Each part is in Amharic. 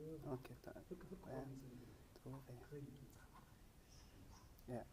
اوكي طيب يا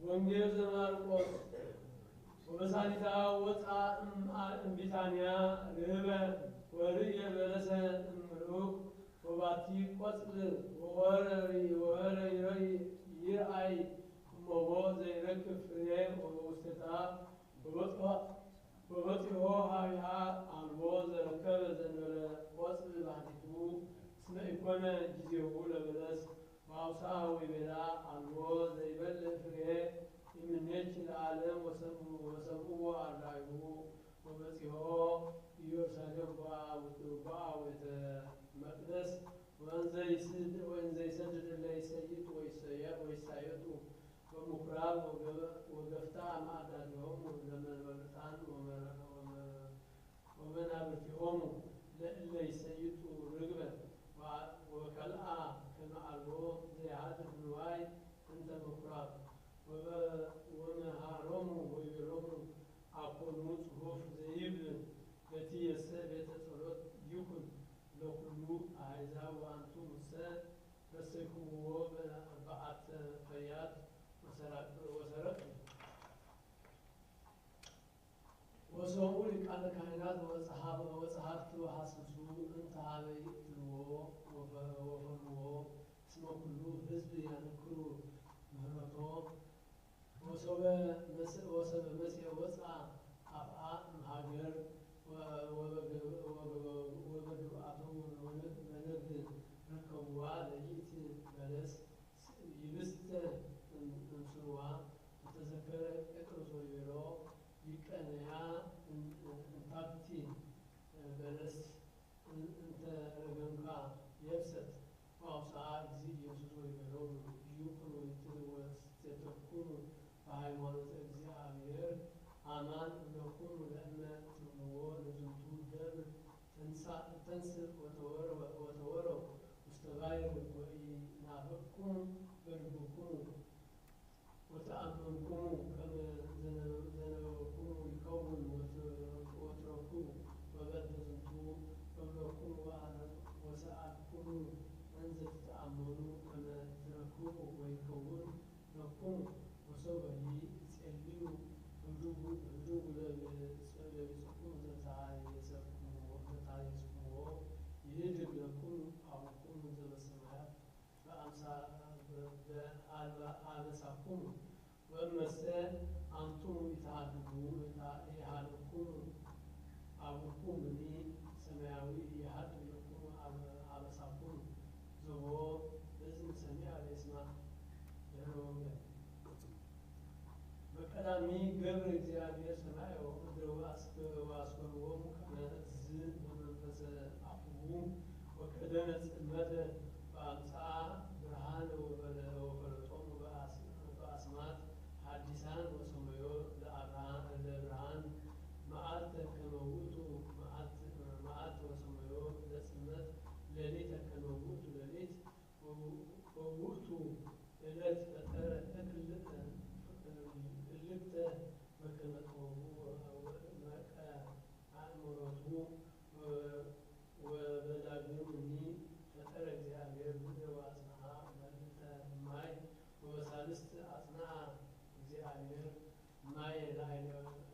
ወንጌል ዘማርቆስ ወበሳሊታ ወፃ እምቢታንያ ርህበ ወርእየ በለሰ እምሩቅ ወባቲ ቆጽል ወወረ ይርአይ እሞቦ ዘይረክብ ፍሬ ወበውስቴታ ወበጽሖ ሀቢሃ አልቦ ዘረከበ ዘንበለ ቆጽል ባሕቲቱ እስመ ኢኮነ ጊዜሁ ለበለስ ወአውስአ ወይቤላ አልቦ ዘይበልዕ ፍሬ እምኔች ለዓለም ወሰብእዎ አርዳኢሁ ወበጽሖ ኢየሩሳሌም ወአ ቤተ መቅደስ ወእንዘ ይሰድድ እለ ይሰይጥ ወይሳየጡ በምኵራብ ወገፍታ ማዕዳድሆሙ ለመንበልጣን ወመናብርቲሆሙ ለእለ ይሰይጡ ርግበ ወከልአ ከመ አልቦ ዘይሃድር ንዋይ እንተ ምኵራብ ወመሃሮሙ ወይቤሎሙ አኮኑ ጽሑፍ ዘይብል በቲየሰ ቤተ ጸሎት ይኩን ለኩሉ አሕዛብ ወአንቱ ሙሰ ረሰይክምዎ በአተ ፈያት ወሰረቅ ወሰሙ ሊቃነ ካህናት ወጸሐፍት ወሐሰሱ እንተ ኀበ ይእትዎ ወፈርዎ እስመ ኩሉ ሕዝብ ያነክሩ ምህረቶ ወሰበ መሲሕ ወፅአ አፍአ እምሀገር ወበግብአቶሙ በነግህ ረከቡዋ ለይእቲ በለስ ይብስተ እምስርዋ ወተዘከረ ጴጥሮስ ወይቤሎ ይቀነያ እንታክቲ በለስ እንተ ረገምካ የብሰት ወአውስአ እግዚእ ኢየሱስ ወይቤሎሙ ይኩኑ ወትኩኑ በሃይማኖተ እግዚአብሔር አማን እምነክሙ ለእመ ትብልዎ ለዝንቱ ደብር ተንሥእ ወተወረው ውስተ ባሕር ወኢናፈቅክሙ በልብክሙ ወተአመንክሙ ከመ ዘነበብክሙ ይከውን ወትረክቡ ወበእንተ ዝንቱ እምለክሙ ወሰአልክሙ እንዘ ትተአመኑ ከመ ትረክቡ ወይከውን ለክሙ ወሰብሒ ይጼልዩ ህዱግ ለቤጽክሙ ዘታሕስክምዎ ይህድግ ለክሙ አቡክሙ ዘበሰማያት በአበሳክሙ ወእመሰ አንትሙ ኢትሃድጉ አቡክሙኒ ሰማያዊ ይሃድግ ለክሙ አበሳክሙ ዘቦ እዝን ሰሚዐ ለይስማዕ ወንጌል በቀዳሚ ገብረ እግዚአብሔር ሰማይ ወምድር ወአስፈርዎሙ ከመ እዝ በመንፈሰ አፉሁ ወከደነ ጽልመተ በአምጽአ ብርሃን ወፈለጦሙ በአስማት ሐዲሳን ወሰመዮ ለብርሃን መዓልተ ከመ ውእቱ መዓልት ወሰመዮ ለጽልመት ሌሊተ ከመ ውእቱ ሌሊት ወውእቱ ዕለት ፈጠረ እልክተ በከመ ጥበቡ መቀ አእምሮቱ ወበዳግምኒ ፈጠረ እግዚአብሔር ምድረ ወአጽንዓ መልዕልተ ማይ ወበሳልስት አጽንዓ እግዚአብሔር ማይ ላዕላዊተ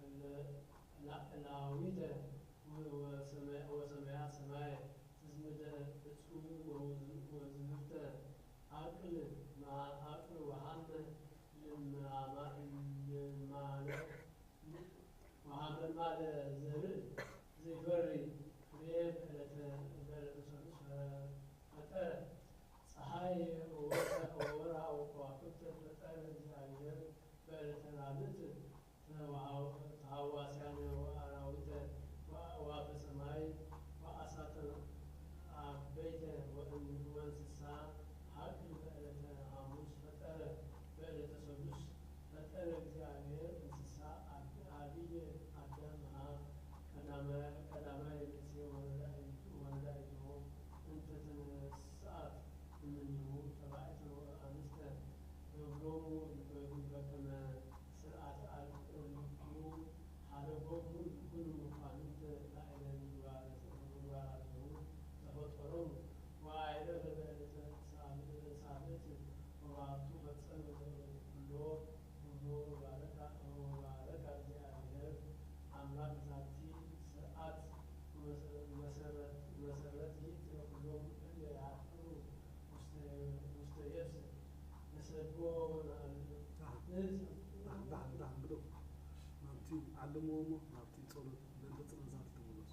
ወሰማያ ሰማይ ትዝምደ እጹብ ወዝብተ አቅል ወሃመ ወሀመልማለ ዘርእ ዘይፈሪ ፍሬ በዕለተ ሰሉስ ፈጠረ ፀሐይ ወወርኃ ወከዋክብተ ፈጠረ እግዚአብሔር በዕለተ ራብዕት ተሐዋስያነ ወአራዊተ ወአዕዋፈ ሰማይ ወአሳተ አበይተ ወእንስሳ ሀቅል በዕለተ ሐሙስ ፈጠረ በዕለተ ሰሉስ ፈጠረ እግዚአብሔር እንስሳ አብየ አዳምሃ ቀዳማይ ብእሴ ወለዳይቶ እንተ ተነስአት እምኔሁ ተባዕተ ወአንስተ በብሎሙ በከመ ስርዓተ አልቅዩ ሀደጎሙ ይኩኑ መኳንንተ ላዕለ ምግባራቲሁ ተፈጠሮሙ ወአዕረፈ በዕለተ ሳብዕት ወባቱ ፈጸመ ኩሎ ዳን ብሎ ናብቲ ዓለምዎሞ ናብቲ ጸሎት ለንተ ጽንዛት ትብሎስ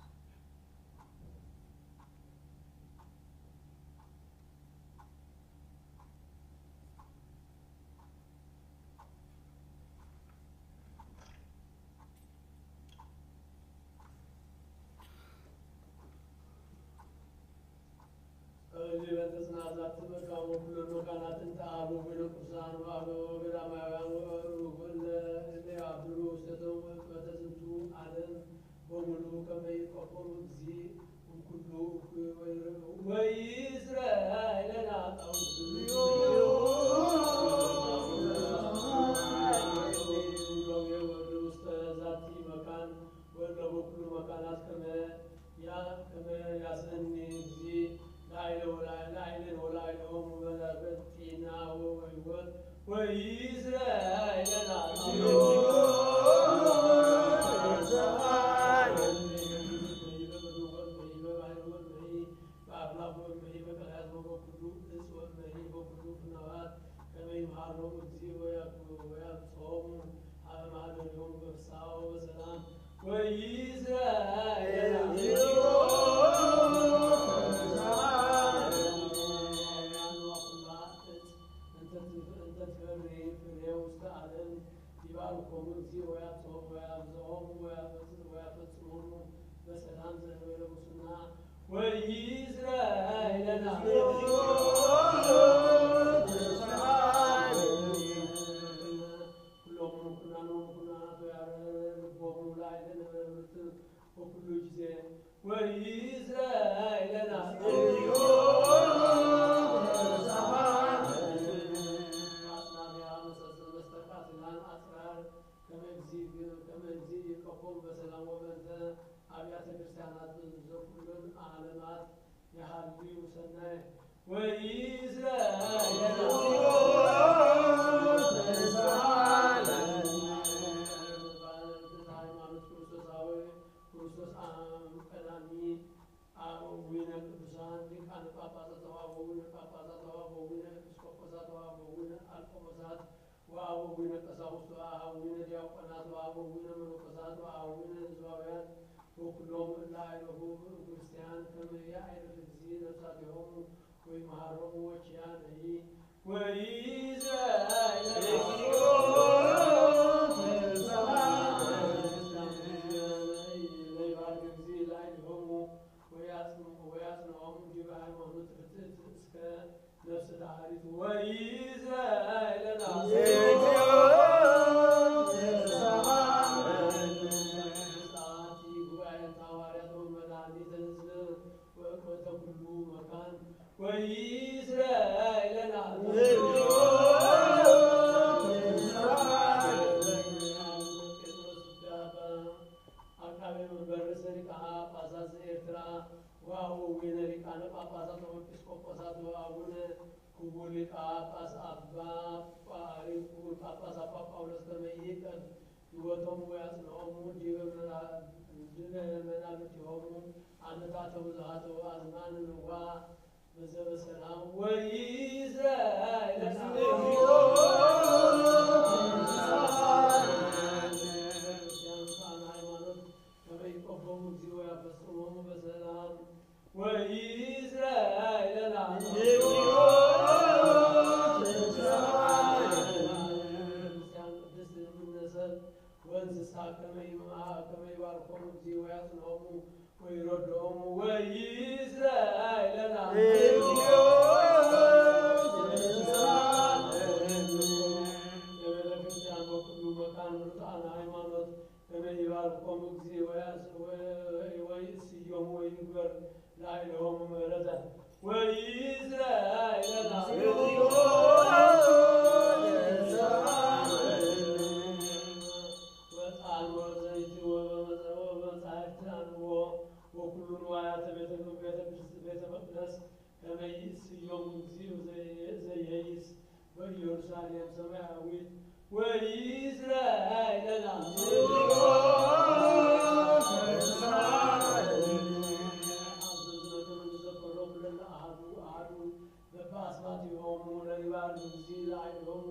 በአስማት የሆኑ ለሪባል ጊዜ ላይ የሆኑ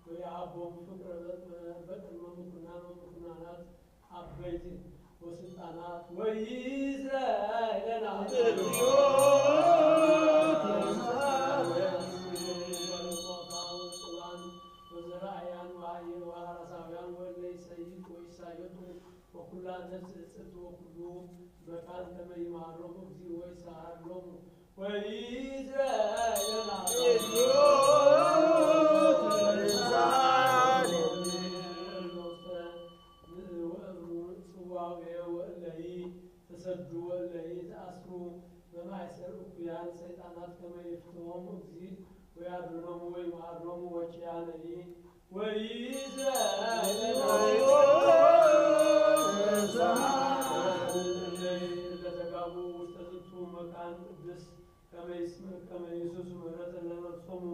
ወይ አቦም ፍቅረ አበይት ወስልጣናት ወይዝራኤልና ወዘራእያን ወሐራሳውያን ወለይሰይጥ ወይሳየጡ ወኩላን ነጽጽት ወኩሉ በቃል ከመ ይማሮሙ እግዚእ ወይሳሃሎሙ ወይዝራኤልና ተሰዱ ወለይ ተአስሩ በማይሰሩ ኩያን ሰይጣናት ከመ ይፍትሆሙ እግዚእ ወያድኅኖሙ ወይምሃሮሙ ወኪያነኒ ወይዝራኤልና ለተጋቡ ውስተ ዝንቱ መካን ቅድስ ከመ ይሱሱ ምሕረተ ለነፍሶሙ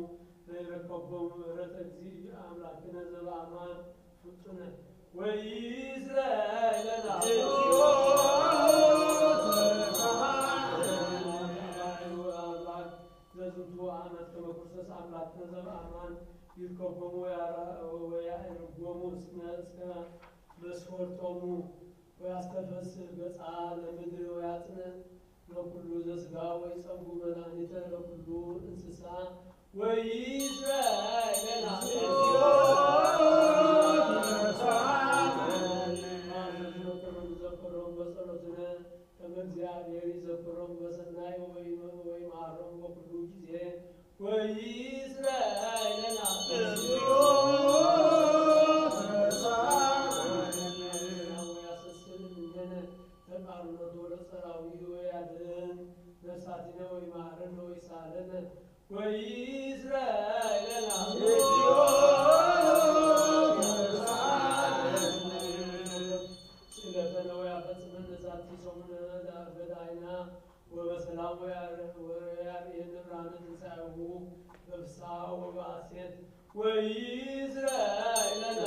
ለይረከቦሙ ምሕረተ እግዚእ አምላክነ ዘበአማን ፍጡነ ወይዝራኤልና ለዝንቱ ዓመት ከመ ክርስቶስ አምላክነ ዘበአማን ይርከቦሙ ወያዕርጎሙ እስከ መስፈርቶሙ ወያስተፈስህ ገጻ ለምድር ወያጽንዕ ለኩሉ ዘሥጋ ወይጸጉ መድኃኒተ ለኩሉ እንስሳ ወይዝራኤልና ዘከሮሙ በጸሎትነ ከመ እግዚአብሔር ይዘክሮሙ በሰናይ ወይምሃሮሙ በኩሉ ጊዜ ወይዝራኤልና ወያሰስል እምኔነ ተቃርኖቱ ለጸራዊ ወያድኅን ነፍሳቲነ ወይምሃረነ ወይሳለነ ወይዝራኤልና ጽለተነ ወያፈጽመነ ዛቲ ሰሙነ በዳይና ወበሰላም ወያርየነ ብርሃነ ትንሣኤሁ በፍስሐ ወበሐሴት ወይዝራኤልና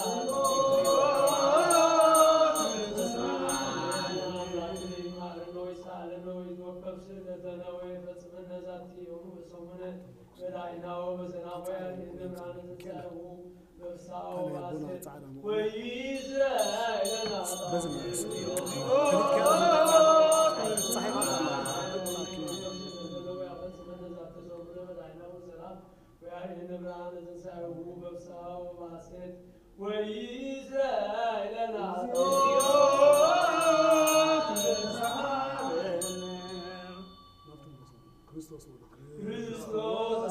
ይምሃረነ ወይሳለነ ወይትወከፍ ስእለተነ ወይፈጽመነ ዛቲ ሰሙነ በዳይና ወበሰላም ወያርየነ ብርሃነ ትንሣኤሁ በፍስሐ ወበሐሴት ወይዝራኤልና ويعلن برهان تنسعه بفسحة وبحسد ويزرائيلنا ክርስቶስ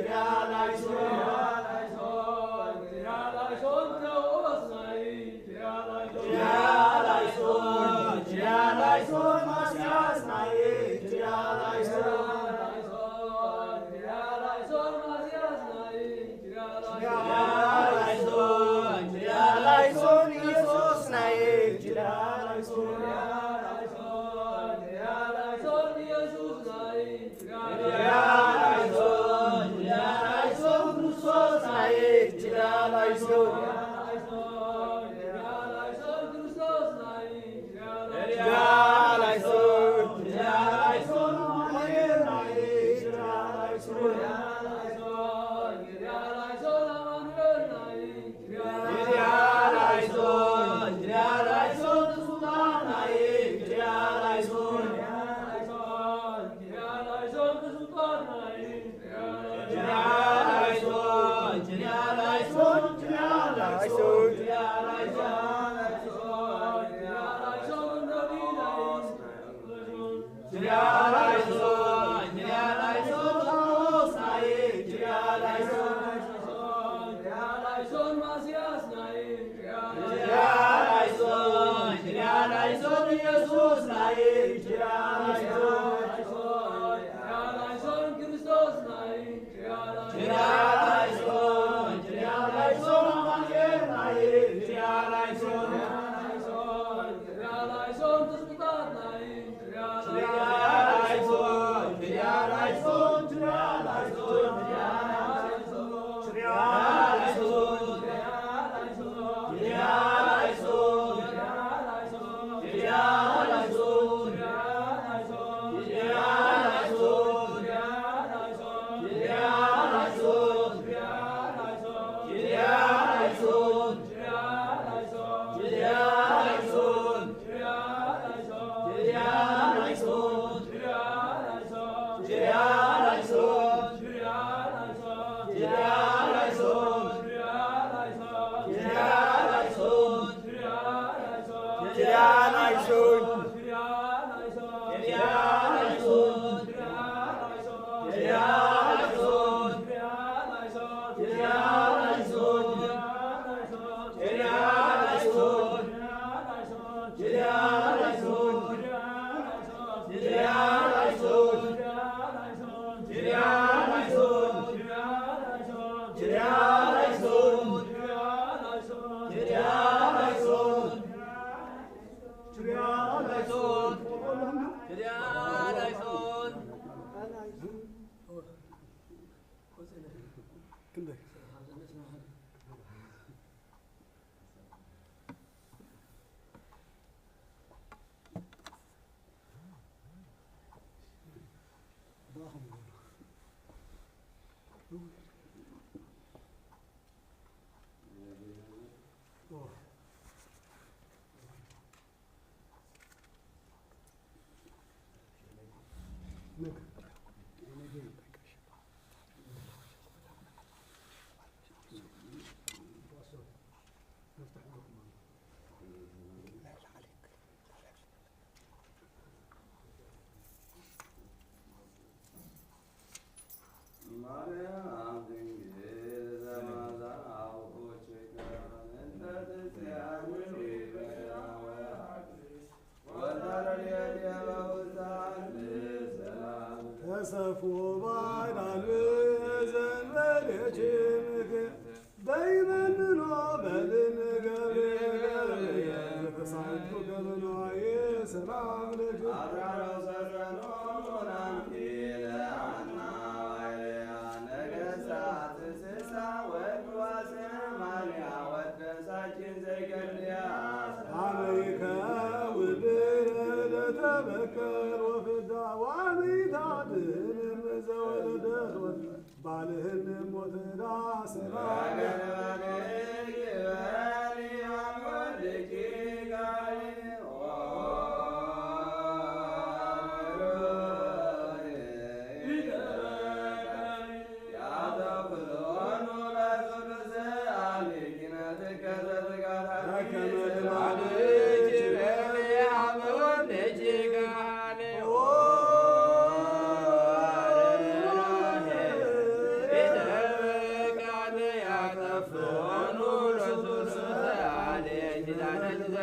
Yeah.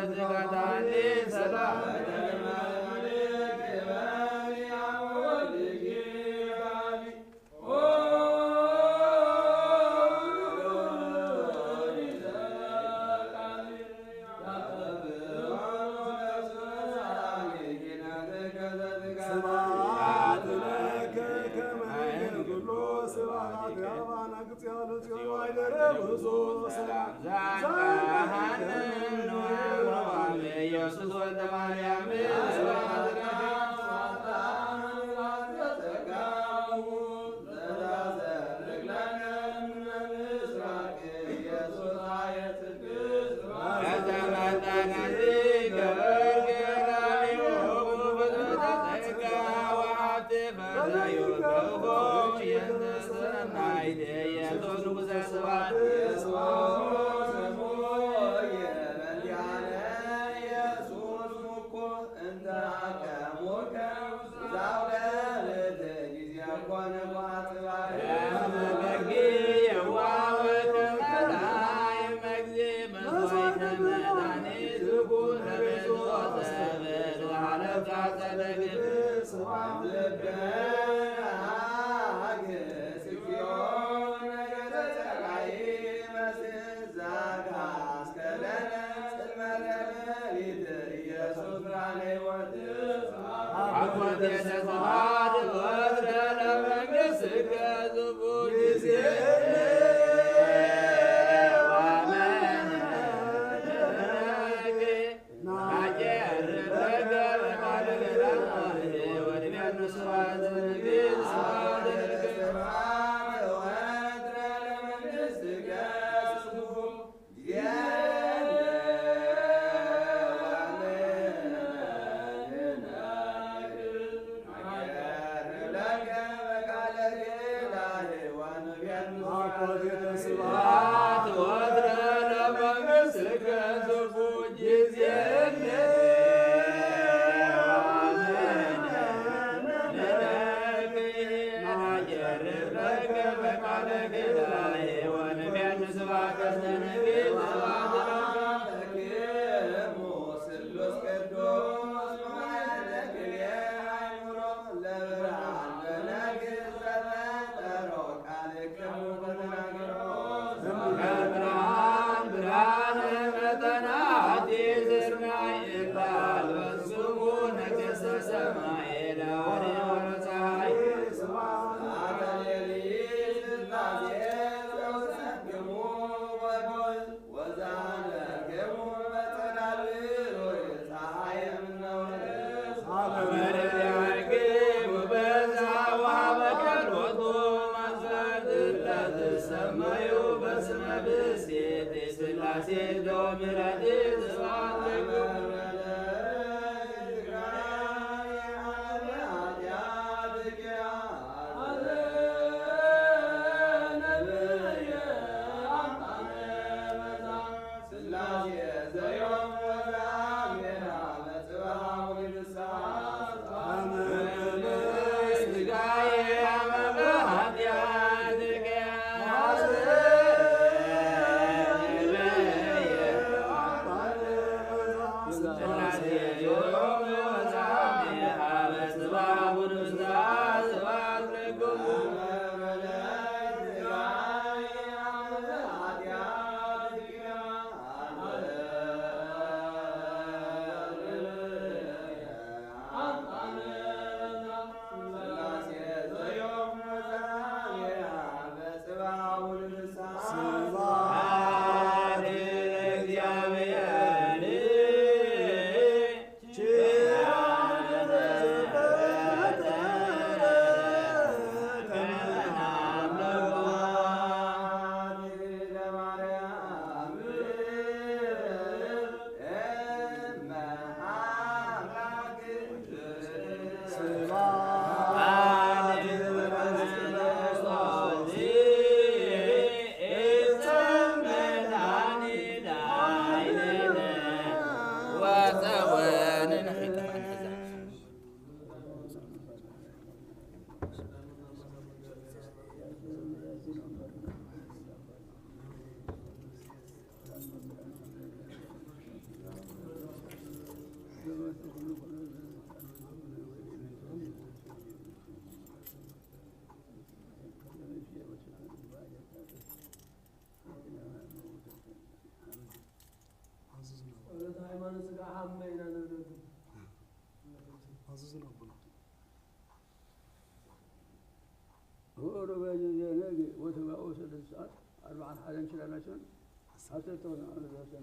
ወዝጋታኒ ሰላም ኢየሱስ ወልደ ማርያም حمينا نرد عزيزنا ربنا هو ربع جزء وتبعوا سدسات 4 حالين شلنا شن حسيتون أنا ذا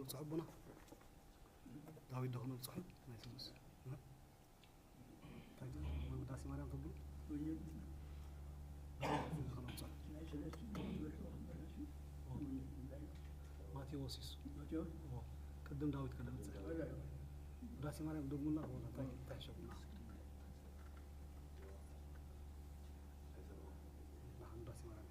صعبنا داوود دخلنا صعب ما يسمس تاجي وداسي مريم تبو دخلنا صعب ماتيوسيس قدم داوود كلام وداسي مريم دبونا ولا تاجي تحشبنا نحن داسي مريم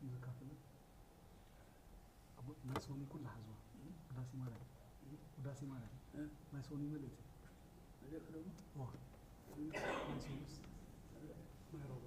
زكاة أبو ما يسوني كل حزوة وداسي مالك وداسي مالك ما يسوني مليتي واه ما يسوني ما يروح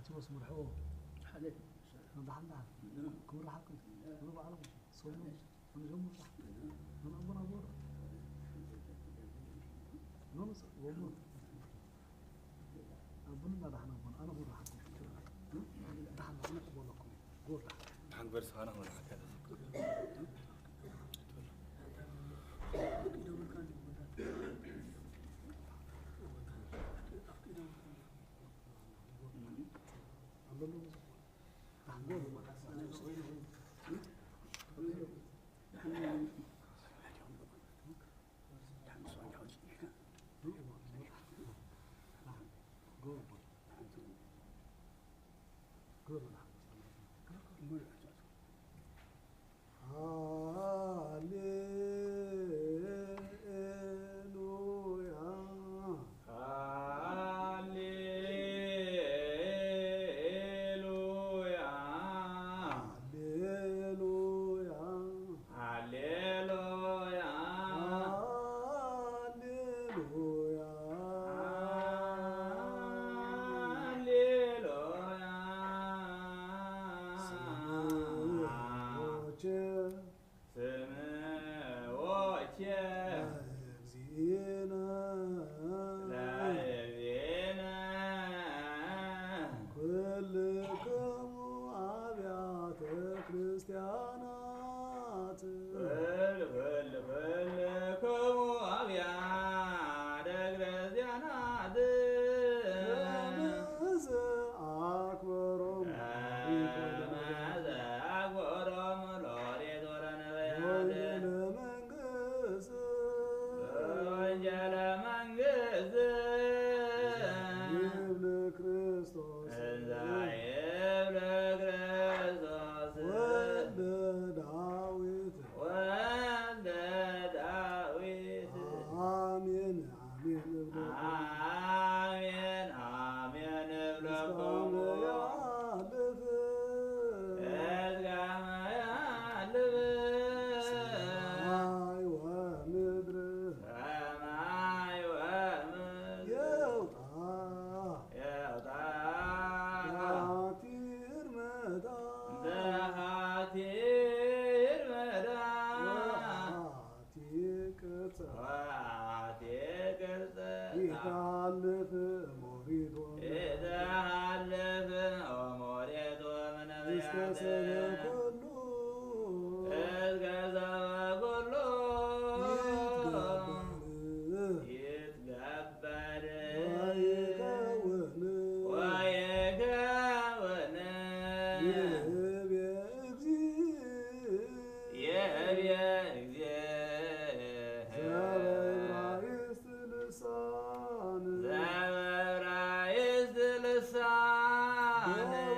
حاجة اسمه رحوه حلف نضحنا كل حق كل بعرف صوم ونجوم صح أنا أبغى أبغى نونس ومر أبغى ما دحنا أبغى أنا أبغى حق دحنا أنا أبغى لكم قول حق برس أنا ولا حكذا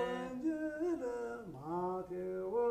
وانجيل ماتيوس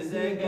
Sing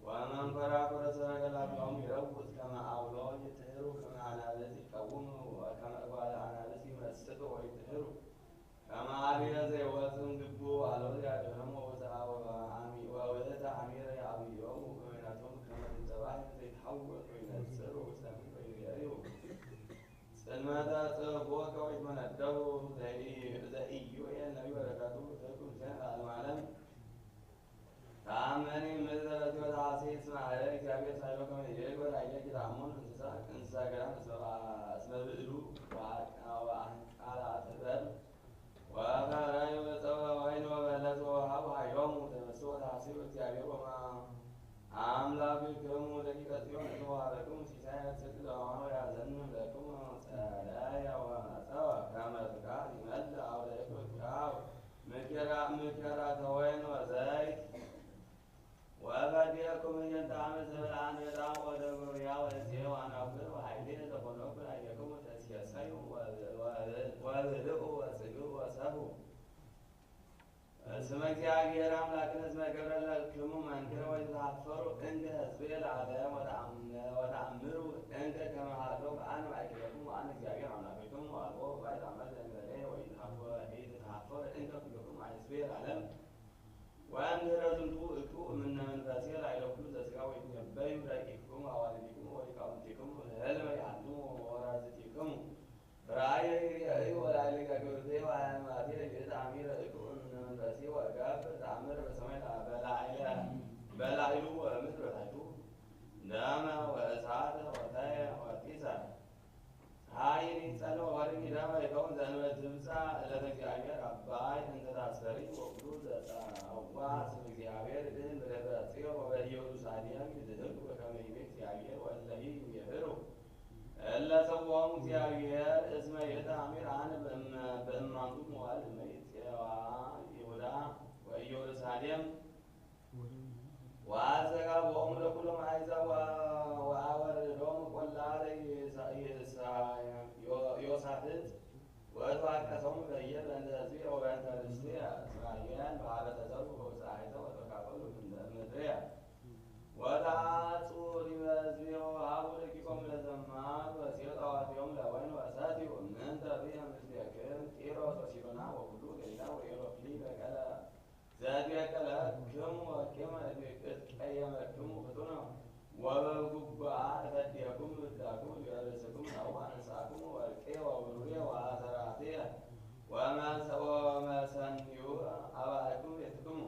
ومن فرع فرسنا كلام يوم يروز كما أولاد ይምህሩ ከማሪያ ዘይወፅም ግቡ አለወዝ ያደረሞ ወፀአወ አሚ ወወዘተ አሚረ ያብዮሙ ወይናቶም ከመዘባይ ዘይታወቅ ወይነጽሩ ሰሚዕ ወይሪዩ ጽልመተ ጽፎ ከወይት መነደቡ ዘኢዩ የነቢ በረከቱ ተኩን ዘን ዓለም ዓለም ታመኒ ምድረቱ ታሴት ማለ እግዚአብሔር ሳይሎ ከመይል ወላየ ኪታሙን እንስሳ ገራን እስመ ብዕሉ ወአንቃላት በል ወፈራዩ በጸወ ወይን ወበለጽ ወሃቡ ኃይሎሙ ተመስጦ ታሲብ እግዚአብሔር ወማ አምላክክሙ ደቂቀ ጽዮን እተዋሃበክሙ ሲሳየ ጽድቅ ዘወሃበ ያዘንም ለክሙ ጸዳየ ወመጸወ ከመ ፍቃድ ይመልእ አውደ እኩያው ምክራ ተወይን ወዘይት ወበዲየኩም እየንተ ዓመት ዘበልዓን በጣም ወደብርያ ወእፄ ወአናብር ወኃይሌ ዘኮነኩ ላዕሌክሙ ተስየሰዩ ወብልዑ ወጽግዑ ወሰቡ እስመ እግዚአብሔር አምላክነ እስመ ገብረ ለክሙ መንክረ ወይትሃፈሩ እንደ ሕዝቤ ለዓለም ወተአምሩ እንከ ከመ ሀለው በአነ ማእከለክሙ ወአነ እግዚአብሔር አምላክክሙ ወአልቦ ባዕድ አምላክ ዘእንበሌ ወይትሃፈሩ እንከ ኩልክሙ ሕዝቤ ለዓለም ወእምድኅረ ዝንቱ እቱ እምነ መንፈሴ ላዕለ ኩሉ ዘሥጋ ወይትነበዩ ደቂቅክሙ አዋልዲክሙ ወሊቃውንቲክሙ ለሕልመ ይዓልሙ ወወራዝቲክሙ ራእየ ይርእዩ ወላዕለ ገግብርቴ ወሃይማኖቴ ለተአሚረ እክሩ እምነ መንፈሴ ወእጋብ ተአምር በሰማይ በላዕሉ ወምድር በታሕቱ ደመ ወእሳተ ወተየ ወጢሰ ኃይል ጸልወ ወርሚ ደመ ይከውን ዘእንበለ ትምጻእ ዕለተ እግዚአብሔር አባይ እንተ ታስተሪ ወኩሉ ዘጸውዐ ስመ እግዚአብሔር እድኅን በደብረ ጽዮን ወበኢየሩሳሌም ይድህሩ በከመ ይቤ እግዚአብሔር ወእለሂ ይምህሩ እለ ጸውዖሙ እግዚአብሔር እስመ ይእታምር አነ በእማንቱ መዋዕል እመይእዜዋ ይሁዳ ወኢየሩሳሌም ወአዘጋብኦሙ ለኵሎሙ አሕዛብ ወአወርዶሙ ቈላለ ዮሳፍጥ ወተዋቀሰሙ በየ በእንተ ሕዝቤ ወበእንተ ርስትየ እስራኤል በኀበ ተዘሩ በውስተ ወተካፈሉ ምድርየ ወተአጽኡ ዲበ ሕዝቤ ወወሃቡ ደቂቆሙ ለዘማት ወሴጡ አዋልድዮሙ ለወይን ወሰትዩ እምእንተ ብየ ምስሌክም ጢሮስ ወሲዶና ወኩሉ ገሊላ ወኢሎፍሊ በቀለ ዘእትቤቀለክሙ ወኪመ እትቀየመክሙ ፍጡነ ወበጉባአ እፈድየክሙ እዳክሙ ዲበርእስክሙ ነዋ አንሳክሙ ወርቄ ወብሩሬ ወአሰራትየ ወመሰንዩ አባእክሙ ቤትክሙ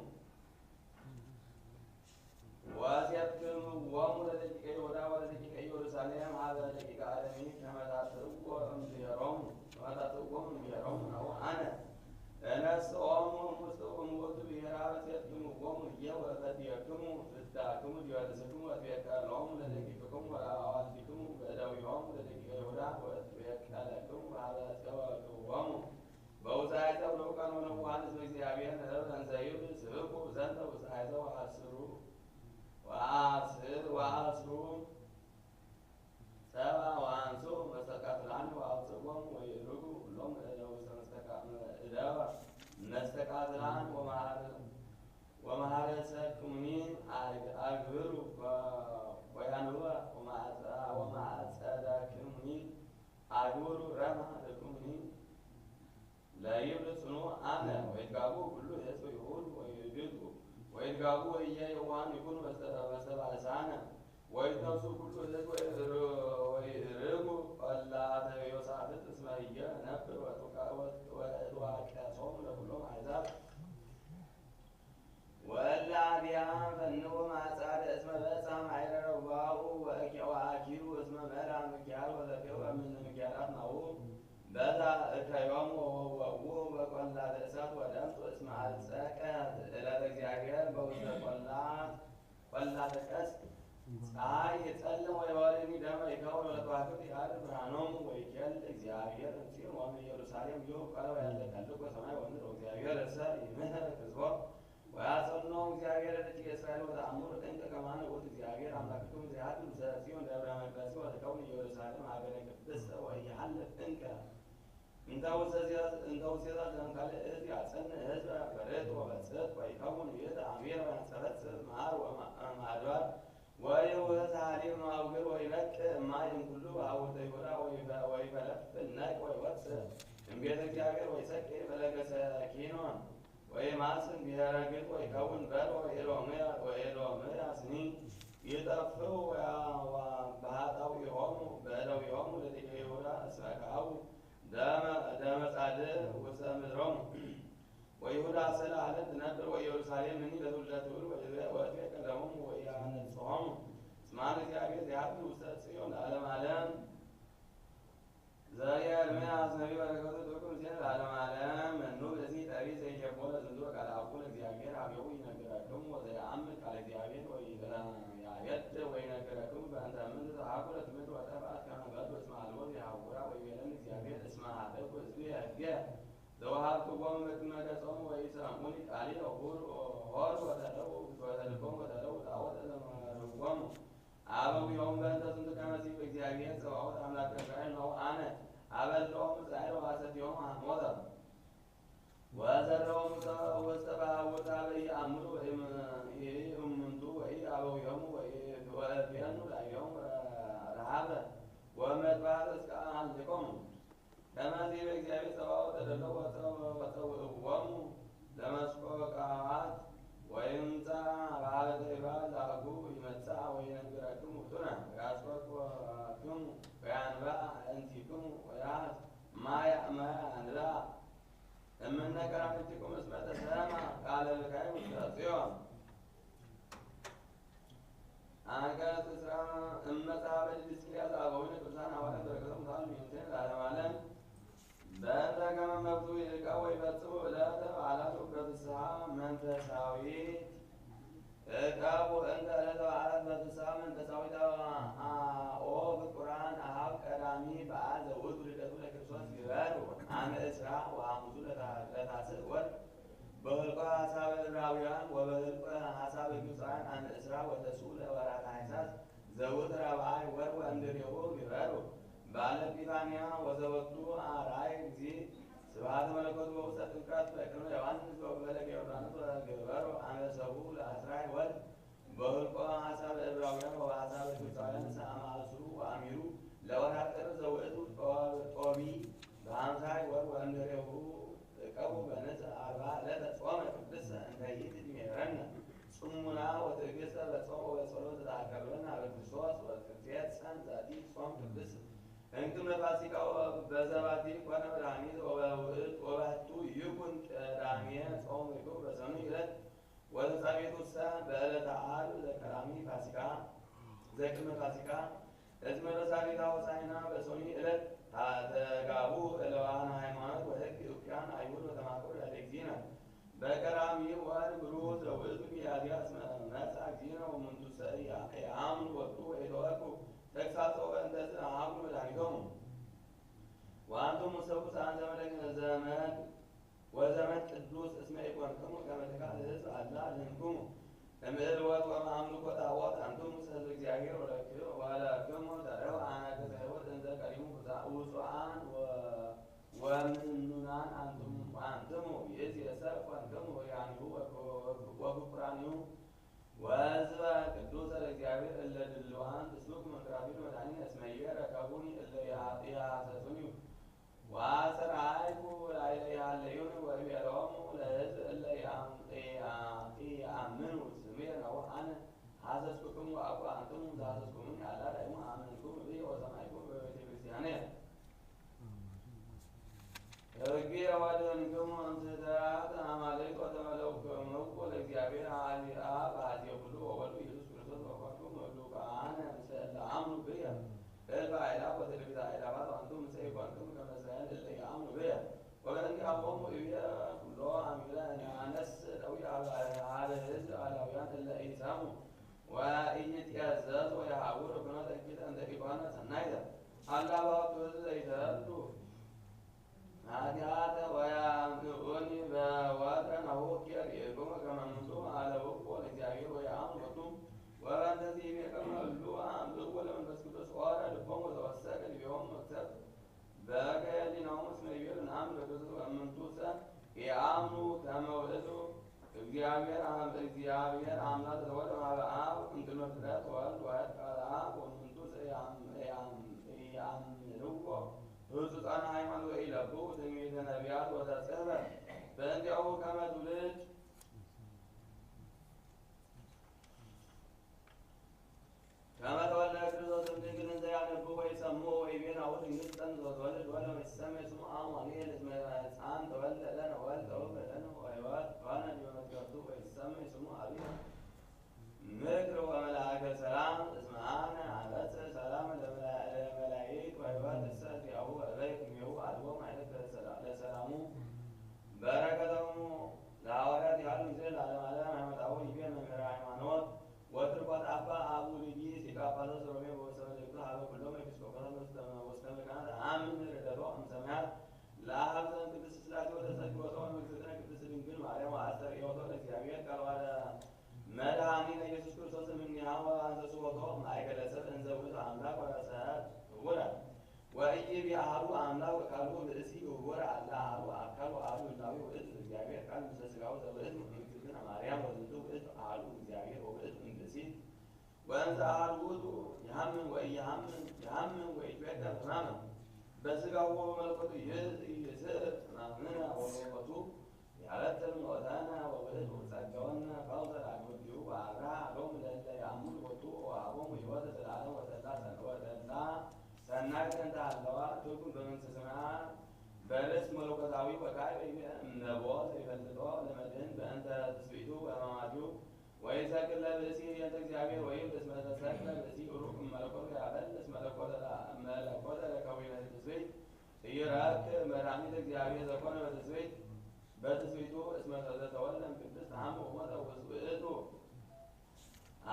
ወሴትክምዎሙ ለደቂቀ ይሁዳ ወለደቂቀ ኢየሩሳሌም ኀበ ደቂቀ ዓለሚ ከመ ታጥዕዎ እምብሔሮሙ ነዋ አነ እነሥኦሙ እሙስጥኡሙ ብሔራ በሴትክምዎሙ እየ ወእፈድየክሙ ፍዳክሙ ዲበርእስክሙ ወእትቤቀሎሙ ለደቂቅክሙ ወለአዋልዲክሙ በእደዊሆሙ ለደቂቀ ይሁዳ ወእትቤቀለክሙ ኀበ ጸወክዎሙ በውስተ አሕዛብ ለውቃን ወነዋን እስመ እግዚአብሔር ነብር እንዘ ይብል ስብኩ ዘንተ ውስተ አሕዛብ ወአስሩ ሰብአ ወአንሱ መስተቃትላን ወአውፅዎሙ ወይእርጉ ሁሎሙ እደወ መስተቃትላን ወመሃረሰክሙኒ አግብሩ ወያንብበ ወማዕጸዳክሙኒ አግብሩ ረማ ለክሙኒ ለይብል ጽኑዕ አነ ወይትጋቡ ኩሉ ሕዝብ ይሁን ወይግጡ ወይትጋቡ ወእየ የዋሃን ይኩኑ በስተባልሳነ ወይትነሱ ኩሉ ሕዝብ ወይርጉ ቈላተ ዮሳፍጥ እስመ ኢየነብር ወእትዋቀሶሙ ለኵሎሙ አሕዛብ ወእለ አድያም ፈንዎ ማዕጻደ እስመ በጽሐ ማኅደረ ረቡዕ ወአኪሉ እስመ መላ ምክያል ወዘፌው እምነ ምክያላት ናሁ በዛ እከዮሙ ወወውኡ በቈላተ እሳት ወደምፁ እስመ አልጸቀ ዕለተ እግዚአብሔር በውስተ ቈላተ ቀስት ፀሐይ ይጸልም ወይወርድኒ ደመ ይከውን ወለከዋክብት ይሃድር ብርሃኖሙ ወይኬል እግዚአብሔር እምጽዮን ወእምኢየሩሳሌም ዮብ ቀረበ ያለቀልቆ ሰማይ ወምድር ወእግዚአብሔር እሰ ይምህር ሕዝቦ ወያጸንዖሙ እግዚአብሔር ለደቂቀ እስራኤል ወተአምሩ ጥንቀ ከማነ ውእቱ እግዚአብሔር አምላክክሙ ዘያድኅን ውስተ ጽዮን ደብረ መቅደስ ወትከውን ኢየሩሳሌም ሀገረ ቅድስት ወኢያሐልፍ ጥንቀ እንተ ውስቴታ ዘእምካልእ እዝ ያጸንዕ ሕዝበ በርትዕ ወበጽሕት ወይከውን ይእተ አሜረ ወያንጸረጽር መዓር ወማዕድባር ወይውህት ሀሊብ ማውግር ወይለቅቅ እማይ እምኩሉ ሀውርተ ይሁዳ ወይፈለፍል ነቅ ወይወፅእ እምቤተ እግዚአብሔር ወይሰቅል ፈለገ ሰኪኖን ወይማስን ብሔረ ግብፅ ወይከውን በር ወኤዶምያስኒ ይጠፍኡ ባህታዊሆሙ በእደዊሆሙ ለደቂቀ ይሁዳ እስመ ከአቡ ደመ ጻድዕ ውስተ ምድሮሙ ወይሁዳ ስለ ዓለም ትነብር ወኢየሩሳሌም እኒ ለትውልደ ትውልድ ወእትቤ ቀደሞሙ ወኢያነጽሖሙ እስመ እግዚአብሔር ዘያድኅ ውስተ ጽዮን ለዓለመ ዓለም ዘየኤርምያስ ነቢይ በረከቱ ትኩን ሲል ለዓለመ ዓለም መኑ ብእሲ ጠቢብ ዘይሸቦ ለዝንቱ ቃለ አቡነ እግዚአብሔር አብየው ይነግረክሙ ወዘየአምር ቃለ እግዚአብሔር ወይያየድ ወይነግረክሙ በእንተ ምድር ተአኩለት ምድር ወጠፋት ከመ በዱ እስመ አልቦ ዘያሐውራ ወይቤለን እግዚአብሔር እስመ ኀደጉ ሕዝብየ ሕግየ ዘወሀብክዎሙ በክመ ገጾሙ ወኢሰምዑኒ ቃልየ ሆሩ ወተልኮሙ ወተለዉ ጣዖተ ዘመርዎሙ አበዊሆሙ በእንተ ዝንቱ ከመ ሲብ እግዚአብሔር ጸባኦት አምላከ እስራኤል ነው አነ አበልዖሙ እስራኤል ወሐሰትዮሙ ሐሞተ ወዘረዎሙ ውስተ ባሕውርተ በኢየአምሩ እሙንቱ ወኢአበዊሆሙ ወእፌኑ ላዕሌሆሙ ረሃበ ወመጥፋት እስከ አህልቆሙ ከመ ሲብ እግዚአብሔር ጸባኦት ተደለው ወተውእዎሙ ለመስቆቃዋት ወይምጻእ በኀበ ዘይባል ዛጉ ይመጽእ ወይነግረክሙ ጡነ ወያስቆቅክሙ ወያንብዕ እንቲክሙ ወያህት ማየ አንብዕ እምነ ከራክቲክሙ እስመ ተሰምዐ ቃለ ልካይ ውስተ ጽዮን። አንቀጽ እስራ እመጽሐፈ ድስቅልያስ አበዊነ ቅዱሳን ሐዋርያት በረከቶሙ ተሃሉ ይእዜሰ ለዓለመ ዓለም በእንተ ከመ መብቱ ይልቀው ወይፈጽሙ ዕለተ በዓላቱ በፍስሐ መንፈሳዊት እቀቡ እንተ ዕለተ በዓላት በፍስሐ መንፈሳዊት ኦ ፍቁራን አኀው ቀዳሚ በዓል ዘውእቱ ልደቱ ለክርስቶስ ይበሉ አመ እስራ ወሐሙሱ ለታስዕ ወር በህልቆ ሐሳበ ዕብራውያን ወበህልቆ ሐሳበ ግብፃውያን አመ እስራ ወተስዑ ለወርኃ ታኅሣሥ ዘውእቱ ረብዓይ ወር ወእምድሬሁ ይበሉ በዓለ ኤጲፋንያ ወዘወቱ አርአይ እግዚእ ስብሐተ መለኮቱ በውስተ ጥምቀት በቅድመ ዮሐንስ በፈለገ ዮርዳኖስ ወገበሩ አመ ሰብኡ ለአስራይ ወር በህልቆ ሐሳበ ዕብራውያን ወሐሳበ ግብፃውያን ሰአማእስሩ ወአሚሩ ለወርኃ ጥር ዘውእቱ ጦቢዕ በሃምሳይ ወር ወእምድሬሁ እቀቡ በንጽሕ አርብዓ ዕለተ ጾመ ቅድስተ እንተ ይእትሜረነ ጽሙና ወትዕግሥተ በጾም ወበጸሎት ዘተአቀርበነ ኀበ ክርስቶስ ወትትፌጸም ዛቲ ጾም ቅድስት እንክመ ፋሲካ በዘባቲ ኮነ መድኃኒት ወባሕቱ ይኩን ቀዳሜ ጾም ይኩን በሰኑይ ዕለት ወተሳቤቱሰ በዕለተ ዓርብ ዘቀዳሚ ፋሲካ ዘቅድመ ፋሲካ እስመ በሳቢታ ሆሳዕና በሰኑይ ዕለት ተጋቡ ዕለዋነ ሃይማኖት ወሕግ እኩያን አይሁድ ወተማከሩ ያለ እግዚእነ በቀዳሚ ወር ብሩህ ዘውእቱ ሚያዝያ እስመ መጽአ እግዚእነ ወእሙንቱሰ የአምኑ ወጡ ወኢተወክፉ ተግሣጾ በእንተ አሐዱ መድኃኒቶሙ ወአንቱሙ ሰብኡሳን ዘመድ ወዘመድ ቅዱስ እስመ ኢኮንክሙ ከመ ትካል ሕዝብ አላ አድኅንክሙ እምዕልወት ወእምአምልኮ ጣዖት አንትሙ ሕዝበ እግዚአብሔር ወለክሙ ተረፈ አናቅጸ ሕይወት እንዘ ቀዲሙ ውጹአን ወምኑናን አንትሙ ይእዜሰ ኮንክሙ ወያኒሁ ወፍቁራኒሁ ወሕዝበ ቅዱሰ ለእግዚአብሔር እለ ድልዋን ትስሉክ መንክራፊሉ መድኃኒነ እስመ ይረከቡኒ እለ ይሐሰሱኒ ወአሰርዓይኩ ላዕለ ይሃለዩኒ ወእቤሎሙ ለሕዝብ እለ ኢየአምኑ ስምየ ነው አነ ሐሰስኩክሙ ወአኮ አንትሙ ዘሐሰስኩሙኒ አላ ዳይሙ አመንክሙ ብየ ወሰማዕክሙ በቤተ ክርስቲያንየ ሕግየ ወአድኅንክሙ እምስሕተት አማልክት ወተመለክክሙ ለእግዚአብሔር አብ ኀዜ ኩሉ ወወልዱ ኢየሱስ ክርስቶስ ወኮንክሙ ምሉካነ ምስለ እለ አምኑ ብየ እልፈ አእላፍ ወትልፊተ አእላፋት ወአንትሙ ምስለ ኢኮንክሙ ከመ እስራኤል እለ ይአምኑ ብየ ወበእንቲአሆሙ እብየ ኩሎ አሚረ አነስ ደዊዐ ኀበ ሕዝብ አላውያን እለ ኢሰሙ ወኢይትዔዘዙ ወየሐውሩ ፍኖተ እኪለ እንተ ኢኮነ ሰናይተ አላ ባሕቱ ሕዝብ ዘይተረዱ ኃጢአተ ወያምጽኡኒ በወጥረ ነቡኪር ይእክሙ ከመ እምፁ አለብኩ ለእግዚአብሔር ወየአምኑ ወቱ ወበእንተ ይቤከሙ እሉ አምጽኡ ለመንፈስ ቅዱስ ኦረ ልቦሙ ወተወሰከ ልቤሆሙ መቅሰፍት በከየ ሕሊናሆሙ እስመ ይቤሉ ነአምን በክርስቶስ ወእሙንቱሰ ኢየአምኑ ከመ ውእቱ እግዚአብሔር አምላክ ዘወልደ እምኀበ አብ እምቅድመ ፍጥረት ወወልድ ዋሕድ ቃለ አብ ወእሙንቱሰ ኢየአምንዎ ሕጹጻነ ሃይማኖት ወኢለብኡ ትንቢተ በእንዲያው ከመ ትውልድ ከመ ተወልደ ክርስቶስ እምድንግል እንዘ ያነብቡ ወይሰምዑ ወይቤን አቡነ ድንግል ጸንቶ ተወልድ ወለም ይሰመይ ስሙ አማኑኤል እስመ ሕፃን ተወልደ ለነ ወልደ ወልደ ለነ ወሕይወት ኮነ ዲበ መትከፍቱ ወይሰመይ ስሙ አብየ ምክር ወመልአከ ሰላም እስመ አነ አበጽሕ ሰላም ለመላእክት ወሕይወት እሰት ያሁ እበይት እምኔሁ አልቦሙ አይነት ለሰላሙ በረከቶሙ ለሐዋርያት ያሉ ጊዜ ለዓለመ ዓለም ሃይማኖታዊ ይቤ መምህረ ሃይማኖት ወትርጓት አባ አቡ ልጊ ሊቀ ጳጳሳት ሮሜ በወሰነ ልግቱ ሀበ ኩሎም ኤጲስቆጶሳት ውስተ መካናት አምን ርደቶ እምሰማያት ለአብ ዘእም ቅድስት ሥላሴ ወተሰግዶቶ እምእግዝእትነ ቅድስት ድንግል ማርያም ወአስተርእዮቶ ለእግዚአብሔር ቃል ዋለ መድኃኒነ ኢየሱስ ክርስቶስ እምኔሃ ወአንሰስዎቶ ማእከለ ሰብእ እንዘ ውእቱ አምላክ ወሰብእ ህቡረ ወኢይቤአሐዱ አምላክ ወቃሉ ብእሲ ህቡረ አላ አሐዱ አካል ወአሐዱ ህላዌ ውእቱ እግዚአብሔር ቃል ምስለ ሥጋው ዘውእቱ እምእግዝእትነ ማርያም ወዝንቱ ውእቱ አሐዱ እግዚአብሔር ወውእቱ እምብእሲት ወእንዘ አሐዱ ውእቱ ይሐምን ወኢይሐምን ወይትቤከር ሕማመ በሥጋው ወበመለኮቱ ይስዕብ ሕማምነ ወበመለኮቱ ያበጥል ሞተነ ወውእቱ ጸጋወነ ፈውሰ ዳግመ ወአብርሃ ሎሙ ለእለ ያምኑ ቦቱ ወሀቦሙ ሕይወተ ዘላለም ወተድላ ሰናይ ዘንተ ሀለዋ ትርጉም በመንግሥተ ሰማያት በርስት መለኮታዊ ወካዕበ እምነቦ ዘይፈልጦ ለመድኅን በእንተ ትስብእቱ ወሕማማቲሁ ወይሰግድ ለብእሲ የእንተ እግዚአብሔር ወይም እስመ ተሰቅለ ብእሲ ሩቅ እመለኮቱ ያበልስ መለኮተ ለከዊነ ትስብእት ኢይረክብ መድኃኒተ እግዚአብሔር ዘኮነ በትስብእቱ እስመ ዘተወልደ እምቅድስት ሐመ ወሞተ ውእቱ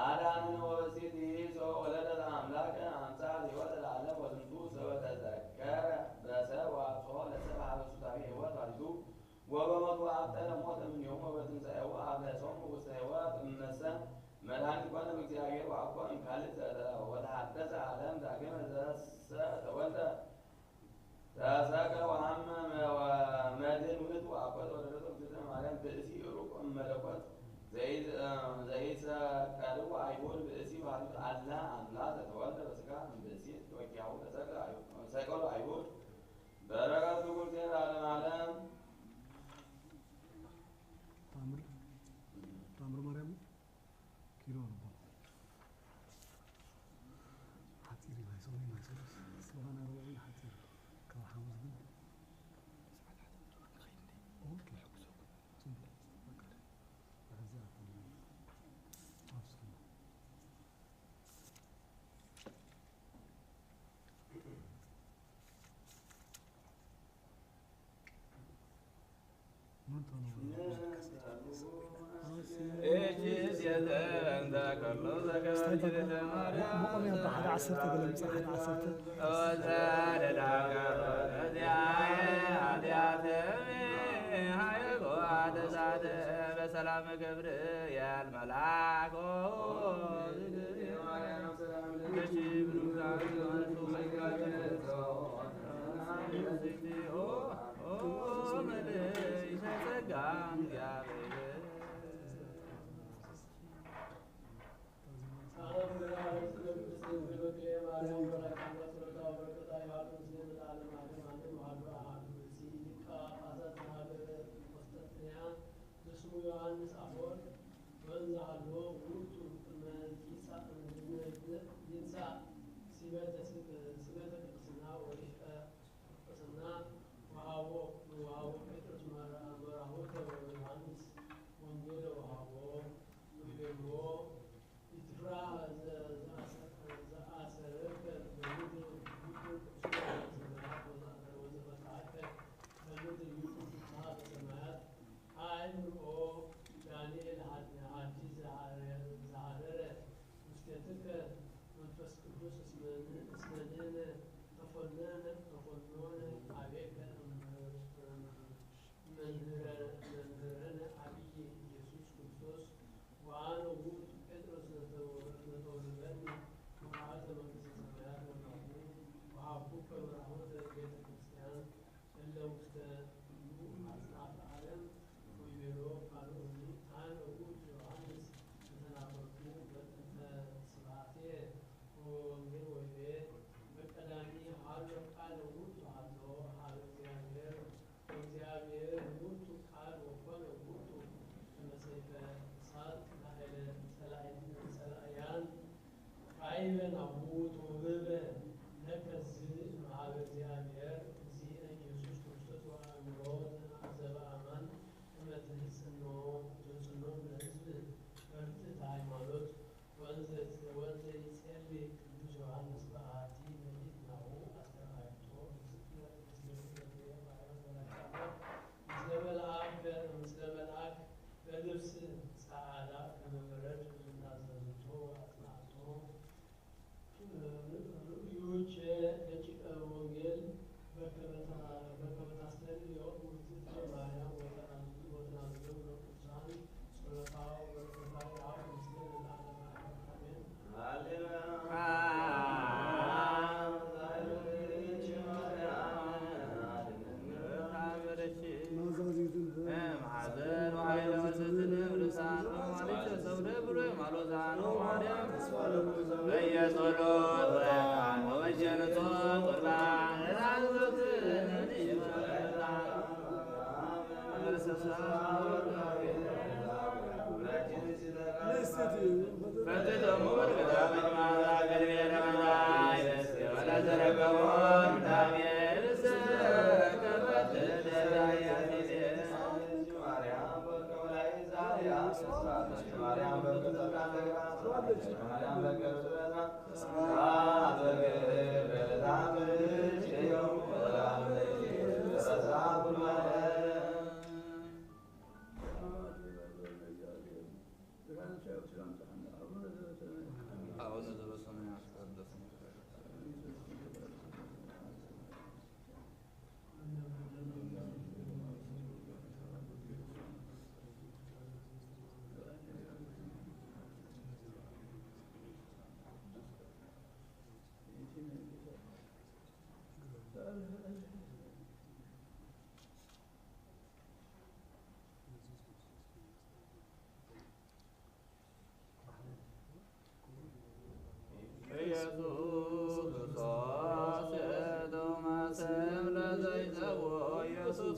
አዳንነ ወበሲቲሂ ወለደት አምላከ አምሳለ ሕይወተ ለዓለም ወዝንቱ ዘተዘከረ በሰብእ ወአብጽሖ ለሰብእ ሀበ ሱታፌ ሕይወት ባሕቲቱ ወበሞቱ አብጠለ ሞተ እምኔሆሙ ወበትንሣኤሁ አብለሶሙ ውስተ ሕይወት እምነሰ መድኃኒት ኮነ በእግዚአብሔር ወአኮ እምካልእ ወተሐደሰ ዓለም ዳግመ ዘሰ ተወልደ ተሰቅለ ወሐመመ ወመድኅን ውእቱ አኮተ ወለደቶ እግዝእትነ ማርያም ብእሲ ሩቅ እመለኮት ዘይሰቀልዎ አይሁድ ብእሲ ባሕቲቱ አላ አምላክ ዘተወልደ በሥጋ እምብእሲት ወኪያሁ ተሰቀሉ አይሁድ በረከቱ ትኩርቴ ለዓለመ ዓለም ታምር ማርያም ኪሎ ነው ሐጢር ይባይሰው ይማይሰው ስለሆነ ነው ሐጢር ከሐሙስ ግን ኦኬ مقام يبقى عصرت ولا مساحة عصرت በሰላም ገብር ያልመላኮ ዮሐንስ አፈወርቅ ወንዝ አልቦ ውእቱ ይንሣ ሲመተ ቅድስና ወሪቀ ቅድስና ወሀቦ ጴጥሮስ መራሆተ ወዮሐንስ ወንጌለ ወሀቦ ወገብሮ ይትፍራ ዘአሰረከ በምድር ወዘበታከ በምድር ይኩን ፍስሐ በሰማያት አእምሮ ዳንኤል ሀዲ ዘሀደረ ውስቴትከ መንፈስ ቅዱስ እስመንህነ ተኮነነ አቤከ መምህረነ አብይ ኢየሱስ ክርስቶስ ወአነ ውእቱ ጴጥሮስ ዘተወልደኒ መዋዕለ መንግሥተ ሰማያት ወሀቡከ ወራሆተ ቤተ ክርስቲያን እለ ውስተ አጽናፈ ዓለም ወይቤሎ ቃሎኒ አነ ውእቱ ዮሐንስ ዘተናገርኩ በጥንተ ስብሐቴ ወወንጌል ወይቤ በቀዳሚ ሀሎ ቃል ውእቱ ሀሎ ሀሎ እግዚአብሔር ወእግዚአብሔር ውእቱ ቃል ካይበን አቡት ወበበ ነከዝ ማህበ እግዚአብሔር እግዚእነ ኢየሱስ ክርስቶስ ወአእምሮት አዘበ አማን እመትህጽኖ ትህጽኖ ለሕዝብ በርትዕተ ሃይማኖት ወንዘ ይጸልይ ቅዱስ ዮሐንስ በአሐቲ ሌሊት ናሁ አስተርአይቶ ምስለ መልአክ በልብስ ጸዓዳ ከመበረድ እናዘዝቶ አጽናዕቶ ርኡዮች ደቂቀ ወንጌል በከመ ታስተርእዮ ውእትተ ማርያም ወተናዝሎ ለቅዱሳን ጸሎታ ወበረከታ ያው ምስለ ለዓለመ አሜን።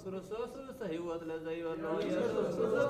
ክርስቶስ ሕይወት ለዘይበሎ ኢየሱስ ክርስቶስ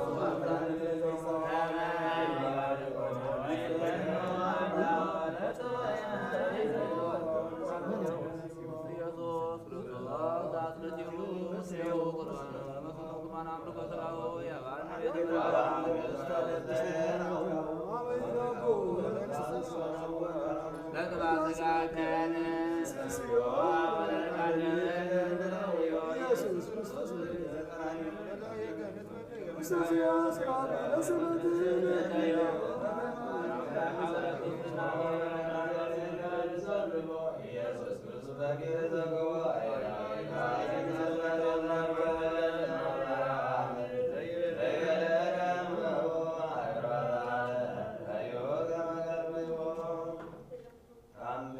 Amen.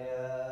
Yeah.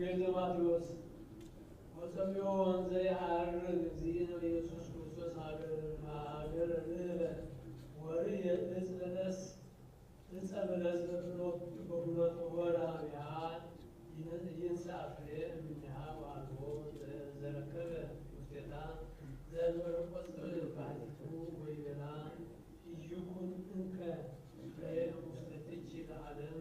ወንጌል ዘማቴዎስ ወሰሚዮ ወንዘ ያርግ እግዚእነ ኢየሱስ ክርስቶስ ሀገር ንበ ወርየ እጽ በለስ እጸ በለስ በፍኖተ ወርሃቢሃ ይንሣ ፍሬ እምኔሃ ወአልቦ ዘረከበ ውስቴታ ዘእንበለ ቆጽል ባህቲቱ ወይቤላ ኢይኩን እንከ ፍሬ ውስቴትኪ ለዓለም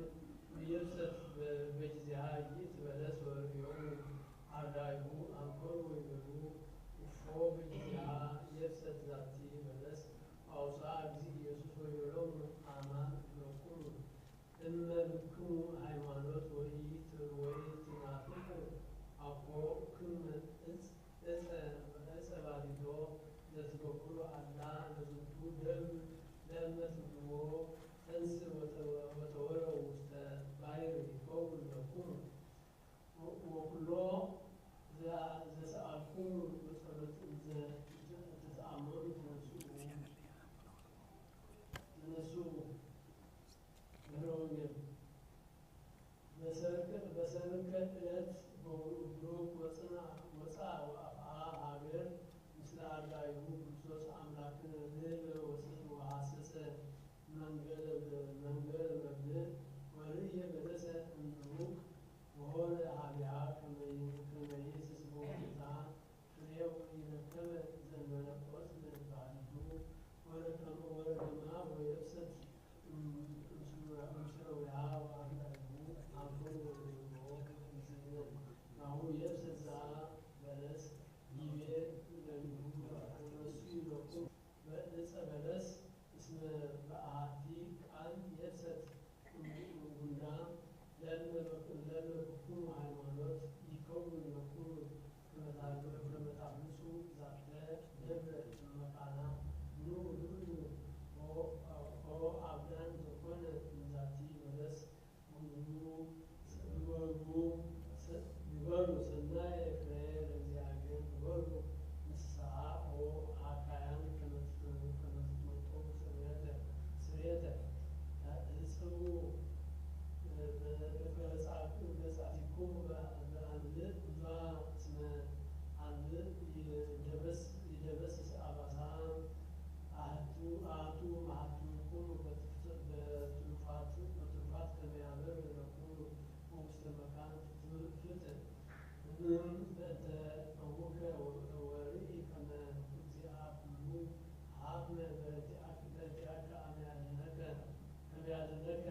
ኢየብሰት በጊዜሃ ይእትበለስ ወርዮሙ አርዳኢሁ አንኮር ወይቤሉ እፎ በጊዜሃ ይእብሰት ዛቲ በለስ አውሥአ እግዚእ ኢየሱስ ወይቤሎሙ አማን እብለክሙ እመ ብክሙ ሃይማኖት ወኢትናፍቁ አኮ ክመ ዕፀ ባሊቶ ዘትበኩሉ አላ ለዝንቱ ደም ለእመትብልዎ እንስ ወተወረው ውስተ ባሕር ይከውን ለክሙ ወኩሎ ዘሰአልክሙ በጸሎት ተተአመኑ ተነሱ ወንጌል በሰንከ ዕለት ብሩክ ወፅአ ወአፍአ ሀገር ምስለ አርዳኢሁ ክርስቶስ አምላክነ ንሕነ ወሐሰሰ መንገለ መብልዕ ወርእየ በለሰ እምሩቅ ወሆረ ሀቢሃ ከመ ይስስቦ ጌታ ፍሬው ይረከበ ዘእንበለ ቆጽል ባህቲቱ ወረከማ ወየብሰት ምስለዊሃ ወአርዳኢሁ አንኮር ወይቤሎ ናሁ የብሰት ዘአ በለስ ይቤ ለሊሁ ወነሱ ይለቁ በዕፀ በለስ እስመ በአሐቲ ቃል የብሰት ጉንዳ ለእመብክሙ ሃይማኖት ይከውን ለክሙ ከመ ታብልሱ ዛተ ደብረ እመቃና ኑ ልዑሉ ኦ አብዳን ዘኮነ ዛቲ በለስ ግበሩ ሰናየ ፍሬ ለእግዚአብሔር ግበሩ ንስሐ ኦ አካያን ከመ ትመጡ ስርየተ እጽቡ በጻቲክሙ በአንብዕ ብዙ እስመ አንብዕ ይደበስስ አባሳ አሐቱ መሃትምክሙ በትሩፋት ከመ ያበር ለክሙ ውስተ መካን ፍትሕ እምም በእንተ እቡከ ወርኢ ከመ እግዚአ ኩሉ ሀብነ በእንቲአከ አመ ያድኅነከ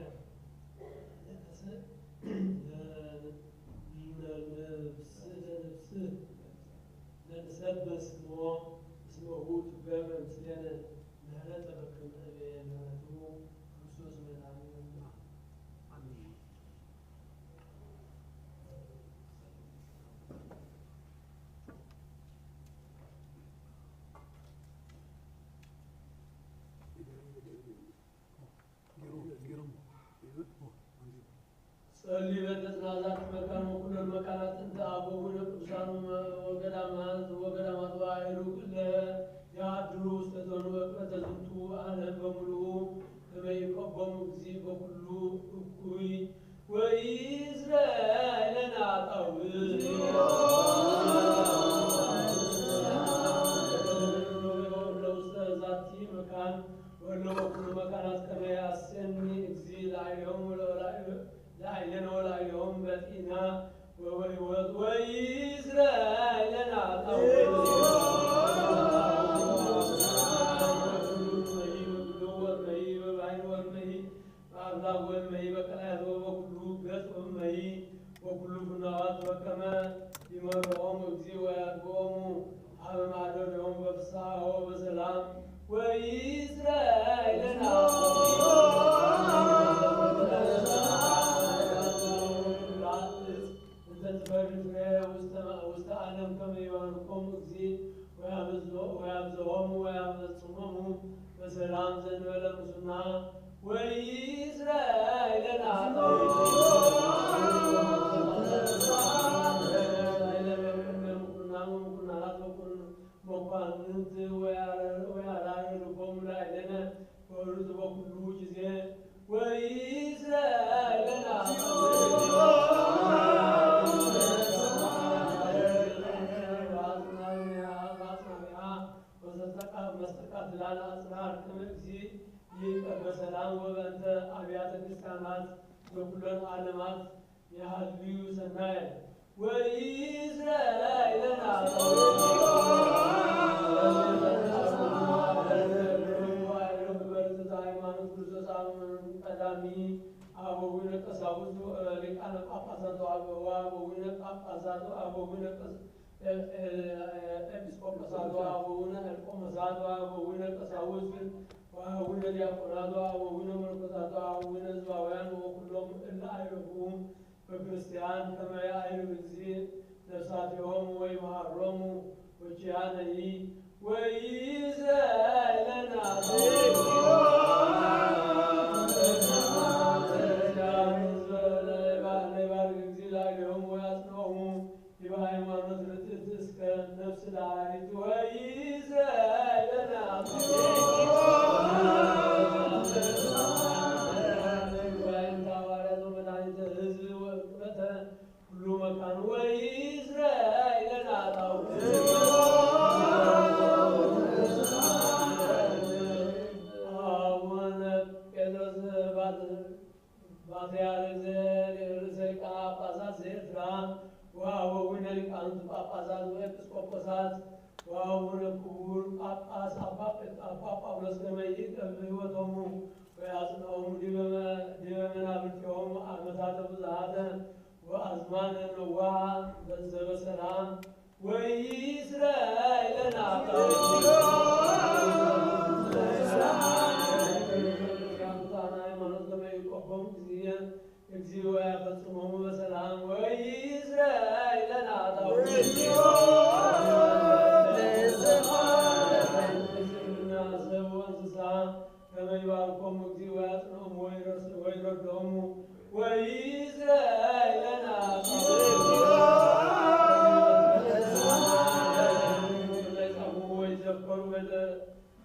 ለንሰብእ ስሞ እስመ ውእቱ ገብረ ምስሌነ ምህረተ በከመ ምህረቱ ክርስቶስ መድኃኒነ አሜን። ጸልይ በእንተ ጽናታት መካን ወኩሎን መካናት እንተ አበቡነ ቅዱሳን ወገዳማት ወአእሩ እለ ያድሩ ውስተ ዘንበቅረተ ዝንቱ ዓለም በሙሉ ከመ ይቀቦሙ እግዚእ በኩሉ እኩይ ወይእዝራኤል ለነ ለውስተ ዛቲ መካን ወሎ በኩሉ መካናት ከመ ያሴኒ እግዚእ ላዕሌሆሙ ለአይለነ ወላዕሌሆሙ በጢና ወሕይወት ወይእዝራኤል ለነ በአምላክ ወእመሂ በቀላያት ወበኩሉ ገጽ ወእመሂ ወኩሉ ፍናዋት በከመ ይመርሖሙ እግዚእ ወያድኅኖሙ ሀበ ማደሪያሆሙ በፍስሓ ወበሰላም ወይእዝራኤል ለነ ውስተ ዓለም ከመ ይባርኮሙ እግዚእ ወያብዝሖሙ ወያፈጽሞሙ በሰላም ዘእንበለ ሙስና ወይእዝራኤል ለነ መኳንንት ወያላዕልኮሙ ላዕሌነ ወርቱ በኩሉ ጊዜ ወይእዝራኤል ለነ ቃል አጽናር ከመግዚ ይቀር በሰላም ወበንተ አብያተ ክርስቲያናት በኩለን ዓለማት የሃልዩ ሰናይ ወኢዝራኤልና ቀዳሚ አበዊነ ቀሳውስቱ ሊቃነ ጳጳሳቱ አበዊነ ጳጳሳቱ አበዊነ ኤጲስቆጶሳቱ አበዊነ ኤጲስቆጶሳቱ አበዊነ ቀሳውስት ወአበዊነ ዲያቆናቱ አበዊነ መነኮሳቱ አበዊነ ሕዝባውያን ወኩሎም እለ አይረፉ በክርስቲያን ከመ ያዕርፍ እግዚእ ነፍሳቲሆሙ ወይምሃሮሙ ወኪያነኒ ወኢይእዜለነ በሃይማኖት ርትዕት እስከ ነፍስ ላይት ወኢይእዜለነ ሐዋርያት ወመድኃኒተ ሕዝብ ወእቅበተ ኩሉ መካን ወኢይእዜለነ አቡነ ጴጥሮስ ፓትርያርክ ርእሰ ሊቃነ ጳጳሳት ዘኤርትራ ወአበዊነ ሊቃነ ጳጳሳት ወኤጲስቆጶሳት ወአቡነ ክቡር ጳጳስ አባ ጳውሎስ ከመ ይዕቀብ ሕይወቶሙ ወያጽንዖሙ ዲበ መናብርቲሆሙ ዓመታተ ብዙኃተ ወአዝማነ ነዋሐ በሰላም ወኢይእዜለነ ሃይማኖት ከመ ይቆሞሙ እግዚኦ ያፈጽሞሙ በሰላም ወኢይእዜለነ እንስሳ ከመ ይባርኮሙ እግዚኦ ያጽንዖሙ ወይረድኦሙ ወኢይእዜለነ ወይዘከሩ ቤተ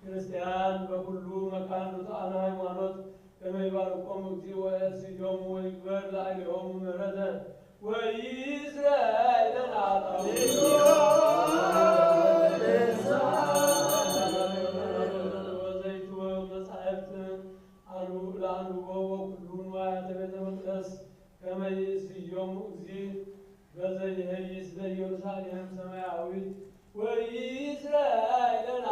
ክርስቲያን በኩሉ መካን ርቱዓነ ሃይማኖት ከመ ይባርኮሙ እግዚኦ ወያስዮሙ ወይግበር ላዕሌሆሙ ምሕረተ ወኢይእዜለነ ወዘይቱ መጻሕፍት ለአንብቦ ወኩሉ ንዋያተ ቤተ መቅደስ ከመ ይእስዮሙ እግዚእ በዘይሄይስ ለኢየሩሳሌም ሰማያዊት ወኢይእዜለነ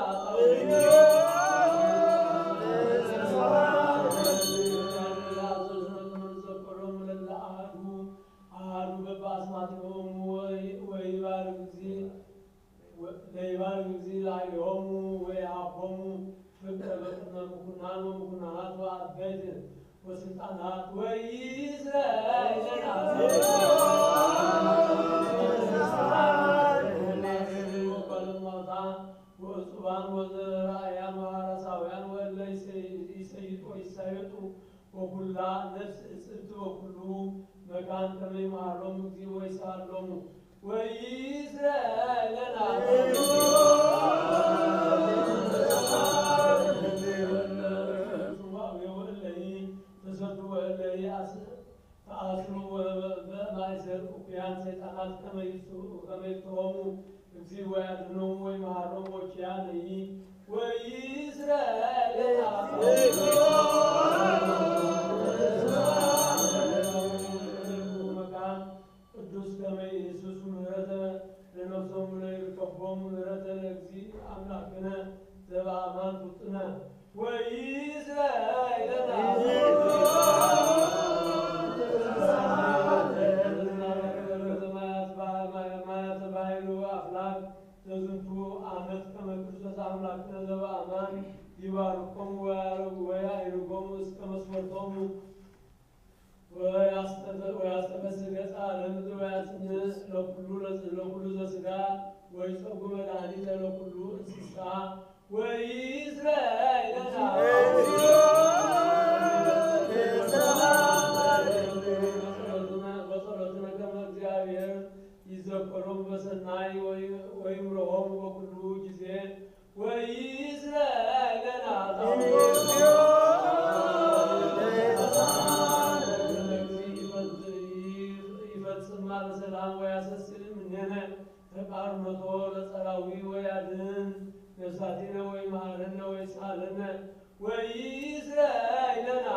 በአስማቲሆሙ ወይባርክ እግዚእ ላዕሌሆሙ ወይሃቦሙ ፍቅረ በቅድመ ምኩናን ወምኩናናት ወአበይት ወስልጣናት ወኢይእዜለነ ወባለሟልታ ወእጹባን ወዘራእያን ወሐረሳውያን ወእለ ይሰይጡ ይሳየጡ ወኩላ ነፍስ እጽብት ወኩሉ መካን ከመ ይምሃሮሙ እግዚእ ወይሳሎሙ ወኢይእዜለነ ተሰዱ ወእለይ ተአስሩ በማእሰር እኩያን ሰይጣናት ከመ ይፍትሖሙ እግዚእ ወያድኅኖሙ ወይምሃሮሙ ወኪያነኒ ወኢይእዜለነ ቅዱስ ከመ ይእስሱ ምሕረተ ለነፍሶሙ ለይርከቦሙ ምሕረተ ለእግዚእ አምላክነ ዘበአማን ውጥነ ወኢይእዜለነ ማያተ ባሕሩ አፍላክ ዘዝንቱ ዓመት ከመ ክርስቶስ አምላክነ ዘበአማን ይባርኮሙ ወያዕርጎሙ እስከ መስፈርቶሙ ወያስተበስር ገጸ ለምድር ወያጽንዕ ለኩሉ ዘሥጋ ወይጸጉ መድኃኒተ ለኩሉ እንስሳ ወኢይእዜለነ በጸሎትነ ከመ እግዚአብሔር ይዘከሮሙ በሰናይ ወይምሮሆሙ በኩሉ ጊዜ ወኢይእዜለነ ይፈጽማ በሰላም ወያሰስል እምኔነ ተቃርኖቶ ለጸራዊ ወያድኅን ነፍሳቲነ ወይ መሐረነ ወይ ሳለነ ወይ ይስረይ ለነ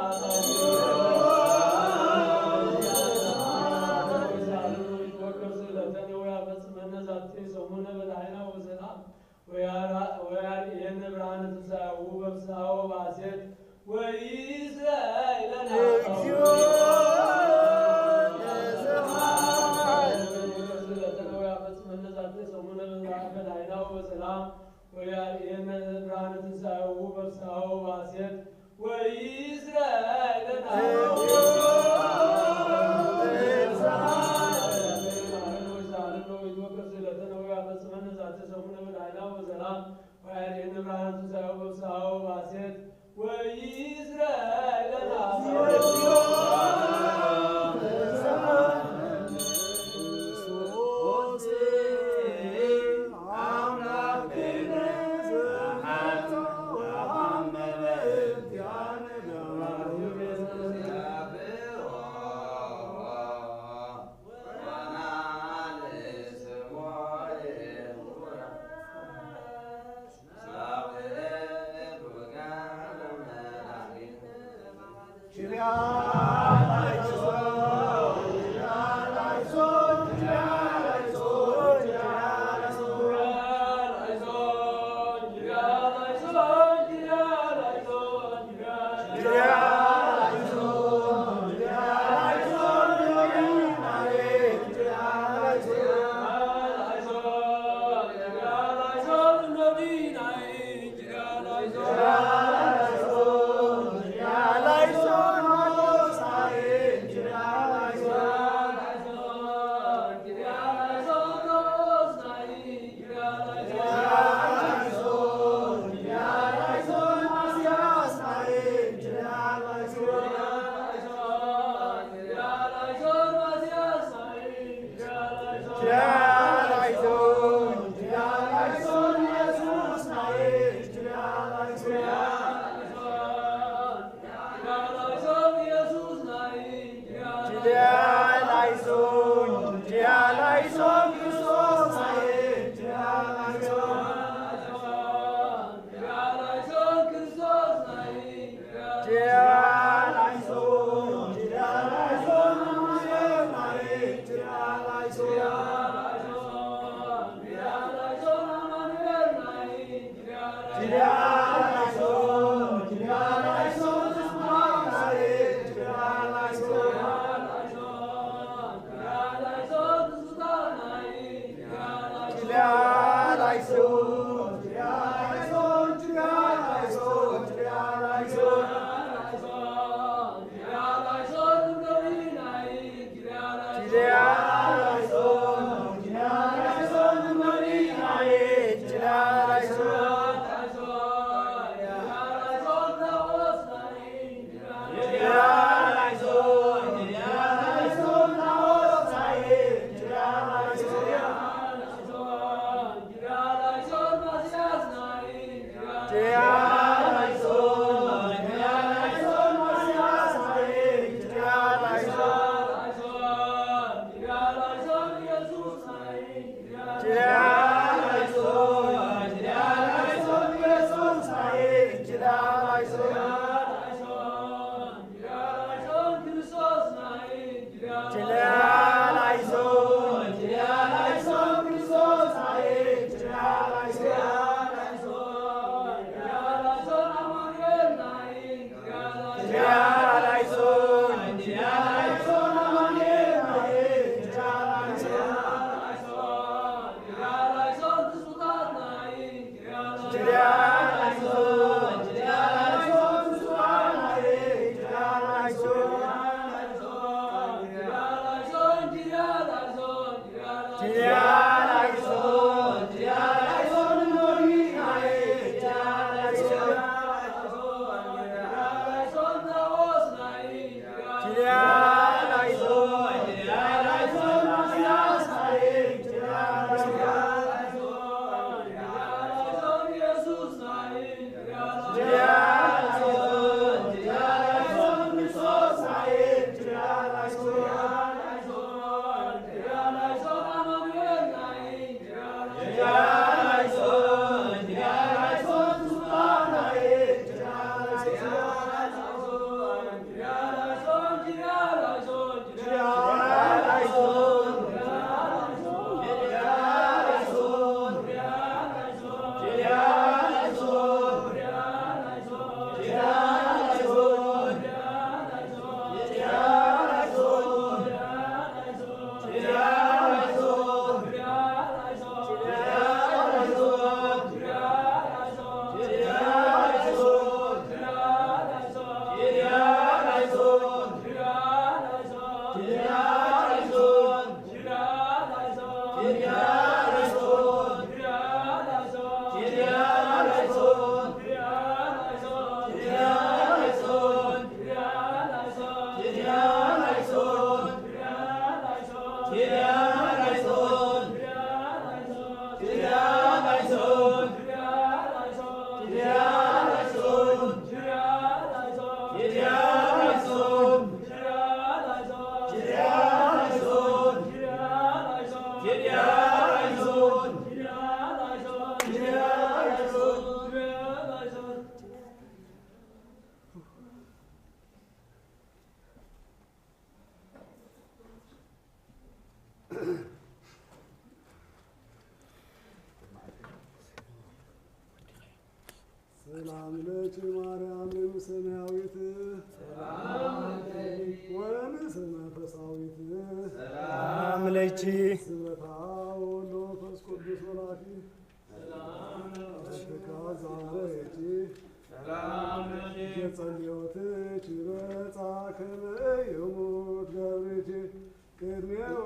ወያርየነ ብርሃነ ትንሣኤሁ በፍስሐ ወበሐሴት ወይስረይ ለነ ወያርየነ ብርሃነ ትንሣኤሁ በፍስሐ ወበሐሴት ወይስረይ ለነ ወያርየነ ብርሃነ ትንሣኤሁ በፍስሐ ወበሐሴት ወይስረይ ለነ ሰላም ለኪ ማርያም ሰማያዊት ወንስመ መንፈሳዊት ሰላም ለኪ ስመታ ወወልድ ወመንፈስ ቅዱስ ወላኪ ተካዛረኪ የጸልዮትኪ በጻ ከመ ይሙት ገብርኪ ቅድሜው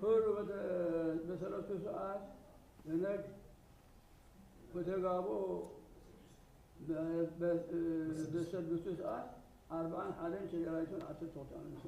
ሁሉ በሰለስቱ ሰዓት ለነግ በተጋቦ በስድስቱ ሰዓት አርባን ሀደን ሸጀራቸውን አስርት ወጣ ነው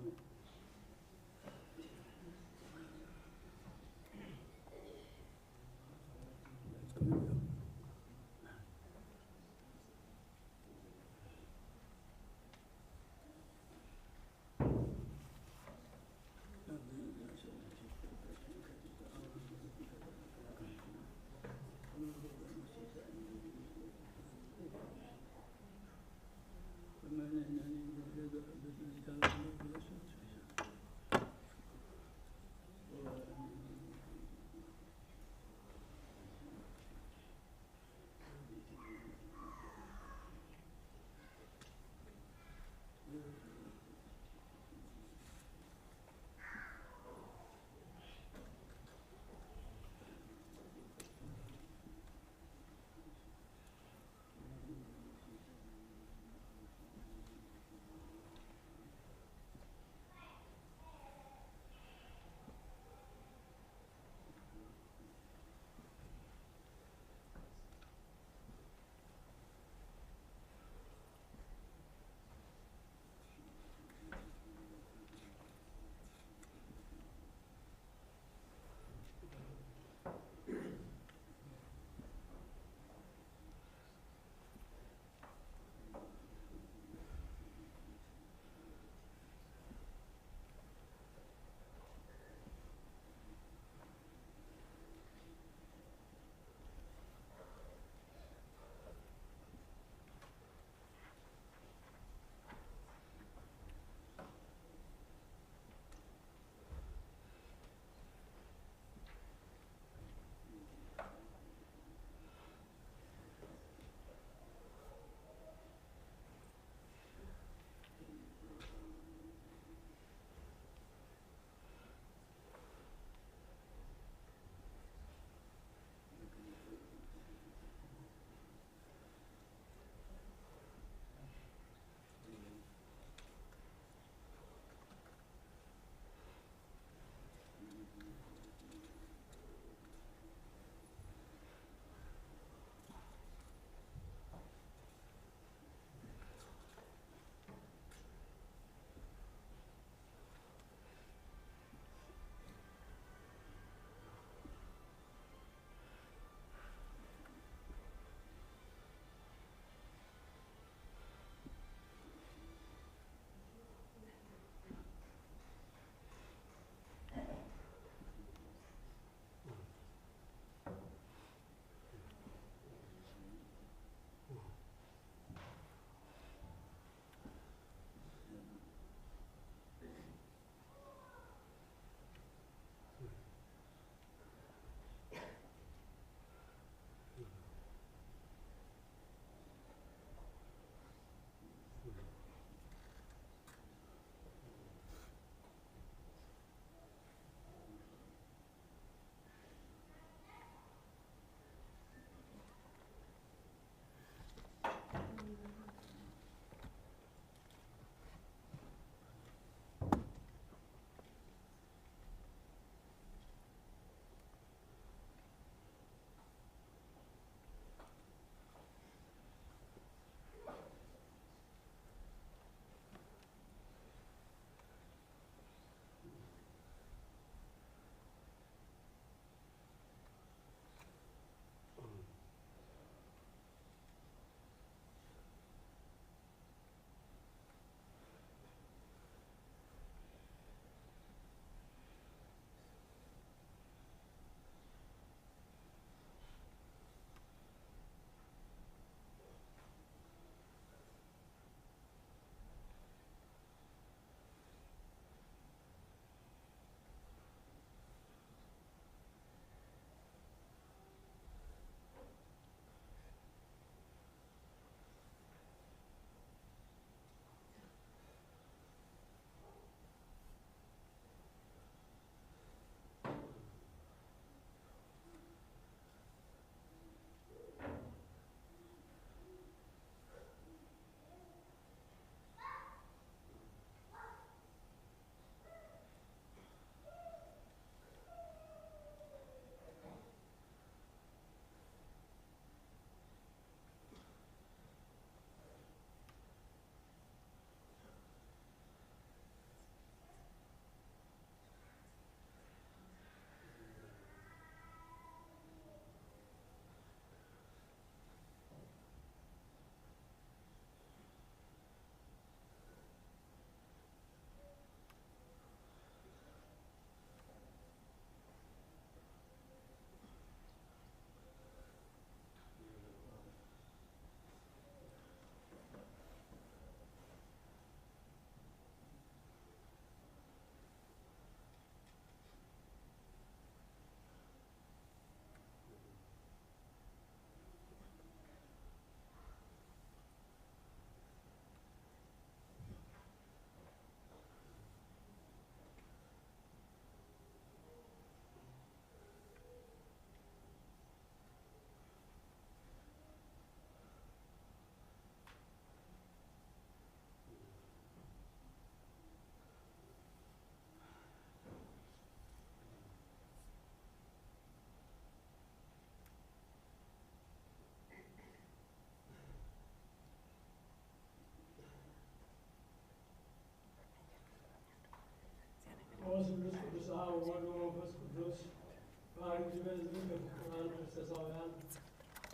ባርክ በሕዝብ በፍጹማን ክርስቶሳውያን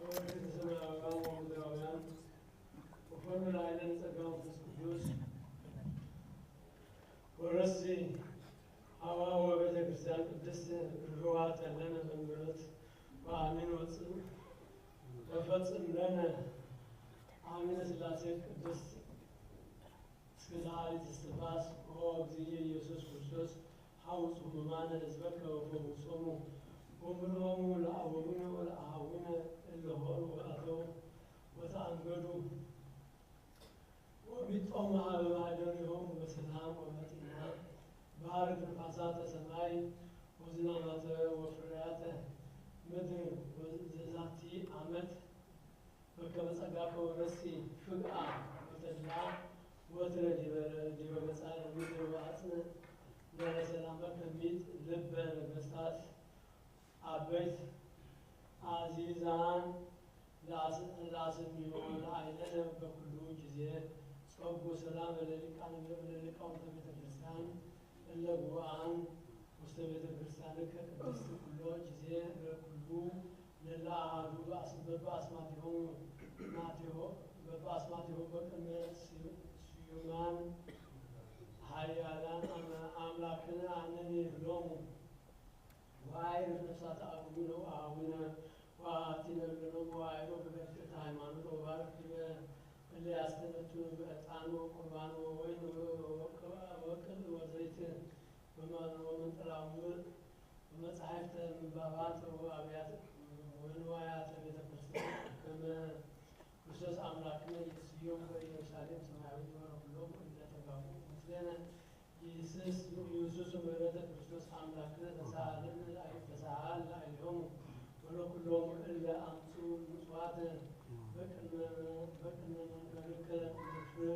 ወወልድ ሰማያውያን ወምድራውያን ወኮኑ ለኃይለን ጸጋ መንፈስ ቅዱስ ወረሲ አዋ ወቤተ ክርስቲያን ቅድስት ርኅዋት ያለነ በምህረት በአሜን ወፅእ ወፈጽም ለነ አሜነ ሥላሴ ቅድስት እስከ ዛሬት እስትንፋስ ኦ እግዚእ ኢየሱስ ክርስቶስ ሐውፁ ሕሙማነ ሕዝበከ ወፈውሶሙ ወምሎሙ ለአበዊነ ወለአኀዊነ እለ ሆሩ ወአተው ወተአንገዱ ወሚጦሙ ኀበ ማኅደሪሆሙ በሰላም ወበጤና ባርክ ነፋሳተ ሰማይ ወዝናማተ ወፍሬያተ ምድር ወዘዛቲ ዓመት በከመ ጸጋከ ወረሲ ፍግአ ወተድላ ወትረ ዲበ ገጸ ምድር ወአጽንዕ ለሰላመከ ሚጥ ልበ ነገሥታት አበይት አዚዛን ለአስሚዮ ለአይለነ በኩሉ ጊዜ ጸጉ ሰላም ለሊቃውንተ ቤተ ክርስቲያን እለ ጉባኤን ውስተ ቤተ ክርስቲያንከ ቅድስት ኩሎ ጊዜ ለኩሉ ለእለ አሐዱ በአስማቲሆሙ በቅድመ ስዩማን ኃያላን አምላክነ አነኒ ብሎሙ ወአይር ነፍሳተ አበዊነ ወአኀዊነ ወአሐቲነ እምኔሆሙ ወአይሮ በበረከተ ሃይማኖት ወባርክ ዲበ እለ ያስተነትኑ በዕጣን ወቁርባን ወወይን ወወርቅ ወዘይት ወመንጠላውዕ ወመጻሕፍተ ምንባባት ወአብያተ ወንዋያተ ቤተ ክርስቲያን ከመ ክርስቶስ አምላክነ ኢየሱስ በኢየሩሳሌም ሰማያዊት ወኩሎሙ እለ ተጋቡ ምስሌነ ኢየሱስ ምሕረተ ክርስቶስ አምላክነ ተሳሃል ላዕሌሆሙ ወለኩሎሙ እለ አምፁ ምጽዋተ በቅድመ መንበርከ ንፍር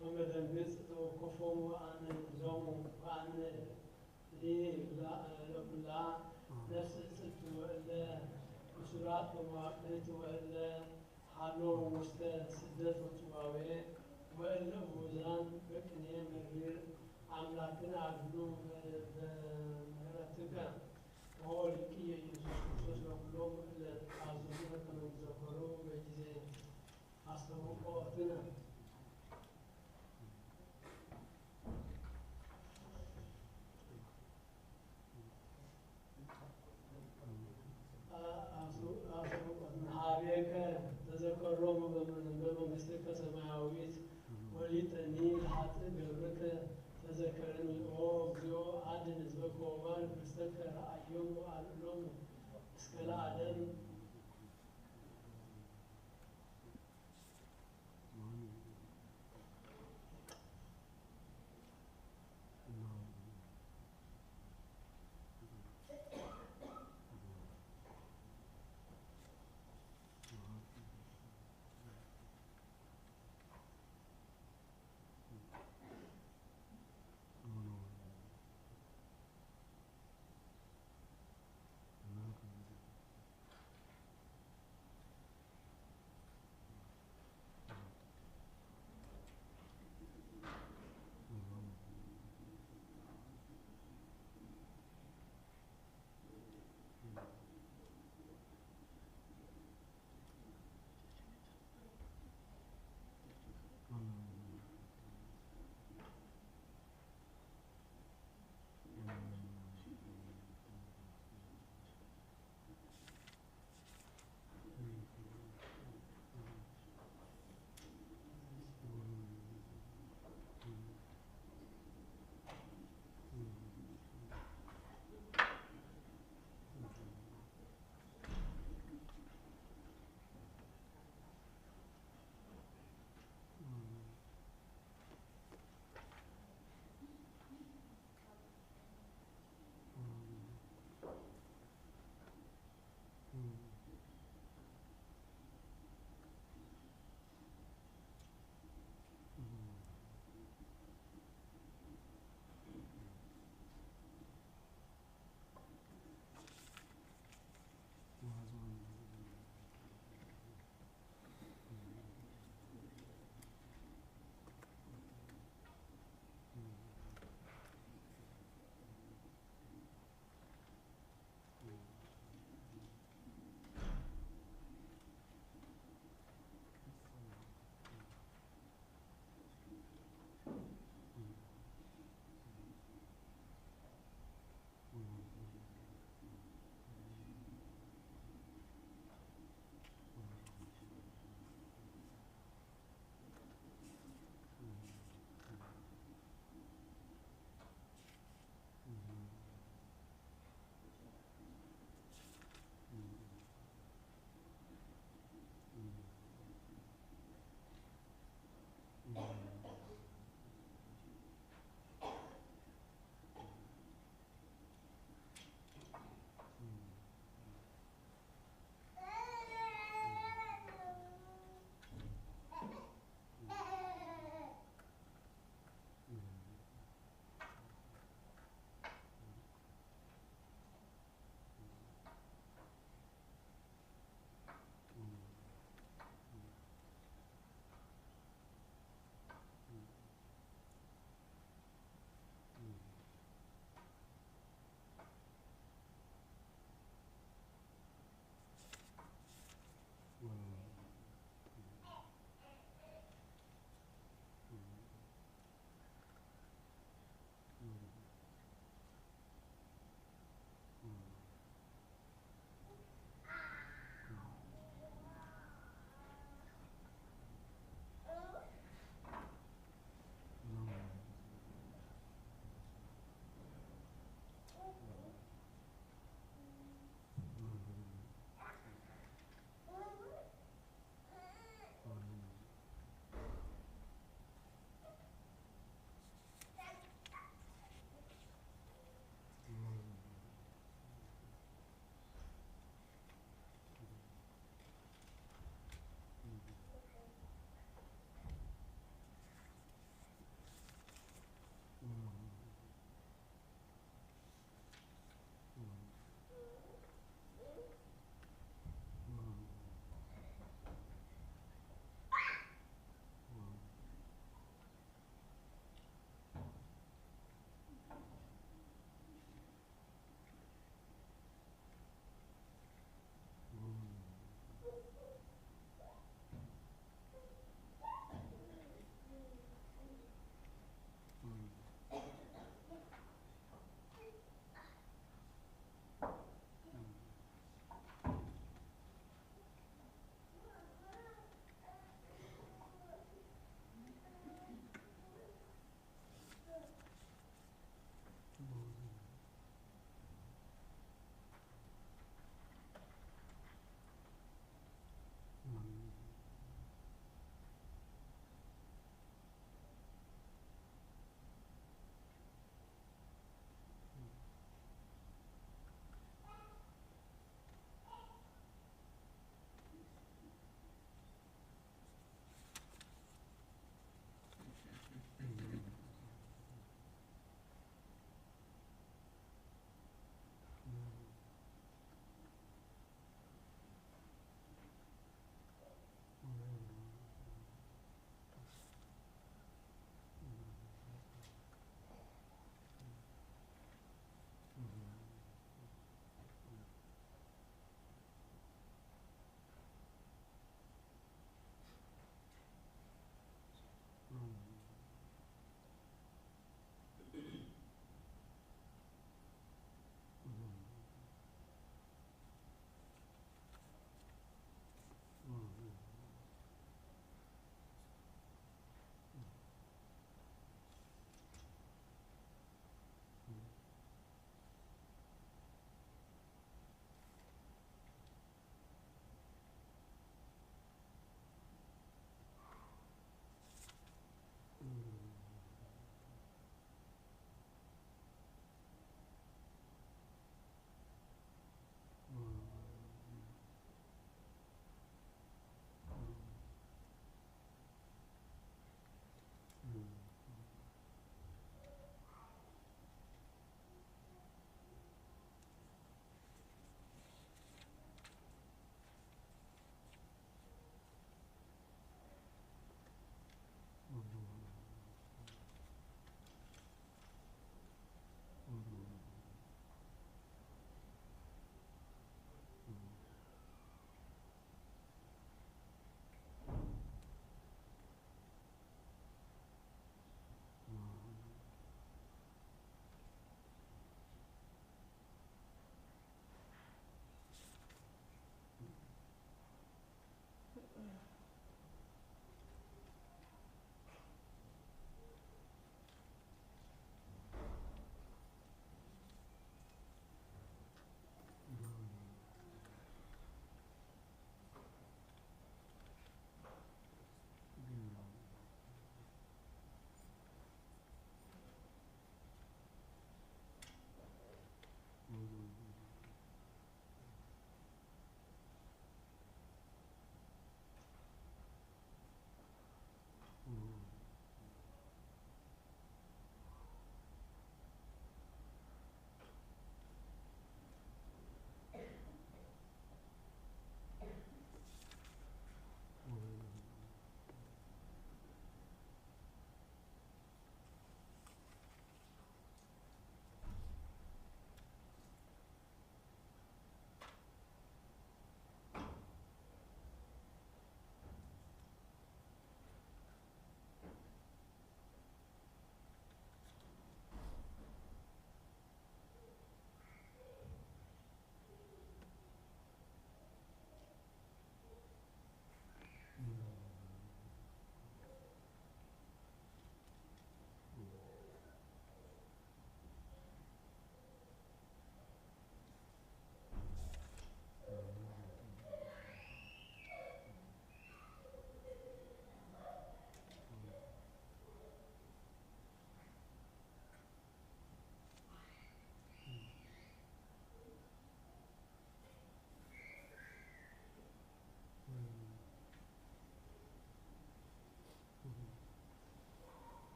ወመደንግጽ ተወከፎሙ ወአንብሮሙ ለኩላ ነፍስ እጽብት ወእለ ምሱራት ወመዋቅት ወእለ ሀሎሙ ውስተ ስደት ወጽዋዌ ወእለ ውእዛን በቅኔ መሪር አምላክን አድኑ በምህረትከ ወወልድየ ኢየሱስ ክርስቶስ ለኩሎሙ እለ ተአዘዙነ ከመ ይትዘከሩ በጊዜ አስተውቆትነ ኀቤከ ተዘከሮሙ በመንግሥትከ ሰማያዊት ወሊጠኒ ለኃጥእ ገብርከ ተዘከረኒ ኦ እግዚኦ አድኅን ሕዝበከ ወባርክ ርስተከ ረአዮሙ አልዕሎሙ እስከ ለዓለም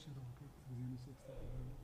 ተመልከት ጊዜ ነው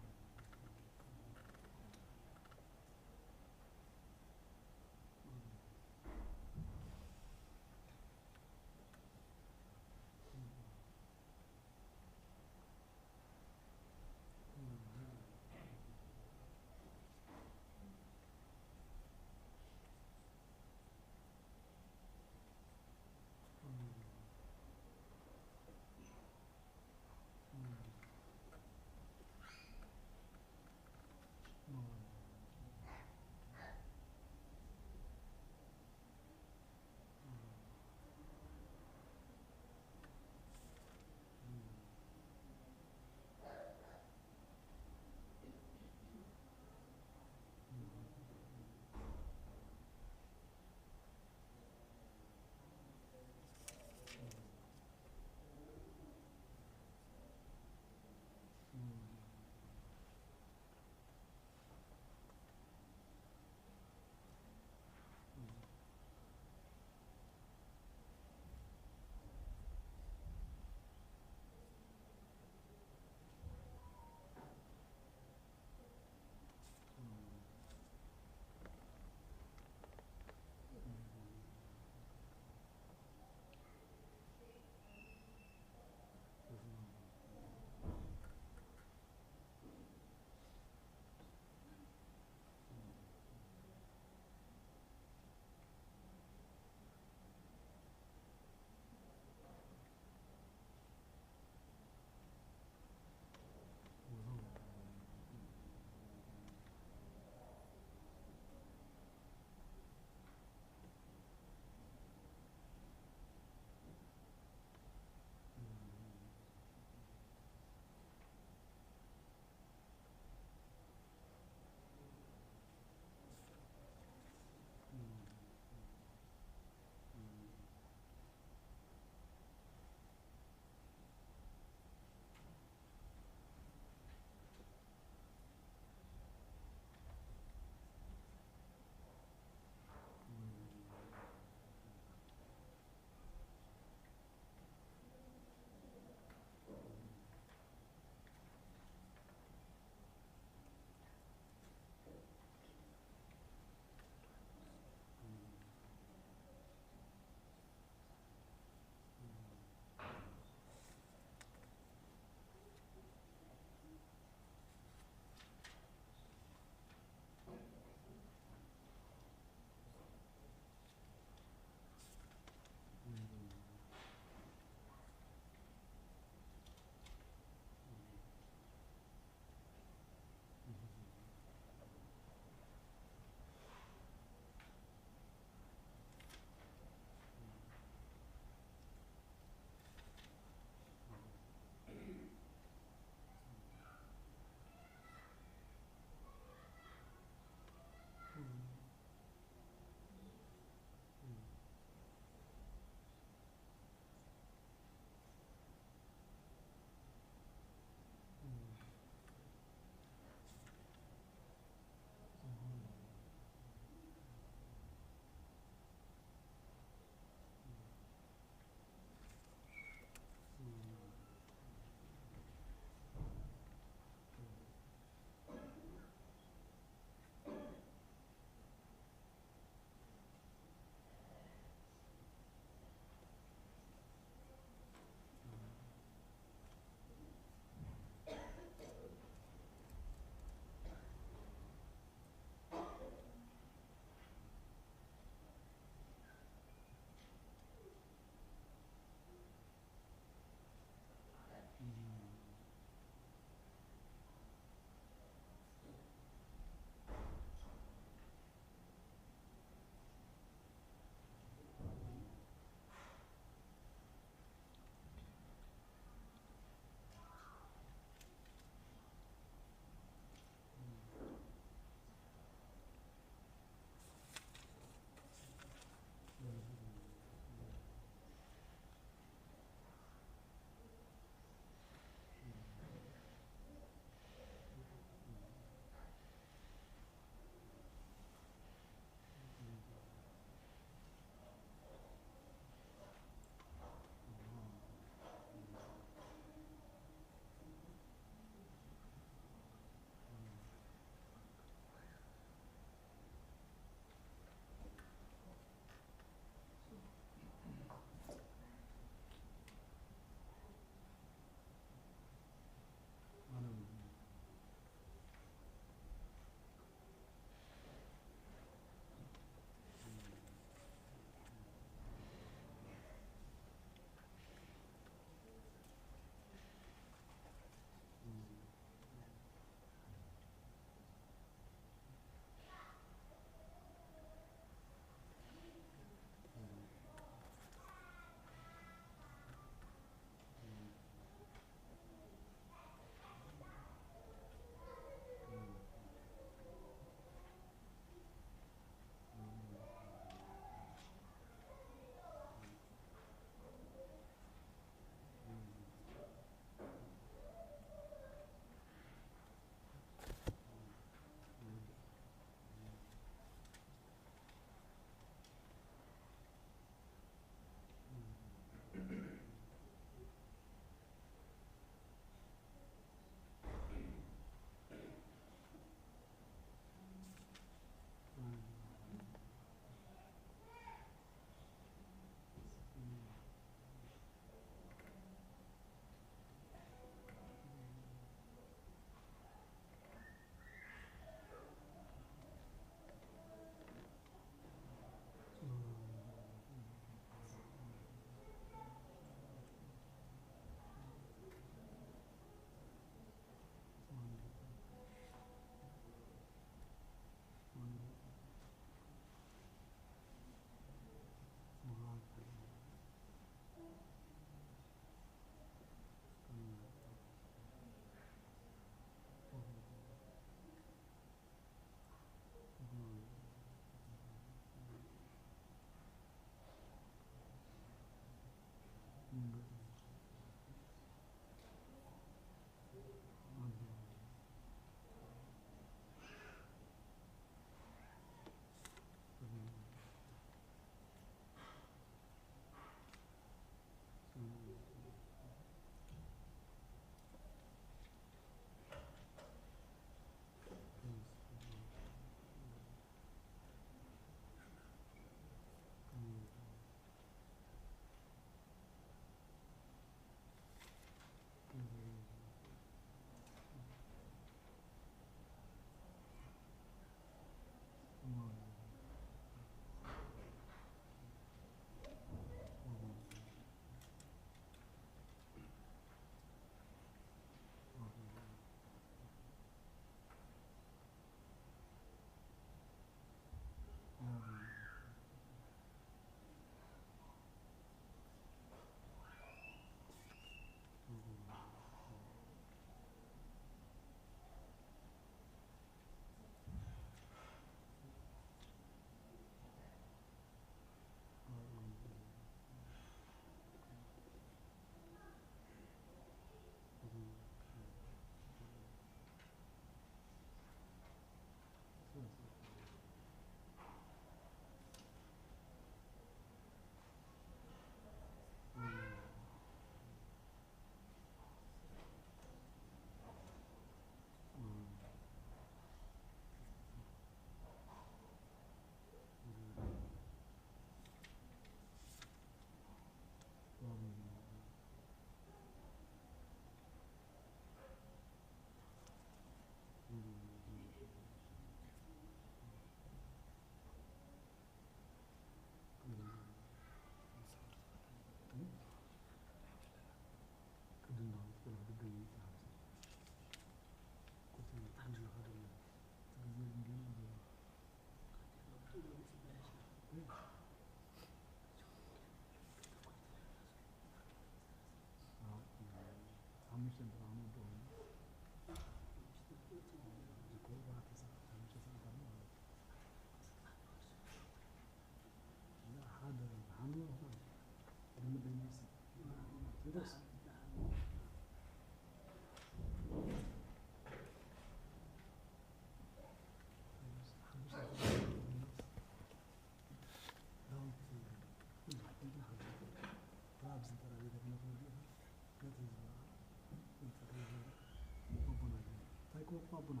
አቡና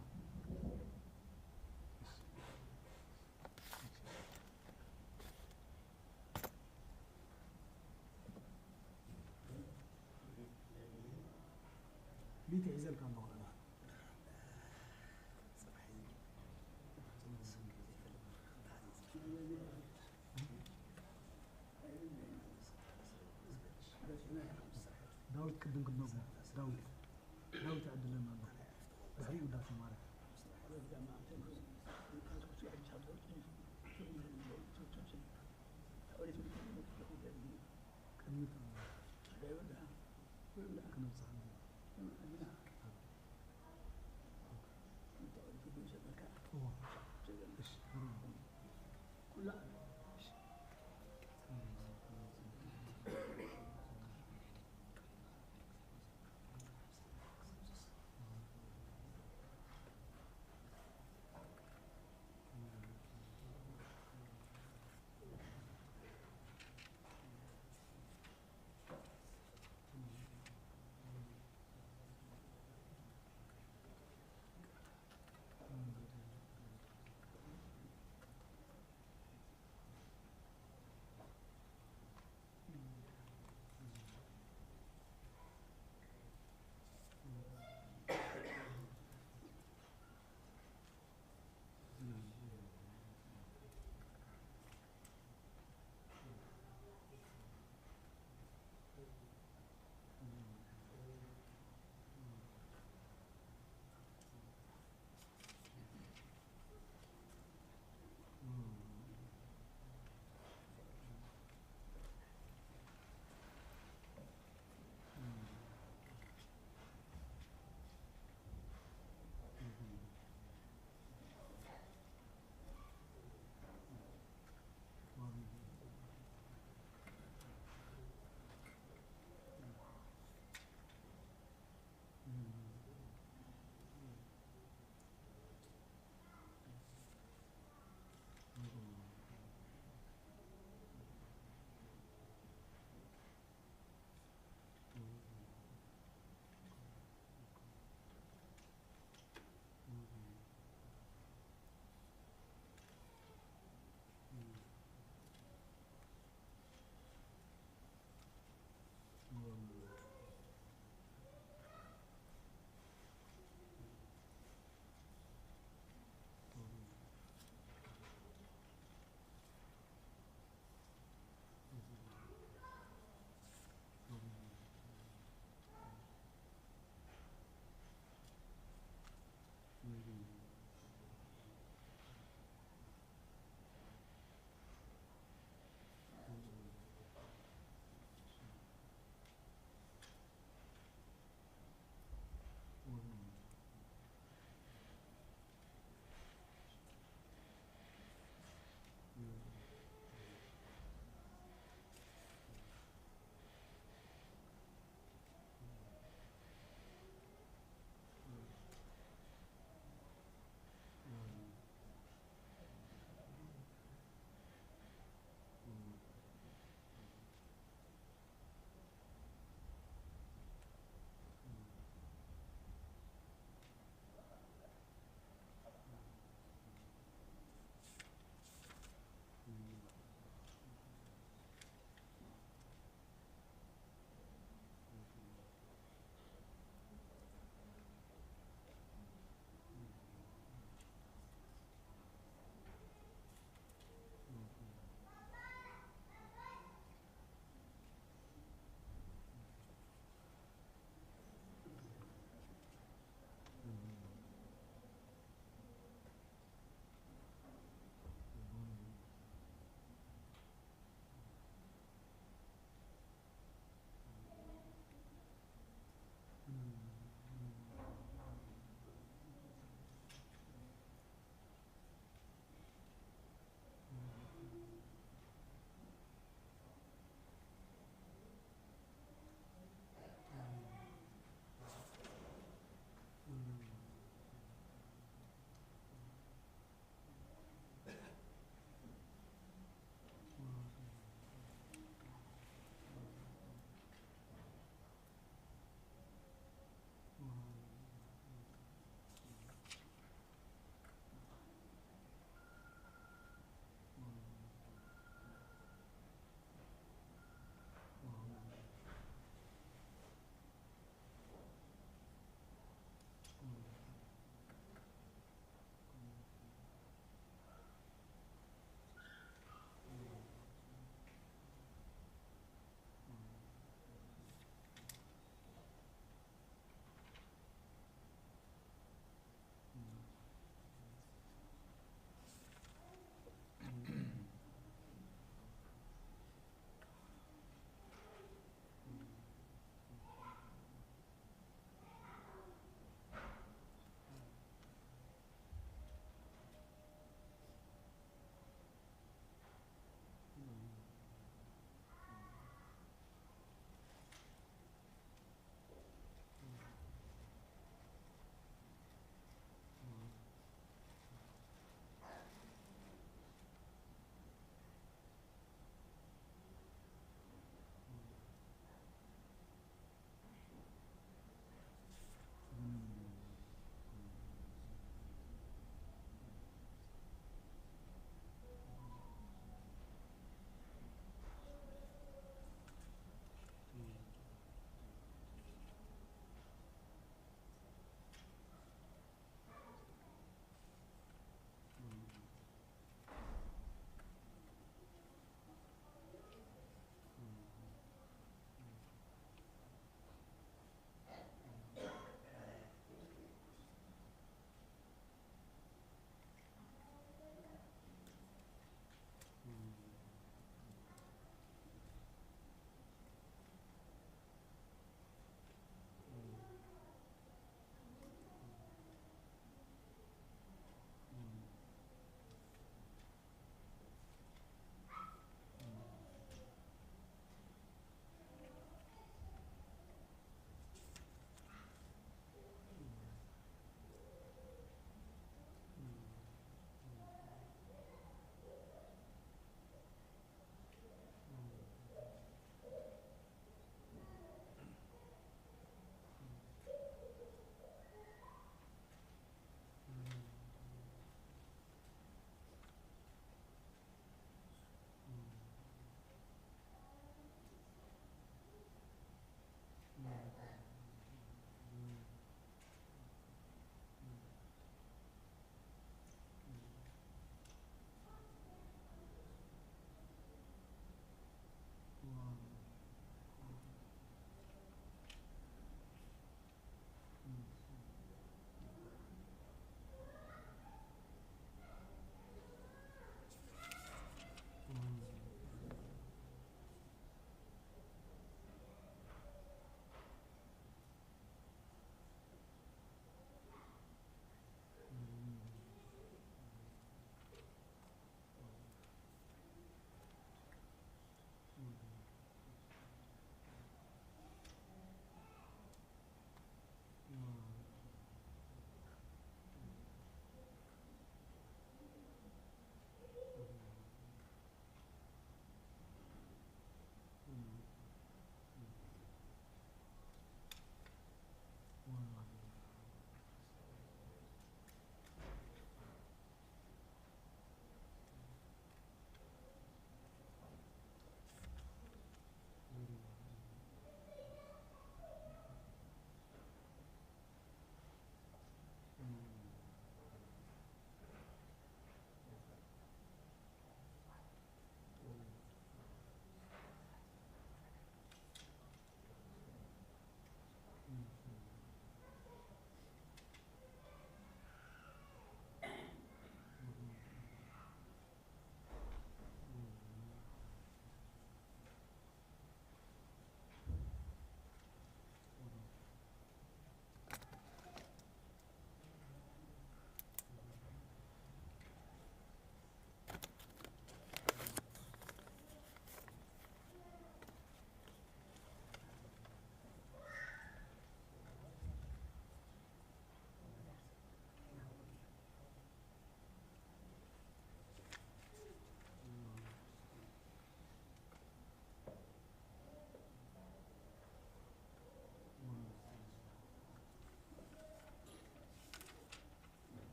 ليك عزل كان بغلا داود كدن كدن داود عدل لنا الله بحي وداس مارك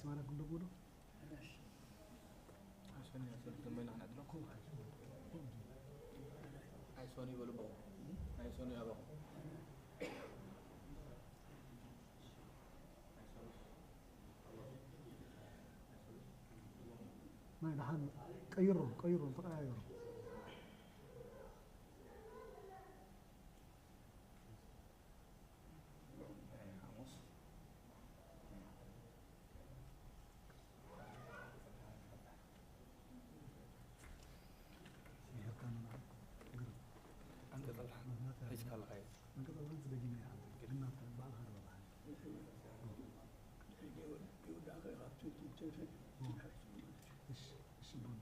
اسمعنا كل بقوله عشان يصير تمين عن أدنى عايزوني يقولوا بابا عايزوني أبغى ما نحن كيرون تغيروا إيش كان الغاية من كذا ورنت دقيقة يعني قلنا بعض هذا إيش يبون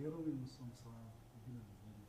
የሮሜ ምሶም ሰዋ ግን ወወልድ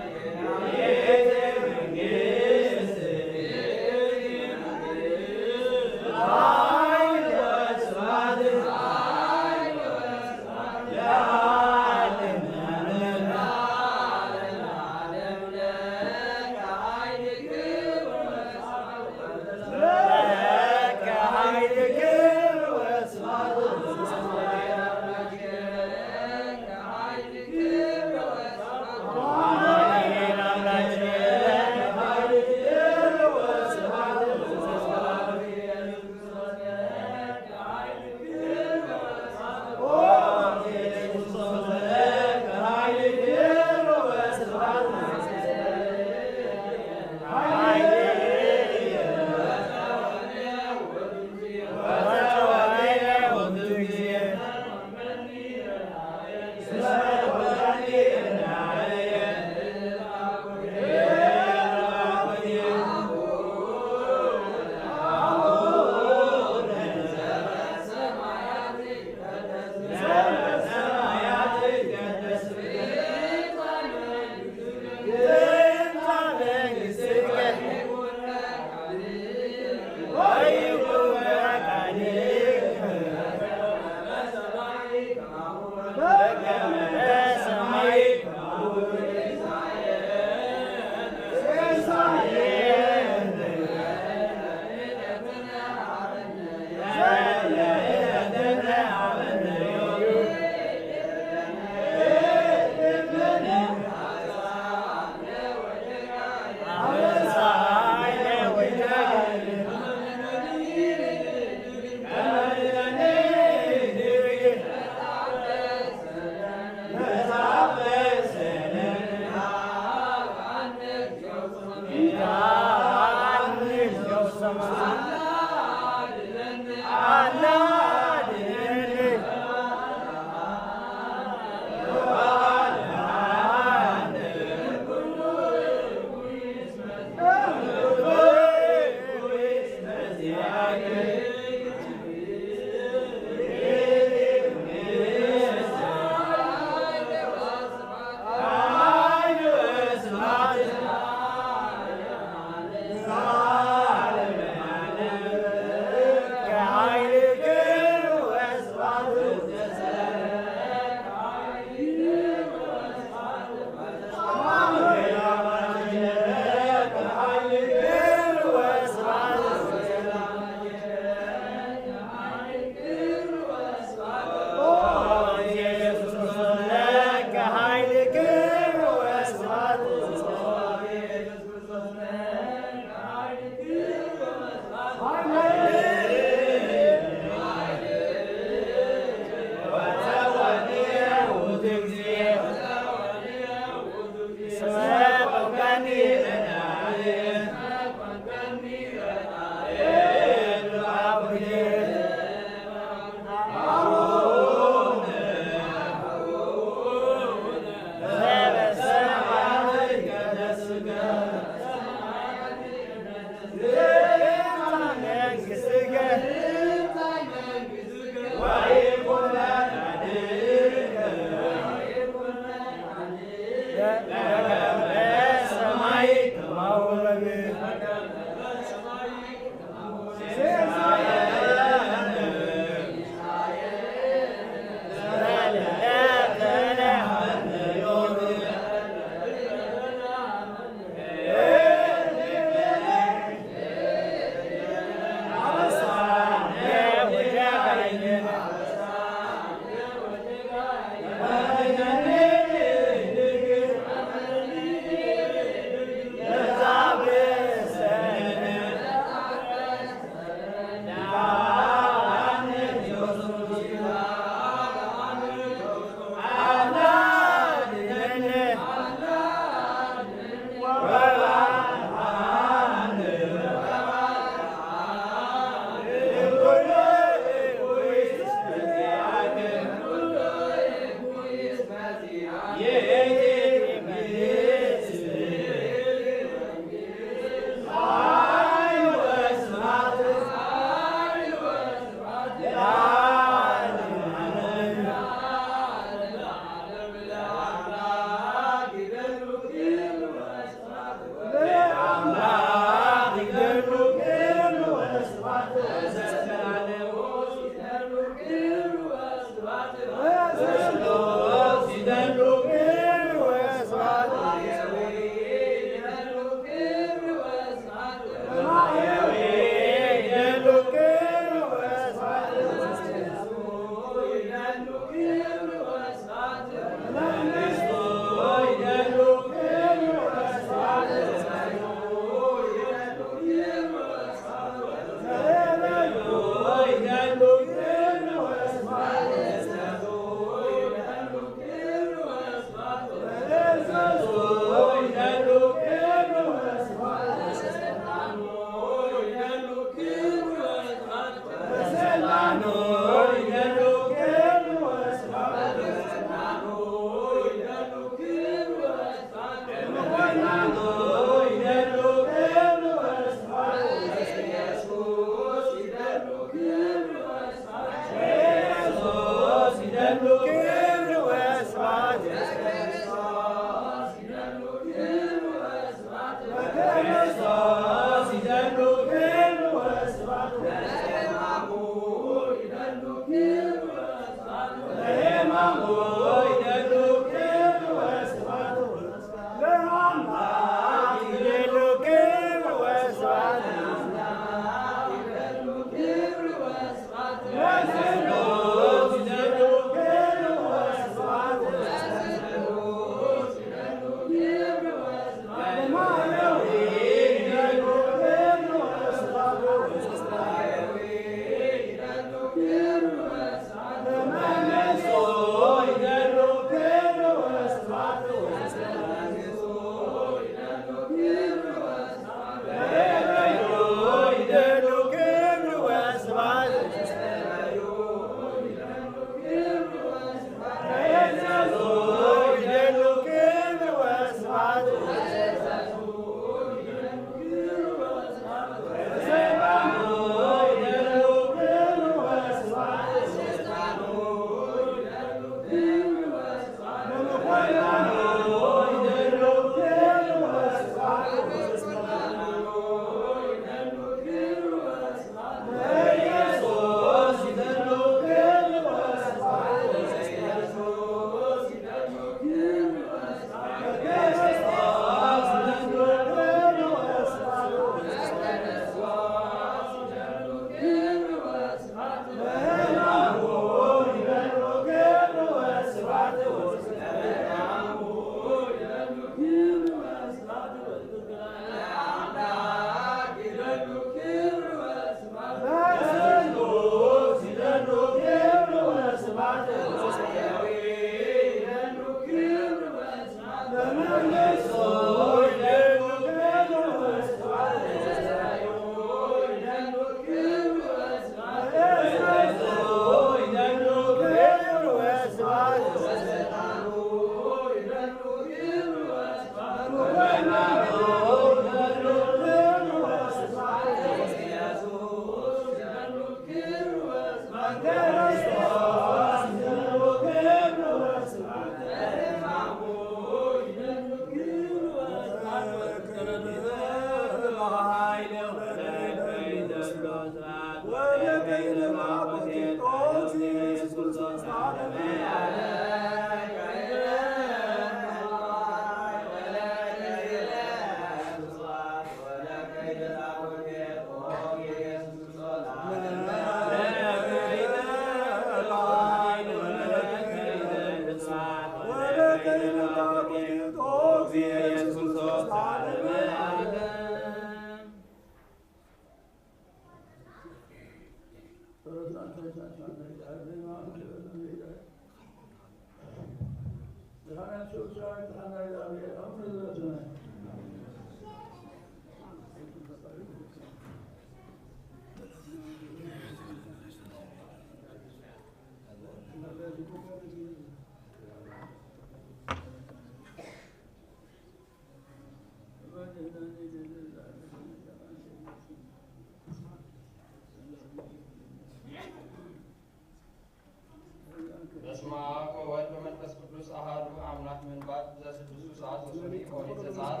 በስመ አብ ወወልድ ወመንፈስ ቅዱስ አሐዱ አምላክ ምንባት ዘስድስቱ ሰዓት ወሱኒ ኦሪት ዘጸአት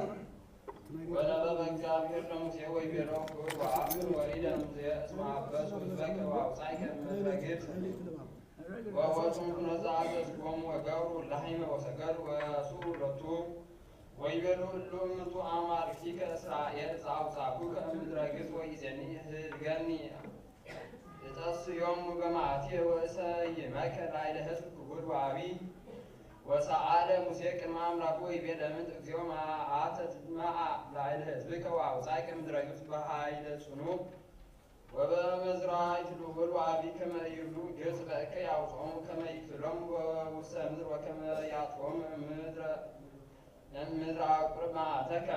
ወነበበ እግዚአብሔር ለሙሴ ወይቤሎ ወአብር ወሪደ ሙሴ እስመ አበሱ ሕዝበከ ወአውጻእከ እምድረ ግብፅ ወወፁም ኩነዛ አዘዝኮሙ ወገብሩ ላሕመ ወሰገዱ ወያሱሩ ሎቱ ወይቤሎ እሉ እምንቱ አማልክቲከ እስራኤል ዘአውጻእኩከ እምድረ ግብፅ ወኢዜኒ ህድገኒ እጠስዮሙ በመዓትየ ወእሰይመከ ላዕለ ሕዝብ ክቡር ወአቢይ ወሰአለ ሙሴ ቅድመ አምላኩ ወይቤሎ ምንት እግዚኦ መዓተ ትትመዓ ላዕለ ሕዝብከ ወአውጻእከ እምድረ ግብፅ በኃይለ ጽኑዕ ወበመዝራዕት ልዑል ወአቢይ ከመ ይብሉ ግብፅ በእከ ያውፅኦሙ ከመ ይክፍሎሙ ውስተ ምድር ወከመ ያጥፍኦሙ እምድረ አቁር መዓተከ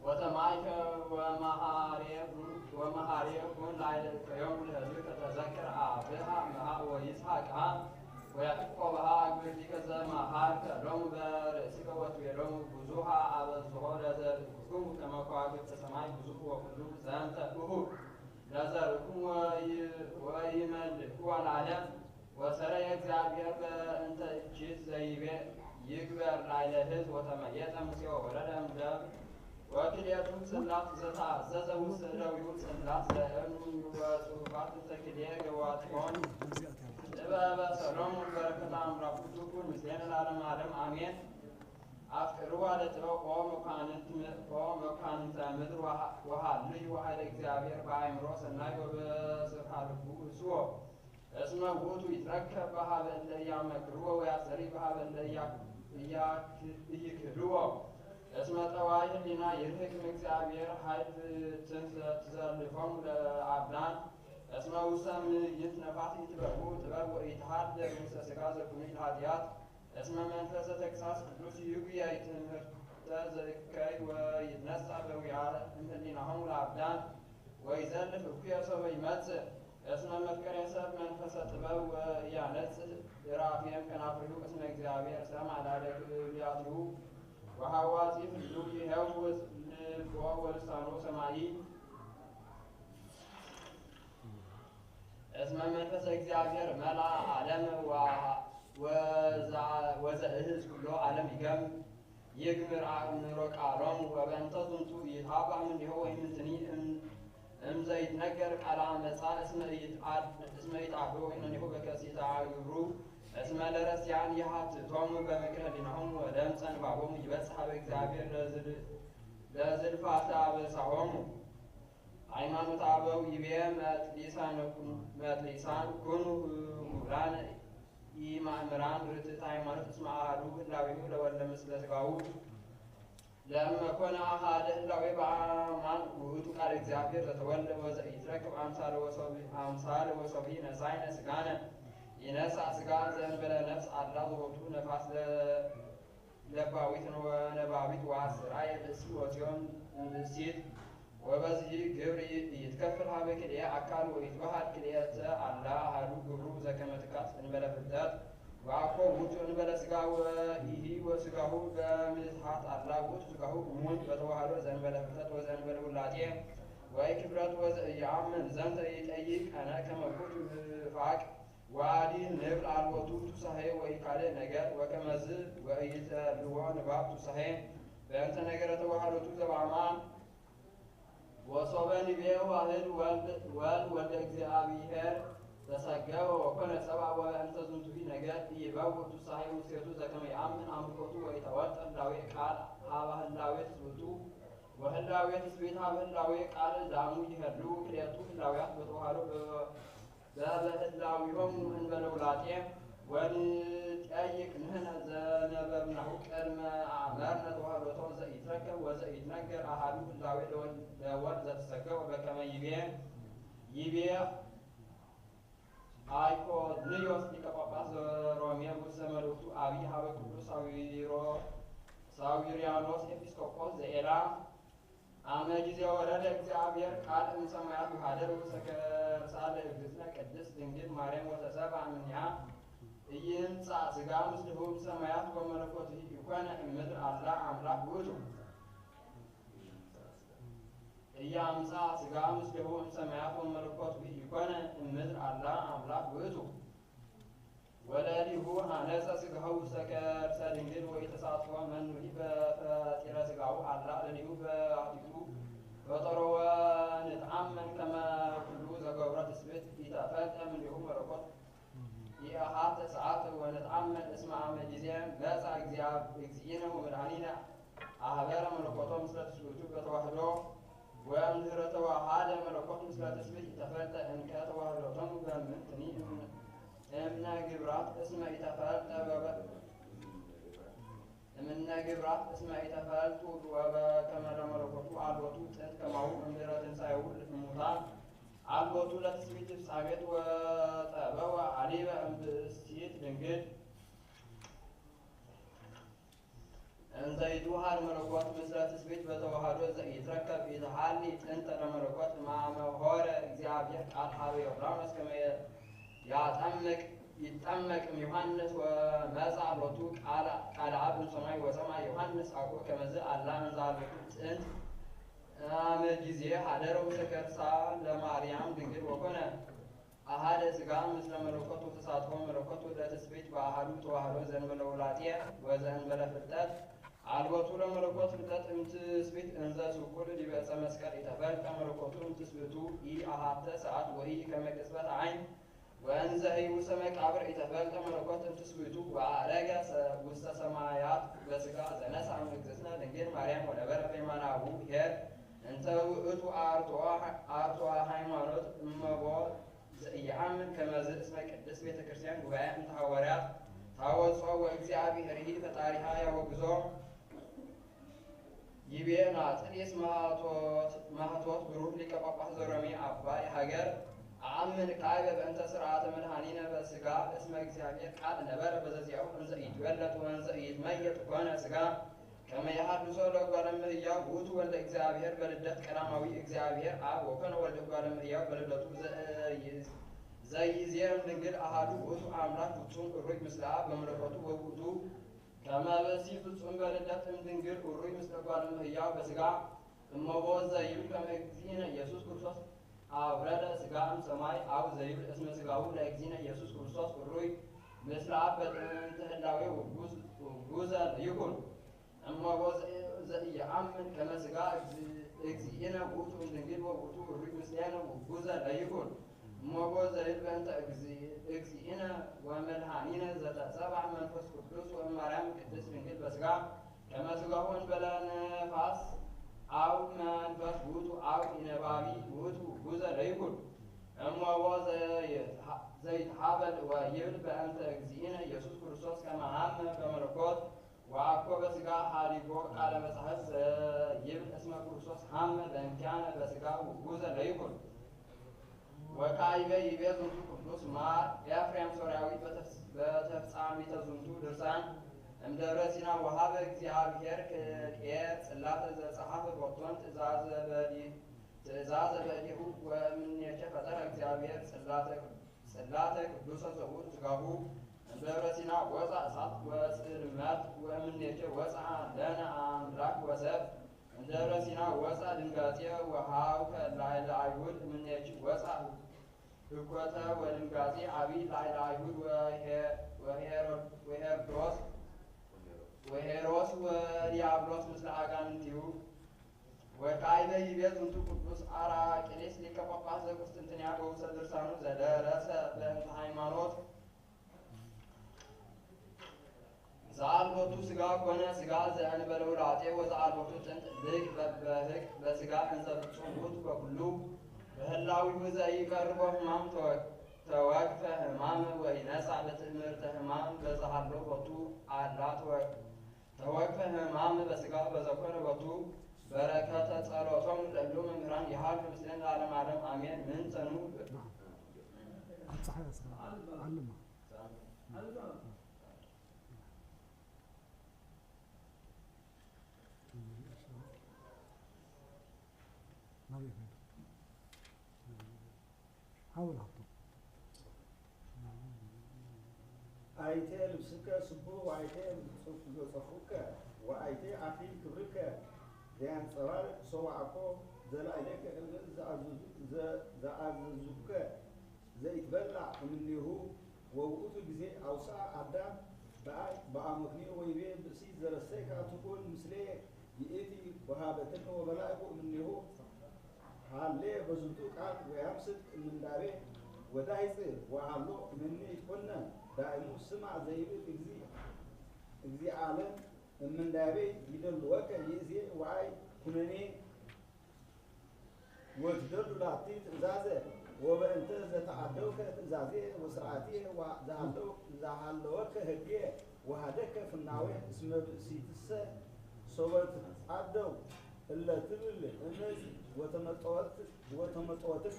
ወተማይከ ወመሃሬኩን ላዕሌከዮሙ ለሕዝብከ ተዘከር አብርሃ ወይስሐቅ ወያዕቆብ አግብርቲከ ዘመሃርከ ሎሙ በርእስከ ወትቤሎሙ ብዙኃ አበዝሖ ለዘርእክሙ ከመ ከዋክብተ ሰማይ ብዙኅ ወኩሉ ዘንተ እሁድ ለዘርእክሙ ወይመልኩ ለዓለም ወሰረየ እግዚአብሔር በእንተ እኪት ዘይቤ ይግበር ላዕለ ሕዝብ ወተመየጠ ሙሴ ወወረደ እምደብር ወክልኤቱ ጽላት ዘተአዘዘ ውስተ እደዊሁ ጽላት ዘእብን ወጽሑፋት ተክልኤ ገዋትሆን ጥበበ ሰሎሞን በረከተ አምላኩ ትኩን ምስሌነ ለዓለመ ዓለም አሜን። አፍቅርዋ ለጥበብ መኳንንተ ምድር ወሃልዩ ኃይለ እግዚአብሔር በአእምሮ ሰናይ ወበስብሐ ልቡ እስዎ እስመ ውእቱ ይትረከብ በኀበ እለ ያመክርዎ ወያስተሪ በኀበ እለ ኢይክህልዎ እስመ ጠዋይ ህሊና ይርህቅም እግዚአብሔር ኃይል ትዘልፎም ለአብዳን እስመ ውሰም ይትነፋት ይትበሩ ጥበብ ወኢትሃደር ውስተ ሥጋ ዘኩኑ ኃጢአት እስመ መንፈሰ ተግሣጽ ቅዱስ ይጉያ ትምህርተ ዘካይ ወይትነሣ በዊዓ እምኅሊናሆሙ ለአብዳን ወይዘልፍ እኩየ ሰበ ይመጽእ እስመ መፍቀሬ ሰብ መንፈሰ ጥበብ ወያነጽእ ራፊየም ከናፍሪሁ እስመ እግዚአብሔር ሰምዐ ለአደግያቲሁ ወሐዋሲ ፍሉ ይሄውዝ ልቦ ወልሳኖ ሰማይ እስመ መንፈሰ እግዚአብሔር መላ ዓለም ወዘእህዝ ኩሎ ዓለም ይገም ይግምር አእምሮ ቃሎሙ ወበእንተ ዝንቱ ይትሃባእ እምኔሁ ወይምንትኒ እምዘይትነገር ቃለ አመፃ እስመ ይትዓብሩ ወይነኒሁ በከሲተ ግብሩ እስመ ለረስያን ይሃትቶሙ በምክረ ህሊናሆሙ ወደምፀ ንባቦሙ ይበጽሕ ኀበ እግዚአብሔር ለዝልፋተ አበሳሆሙ ሃይማኖተ አበው ይቤ መጥሊሳን ኩኑ ምሁራን ኢማእምራን ርትዕት ሃይማኖት እስመ አሐዱ ህላዌሁ ለወልደ ምስለ ሥጋሁ ለእመ ኮነ አሐደ ህላዌ በአማን ውእቱ ቃለ እግዚአብሔር ዘተወልደ ወዘኢትረክብ አምሳለ ወሰብእ ነሣኢነ ሥጋነ ይነሣ ሥጋ ዘእንበለ ነፍስ አላ ዘቦቱ ነፋስ ለባዊት ወነባቢት ወአስራየ ብእሲ ወጽዮን ብእሲት ወበዚህ ግብር ይትከፍል ኀበ ክልኤ አካል ወይትበሃል ክልኤተ አላ አሐዱ ግብሩ ዘከመ ትካት እንበለ ፍልጠት ወአኮ ውእቱ እንበለ ሥጋ ወኢሂ ወሥጋሁ በምትሃት አላ ውእቱ ሥጋሁ እሙን በተዋህዶ ዘእንበለ ፍልጠት ወዘእንበለ ውላጤ ወይ ክብረት ወዘኢየአምን ዘንተ ይጠይቅ አነ ከመ ኩቱ ፋቅ ወአዲ ንብል አልቦቱ ቱሳሄ ወኢካልእ ነገር ወከመዝ ወኢይተልዎ ንባብ ቱሳሄ በእንተ ነገረ ተዋህዶቱ ዘበአማን ወሶበ ንቤ ዋህድ ወልደ እግዚአብሔር ተሰገወ ወኮነ ሰብአ ወእንተ ዝንቱሂ ነገር ኢይበውእ ቱሳሄ ውስቴቱ ዘከመ ይአምን አምልኮቱ ወኢተወልጠ ህላዌ ቃል ኀበ ህላዌ ትስብእቱ ወህላዌ ትስብእት ኀበ ህላዌ ቃል ዳሙ ይሄሉ ክልኤቱ ህላዌያት በተዋህዶ በህላዊሆሙ እንበለ ውላጤ ወንጠይቅ ንሕነ ዘነበብናሁ ቅድመ አመርነ ተዋህዶቶ ዘኢትረከብ ወዘኢትነገር አሐዱ ህላዌ ለወልድ ዘተሰገወ በከመ ይቤ አይኮንዮስ ሊቀ ጳጳስ ዘሮሜ ውስተ መልእክቱ አብይ ኀበ ቅዱስ ሳዊርያኖስ ኤጲስቆጶስ ዘኤላ አመ ጊዜ ወረደ እግዚአብሔር ቃል እምሰማያት ወኀደረ ውስተ ከርሳ ለእግዝእትነ ቅድስት ድንግል ማርያም ወተሰብአ እምኔሃ ኢይምጻእ ሥጋ ምስሌሁ እምሰማያት ወመለኮትሁ ኢኮነ እምድር አላ አምላክ ውእቱ ኢያምጻእ ሥጋ ምስሌሁ እምሰማያት ወመለኮትሁ ኢኮነ እምድር አላ አምላክ ውእቱ ወለሊሁ ሐነጸ ሥጋሁ ውስተ ከርሰ ድንግል ወኢተሳትፎ መኑሂ በፈጢረ ሥጋሁ አላ ለሊሁ በአሐቲቱ ፈጠሮ ወንትአመን ከመ ኩሉ ዘገብረ ትስብእት ኢተፈልጠ እምኔሁ መለኮት ኢአሐተ ሰዓት ወንትአመን እስመ አመ ጊዜ መጽአ እግዚእነ ወመድኃኒነ አኀበረ መለኮቶ ምስለ ትስብእቱ በተዋህዶ ወእምድኅረ ተዋሃደ መለኮት ምስለ ትስብእት ኢተፈልጠ እንከ ተዋህዶቶሙ በምንትኒ እምነ ግብራት እስመ ኢተፈልጡ ወበከመ ለመለኮቱ አልቦቱ ጥንት ከማሁ እምድኅረ ትንሣኤሁ እሙታን አልቦቱ ለትስብእት ፍጻሜት ወጠበወ አሊበ እምብእሲት ድንግል እንዘ ይትወሃድ መለኮት ምስለ ትስብእት በተዋህዶ ዘኢትረከብ ኢትሃሊ ጥንተ ለመለኮት እምአመ ሖረ እግዚአብሔር ቃል ኀበ ዮርዳኖስ ከመ ይጠመቅም ዮሐንስ ወመጽአ ሎቱ ቃለ አብ እምሰማይ ወሰማይ ዮሐንስ አኮ ከመዝ አላ እንዘ አልቦቱ ጥንት አመ ጊዜ ኀደረ ውስተ ከርሳ ለማርያም ድንግል ወኮነ አሐደ ሥጋ ምስለ መለኮት ወተሳትፎ መለኮት ለትስብእት በአሐዱ ተዋህዶ ዘእንበለ ውላጤ ወዘእንበለ ፍልጠት አልቦቱ ለመለኮት ፍልጠት እምትስብእት እንዘ ስቁል ዲበ ዕፀ መስቀል ኢተፈልጠ መለኮቱ እምትስብእቱ ኢአሐተ ሰዓት ወኢከመ ቅጽበት ዓይን ወእንዘ ውስተ መቃብር ኢተፈልጠ መለኮት እምትስብእቱ ወዐረገ ውስተ ሰማያት በሥጋ ዘነሣ እምእግዝእትነ ድንግል ማርያም ወነበረ በየማነ አቡሁ ኄር እንተ ውእቱ አርትዖ ሃይማኖት እመቦ ዘኢየአምን ከመዝ እስመ ቅድስት ቤተ ክርስቲያን ጉባኤ እንተ ሐዋርያት ታወጽኦ ወእግዚአብሔርሂ ፈጣሪሃ ያወግዞ ይቤ ናጥሪስ ማህቶት ብሩህ ሊቀ ጳጳስ ዘሮሜ አባይ ሀገር አምን ካይበ በእንተ ስርዓተ መድኃኒነ በስጋ እስመ እግዚአብሔር ቃል ነበረ በዘዚያው እንዘ ይትወለድ ወንዘ ይትመየጥ ኮነ ስጋ ከመ የሐድሶ ለእጓለ እመሕያው ውእቱ ወልደ እግዚአብሔር በልደት ቀዳማዊ እግዚአብሔር አብ ወኮነ ወልደ እጓለ እመሕያው በልደቱ ዘይዜም ድንግል አሐዱ ውእቱ አምላክ ፍጹም እሩይ ምስለ አብ በመለኮቱ ወውእቱ ከመ ብእሲ ፍጹም በልደት እምድንግል እሩይ ምስለ እጓለ እመሕያው በስጋ እመቦ ዘይብል ከመ እግዚእነ ኢየሱስ ክርስቶስ አውረደ ሥጋም ሰማይ አብ ዘይብል እስመ ሥጋው ለእግዚእነ ኢየሱስ ክርስቶስ እሩይ ምስለ አብ በጥንተ ህላዌ ውጉዘ ይኩን እመቦ ዘኢየአምን ከመ ሥጋ እግዚእነ ውእቱ እምድንግል ወውእቱ እሩይ ምስሌነ ውጉዘ ይኩን እመቦ ዘይብል በእንተ እግዚእነ ወመድኃኒነ ዘተሰብአ መንፈስ ቅዱስ ወእምማርያም ቅድስት ድንግል በሥጋ ከመ ሥጋሁ እንበለ ነፋስ አው መንፈስ ውእቱ አው ኢነባቢ ውእቱ ውእቱ ዘይኩን እመቦ ዘይትሃበል ወይብል በእንተ እግዚእነ ኢየሱስ ክርስቶስ ከመ ሀመ በመለኮት ወአኮ በሥጋ ሀዲጎ ቃለ መጽሐፍ ይብል እስመ ክርስቶስ ሀመ በእንቲአነ በሥጋ ውእቱ ዘይኩን ወካዕበ ይቤ ዝንቱ ቅዱስ ማር ኤፍሬም ሶርያዊ በተፍጻሚተ ዝንቱ ድርሳን እምደብረ ሲና ወሀበ እግዚአብሔር ክልኤ ጽላተ ዘጸሐፈ ቦቶን ትእዛዘ በዲሁ ወእምኔቸ ፈጠረ እግዚአብሔር ጽላተ ቅዱሰ ዘውእቱ ሥጋሁ እምደብረ ሲና ወፃ እሳት ወጽልመት ወእምኔቸ ወፃ ለነ አምላክ ወሰብ እምደብረ ሲና ወፃ ድንጋጤ ወሀውከ ላዕለ አይሁድ እምኔቸ ወፃ ህኮተ ወድንጋጤ አቢይ ላዕለ አይሁድ ወሄሮስ ወዲያብሎስ ምስለ አጋንንቲሁ ወካዕበ ይቤ ዝንቱ ቅዱስ አራቅሊስ ሊቀ ጳጳስ ዘቁስጥንጥንያ በውስተ ድርሳኑ ዘደረሰ በእንተ ሃይማኖት ዘአልቦቱ ሥጋ ኮነ ሥጋ ዘእንበለ ውላጤ ወዘአልቦቱ ጥንት ልቅ በህቅ በሥጋ እንዘ ፍጹም ውእቱ በኩሉ በህላዊሁ ዘኢቀርቦ ሕማም ተወክፈ ሕማም ወኢነሣ በትእምርተ ሕማም በዘሃሎ ቦቱ አላ ተወክፈ ሕማም በሥጋ በዘኮነ ቦቱ በረከተ ጸሎቶም ለሉ መምህራን ይሃሉ ምስለን ለዓለመ ዓለም አሜን። ምን ጸኑ አይቴ ልብስከ ስቡ ወአይቴ ጽፉከ ወአይቴ አክሊል ክብርከ ዘያንጸባርቅ ሰዋዕኮ ዘላዕሌከ ዘአዘዙከ ዘይትበላዕ እምኔሁ ወውእቱ ጊዜ አውፅአ አዳም በአመክንዮ ወይቤ ብእሲ ዘረሰይከ ትኩን ምስሌ ይእቲ ወሃበትነ ወበላዕኩ እምኔሁ ሃሌ በዝንቱ ቃል ወያምስጥ እምንዳቤ ወዳይጽር ወሃሎ እምኔ ይትኮነ ዳእሙ ስማዕ ዘይብል እግዚእ ዓለም እምንዳቤ ይደልወከ ይእዜ ወአይ ኩነኔ ወትደሉ ላቲ ትእዛዘ ወበእንተ ዘተዓደውከ ትእዛዜ ወስርዓቴ ዘሃለወከ ህጌ ወሃደከ ፍናዌ እስመ ብእሲትሰ ሶበ ትትዓደው እለ ትብል እነዚህ ወተመጽወትከ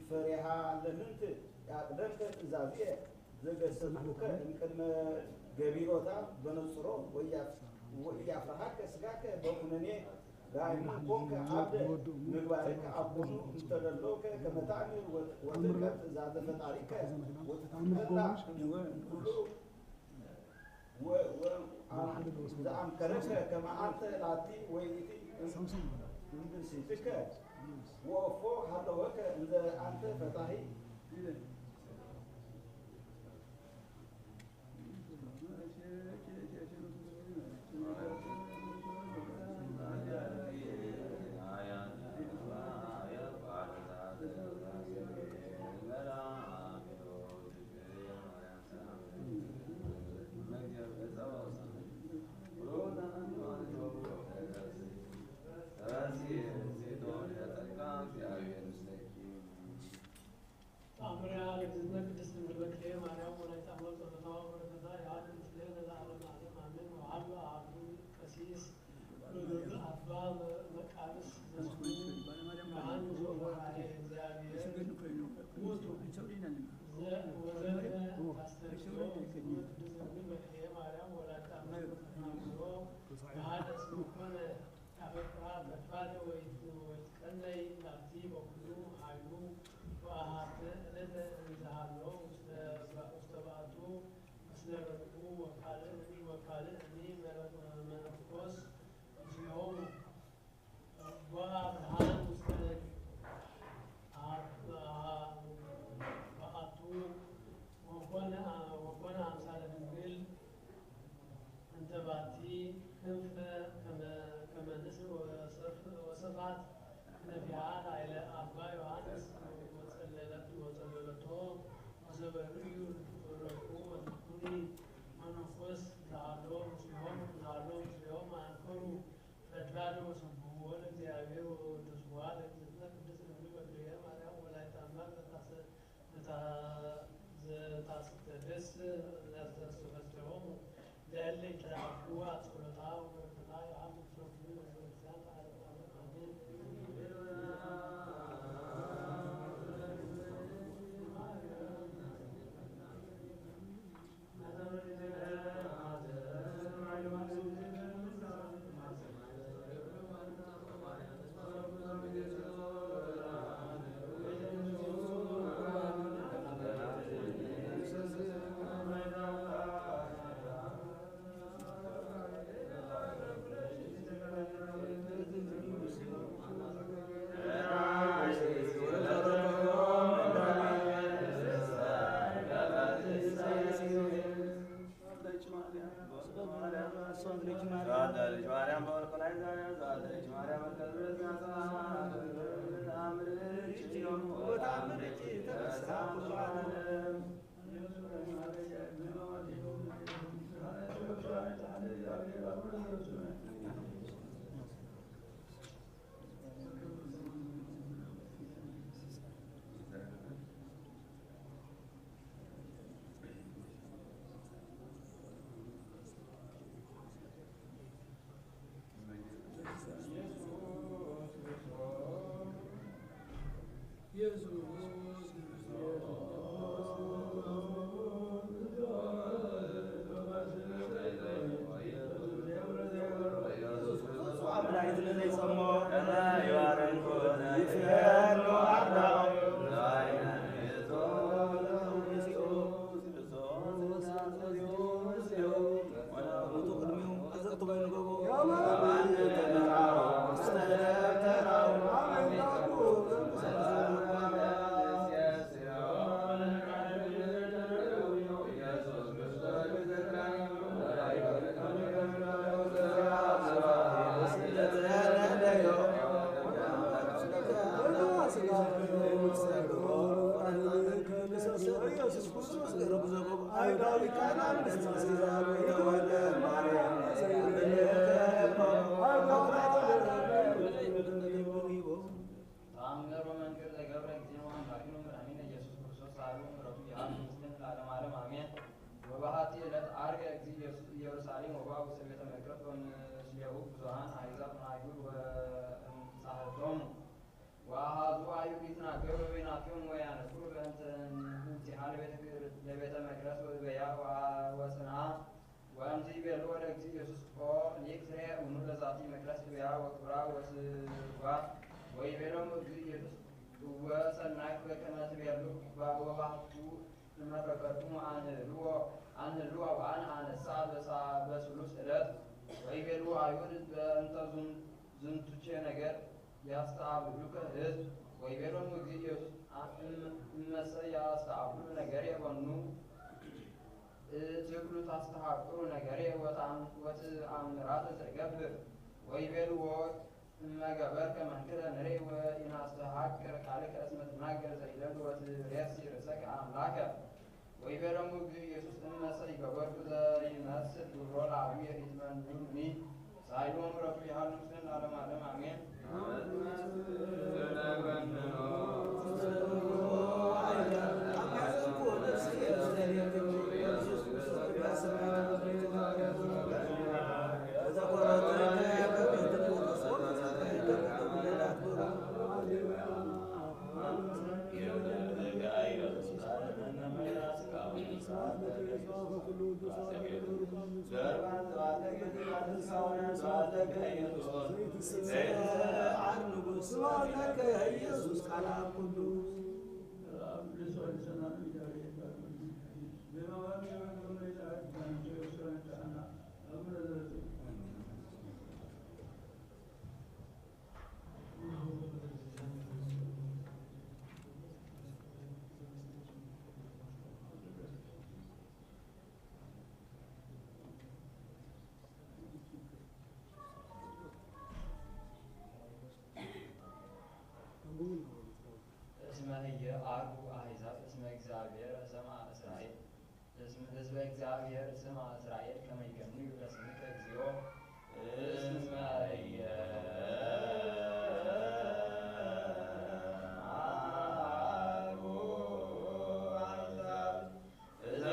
ፈሪሃ ለምንት ያቅደምከ ትእዛዜ ዘገሰጽኩከ እምቅድመ ገቢሮታ በነጽሮ ወኢያፍርሃከ ሥጋከ በኩነኔ ዳእሙ ኮንከ ዓብደ ምግባርከ አኮኑ እንተደለውከ ከመ ተአምር ወትርከብ ትእዛዘ ፈጣሪከ ወትትበላዕ ኩሉ ዘአምከረከ ከመ አንተ ላቲ ወይእቲ እምብእሲትከ ወእፎ ሃለወከ እንዘ አንተ ፈታሒ አምሪያ ከሀደስ መኮነ ያፈቅራ በትባለ ወይትቀነይ ላቲ በኩሉ ኃይሉ ወአሃተ ዕለተ እንዘሃሎ ውስተ በዓቱ ምስለ ረድኡ ወካልእኒ መነኮስ ምስሌሆሙ ወአብርሃም ውስተ በዓቱ ወኮነ አምሳለ ድንግል እንተ ባቲ ክንፈ ከመ ንስር ወሰፋት ነቢያ ላዕለ አባ ዮሐንስ ወጸለለቶ ወዘበርእዩ ረድኡ ወትኩኒ መነኮስ ዛሎ ምስሌሆሙ አንከሩ ፈድባደ ወሰብሕዎ ለእግዚአብሔር ወተስብሖ ለእግዝእትነ ቅድስት ድንግል በክልኤ ማርያም ወላዲተ አምላክ ዘታስተደስ ለተሰበሰቦሙ ለእለ ይትለአክዋ ጸሎታ ወበረከታ የአብ ፍረቱ ወዘበክርስቲያን ለዓለመ ዓለም አሜን። ታስተሐቅሩ ነገሬ ወተአምራት ተገብር ወይቤልዎ እመገበርከ መንክረ ንሬ ወኢናስተሐቅር ቃልከ እስመ ትናገር ዘይደሉ ወትሬሲ ርእሰከ አምላከ ወይቤሎሙ ኢየሱስ እመሰ ይገበርኩ ዘይመስል ዱሮ ለአብየ ይትመንዱኒ ሳይሎሙ ረቱ ያህሉ ምስልን ለዓለመ ዓለም አሜን። ዘርባን ዘዋተ ስብሐት ኢየሱስ ቃል ቅዱስ እስመ ኢየዐርጉ አሕዛብ እስመ እግዚአብሔር ሰምዐ እስራኤል ህዝበ እግዚአብሔር ስምዐ እስራኤል ከመ ይገንዩ ለስምከ እግዚኦ እስመ ኢየዐርጉ አሕዛብ ህዝበ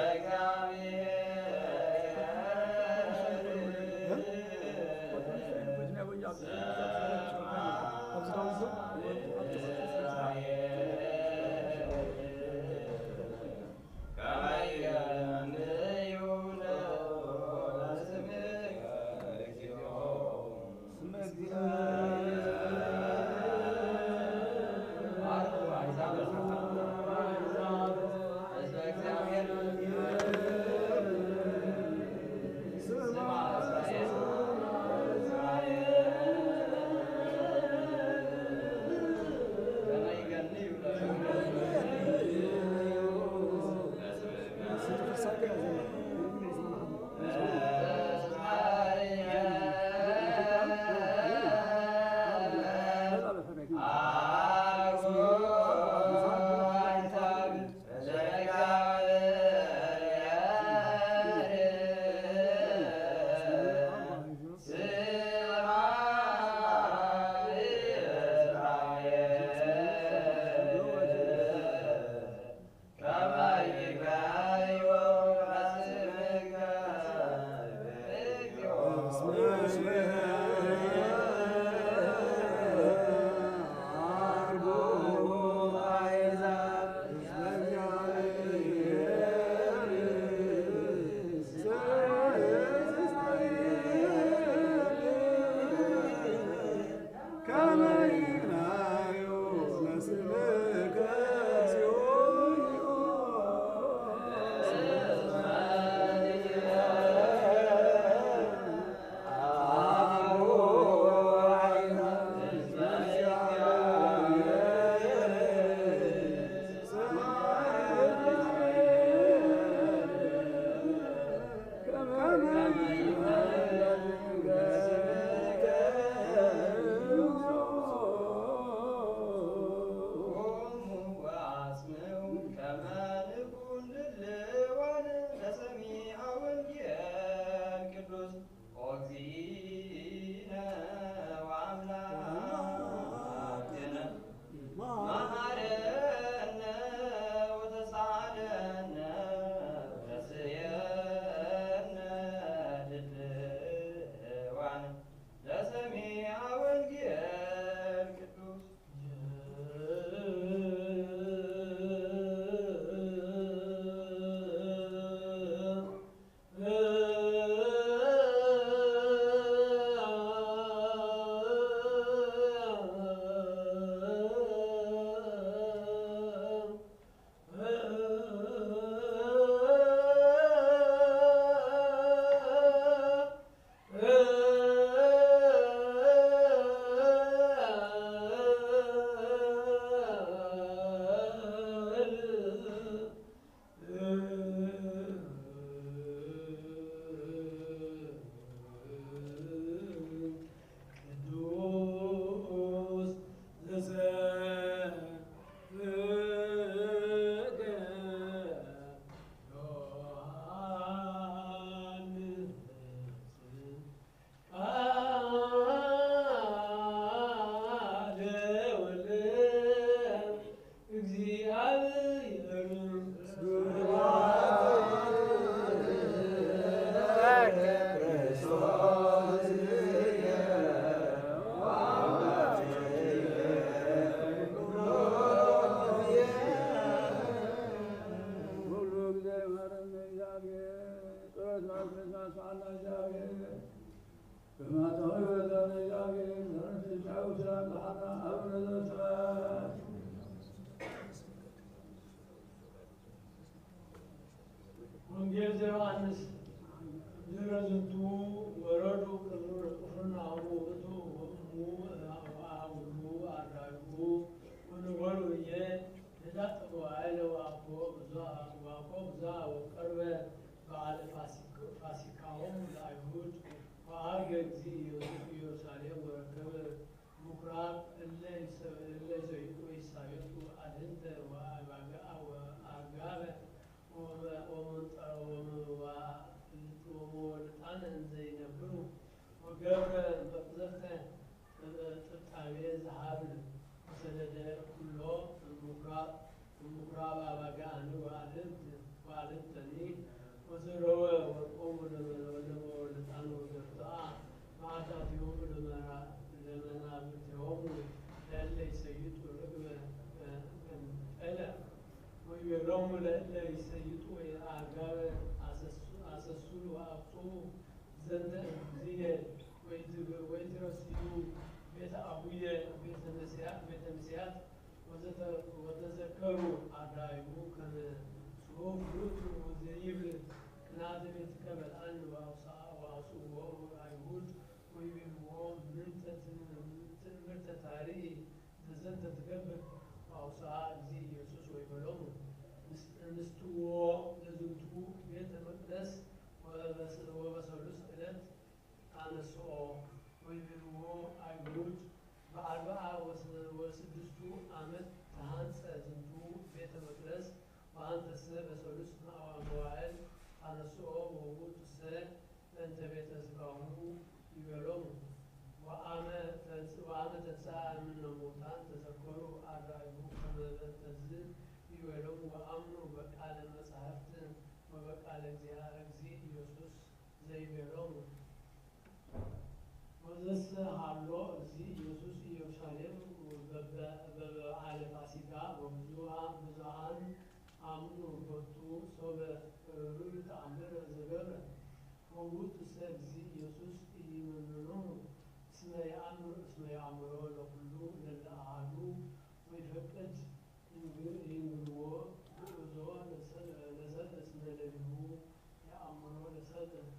ወንጌል ዘዮሐንስ ዝረዝንቱ ወረዱ ቅፍርናሆሙ ውእቱ ወእሙ ወአቡሁ አርዳኢሁ ወንበሩ እየ ህዳጥ ወአይለ ወአኮ ብዙኃ ወቀርበ በዓለ ፋሲካሆሙ ለአይሁድ ወዐርገ እግዚእ ኢየሩሳሌም ወረከበ ምኵራብ እለ ይሰይጡ ወይሳየጡ አድህንተ ወአጋበ ወመወልጣነ እንዘ ይነብሩ ወገብረ መቅዘፍተ ጥብጣቤ ዘሀብል ወሰደደ ኩሎ ምኵራብ አባግዓን ወአልህንተኒ ወዘረወ ወርቆሙ ለመወልጣን ወገብአ መዓዛቲሆሙ ለመናብርቲሆሙ ለእለ ይሰይጡ ርግበ ቀንጠለ ወይቤሎሙ ለእለ ይሰይጡ አጋበ አሰሱሉ ወአብጽሑ ዘንተ እግዚእየ ወይትረስዩ ቤተ አቡየ ቤተ ምስያት ወተዘከሩ አርዳኢሁ ከመ ጽሑፍ ውእቱ ዘይብል ቅንዓተ ቤትከ በልዐን ወአውጽእዎሙ አይሁድ ወይቤልዎ ምንተ ታርኢ ዘዘንተ ትገብር ወአውጽአ እግዚእ ኢየሱስ ወይቤሎሙ ንስትዎ ለዝንቱ ቤተ መቅደስ ወበሰሉስ ዕለት አነስኦ ወይቤልዎ አይሁድ በአርብዓ ወስድስቱ ዓመት ተሃንጸ ዝንቱ ቤተ መቅደስ ወአንተሰ በሰሉስ መዋዕል አነስኦ ወውእቱሰ በእንተ ቤተ ሥጋሁ ይቤሎሙ ወአመ ተንሥአ እምነ ሙታን ተዘከሩ አርዳኢሁ ከመ በእንተዝ ይቤሎሙ ወአምኑ በቃለ መጻሕፍት ወበቃለ እግዚእ ኢየሱስ ዘይቤሎሙ ወዘሰ ሀሎ እግዚእ ኢየሱስ ኢየሩሳሌም በበዓለ ፋሲካ ወብዙኃን አምኑ ቦቱ ሶበ ርኡይ ተአምረ ዘገብረ ወውእቱሰ እግዚእ ኢየሱስ ኢይመንኖሙ እስመ ያእምሮ ለኩሉ ለእለ አሐዱ ወይፈቅድ ይንግርዎ ግእዞ ለሰብእ እስመ ለሊሁ ያእምሮ ለሰብእ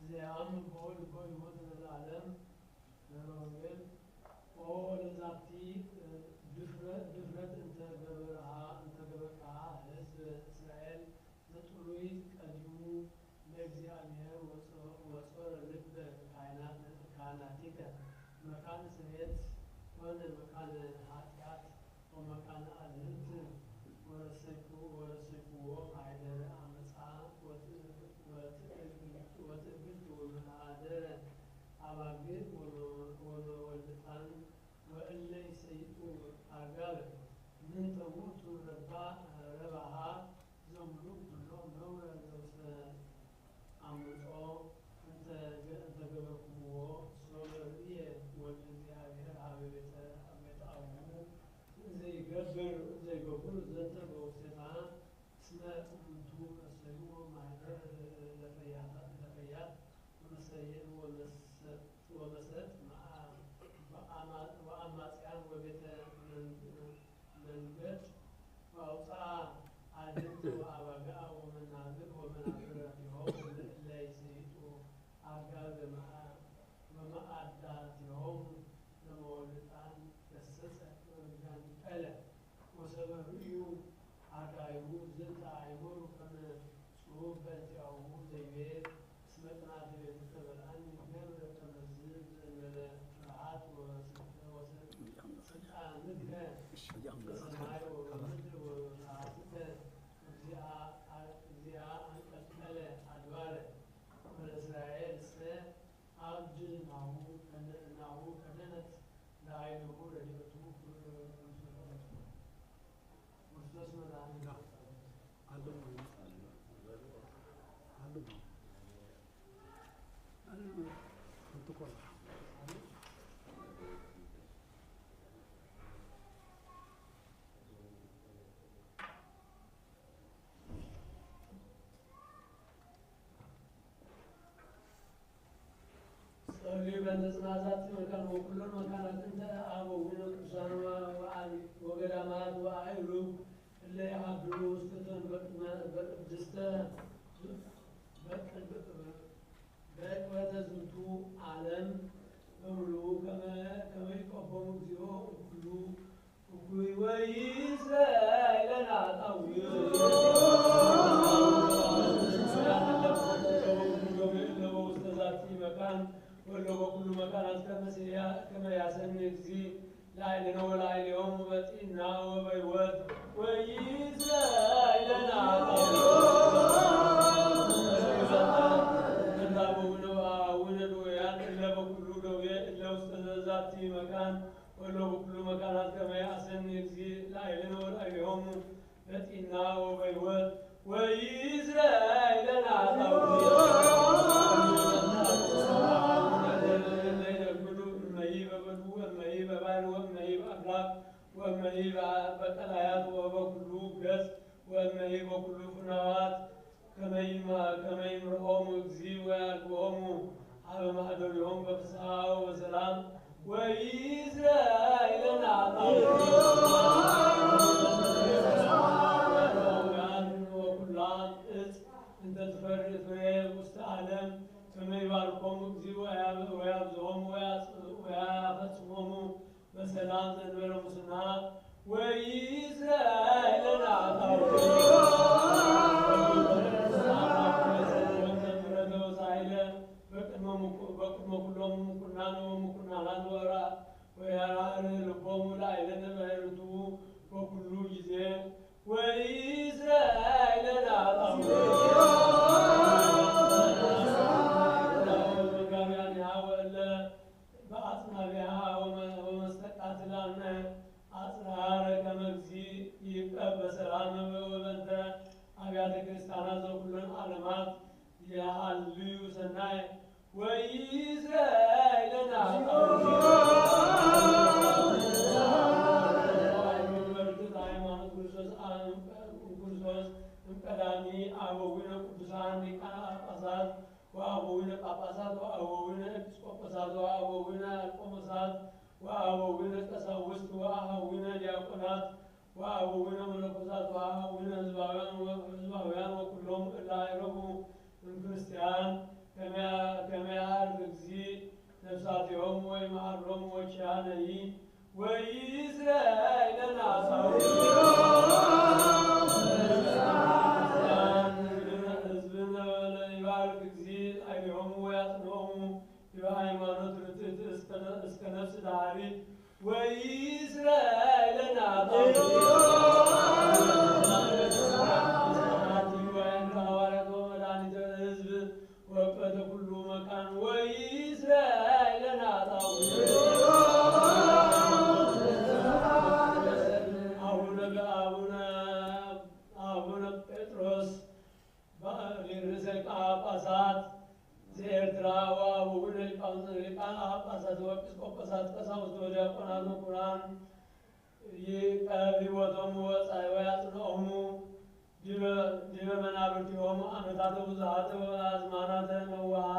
ዘየአምን በወልድ ሕይወት ዘለዓለም ወንጌል ወለዛቲ ድፍረት እንተ ገበርሃ ሕዝበ እስራኤል ዘጥሉይ ቀዲሙ ለእግዚአብሔር ወጾረ ልበ ካህናቲከ መካነ ስርየት ኮነ መካነ ኃጢአት ወመካነ አልህንት ወረሰይክዎ ማኅደረ አመፃ ወትዕግልት ወመናደረ አባግዕ ወመወልጣን ወእለ ይሰይጡ አጋበ ምንተ ውእቱ ረባሃ ዘምሉ ኩሎ ነውረ ዘውስተ አምጾ እንተ ገበርክዎ ሶበ ርእየ ወልደ እግዚአብሔር ሀበ ቤተ አቡሁ ዘይገብሩ ዘንተ በውስቴታ እስመ እሙንቱ ረሰዩ ማኅደረ ለፈያት ወመሰጥ ወአማጽያን ወቤተ መንገድ ወአውፅአ አድህንት ወአባግዓ ወመናብርቲሆሙ ለእለ ይሰይጡ አጋበ በመዓዳቲሆሙ ለመወልጣን ገሰጸ ወጋንጠለ ወሰበ ርእዩ አርዳኢሁ ዝንተ አእምሩ ከመ ጽሑፍ በእንቲአሁ ዘይቤ እስመ ቅንዓተ ቤትከ በልዐኒ ገብረ ከመዝ ዘእንበለ ፍርሃት ወስልጣንከ በሰማይ ወበምድር ወፍርሃትከ እግዚአ አንቀልቀለ አድባረ ወለእስራኤል እስከ አብድ ናሁ ከደነት ለኃይልሁ ረድኤቱ ክርስቶስ መድኃኒነ ጸልዩ በእንተ ጽናዛት መካን ወኩሎን መካናት እንተ አበዊነ ቅዱሳን ወገዳማት ወአእሩግ እለ ይሃድሩ ውስተ በቅድስተ በቅበተ ዝንቱ ዓለም በሙሉ ከመ ይቀቦሙ እግዚኦ እኩሉ እኩይ ወይእስራኤልን አጣውዕ ውስተ ዛቲ መካን ወሎ በኩሉ መካናት ከመ ያሰኒ እግዚእ ላዕሌነ ወላዕሌሆሙ በጢና ወበሕይወት ወይእስራኤልን አጣውዕ ዛቲ መካን ወሎ በኩሉ መካናት ከመ ያሰኒ እግዚእ ላዕሌነ ወላዕሌሆሙ በጢና ወበሕይወት ወይእስራኤልን አጣውዕ እመሂ በበዱ ወእመሂ በባሕር ወእመሂ በአምላክ ወእመሂ በቀላያት ወበኩሉ ገጽ ወእመሂ በኩሉ ፍናዋት ከመ ይምርሖሙ እግዚእ ወያልብሆሙ ሀበ ማኅደሪሆሙ በፍስሓ ወበሰላም ወይእስራኤልን አጣውዕ ወኩላን እፅ እንተ ትፈርእ ፍሬ ውስተ ዓለም ከመ ይባርኮሙ እግዚእ ወያብዝሖሙ ወያፈጽሞሙ በሰላም ዘእንበለ ሙስና ወይእስራኤልን አጣውዕ በቅድመ ኩሎሙ ምኩናን ወምኩናናት ወያርኅ ልቦሙ ላዕሌነ በሕይወቱ በኩሉ ጊዜ ወይእስራኤልን አጣውዕ መጋቢያኒሃ ወእለ በአጽናቢሃ ወመስተቃትላነ አጽራረ ከመ እግዚእ ይዕቀብ በሰላም ወበእንተ አብያተ ክርስቲያናት ዘኩሎን ዓለማት የሃልዩ ሰናይ ወይእስራኤልን አጣውዕ በርትዕ ሃይማኖት ክርስቶስ እምቀዳሚ አበዊነ ቅዱሳን ሊቃነ ጳጳሳት ወአበዊነ ጳጳሳት ወአበዊነ ኤጲስቆጶሳት ወአበዊነ ቆሞሳት ወአበዊነ ቀሳውስት ወአበዊነ ዲያቆናት ወአበዊነ መነኮሳት ወአበዊነ ሕዝባውያን ወኩሎሙ እለ አይረፉ እምክርስቲያን ከመ ያዕርግ እግዚእ ነፍሳቲሆሙ ወይመሃሮሙ ወኪያነሂ ወይእስራኤልን አጣውዕ ሕዝብነ ይባርክ እግዚእ ላዕሌሆሙ ወያጽንዖሙ በሃይማኖት ርትዕት እስከ ነፍስ ዳሪት ወይእስራኤልን አጣውዕ ሐዋርያት ወመድኃኒተ ሕዝብ ወበተ ኩሉ መካን ወይእስራኤልን አጣውዕ አቡነ ጴጥሮስ ርእሰ ጳጳሳት ዘኤርትራ ወአበዊነ ሊቃነ ጳጳሳት ወኤጲስቆጶሳት ቀሳውስት ወዲያቆናት ወኩራን ይቀብቦቶሙ ወያጽንዖሙ ዲበ መናብርቲሆሙ ዓመታተ ብዙኃተ ወአዝማናተ መዋሃ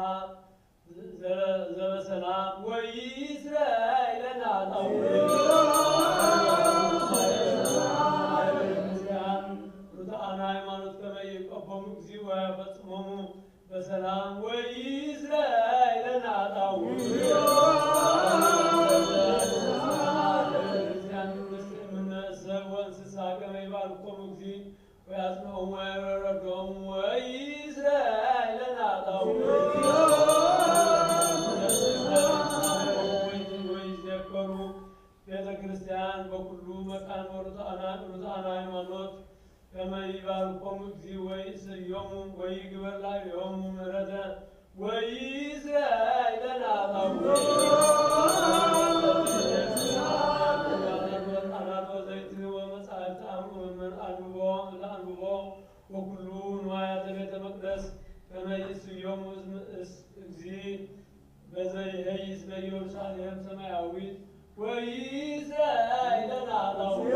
ዘበሰላም ወይእስራኤልን አጣውዕ ርቱዓነ ሃይማኖት ከመ ይቀቦሙ እግዚእ ወያፈጽሞሙ በሰላም ወይእስራኤልን አጣውዕ እምነሰብ ወእንስሳ ከመ ይባርኮሙ እግዚእ ወያጽንዖሙ ወያረድዖሙ ወይእስራኤልን አጣውዕ ወይዘከሩ ቤተ ክርስቲያን በኩሉ መካን ርቱዓነ ሃይማኖት ከመ ይባርኮሙ እግዚእ ወይእስዮሙ ወይግበር ላዕሌሆሙ ምሕረተ ወይእስራኤልን አጣውዕ ወጣናት ወዘይት ወመጻሕፍተ አንብቦ ወኩሉ ንዋያተ ቤተ መቅደስ ከመ ይእስዮሙ እግዚእ በዘይሄይስ በኢየሩሳሌም ሰማያዊት ወይእስራኤልን አጣውዕ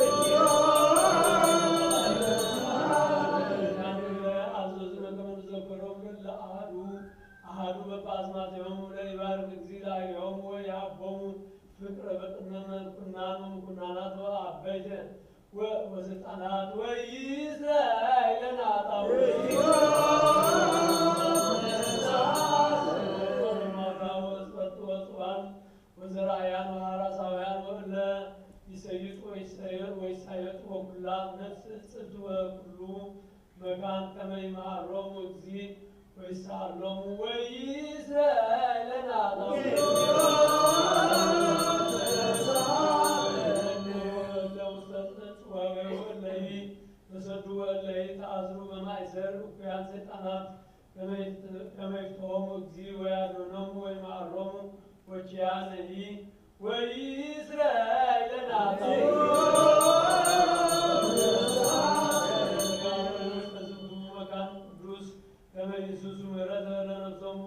አዘዝነ ከመ ንዘክሮሙ ለአሐዱ በጳዝማቴሆሙ ለይባርክ እግዚእ ላዕሌሆሙ ወይሃቦሙ ፍቅረ በቅድመ ምኩናን ወምኩናናት ወአበይተ ወስልጣናት ወይእስራኤልን አጣውዕ ጽድ ወኩሉ መካን ከመ ይምሃሮሙ እግዚእ ወይሳሎሙ ወይእስራኤልና በሰዱ ወለይ ተአዝሩ በማእሰር እኩያን ሰይጣናት ከመ ይፍትሖሙ እግዚእ ወያድኅኖሙ ወይምሃሮሙ ወኪያነሂ ወይእስራኤልና መካን ቅዱስ ከመ ይሱሱ ምሕረተ ለነፍሶሙ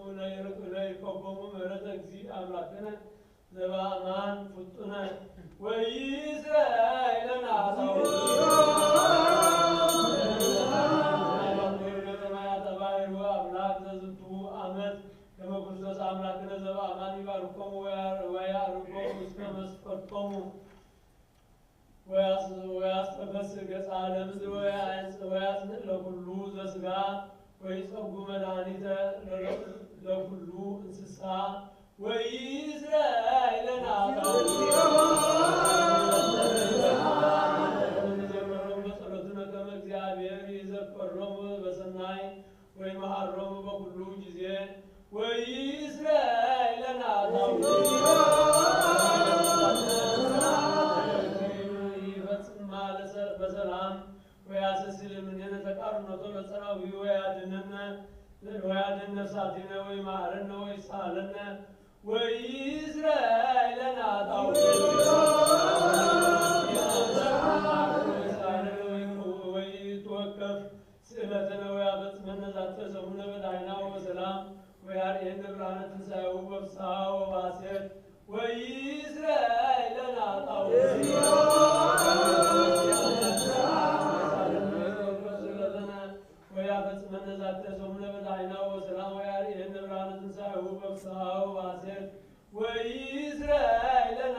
ለይቀቦሙ ምሕረተ እግዚእ አምላክነ ዘበአማን ፍጡነ ወይእስራኤልና አምላክ ዘዝንቱ ዓመት ከመ ክርስቶስ አምላክነ ዘበአማን ይባርኮሙ ወያርጎሙ እስከ መስፈርቶሙ ወያስተበስር ገጸ ለምድር ወያጽንዕ ለኩሉ ዘሥጋ ወይጸጉ መድኃኒተ ለኩሉ እንስሳ ወይእስራኤልና በጸሎትነ ከመ እግዚአብሔር ይዘከሮሙ በሰናይ ወይምሃሮሙ በኩሉ ጊዜ ወይእስራኤልና ይፈጽማ በሰላም ወያሰስል እምኔነ ተቃርኖቶ ለጸራዊ ወያድኅን ነፍሳቲነ ወይምሃረነ ወይሳለነ ወይእስራኤልና ወይትወከፍ ስእለትነ ወያበጽሐነ ዛተ ሰሙነ በዳይና ወበሰላም ወያርኤነ ብርሃነ ትንሣኤሁ በፍስሐ ወባሴት ወይእስራኤልና ወያበጽሐነ ዛተ ሰሙነ በዳይና ወበሰላም ወያርኤነ ብርሃነ ትንሣኤሁ በፍስሐ ወባሴት ወይእስራኤልና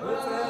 What's that?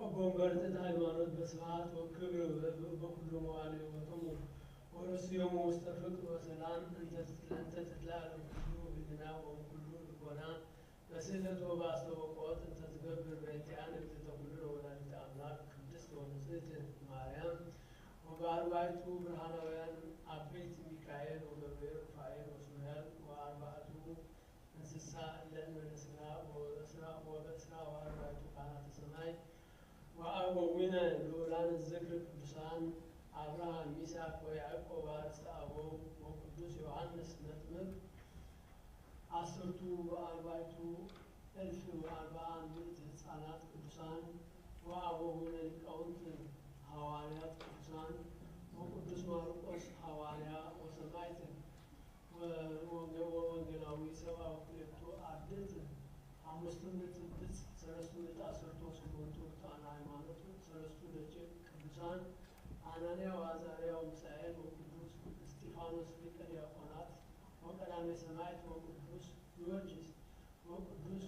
ወጎንበርት ሃይማኖት በስብሐት ወክብር በኩሉ መዋዕል ሕይወቶሙ ወረስዮሙ ውስተ ፍቅር ወሰላም እንተ ትትለዓለም ኩሉ ህሊና ወኩሉ ልቦና በስሕተት ወበአስተብቆት እንተ ትገብር በእንቲአነ እግዝእተ ኩሉ ወላዲተ አምላክ ቅድስት ወንጽሕት ማርያም ወበአርባዕቱ ብርሃናውያን አበይት ሚካኤል ወገብርኤል ሩፋኤል ወሱራኤል ወአርባዕቱ እንስሳ ለእንበለ ሥጋ ወበእስራ ወአርባዕቱ ካህናተ ሰማይ ወአበዊነ ልዑላን ዝክር ቅዱሳን አብርሃም ይስሐቅ ወያዕቆብ አርእስተ አበው ወቅዱስ ዮሐንስ መጥምቅ አስርቱ ወአርባዕቱ እልፍ ወአርብዓ ምዕት ሕፃናት ቅዱሳን ወአበዊነ ሊቃውንት ሐዋርያት ቅዱሳን ወቅዱስ ማርቆስ ሐዋርያ ወሰማዕት ወወንጌላዊ ሰብአ ወክልኤቱ አርድእት አምስቱ ምዕት ብጽ ሰለስቱ ምዕት አሰርቱ ወስምንቱ ርቱዓነ ሃይማኖት ሰለስቱ ደቂቅ ቅዱሳን አናንያ ወአዛርያ ወሚሳኤል ወቅዱስ እስጢፋኖስ ሊቀ ዲያቆናት ወቀዳሜ ሰማዕት ወቅዱስ ጊዮርጊስ ወቅዱስ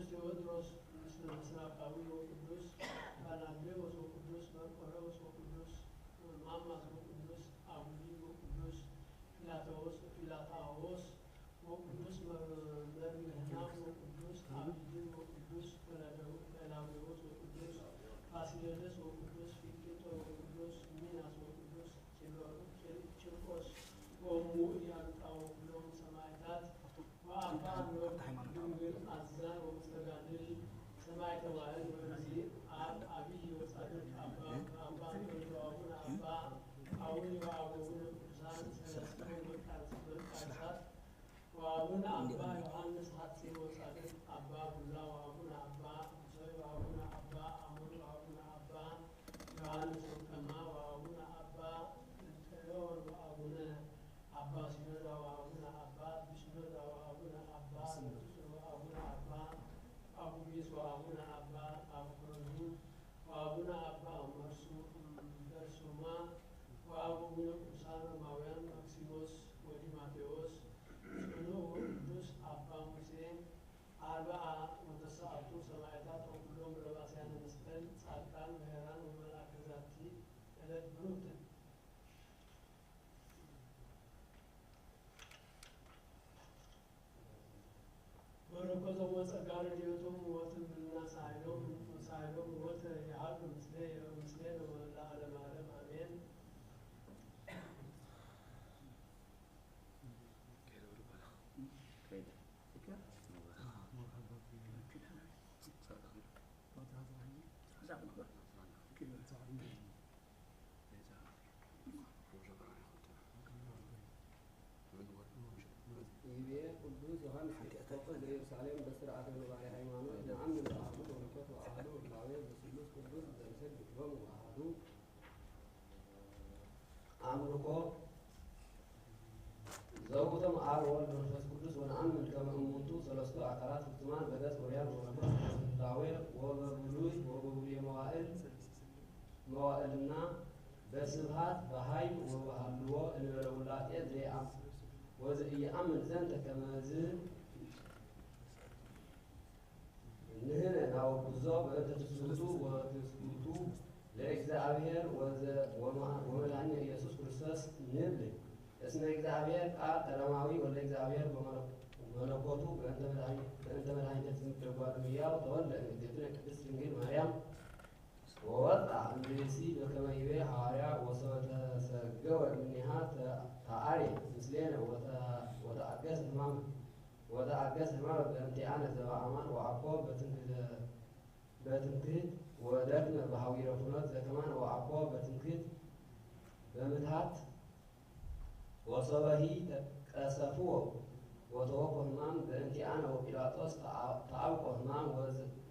ቴዎድሮስ ምስራቃዊ ወቅዱስ ባላምቤዎስ ወቅዱስ መርቆሬዎስ ወቅዱስ ማማስ ወቅዱስ አቡዲ ወቅዱስ ፊላታዎስ ወቅዱስ መርምህናም ወቅዱስ አብድን ወቅዱስ ገላውዴዎስ ወቅዱስ ፋሲለደስ ወቅዱስ ፊቅጦ ወቅዱስ ሚናስ ወቅዱስ ቂርቆስ ወእሙ ኢያሉጣ ወኩሎም ሰማዕታት ወአባ ድንግል አዛን ወመስተጋድል ሰማዕተ ዋዕል ወእግዚእ አብይ ወጻድቅ አባ ወአቡነ አባ አቡነ ወአቡነ ቅዱሳን ሰለስቱ መቃርሳት ወአቡነ አባ ዮሐንስ ሐጺር ወጻድቅ አባ ቡላ ወአቡነ አባ ሙሴ ወአቡነ አባ አሞን ወአቡነ አባ ዮሐንስ ወከማ ወአቡነ አባ እንጦንዮን ወአቡነ አባ ሲኖዳ ወአቡነ አባ ቢስኖዳ ወአቡነ አባ ወአቡነ አባ አቡቢስ ወአቡነ አባ አቡክሮዙ ወአቡነ አባ በርሱማ ወአቡነ ቅዱሳን ሮማውያን ማክሲሞስ ወዲማቴዎስ ጽኑዕ ወቅዱስ አባ ሙሴ አርብዓ ወተስዓቱ ሰማዕታት ወኩሎም ረባስያነ መስቀል ጻድቃን ምሁራን ወመልአከ ዛቲ ዕለት ብሩክት ወረኮዞም ወጸጋ ረድኤቶሙ ወትምና ሳይሎም ወተ የሀሉ ምስሌነ ለዓለመ ዓለም አሜን። ይቤ ቅዱስ ዮሐንስ ኤጲስቆጶስ ዘኢየሩሳሌም በስርዓተ ጉባኤ ሃይማኖት ነአምን በአሐዱ ወመለኮቱ አሐዱ እምአቤ በስሉስ ቅዱስ ዘንሰግድ ሎሙ አሐዱ አምልኮ ዘውእቶም አብ ወወልድ ወመንፈስ ቅዱስ ወነአምን ከመ እሙንቱ ሰለስቱ አካላት ፍጹማን በገጽ ወርያን ወመለኮት በሥላሴ ወበብሉይ ወበብሉየ መዋዕልና በስብሐት በኃይል ወበሃልዎ እንበለ ውላጤ ወዘኢየአምን ዘንተ ከመዝ ንሕነ ናወግዞ በእንተ ትስብእቱ ወትስብእቱ ለእግዚአብሔር ወመድኃኒነ ኢየሱስ ክርስቶስ ንብል እስመ እግዚአብሔር ቃል ቀዳማዊ ወልደ እግዚአብሔር በመለኮቱ በእንተ መድኃኒተ ትምክሕጓል እምሕያው ተወልደ እምእግዝእትነ ቅድስት ድንግል ማርያም ወወጣ እምብእሲ በከመ ይቤ ሐዋርያ ወሰበ ተሰገወ እምኔሃ ተአርየ ምስሌነ ወተአገሰ ሕማመ በእንቲአነ ዘበአማን ወአኮ በትምክሕት ወደክመ በሐዊረ ፍኖት ዘከማነ ወአኮ በትምክሕት በምትሃት ወሰበሂ ቀሰፍዎ ወተወክፎ ሕማም በእንቲአነ ወጲላጦስ ተአብቆ ሕማም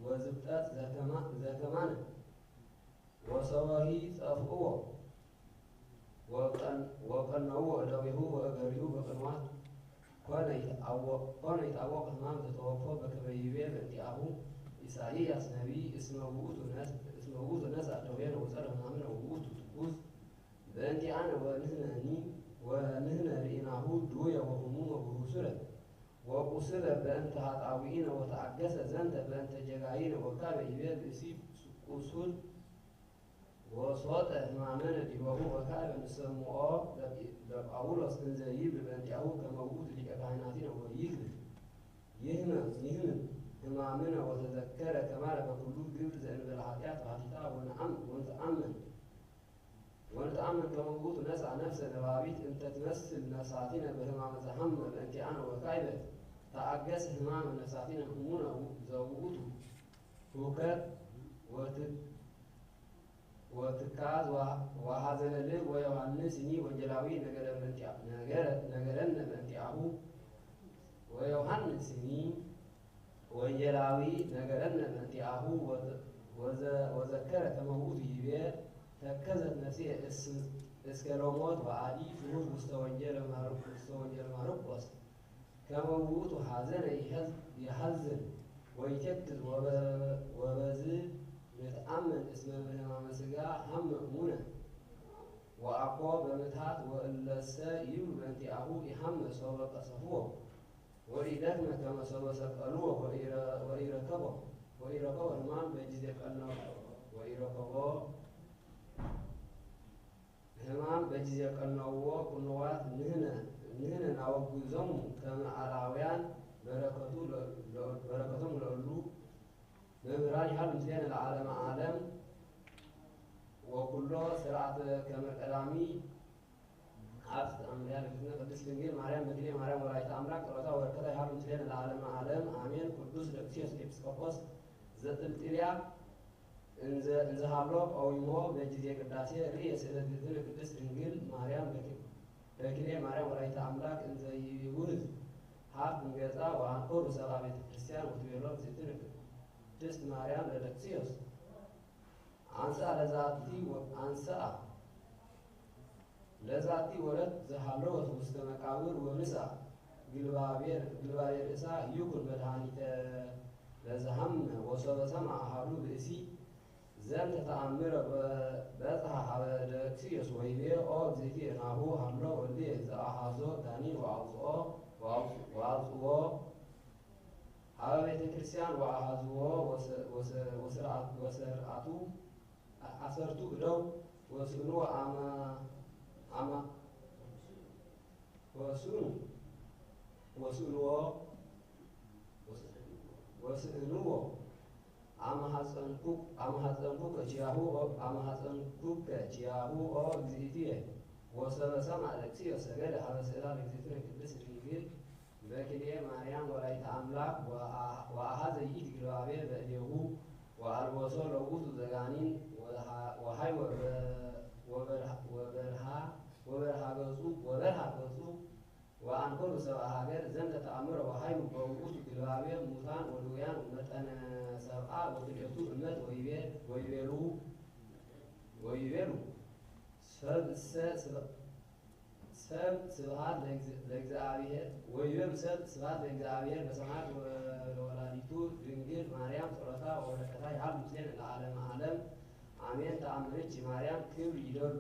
ወዝብጠት ዘከማነ ወሰበሂ ጸፍእዎ ወቀነዎ እደዊሁ ወእገሪሁ በቅንዋት ኮነ ይታወቅ ሕማም ዘተወክፎ በከመ ይቤ በእንቲአሁ ኢሳይያስ ነቢይ እስመ ውእቱ ነሥአ ደዌነ ወጸረ ሕማምነ ወውእቱ ትኩስ በእንቲአነ ወንሕነ ርኢናሁ ድውየ ወሕሙመ ወቁስለ በእንተ ኃጣውኢነ ወተአገሰ ዘንተ በእንተ ጀጋይነ ወካዕበ ይቤ ብእሲ ቁሱል ወሶጠ ሕማመነ ዲበሁ ወካዕበ ንሰምዖ ለጳውሎስ እንዘ ይብል በእንቲአሁ ከመ ውእቱ ሊቀ ካህናቲነ ወይክል ይህመም ሕማምነ ወተዘከረ ከማለ በኩሉ ግብር ዘእንበለ ኃጢአት ባሕቲታ ወንተአምን ከመ ውእቱ ነሣ ነፍሰ ነባቢት እንተ ትመስል ነፍሳቲነ በሕማመ ዘሐመ በእንቲአነ ወካዕበ ተአገሰ ሕማመ ነፍሳቲነ እሙነ ዘውእቱ ሁከት ወትካዝ ወሐዘነ ልብ ወዮሐንስኒ ወንጌላዊ ነገረነ በእንቲአሁ ወዮሐንስኒ ወንጌላዊ ነገረነ በእንቲአሁ ወዘከረ ከመ ውእቱ ይቤ ተከዘት ነፍሴ እስከ ሎሞት ወአዲ ፍሩዝ ውስተ ወንጌለ ማርቆስ ከመ ውእቱ ሐዘነ ይሐዝን ወይተክዝ ወበዝ ንትአመን እስመ በሕማመ ሥጋ ሐመ እሙነ ወአኮ በምትሃት ወእለሰ ይብሉ በእንቲአሁ ኢሐመ ሶበ ቀሰፍዎ ወኢደክመ ከመ ሶበ ሰቀልዎ ወኢረከቦ ሕማም በጊዜ ቀነው ወኢረከቦ ሕማም በጊዜ ቀነውዎ ቁንዋት ንሕነ ናወግዞሙ ከመ አላውያን በረከቶሙ ለእሉ መምህራን ይሃሉ ምስሌነ ለዓለመ ዓለም ወኩሎ ስርዓተ ከመ ቀዳሚ ሀብት አምልያ ለግዝነ ቅድስት ድንግል ማርያም በግሌ ማርያም ወላዲተ አምላክ ጸሎታ ወበረከታ ይሃሉ ምስሌነ ለዓለመ ዓለም አሜን። ቅዱስ ደቅሲዮስ ኤጲስቆጶስ ዘጥልጥልያ እንዘ ሀሎ ቀዊሞ በጊዜ ቅዳሴ ርእየ ስእለት ግዝነ ቅድስት ድንግል ማርያም በግሌ ማርያም ወላዲተ አምላክ እንዘ ይውህዝ ሀብት እንገጻ ወአንኮሩ ሰብአ ቤተ ክርስቲያን ወትቤሎ ብእሲትነ ቅድስት ማርያም ለደቅሲዮስ አንሥአ ለዛቲ ወለት ዘሃለወት ውስተ መቃብር ወንሥአ ግልባቤር ርእሳ ይኩን መድኃኒተ ለዘሐመ ወሶበ ሰምዐ አሐዱ ብእሲ ዘንተ ተአምረ በጽሐ ሀበ ደቅሲዮስ ወይቤ ኦ እግዝእትየ ናሁ ሀሎ ወልድየ ዘአሐዞ ጋኔን ወአውጽኦ ሀበ ቤተ ክርስቲያን ወአሐዝዎ ወሰርአቱ አሰርቱ እደው ወስእንዎ አመሐፀንኩከ ኪያሁ ኦ እግዝእትየ ወሰበ ሰምዐ ደቅሲዮስ ሰገደ ሀበ ስእላ ለእግዝእትነ ቅድስት ድንግል በክልኤ ማርያም ወላዲተ አምላክ ወአሐዘ ይእቲ ግልባቤ በእዴሁ ወአልቦሶ ለውእቱ ዘጋኒን ወሀይ ወበርሃ ገጹ ወአንኮሩ ሰብአ ሀገር ዘንተ ተአምረ ወሀይሉ በውእቱ ግልባቤ ሙታን ወድውያን መጠነ ሰብአ ወክልኤቱ እመት ወይቤሉ ሰብ ስብሐት ለእግዚአብሔር በሰማያት ወለወላዲቱ ድንግል ማርያም ጸሎታ ወበረከታ ይሃሉ ምስሌነ ለዓለመ ዓለም አሜን። ተአምረች ማርያም ክብር ይደሉ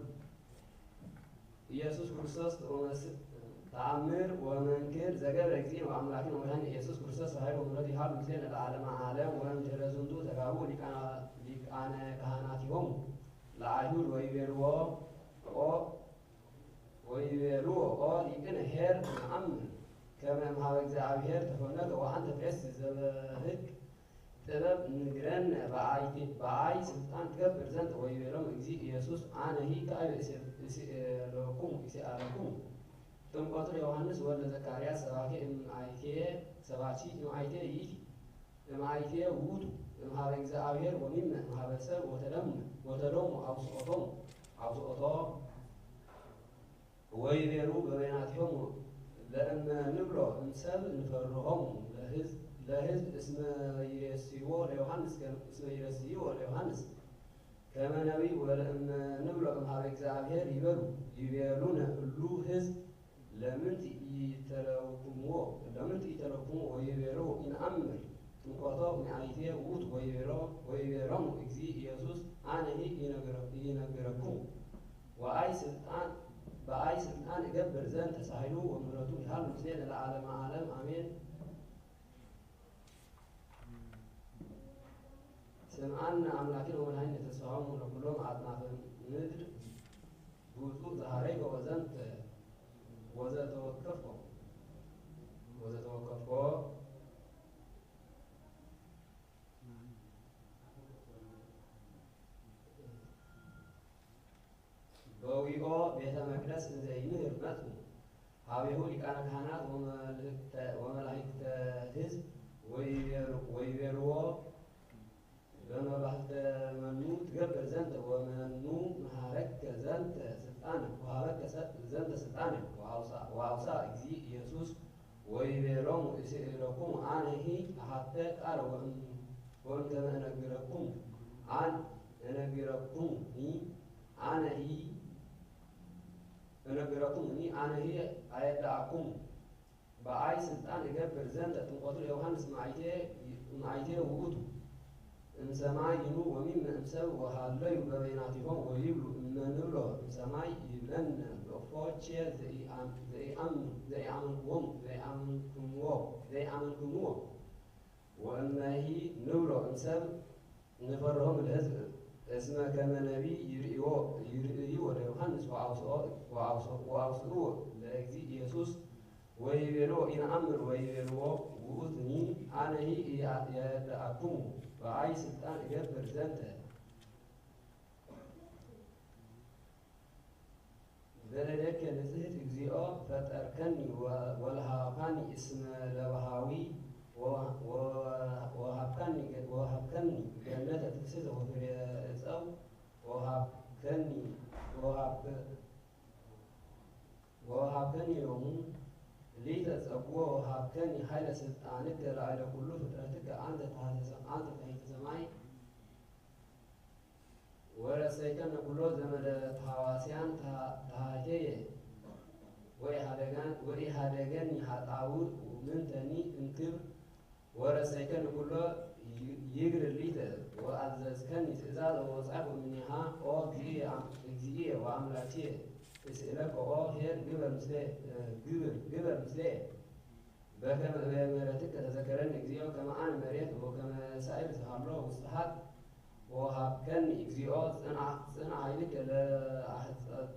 ኢየሱስ ክርስቶስ ተአምር ወመንክር ዘገብረ እግዚእ ወአምላክነ ወመድኃኒነ ኢየሱስ ክርስቶስ ኃይል ወምሕረት ይሃሉ ምስሌነ ለዓለመ ዓለም ወእምድኅረ ዝንቱ ተጋቡ ሊቃነ ካህናቲሆሙ ለአይሁድ ወይቤልዎ ኦ ሊቅነ ኄር ነአምን ከመ እምኀበ እግዚአብሔር ተፈነቀ ወአንተ ትሬስይ ዘበሕግ ጥበብ ንግረነ በአይ ስልጣን ትገብር ዘንተ ወይቤሎሙ እግዚእ ኢየሱስ አነሂ ካዕበ እሴአለኩሙ ጥምቀቱ ለዮሐንስ ወልደ ዘካርያስ ሰባኪ እምአይቴ ይእቲ እምአይቴ ውእቱ እምኀበ እግዚአብሔር ወሚመ እምኀበ ሰብ ወተሎሙ አውጽኦቶ ወይቤሉ በበይናቲሆሙ ለእመ ንብሎ እምሰብ እንፈርሆሙ ለሕዝብ እስመ ይሬስይዎ ለዮሐንስ ከመ ነቢይ ወለእመ ንብሎ እምኀበ እግዚአብሔር ይቤሉነ እሉ ሕዝብ ለምንት ኢተረኩምዎ ወይቤሎ ኢነአምር ጥምቀቶ እምአይቴ ውእቱ ወይቤሎሙ እግዚእ ኢየሱስ አነሂ ይነግረክሙ በአይ ስልጣን እገብር ዘንተ ሳህሉ ወምሕረቱ ይሃሉ ምስሌነ ለዓለመ ዓለም አሜን። سمعنا أملاكنا ومنهن تسفهم ولكلهم أطناف مدر بوضوء ظهريك وزنت وزتوقفه በዊኦ ቤተ መቅደስ እንዘይምህር መጽኡ ሀቤሁ ሊቃነ ካህናት ወመላእክተ ሕዝብ ወይቤልዎ በመባህተ መኑ ትገብር ዘንተ ወመኑ መሃረከ ዘንተ ስልጣነ ወሀበከ ዘንተ ስልጣነ ወአውሳ እግዚእ ኢየሱስ ወይቤሎሙ እስእለኩሙ አነሂ አሐተ ቃለ ወእንከመ እነግረኩሙ እነግረኩሙኒ አነሂ አየዳአኩሙ በአይ ስልጣን እገብር ዘንተ ጥምቀቱ ለዮሐንስ ማይቴ ውእቱ እምሰማይ ይኑ ወሚመ እምሰብ ወሃለዩ በበይናቲሆሙ ወይብሉ እመንብሎ እምሰማይ ይብለነ በእፎቼ ዘይአምንክምዎ ወእመሂ ንብሎ እምሰብ ንፈርሆም ለሕዝብ እስመ ከመ ነቢይ ይርእዩ ለዮሐንስ ወአውስኡ ለእግዚእ ኢየሱስ ወይቤሎ ኢነአምር ወይቤልዎ ውእቱኒ አነሂ የደአኩሙ በአይ ስልጣን እገብር ዘንተ ዘለለከ ንጽሕት እግዚኦ ፈጠርከኒ ወለሃብካኒ እስመ ለባሃዊ ወሃብከኒ ገነተ ትስሕት ወፍሬ ዕፀው ወሃብከኒ ሎሙ ሊተ ጸግዎ ወሃብከኒ ኃይለ ስልጣንከ ላዕለ ኩሉ ፍጥረትከ አንተ ታሕተ ሰማይ ወረሰይከነ ኩሎ ዘመደ ተሐዋስያን ታሕቴየ ወኢሃደገኒ ኃጣውእ ምንተኒ እንክብ ወረሰይከኒ ኩሎ ይግር ሊተ ወአዘዝከኒ ትእዛዝ ወወጻእኩ እምኔሃ ኦ እግዚእየ ወአምላክየ እስእለከ ኦ ኄር ግበር ምስሌየ በከመ በምሕረትከ ተዘከረኒ እግዚኦ ከመ አነ መሬት ወከመ ሳኢል ዝሃሎ ውስጥሃት ወሃብከኒ እግዚኦ ጽንዐ ኃይልከ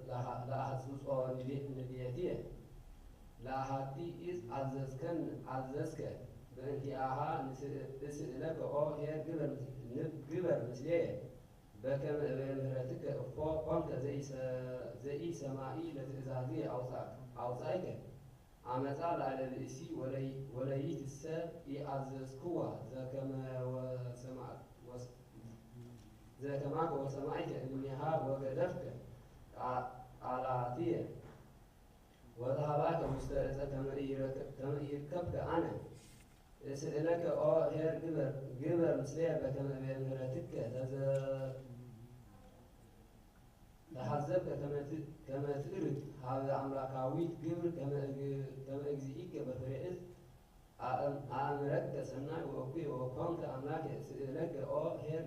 ለአሐጽጾ ንድየትየ ለአሐቲ ኢዝ አዘዝከ በእንቲአሃ እስእለከ ኦ ኄር ግበር ምስሌየ በከመ በምሕረትከ እፎ ኮንከ ዘኢሰማዒ ለትእዛዝየ አውጻእከ አመፃ ላዕለ ብእሲ ወለይትሰ ኢአዘዝክዋ ዘከማከ ወሰማዕከ እምኔሃ ወገደፍከ ቃላትየ ወተሃባከ ውስተ ዕፀ ከመ ኢይርከብከ አነ እስእለከ ኦ ኄር ግበር ምስሌየ በከመ በምሕረትከ ተሐዘብከ ከመ ትእርግ ሀበ አምላካዊት ግብር ከመ እግዚእከ በፍሬ ዕፅ አእምረከ ሰናይ ወእኩይ ወኮንከ አምላከ እስእለከ ኦ ኄር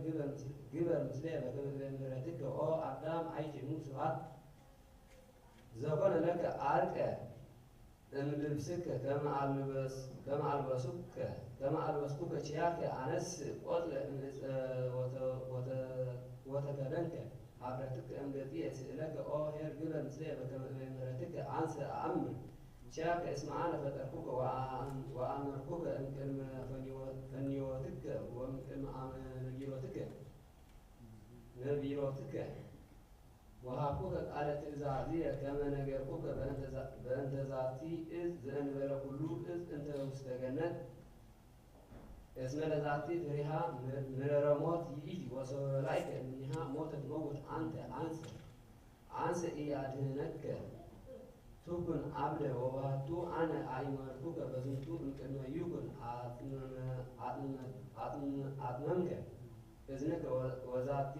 ግበር ምስሌየ በከመ በምሕረትከ ኦ አዳም አይቴሙ ስብሐት ዘኮነ ለከ አርቀ እምልብስከ ከመ አልበስኩከ ኪያከ አነስእ ቆጽለ እምዕፀ ወተከደንከ ኀፍረትከ እምገጽየ እስእለከ ኦ ኄር ግበር ምስሌየ በከመ በምሕረትከ አንሰ አአምር ኪያከ እስመ አነ ፈጠርኩከ ወአመርኩከ እምቅድመ ፈኒወትከ ወእምቅድመ ነቢሮትከ ወሃብኩከ ቃለ ትእዛዝየ ከመ ነገርኩከ በእንተ ዛቲ ዕፅ ዘእንበለ ኩሉ ዕፅ እንተ ውስተ ገነት እስመ ለዛቲ ፍሬሃ ምረረ ሞት ይእቲ ወሶበ በላዕከ እምኔሃ ሞተ ትመውት አንሰ ኢአድኅነከ ትኩን አብደ ወባሕቱ አነ አእመርኩከ በዝንቱ እምቅድመ ይኩን አጥመምከ እዝነከ ወዛቲ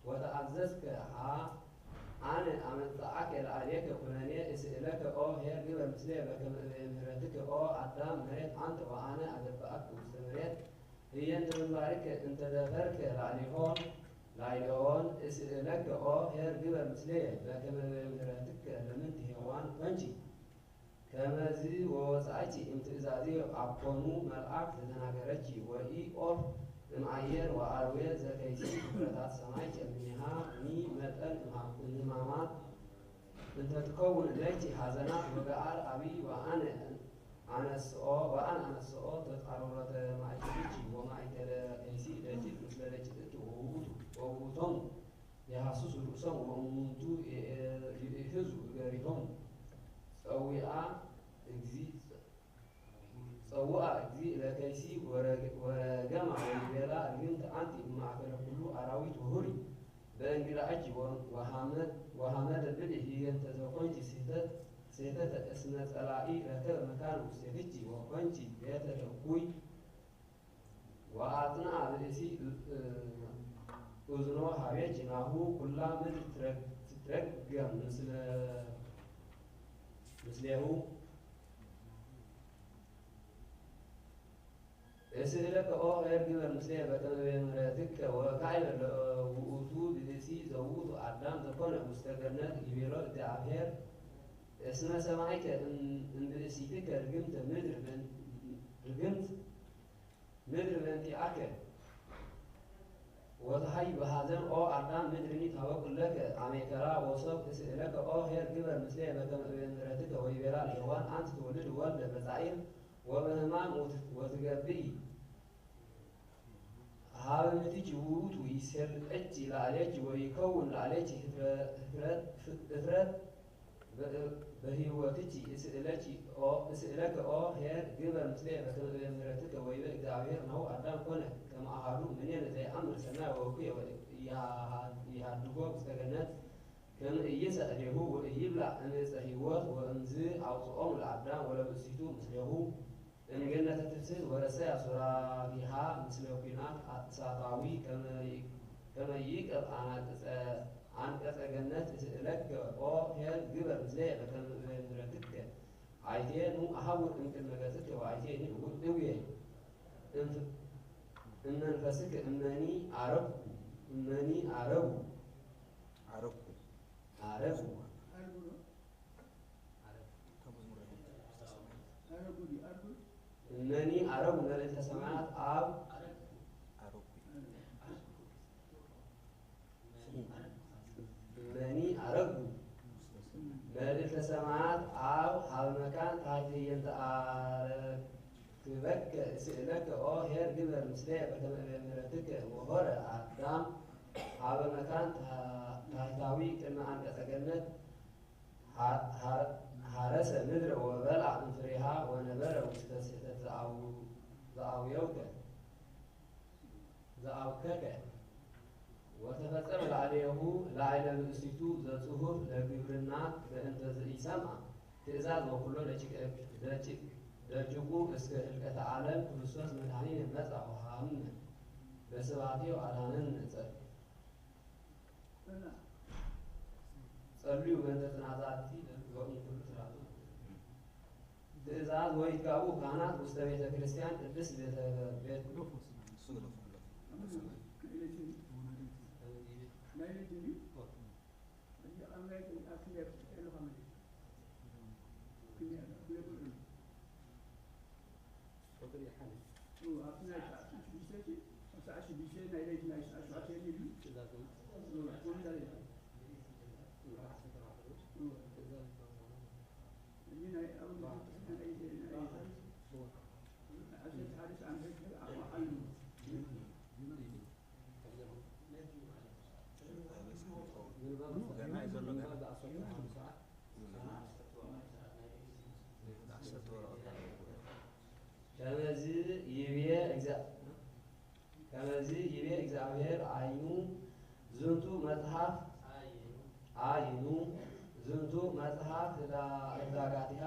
ወተአዘዝከ አነ አመጽአከ ለአርየከ ኩነኔ እስእለከ ኦ ኄር ግበር ምስሌየ በከመ በምሕረትከ ኦ አዳም መሬት አንተ ወአነ አገባእከ ውስተ መሬት ህየንተ ምንባርከ እንተ ዘፈርከ ላዕሌሆን እስእለከ ኦ ኄር ግበር ምስሌየ በከመ በምሕረትከ ለምንት ሔዋን ኮንቺ ከመዝ ወወጻእኪ እምትእዛዝየ አኮኑ መልአክ ዘተናገረኪ ወኢ ኦፍ እምአየር ወአርዌ ዘከይሲ ፍጥረታት ሰማይ ከእምኔሃ ኒ መጠን እምሃማት እንተ ትከውን ለይቲ ሐዘናት ወገአር አብይ ወአነ አነስኦ ተጻሮረተ ማእከልች ወማእከለ ከይሲ ደጅት ምስለ ደጅት ወውእቶሙ የሐሱስ ርእሶም ወእሙንቱ ይእህዙ እገሪሆሙ ጸውአ እግዚ ለከይሲ ወረገማ ወይቤላ እግንት አንቲ እማእከለ ኩሉ አራዊት ወሁሪ በእንግዳ እጅ ወሐመደ ብልህ የንተ ዘኮንቺ ሴተተ እስመ ጸላኢ ረከብ መካን ውስቴትቺ ወኮንቺ ቤተ እኩይ ወአጥንዐ ብእሲ እዝኖ ሀቤች ናሁ ኩላ ምድር ትትረገም ምስሌሁ እስእለከ ኦ ኄር ግበር ምስሌ በከመ በምሕረትከ ወካዕበ ለውእቱ ብእሲ ዘውእቱ አዳም ዘኮነ ውስተ ገነት ይቤሎ እግዚአብሔር እስመ ሰማዕከ እምብእሲትከ ርግምተ ምድር በእንቲአከ ወተሃይ በሐዘን ኦ አዳም ምድርኒ ታበቁለከ አሜከላ ወሰብ እስእለከ ኦ ኄር ግበር ምስሌ በከመ በምሕረትከ ወይቤላ ለሔዋን አንቲ ትወልድ ወልደ በጻዕር ወበሕማም ወትገብኢ ሀበ ምትኪ ውእቱ ይሴልጠች ላለች ወይከውን ላለች እፍረት በህይወትች እስእለከ ኦ ኄር ግበር ምስሌ በከመ በምሕረትከ ወይቤ እግዚአብሔር ናሁ አዳም ኮነ ከመ አሐዱ እምኔነ ዘይአምር ሰናይ ወእኩየ ይሃድጎ ውስተ ገነት ከመ ኢይሰዕሬሁ ወኢይብላዕ እምዕፀ ሕይወት ወእምዝ አውፅኦሙ ለአዳም ወለብእሲቱ ምስሌሁ እምገነተ ትፍስሕት ወረሰያ ሱራፊሃ ምስለ ኲናት እሳታዊ ከመ ይዕቀብ አንቀጸ ገነት እስእለከ ኦ ኄር ግበር ምስሌ በከመ በምሕረትከ አይቴኑ አሐውር እምቅድመ ገጽከ ወአይቴኒ እውየ እመንፈስከ እመኒ አረጉ እመኒ አረጉ መልዕልተ ሰማያት አብ እመኒ አረጉ መልዕልተ ሰማያት አብ ሀበ መካን ታሕትየንተ አረክበከ እስእለከ ኦ ኄር ግበር ምስሌ በከመ በምሕረትከ ወሖረ አዳም ሀበ መካን ታሕታዊ ቅድመ አንቀጸ ገነት ሀረሰ ምድረ ወበልዐ እምፍሬሃ ወነበረ ውስተ ስሕተት ዘአውከከ ወተፈጸመ ላዕሌሁ ላዕለ ብእሲቱ ዘጽሑፍ ለግብርናት በእንተ ዘኢሰምዐ ትእዛዝ ወኩሎ ደቂቁ እስከ ህልቀተ ዓለም ክርስቶስ መድኃኒነ መጽአ ወሀበነ በስብሐቲሁ አድኀነነ ጸልዩ በእንተ ጽናታቲ ወእምኩሉ ስርዓቱ ትእዛዝ ወይትጋቡ ካህናት ውስተ ቤተ ክርስቲያን ቅድስት ቤተ ከመዝ ይቤ እግዚአብሔር አይኑ ዝንቱ መጽሐፍ ህዳጋቲሃ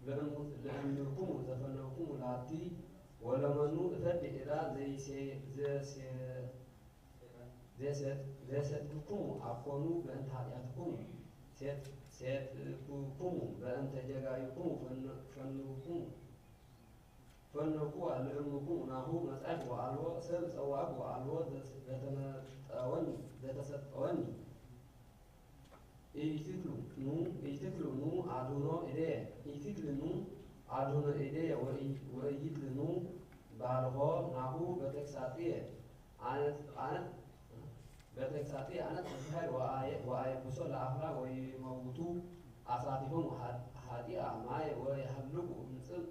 ለእምርኩሙ ዘፈነውኩሙ ላቲ ወለመኑ እፈድ ዕዳ ዘሰጥኩሙ አኮኑ በእንተ ኃጢአትኩሙ ሴትኩሙ በእንተ ጀጋዩኩሙ ፈነኩ ለእምኩሙ ናሁ መጻሕፍ ወአልቦ ሰብ ጸዋዕኩ ወአልቦ ዘተሰጠወኒ ኢትክሉ ኑ አድኅኖ እዴየ ወኢይድልኑ ባልሆ ናሁ በተክሳጥየ አነት በተክሳጥየ አነት ተስሐር ወአየብሶ ለአፍራ ወይመውቱ አሳቲሆሙ ኃጢአ ማየ ወይሃልቁ እምጽእ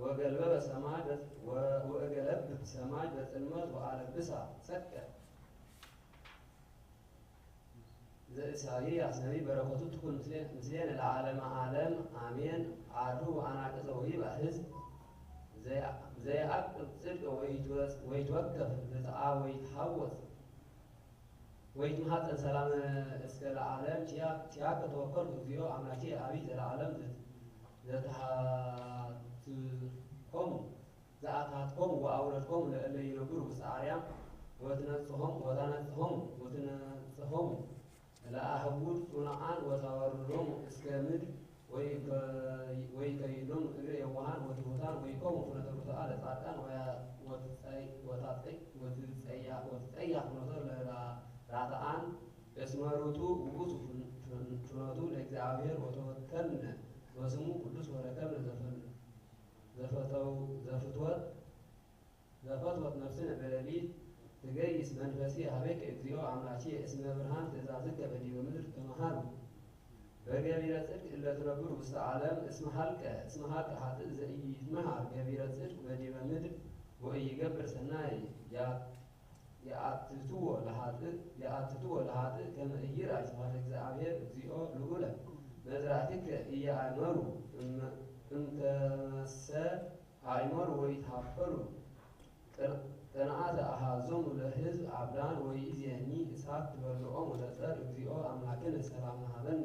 ወገልበበ ሰማይ ወእገለብብ ሰማይ በጽልመት ወአለብሳ ጸድቀ ዘእሳይያስ ነቢይ በረከቱ ትኩን ምስሌነ ለዓለመ ዓለም አሜን። አዱ አናቅጸ ወይብአ ሕዝብ ዘየዐቅብ ጽድቀ ወይትወከፍ ብፅዓ ወይትሐወፅ ወይትመሐፀን ሰላም እስከ ለዓለም ቲያከ ተወከልኩ እግዚኦ አምላኬ አብይ ዘለዓለም ዘአትሃትኮሙ ወአውረድኮሙ ለእለ ይነብሩ ውስተ አርያም ወተነጽሖሙ ለአህጉር ጽኑዓን ወታወርዶሙ እስከ ምድር ወይከይዶሙ እግረ የዋሃን ወትሑታን ወይቆሙ ፍኖተ ርቱዓ ለጻድቃን ወትጸያፍ ፍኖተ ለኃጥኣን እስመ ርቱዕ ውእቱ ፍኖቱ ለእግዚአብሔር ወተወከልነ በስሙ ቅዱስ ወረከብነ ዘፈትወት ነፍስነ በሌሊት ትገይስ መንፈሴ ሀቤከ እግዚኦ አምላኬ እስመ ብርሃን ትእዛዝከ በዲበ ምድር ተመሃሩ በገቢረ ጽድቅ እለ ትነብሩ ውስተ ዓለም እስመ ሀልቀ ኃጥእ ዘኢይትመሃር ገቢረ ጽድቅ በዲበ ምድር ወኢይገብር ሰናይ የአትትዎ ለኃጥእ ከመ ኢይርአይ ስብሐተ እግዚአብሔር እግዚኦ ልዑለ መዝራእትከ ኢየአእመሩ እንተመሰ አእመሩ ወይትሃፈሩ ቅንዓተ አሃዞሙ ለሕዝብ አብዳን ወይእዜኒ እሳት ትበልዖሙ ለጸር እግዚኦ አምላክነ ሰላም ሀበነ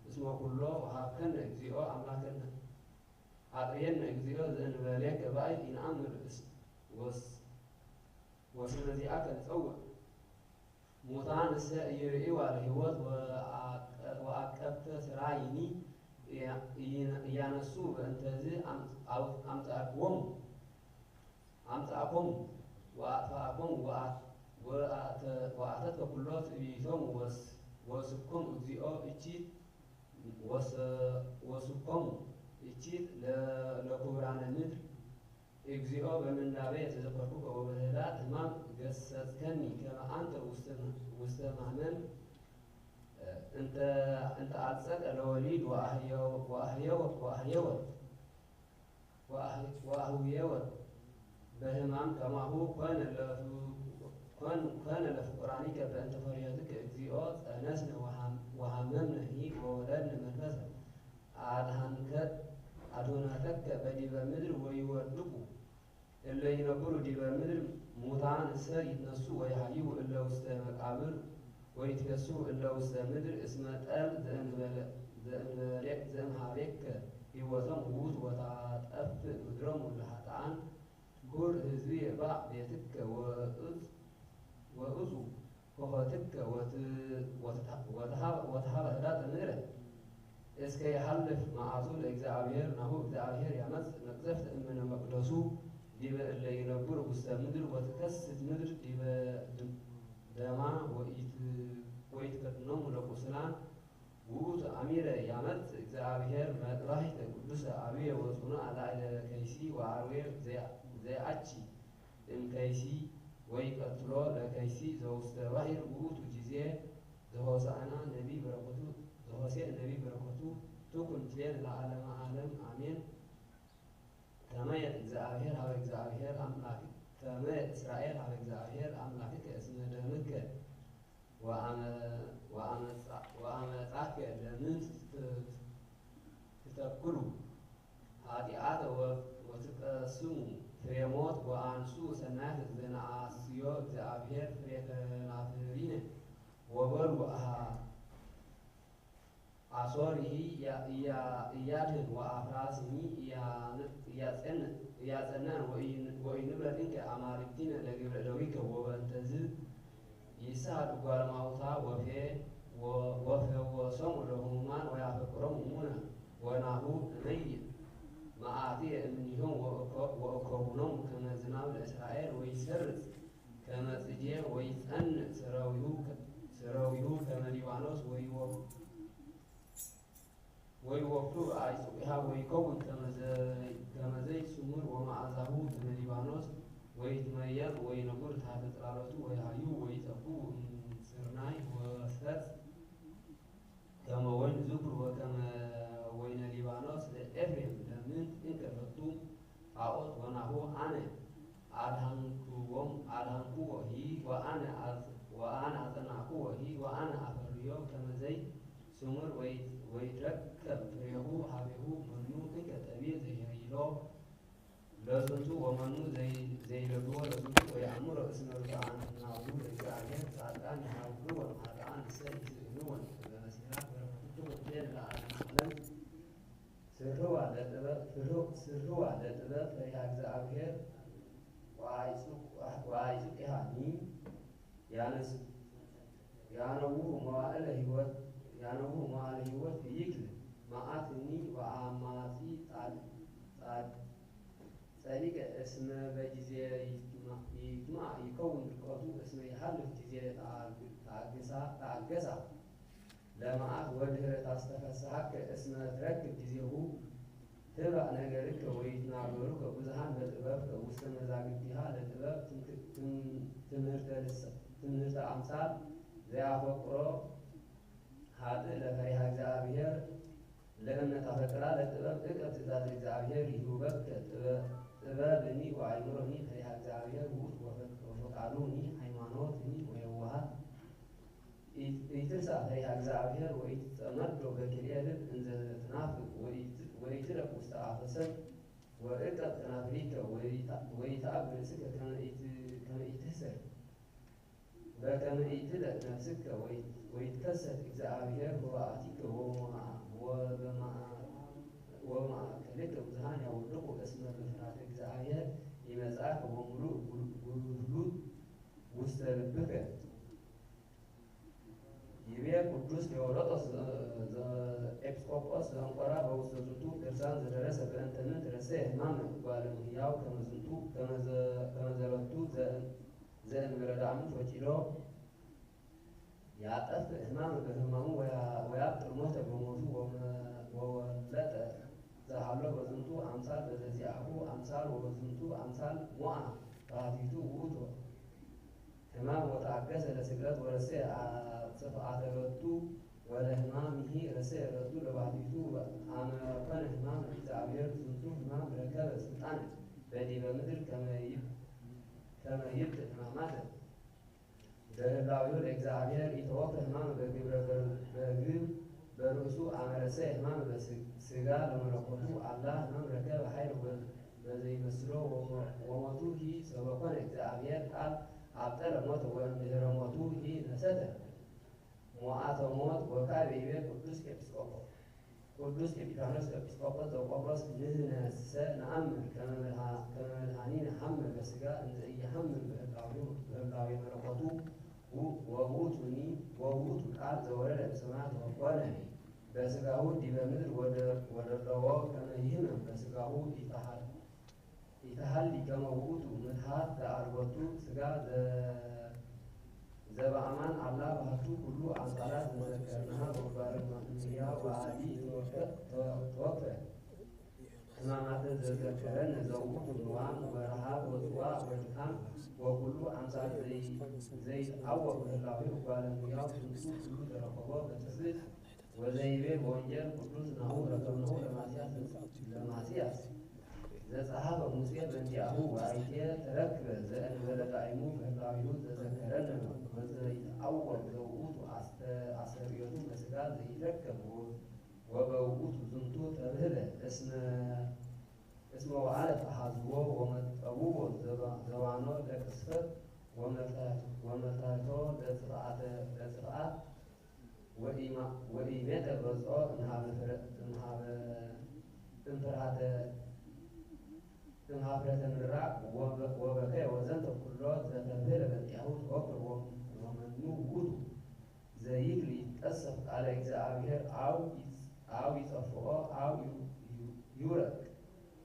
እስመ ኩሎ ወሀብከነ እግዚኦ አምላክነ አጥየነ እግዚኦ ዘእንበሌከ ባዕድ ይንአምር ወስመ ዚአከ ንጸውዕ ሙታን እሰ ኢይርእዩ ለሕይወት ወአቀብተ ሥራይኒ እያነሱ በእንተዝ አምጻእኮሙ ወአጥፍአኮሙ ወአተትከ ኩሎ ትዕቢቶሙ ወስኮሙ እግዚኦ እቺት ወስኮሙ እቺት ለክቡራነ ምድር እግዚኦ በምንዳቤ የተዘከርኩከ ወበህዳት ሕማም ገሰጽከኒ ከመ አንተ ውስተ ማህመም እንተ አጸቀ ለወሊድ ወአህየወት በሕማም ከማሁ ኮነ ለፍቁራኒከ በእንተ ፈርዮትከ እግዚኦ ጸነስነ ወሐመምነ ወወለድነ መንፈሰ አድኅነተከ በዲበ ምድር ወይወድቁ እለ ይነብሩ ዲበ ምድር ሙታን እሰ ይትነሱ ወይሃይው እለ ውስተ መቃብር ወይትከስሩ እለ ውስተ ምድር እስመ ጠል ዘእምኀቤከ ሕይወቶሙ ውእቱ ወታጠፍእ ምድሮሙ ለኃጥኣን ሁር ህዝቢ የባዕ ቤትከ ወእፁ ኮኸትከ ወተሃበ ህዳጠ ምሕረት እስከ ይሃልፍ መዓቱ ለእግዚአብሔር ናሁ እግዚአብሔር ያመጽእ መቅዘፍተ እምነ መቅደሱ ዲበ እለ ይነብሩ ውስተ ምድር ወትከስት ምድር ዲበ ደማ ወይትከድኖሙ ለቁስላን ውእቱ አሚረ ያመጽእ እግዚአብሔር መጥባሕተ ቅዱሰ አብየ ወጽኑዕ ላዕለ ከይሲ ወአርዌ ዘየአቺ እምከይሲ ወይቀትሎ ለከይሲ ዘውስተ ባሕር ውእቱ ጊዜ ዘሆሳዕና ነቢይ በረከቱ ዘሆሴዕ ነቢይ በረከቱ ትኩን ምስሌነ ለዓለመ ዓለም አሜን። ተመየጥ እግዚአብሔር ሀበ እግዚአብሔር አምላክ ተመየጥ እስራኤል ሀበ እግዚአብሔር አምላክከ እስመ ደምከ ወአመፃከ ለምን ትተክሉ ኃጢአተ ወትቀስሙ ፍሬ ሞት ወአንሱ ሰናያት ዘነአስዮ እግዚአብሔር ፍሬ ከናፍሪነ ወበሉ አሶሪሂ እያድህን ወአፍራሲኒ እያጸናን ወኢንብረትንከ አማልክቲነ ለግብረ እደዊከ ወበእንተዝ ይስሐቅ እጓለ እማውታ ወፈወሶሙ ለሕሙማን ወያፈቅሮሙ እሙነ ወናሁ እመይት መዓትየ እምኔሆሙ ወእከውኖሙ ከመ ዝናብ ለእስራኤል ወይሰርጽ ከመ ጽጌ ወይጸንዕ ስረዊሁ ከመ ሊባኖስ ወይወፍሩ አዕጽቂሃ ወይከውን ከመ ከመዘይ ስሙር ወማዕዛሁ በሊባኖስ ወይትመየጥ ወይነጉር ታሕተ ጽላሎቱ ወይሃዩ ወይጠፉ ስርናይ ወፈት ከመ ወይን ዝኩር ወከመ ወይነ ሊባኖስ ለኤፍሬም ለምንት እንከፈቱ ጣዖት ወናሁ አነ አድኃንኩዎሙ ወሂ ወአነ አጸናዕኩ ወሂ ወአነ አፈርዮ ከመዘይ ስሙር ወይትረከብ ፍሬሁ ሀቤሁ መኑ እንከ ጠቢብ ዘይሄይሎ ለዝንቱ ወመኑ ዘይለግዎ ለዝንቱ ወየአምሮ እስመ ርቱዓናሁ ለእግዚአብሔር ጻድቃን ይሃብሩ ወኃጥኣን እሰይ ይስእንወን በመሲሐት በረከቱ ወንጌል ለዓለመ ዓለም ስርህዋ ለጥበብ ፈሪሃ እግዚአብሔር ወአይጹቂሃኒ ያነውሁ መዋዕለ ሕይወት ይክል መዓትኒ ወአማጺ ጸዲቀ እስመ በጊዜ ይጥማዕ ይከውን ድቀቱ እስመ ይሃልፍ ጊዜ ተአገሳ ለመዓት ወድኅረ ታስተፈስሐከ እስመ ትረክብ ጊዜሁ ትብራእ ነገርከ ወይትናገሩከ ብዙኃን በጥበብከ ውስተ መዛግብቲሃ ለጥበብ ትምህርተ አምሳል ዘያፈቅሮ ኃጥእ ለፈሪሃ እግዚአብሔር ለእምነት አፈቅራ ለጥበብ እቀብ ትእዛዝ እግዚአብሔር ይሁበከ ጥበብኒ ወአእምሮኒ ፈሪሃ እግዚአብሔር ውእቱ ወፈቃዱኒ ሃይማኖትኒ ወየዋሃት ኢትርሳዕ ፈሪሃ እግዚአብሔር ወኢትጸመዶ በክልኤ ልብ እንዘ ትናፍቅ ወኢትረክ ውስተ አፈ ሰብ ወእቀብ ከናፍሪከ ወኢትአብ ርእስከ ከመ ኢትሕሰር በከመ ኢትለጥ ነፍስከ ወይትከሰት እግዚአብሔር በበዓቲከ ወበማእከልከ ብዙኃን ያወድቁ እስመ በፍርሃተ እግዚአብሔር ይመጽአከ ወሙሉእ ጉልጉሉት ውስተ ልብከ ይቤ ቅዱስ ቴዎዶጦስ ኤጲስቆጶስ ዘእንቆራ በውስተ ዝንቱ ድርሳን ዘደረሰ በእንተ ምንት ረሰየ ሕማመ እጓለ እመሕያው ከመ ዝንቱ ከመ ዘለቱ ዘእንበለ ዳዕሙት ወቂሎ ያጠፍ ሕማመ በሕማሙ ወያብጥር ሞተ በሞቱ ወወለጠ ዘሃሎ በዝንቱ አምሳል በዘዚአሁ አምሳል ወበዝንቱ አምሳል ሞዓ ባህቲቱ ውእቱ ሕማም ወተአገሰ ለስቅለት ወረሰየ ጽፍአተ ረቱ ወለሕማምሂ ረሰየ ረቱ ለባህቲቱ አመ ኮነ ሕማም እግዚአብሔር ዝንቱ ሕማም ረከበ ስልጣነ በዲበ ምድር ከመ ይብጥዕ ሕማማተ በህላዊው ለእግዚአብሔር ኢተወክል ሕማም በግብ በርእሱ አመረሰ ሕማም በስጋ ለመለኮቱ አላ ሕማም ረከበ ኃይል በዘይመስሎ ወሞቱ ሂ ሰበኮነ እግዚአብሔር ቃል አብጠለ ሞት ወእምድኅረ ሞቱ ሂ ነሰተ ሞዓተ ሞት ወካዕበ ይቤ ቅዱስ ኤጲፋንዮስ ኤጲስቆጶስ ዘቆጵሮስ ንሕነሰ ነአምር ከመ መድኃኒነ ሐመ በስጋ እንዘ ኢየሐምር በህላዌ መለኮቱ ወውእቱ ቃል ዘወረደ እምሰማያት ወኮነ በስጋሁ ዲበ ምድር ወደለዎ ከመ ይህመም በስጋሁ ኢተሃሊ ከመ ውእቱ ምትሃት ዘአልቦቱ ስጋ ዘበአማን አላ ባህቱ ኩሉ አምሳላት ዘዘከርንሃ በምግባረ እምሕያው ወአዲ ተወክፈ ሕማማተ ዘዘከረን ዘውእቱ ንዋም ወረሃብ ወጽዋዕ ወድካም ወኩሉ አምሳል ዘይትዐወቅ ህላዌ እጓለ እመሕያው ዝንቱ ኩሉ ተረከቦ በትስብእት ወዘይቤ በወንጌል ቅዱስ ናሁ ረከብናሁ ለማስያስ ዘጸሐፈ ሙሴ በእንቲአሁ ወአይቴ ተረክበ ዘእንበለ ዳዕሙ በህላዌሁ ዘዘከረን ወዘይትዐወቅ ዘውእቱ አስተርእዮቱ በስጋ ዘይትረከብ ወበውእቱ ዝንቱ ተብህለ እስመ ወዓለት አሐዝዎ ወመጠውዎ ዘባኖ ለቅስፈት ወመልታቶ ለጽፍአት ወኢሜተ በጽሖ እምኀፍረተ ምራቅ ወበከየ ወዘንተ ኩሎ ዘተብህለ በእንቲአሁ ተወክር ወመኑ ውእቱ ዘይክል ይትቀሰፍ ቃለ እግዚአብሔር አው ይጸፍኦ አው ይውረቅ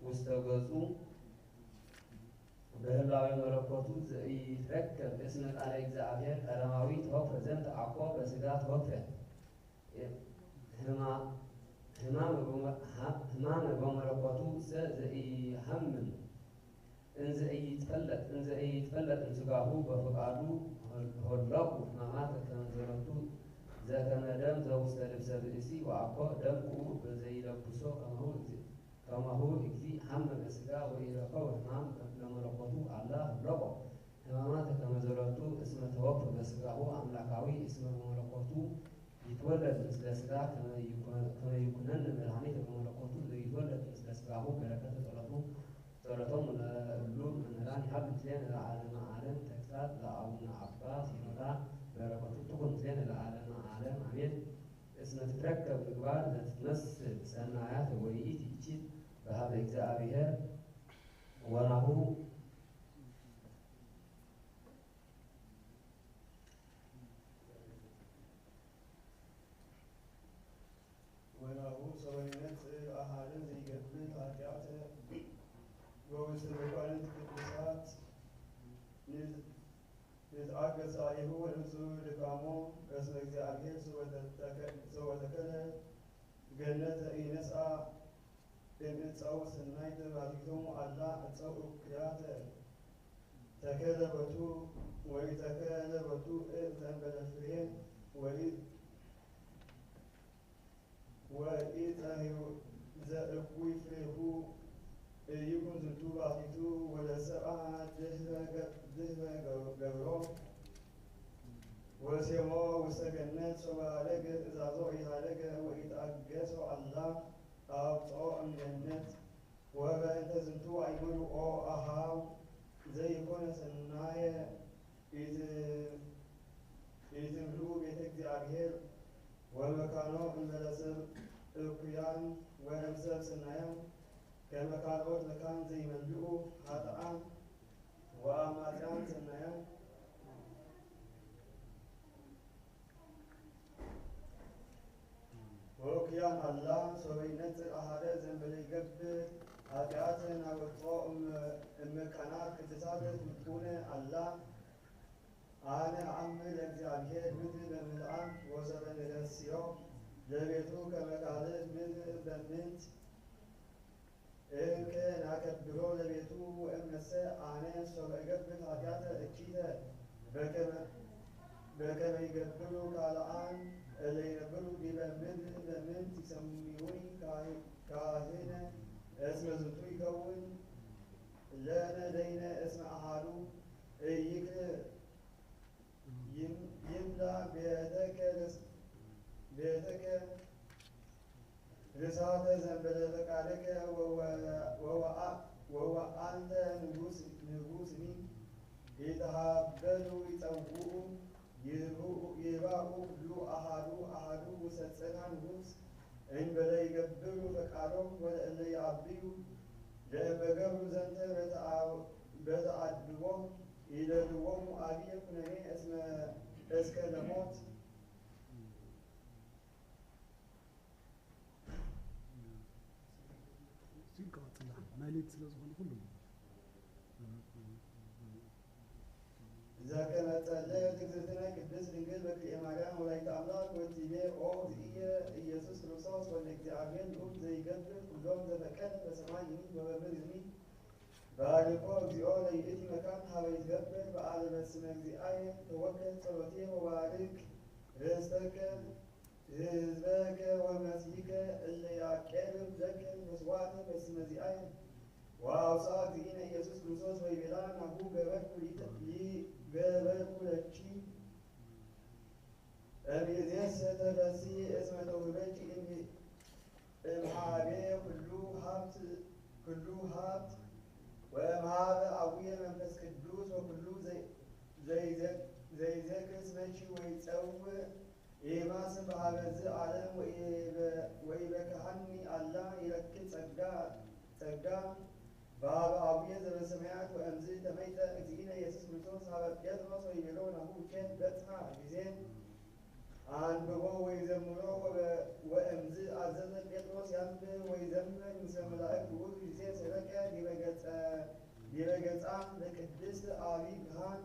ውስተ ገጹ በህላዌ መለኮቱ ዘይትረከብ እስመ ቃለ እግዚአብሔር ቀዳማዊ ተወክፈ ዘንተ አኮ በስጋ ተወክፈ ህማመ በመለኮቱ ዘኢሐምም እንዘ ኢይትፈለጥ እምሥጋሁ በፈቃዱ ሆለቁ ሕማማተ ከመ ዘሎቱ ዘከመ ደም ዘውስተ ልብሰ ብእሲ ወአኮ ደም በዘይለብሶ ከማሁ እግዚእ ሐመ በሥጋ ወኢረከበ ሕማም ለመለኮቱ አላ ሆለቆ ሕማማተ ከመ ዘሎቱ እስመ ተወክፈ በሥጋሁ አምላካዊ እስመ በመለኮቱ ይትወለድ ምስለ ሥጋ ከመ ይኩነን መድኃኒተ በመለኮቱ ዘይትወለድ ምስለ ሥጋሁ በረከተ ጸሎቶሙ ለእሉ ምእመናን ይሃሉ ምስሌነ ለዓለመ ዓለም ተግሣጽ ለአቡነ አባ ሲኖዳ በረከቱ ትኩን ምስሌነ ለዓለመ ዓለም አሜን። እስመ ትትረከብ ምግባር ዘትመስል ሰናያት ወይእቲ ይእቲ በሀበ እግዚአብሔር ወናሁ ሰውነት አሃልን ዘይገብር ኃጢአተ ወውስተ መኳንንት ቅዱሳት ንትአገሥ ሣኢሁ ወንጹሕ ድካሞ በስመ እግዚአብሔር ዘወተከለ ገነተ ኢነስአ እምዕፀው ሰናይተ ባሕቲቶሙ አላ ዕፀው እኩያተ ተከለ በቱ ወኢተከለ በቱ ዘእንበለ ፍሬ ወኢጠሂው ዘእኩይ ፍሬሁ ይኩን ዝንቱ ባሕቲቱ ወለሰብአ ድኅረ ገብሮ ወሴሞ ውስተ ገነት ሶበሃለገ ትእዛዞ ኢሃለገ ወኢትአገሶ አላ አውፅኦ እምገነት ወበእንተ ዝንቱ አይምሩ ኦ አኀው ዘይኮነ ሰናየ ኢትምልኡ ቤተ እግዚአብሔር ወመካኖ እምበለሰብ እኩያን ወእምሰብ ሰናያን ከመ ካልኦት መካን ዘይመልኡ ኃጥኣን ወአማጽያን ሰናያን ወእኩያን አላ ሶበ ይነጽር አሐደ ዘእንበለ ይገብር ኃጢአተ ናወጽኦ እምካናት ቅድሳት ምጡነ አላ አነ አምር ለእግዚአብሔር ምድር በምልአ ወሰበ ንረስዮ ለቤቱ ከመ ካልእ ምድር በምንት እንከ ናከብሮ ለቤቱ ወእምነሰ አነ ሶበ እገብር ኃጢአተ እኪተ በከመ ይገብሩ ካልአን እለ ይነብሩ ዲበ ምድር በምንት ይሰምዩኒ ካህነ እስመ ዝንቱ ይከውን ለነ ደይነ እስመ አሐዱ ኢይክል ይምላ ቤተከ ርሳተ ዘእንበለ ፈቃድከ ወወአንተ ንጉሥኒ ይትሃበሉ ይጸውዑ ይባኡ ኩሉ አሐዱ ውስተ ጽርሐ ንጉሥ እንበለ ይገብሩ ፈቃዶ ወለእለ ይዐብዩ ለእመ ገብሩ ዘንተ በተአድቦ ይደልዎሙ አብየ ኩነኔ እስከ ለሞት ሲንቀጥላ ማሌት ስለዝሆነ ሁሉም ዘከመ ጸለየት እግዝእትነ ቅድስት ድንግል በክልኤ ማርያም ወላዲተ አምላክ ወትቤ ኦ እግዚእየ ኢየሱስ ክርስቶስ ወልደ እግዚአብሔር ልዑል ዘይገብር ኩሎም ዘፈቀደ በሰማይ ይሁን ወበምድር ይሁን ባርኮ እግዚኦ ለይእቲ መካን ሀበ ይትገብር በዓለ በስመ እግዚአየ ተወከል ጸሎቴ ወባርክ ርስተከ ህዝበከ ወመሲከ እለ ያቄርብ ለከ መስዋዕተ በስመ እግዚአየ ወአውፅአ እግዚእነ ኢየሱስ ክርስቶስ ወይቤላ ናሁ ገበርኩ ለኪ እምይእዜሰ ተፈሲ እስመ ተውህበኪ እምኀቤ ኩሉ ሀብት ወእምኀበ አቡየ መንፈስ ቅዱስ ወኩሉ ዘይዘክስ መቺ ወይጸውዕ ኢማስን በኀበ ዝዓለም ወኢበክሐኒ አላ ይረክብ ጸጋ በኀበ አቡየ ዘበሰማያት ወእምዝ ተመይጠ እግዚእነ ኢየሱስ ክርስቶስ ኀበ ጴጥሮስ ወይቤሎ ናሁ ኬት በጽሐ ጊዜ አንብቦ ወይዘምሮ ወእምዝ አዘዘ ጴጥሮስ ያንብብ ወይዘምር ምስለ መላእክት ውእቱ ጊዜ ሰበከ ዲበ ገጻ ለቅድስት አቢይ ብርሃን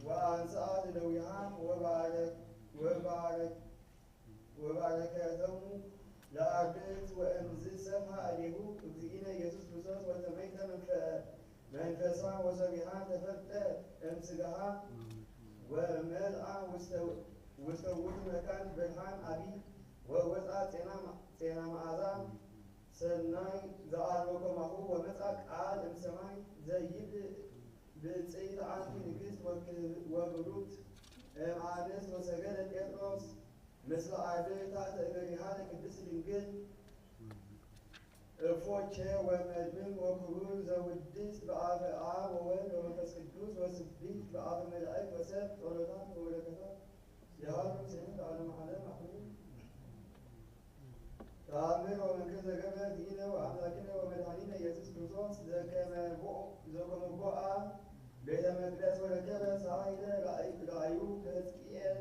ወአንሥአ እደዊሃ وبركاته لأرض وأمز سمع عليه እግዚእነ ኢየሱስ ክርስቶስ ወተመይተ መንፈሳ ወሰቢሃ ተፈልጠ እምስጋሃ ወመልአ ውስተ ውእቱ መካን ብርሃን አቢይ ወወፃ ጤና መዓዛ ሰናይ ዘአልቦ ከማሁ ወመፃ ቃል እምሰማይ ዘይብል ብፅዕት አንቲ ንግሥት ወብሩት እምአንስት ወሰገደ ጴጥሮስ ምስለ አርድእታ እገሪሃ ለቅድስት ድንግል እፎቼ ወመድብን ወክቡር ዘውድስ በአበ አብ ወወልድ ወመንፈስ ቅዱስ ወስብሕት በአበ መላእክት ወሰብ ጸሎታት ወበረከታት የሃሉ ስምት ዓለም ዓለም አሁን ተአምር ወመንክር ዘገብረ እግዚእነ ወአምላክነ ወመድኃኒነ ኢየሱስ ክርስቶስ ዘከመ ቦአ ቤተ መቅደስ ወረከበ ሳይለ ራእዩ ለሕዝቅኤል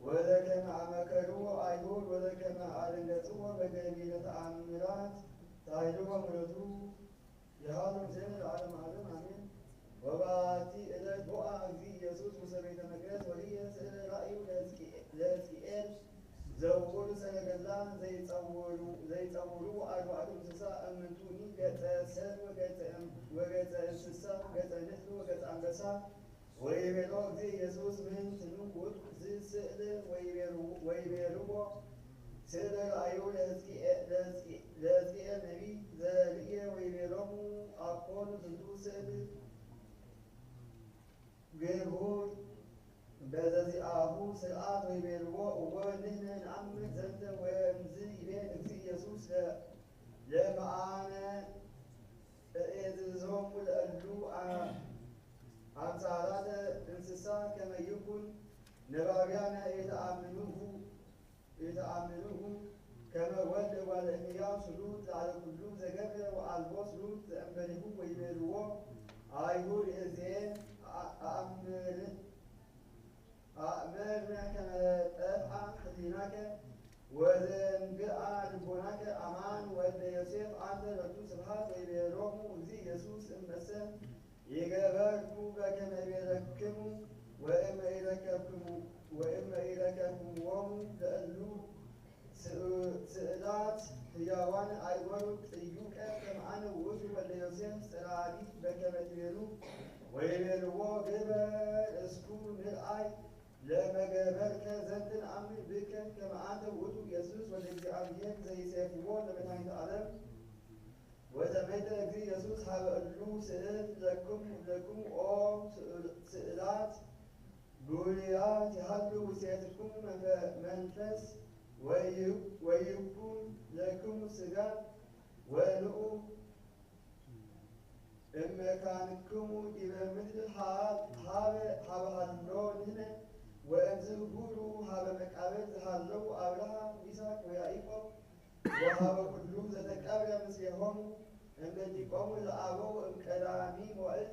ወዘከመ አመከሩ አይሁድ ወዘከመ አደንገጽዎ በገቢረ ተአምራት ታይልዎ ምሕረቱ የሃሉ ምስሌነ ለዓለመ ዓለም አሜን። ወበአቲ ዕለት ቦአ እግዚእ ኢየሱስ ውስተ ቤተ መቅደስ ወርየ ስእለ ራእዩ ለሕዝቅኤል ዘውር ሰረገላ ዘይጸውሩ አርባዕቱ እንስሳ እምንቱኒ ገጸ ሰብእ ወገጸ እንስሳ ገጸ ንስር ወገጸ አንበሳ ወይቤሎ እግዚእ ኢየሱስ ምንት ንኩት ዝስእል ወይቤልዎ ስእለ ራእዩ ለሕዝቅኤል ነቢይ ዘርእየ ወይቤሎሙ አኮኑ ዝንቱ ስእል ግሁር በዘዚአሁ ስርዓት ወይቤልዎ እወ ንሕነ ነአምር ዘንተ ወእምዝ ይቤ እግዚእ ኢየሱስ ለመዓነ እእዝዞሙ ለእሉ አምሳላተ እንስሳ ከመ ይኩን ነባብያነ የተአምኑሁ ከመ ወልድ እጓለ እመሕያው ስሉጥ ላዕለ ኩሉ ዘገብረ ወአልቦ ስሉጥ ዘእንበሌሁ ወይቤልዎ አይሁድ እዜን አእመርነ ከመ ጠፍአ ሕሊናከ ወዘንግአ ልቦናከ አማን ወልደ ዮሴፍ አንተ ሎቱ ስብሐት ወይቤሎሙ እግዚእ ኢየሱስ እመሰ ይገበርኩ በከመ ይቤለክሙ ወእመ ኢረከብክምዎሙ ለእሉ ስእላት ሕያዋን አይወሩ ጥዩቀ ከመ አነ ውእቱ ወልደ ዮሴፍ ጽራዲ በከመ ትቤሉ ወይቤልዎ ግበር እስኩ ንርአይ ለመገበርከ ዘንተ ነአምር ብከ ከመ አንተ ውእቱ ኢየሱስ ወልደ እግዚአብሔር ዘይሴፍዎ ለመድኃኒተ ዓለም ወተመይተ እግዚእ ኢየሱስ ሀበ እሉ ስእለት ለክሙ ኦ ስእላት ጉልያት ይሃሉ ውስቴትክሙ መንፈስ ወይኩን ለክሙ ሥጋ ወንዑ እመካንክሙ ዲበ ምድር ሀበ ሀሎ ንሕነ ወእምዝ ሁሉ ሀበ መቃብር ዘሃለው አብርሃም ይስሐቅ ወያዕቆብ ወሀበ ኩሉ ዘተቀብረ ምስሌሆሙ እምደቂቆሙ ለአበው እምቀዳሚ መዋዕል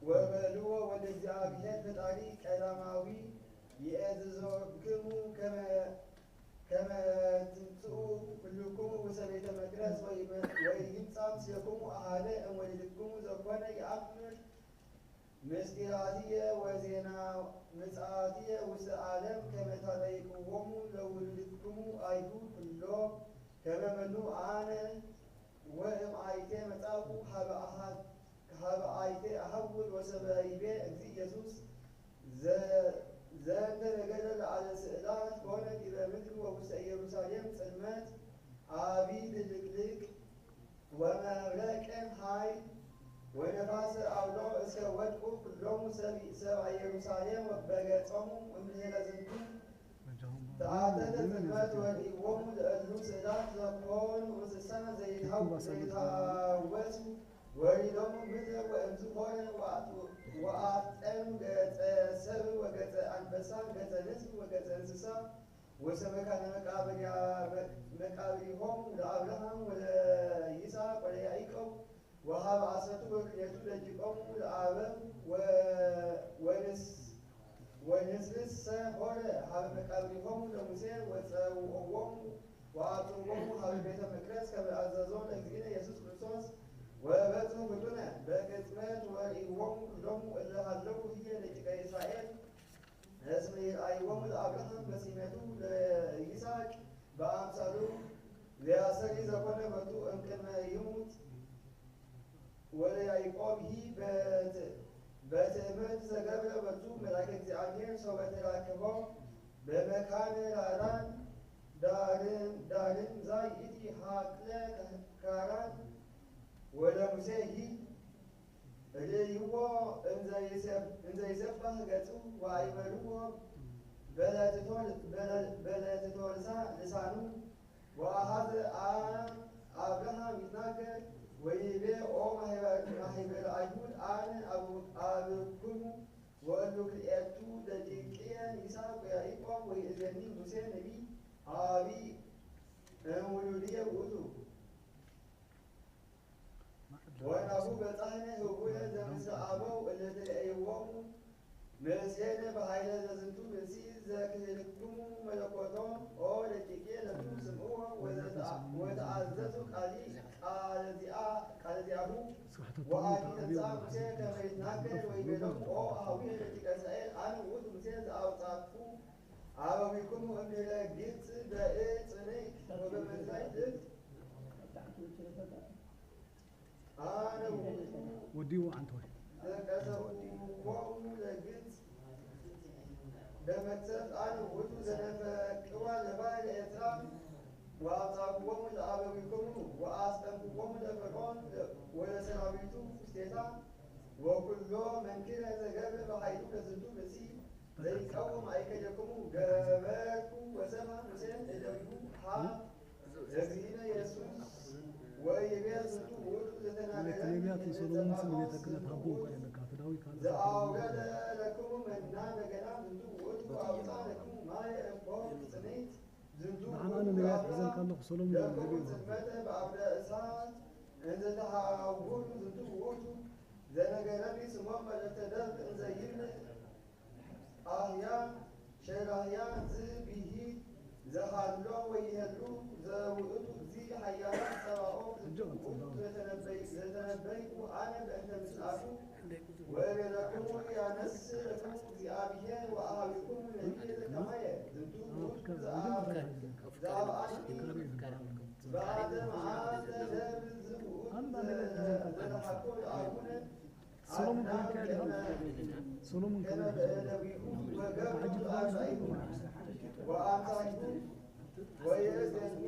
ወበልዎ ወደ እግዚአብሔር ፈጣሪ ቀዳማዊ ይእዝዞክሙ ከመ ትምጽኡ ኩልክሙ ውስተ ቤተ መቅደስ ወይምጻ ምስሌክሙ አሐደ እምወልድክሙ ዘኮነ ይአምር ምስጢራትየ ወዜና ምጽአትየ ውስተ ዓለም ከመ ታጠይቅዎሙ ለውሉድክሙ አይሁድ ኩሎ ከመ መኑ አነ ወእምአይቴ መጻኩ ሀበ አይቴ አሐውር ወሰበ ይቤ እግዚእ ኢየሱስ ዘእንተ ነገረ ለዓለ ስእላት ኮነ ዲበ ምድር ወውስተ ኢየሩሳሌም ጽልመት አቢይ ድልቅልቅ ወመብረቅ ኃይል ወነፋስ አውሎ እስከ ወድቁ ኩሎሙ ሰብአ ኢየሩሳሌም በገጾሙ እምድኅረ ዝንቱ ተአተተ ጽልመት ወዲቦሙ ለእሉ ስእላት ዘኮኑ እንስሳ ዘይታወሱ ወሪዶሙ ምድረ ወእምዝ ኮነ ወአጠኑ ገጸ ሰብእ ወገጸ አንበሳ ገጸ ንስር ወገጸ እንስሳ ወሰበካነ መቃብሪሆሙ ለአብርሃም ወለይስሐቅ ወለያዕቆብ ወሀበ አሰቱ ወክልኤቱ ደቂቆሙ ለአበው ወንስርሰ ሆረ ሀበ መቃብሪሆሙ ለሙሴ ወጸውዖሙ ወአጽምዖሙ ሀበ ቤተ መቅደስ ከመ አዘዞ ለእግዚእነ ኢየሱስ ክርስቶስ ወበጽሑ ፍጡነ በቅጽበት ወኢዎሙ ኩሎሙ እለ ሀለው ህየ ለደቂቀ እስራኤል እስመ ይርአይዎሙ ለአብርሃም በሲመቱ ለይስሐቅ በአምሳሉ ሊያሰሪ ዘኮነ በቱ እምቅድመ ይሙት ወለያዕቆብ በትእምርት ዘገብረ በቱ መልአከ እግዚአብሔር ሰው በተራከበው በመካነ ራራን ዳርን ዛይእቲ ሀቅለ ካራን ወደ ሙሴ ርእይዎ እንዘ ይሰብሕ ገጹ ወአይመርዎ በለትቶ ልሳኑ ወአኀዘ አብርሃም ይትናገር ወይቤ ኦ ማኅበረ አይሁድ አነ አብክሙ ወእሉ ክልኤቱ ደቂቅየ ይስሐቅ ወያዕቆብ ወይእዜኒ ሙሴ ነቢይ አቢይ እምውሉድየ ውእቱ ወናሁ በጻሕነ ህቡረ ዘምስለ አበው እለ ተለአይዎሙ ምስሌነ በኃይለ ዘዝንቱ ብእሲ ዘክህልክሙ መለኮቶ ኦ ደቂቅየ ለክሙ ስምዑዎ ወተአዘዙ ቃለ ዚአሁ ወአዲ ተንሥአ ሙሴ ከመ ይትናገር ወይቤሎሙ ኦ አኀዊየ ደቂቀ እስራኤል አነ ውእቱ ሙሴ ዘአውጻእኩ አበዊክሙ እምድኅረ ግብጽ በዕፀ ጽንዕት ወበመዝራዕት ዕፅ አነ ውእቱ ወዲሁ አንተ ወይ ዘቀሰውዎሙ ለግብጽ በመቅሰፍት አነ ውእቱ ዘነፈቅዋ ለባሕረ ኤርትራ ወአውጻእክዎሙ ለአበዊክሙ ወአስጠንቅቅዎሙ ለፈርዖን ወለሰራዊቱ ውስቴታ ወኩሎ መንክረ ዘገብረ በኃይሉ ለዝንቱ ብእሲ ዘይቃወም ማእከለክሙ ገበርኩ ወሰብሐ ሙሴ እደዊሁ እግዚእነ ኢየሱስ ወይቤ ዝንቱ ውእቱ ለነቢያት የሶሎሞን ስም ቤተ ክህነት ሀቦ ከለካፍዳዊ ካለ ዘአውረደ ለክሙ መና እንደገና ዝንቱ ውእቱ አውጣ ለክሙ ማየ እምቆም ጽንዕት ዝንቱ ንሕና ነቢያት ሒዘን ካለኹ ሰሎሞን ለክሙ ጽልመተ በአብረ እሳት እንዘ ተሃውሩ ዝንቱ ውእቱ ዘነገረኒ ስሞም መልእክተ ደብር እንዘ ይብልዕ አህያ ሸራህያ ዝብሂት ዘሃሎ ወይሄሉ ዘውእቱ እግዚእ ኃያላን ጸባኦት ዘተነበይኩ አነ በእንተ ምጽአቱ ወእቤለክሙ ያነስእ ለክሙ እግዚአብሔር ወአኀዊክሙ ነቢየ ዘከማየ ዝንቱ ውእቱ ዘአብአኒ በአደ መዓልተ ደብር ዝውእቱ ዘተሐኮ ለአቡነ ሰሎሞን ከሚካኤል ይሆን ሰሎሞን ከሚካኤል ወአምሳሊቱ ወየእዜኒ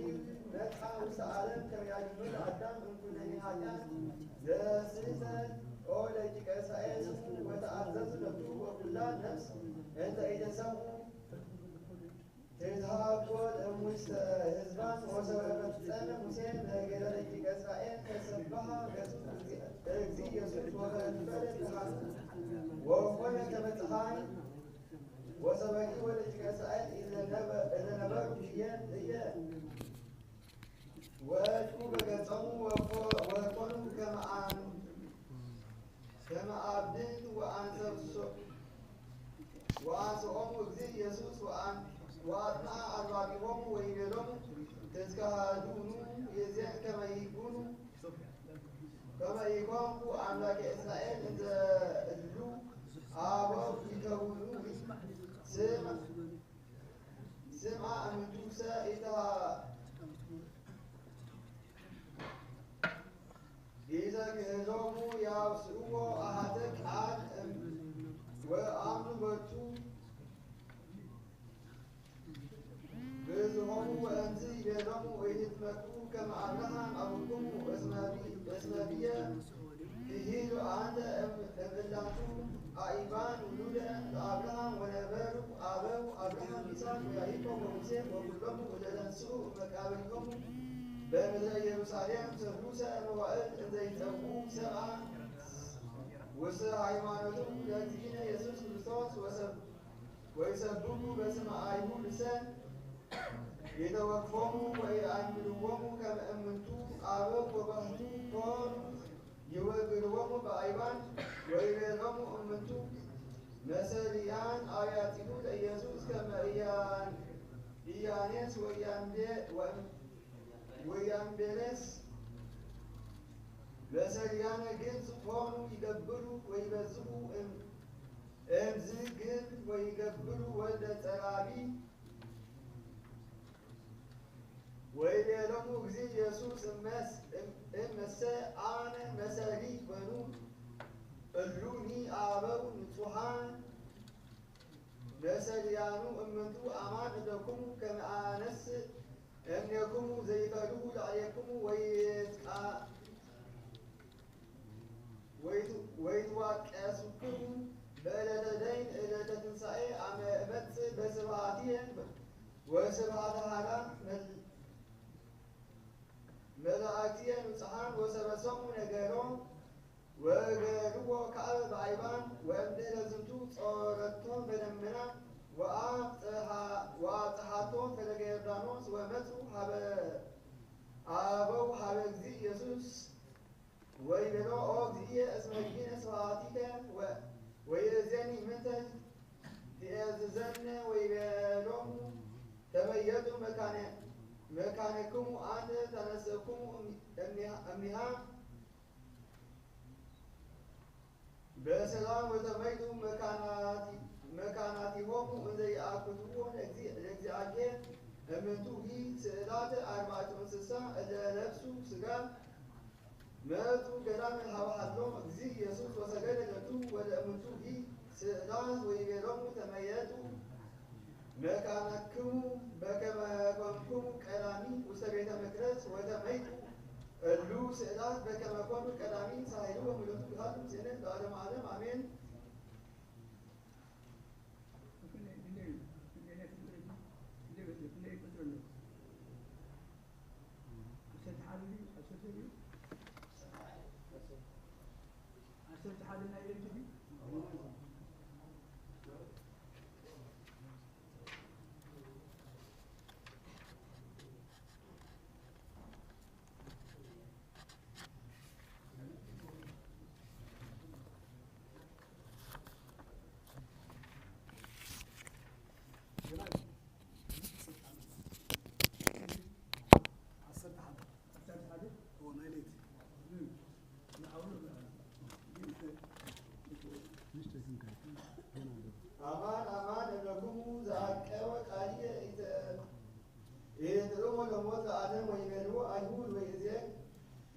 መጽአ ውስተ ዓለም ከመ ያድኅኑ ለአዳም እምኩነኔ ኃጢአት ዘስሕተት ኦ ደቂቀ እስራኤል ስሙ ወተአዘዙ ለኩሉ ወኩላ ነፍስ እንተ ኢተሰምዑ ትዝሃኮል እሙስተ ሕዝባን ወሰበ ፈጸመ ሙሴ ነገረ ደቂቀ እስራኤል ተሰብሐ ገጹ እግዚእ ኢየሱስ ወፈለፈለ ብርሃኑ ወኮነ ከመ ፀሐይ ወሰበኪ ወደቂቀ እስራኤል እለ ነበሩ ህየ ወድቁ በገጸሙ ወኮኑ ከመ አብድንት ወአንሥኦሙ እግዚእ ኢየሱስ ወአጥንዐ አልባቢሆሙ ወይቤሎሙ ተዝካሃዱኑ የዚያን ከመ ይኮንኩ አምላከ እስራኤል እንዘ እሉ አበው ይከውኑ ስምዐ እምንቱሰ ኢዘክህሎሙ ያውስእዎ አሐተ ቃል ወአምኑ በቱ ብዝሆሙ ወእንዝ ይቤሎሙ ወይትመክሩ ከመ አብርሃም አቡክሙ እስመ ብየ ክሂሉ አንተ እምእላቱ አኢባን ውሉደ ለአብርሃም ወነበሩ አበው አብርሃም ይስሐቅ ወያዕቆብ ወሙሴ ወኩሎሙ እለ ተንሥኡ እመቃብሪሆሙ በምድረ ኢየሩሳሌም ሰሉሰ መዋዕል እንዘ ይጸውዑ ሰብአ ውስተ ሃይማኖቱ ለእግዚእነ ኢየሱስ ክርስቶስ ወይሰብኩ በስመ አይሁድ ልሰን የተወክፎሙ ወይአምልዎሙ ከመ እምንቱ አበው ወባሕቱ ኮኑ ይወግርዎሙ በአይባን ወይቤሎሙ እምንቱ መሰልያን አብያቲሁ ለኢየሱስ ከመ ኢያኔስ ወያምቤሬስ መሰሪያነ ግብፅ ሆኑ ይገብሩ ወይበዝሑ እምዝ ግብ ወይገብሩ ወልደ ጸራቢ ወይቤሎሙ እግዚእ ኢየሱስ እመሰ አነ መሰሪ በኑ እሉኒ አበው ንጹሐን መሰሪያኑ እምንቱ አማን እለክሙ ከመ አነስእ እምኔክሙ ዘይፈርሁ ላዕሌክሙ ወይትዋቀሱክሙ በዕለተ ደይን ዕለተ ትንሣኤ አመ እመጽእ በስብሐትየ ወስብሐተ ኀራ መላእክትየ ንጹሐን ወሰበሰሙ ነገሮም ወገርዎ ከአበ በአይባን ወእምድኅረ ዝንቱ ጾረቶም በደመና ወአጽሐቶም ፈለገ ዮርዳኖስ ወመጽኡ ሀበ አበው ሀበ እግዚእ ኢየሱስ ወይቤሎ ኦ እግዚእየ እስመ ጊነ ስብሐቲከ ወይእዜኒ ምንተ ትእዝዘነ ወይቤሎሙ ተመየጡ መካነክሙ አንተ ተነሥእክሙ እምኔሃ በሰላም ወተመይጡ መካናቲሆሙ እንዘ ይአኩትዎ ለእግዚአብሔር እምንቱ ሂ ስእላተ አርባዕቱ እንስሳ እለ ለብሱ ሥጋ መጡ ገዳመ ሀበ ሀሎም እግዚእ ኢየሱስ ወሰገደ ለቱ ወለእምንቱ ሂ ስእላት ወይቤሎሙ ተመየጡ መካነክሙ በከመ ኮንክሙ ቀዳሚ ውስተ ቤተ መቅደስ ወተመይጡ እሉ ስእላት በከመ ኮኑ ቀዳሚ ሳይሉ ወምልቱ ብሃሉ ዜነት ለዓለመ ዓለም አሜን። አማን አማን እብለክሙ ዘአቀወ ቃልየ ኢትርእሙ ለሞት ለዓለም ወይቤልዎ አይሁድ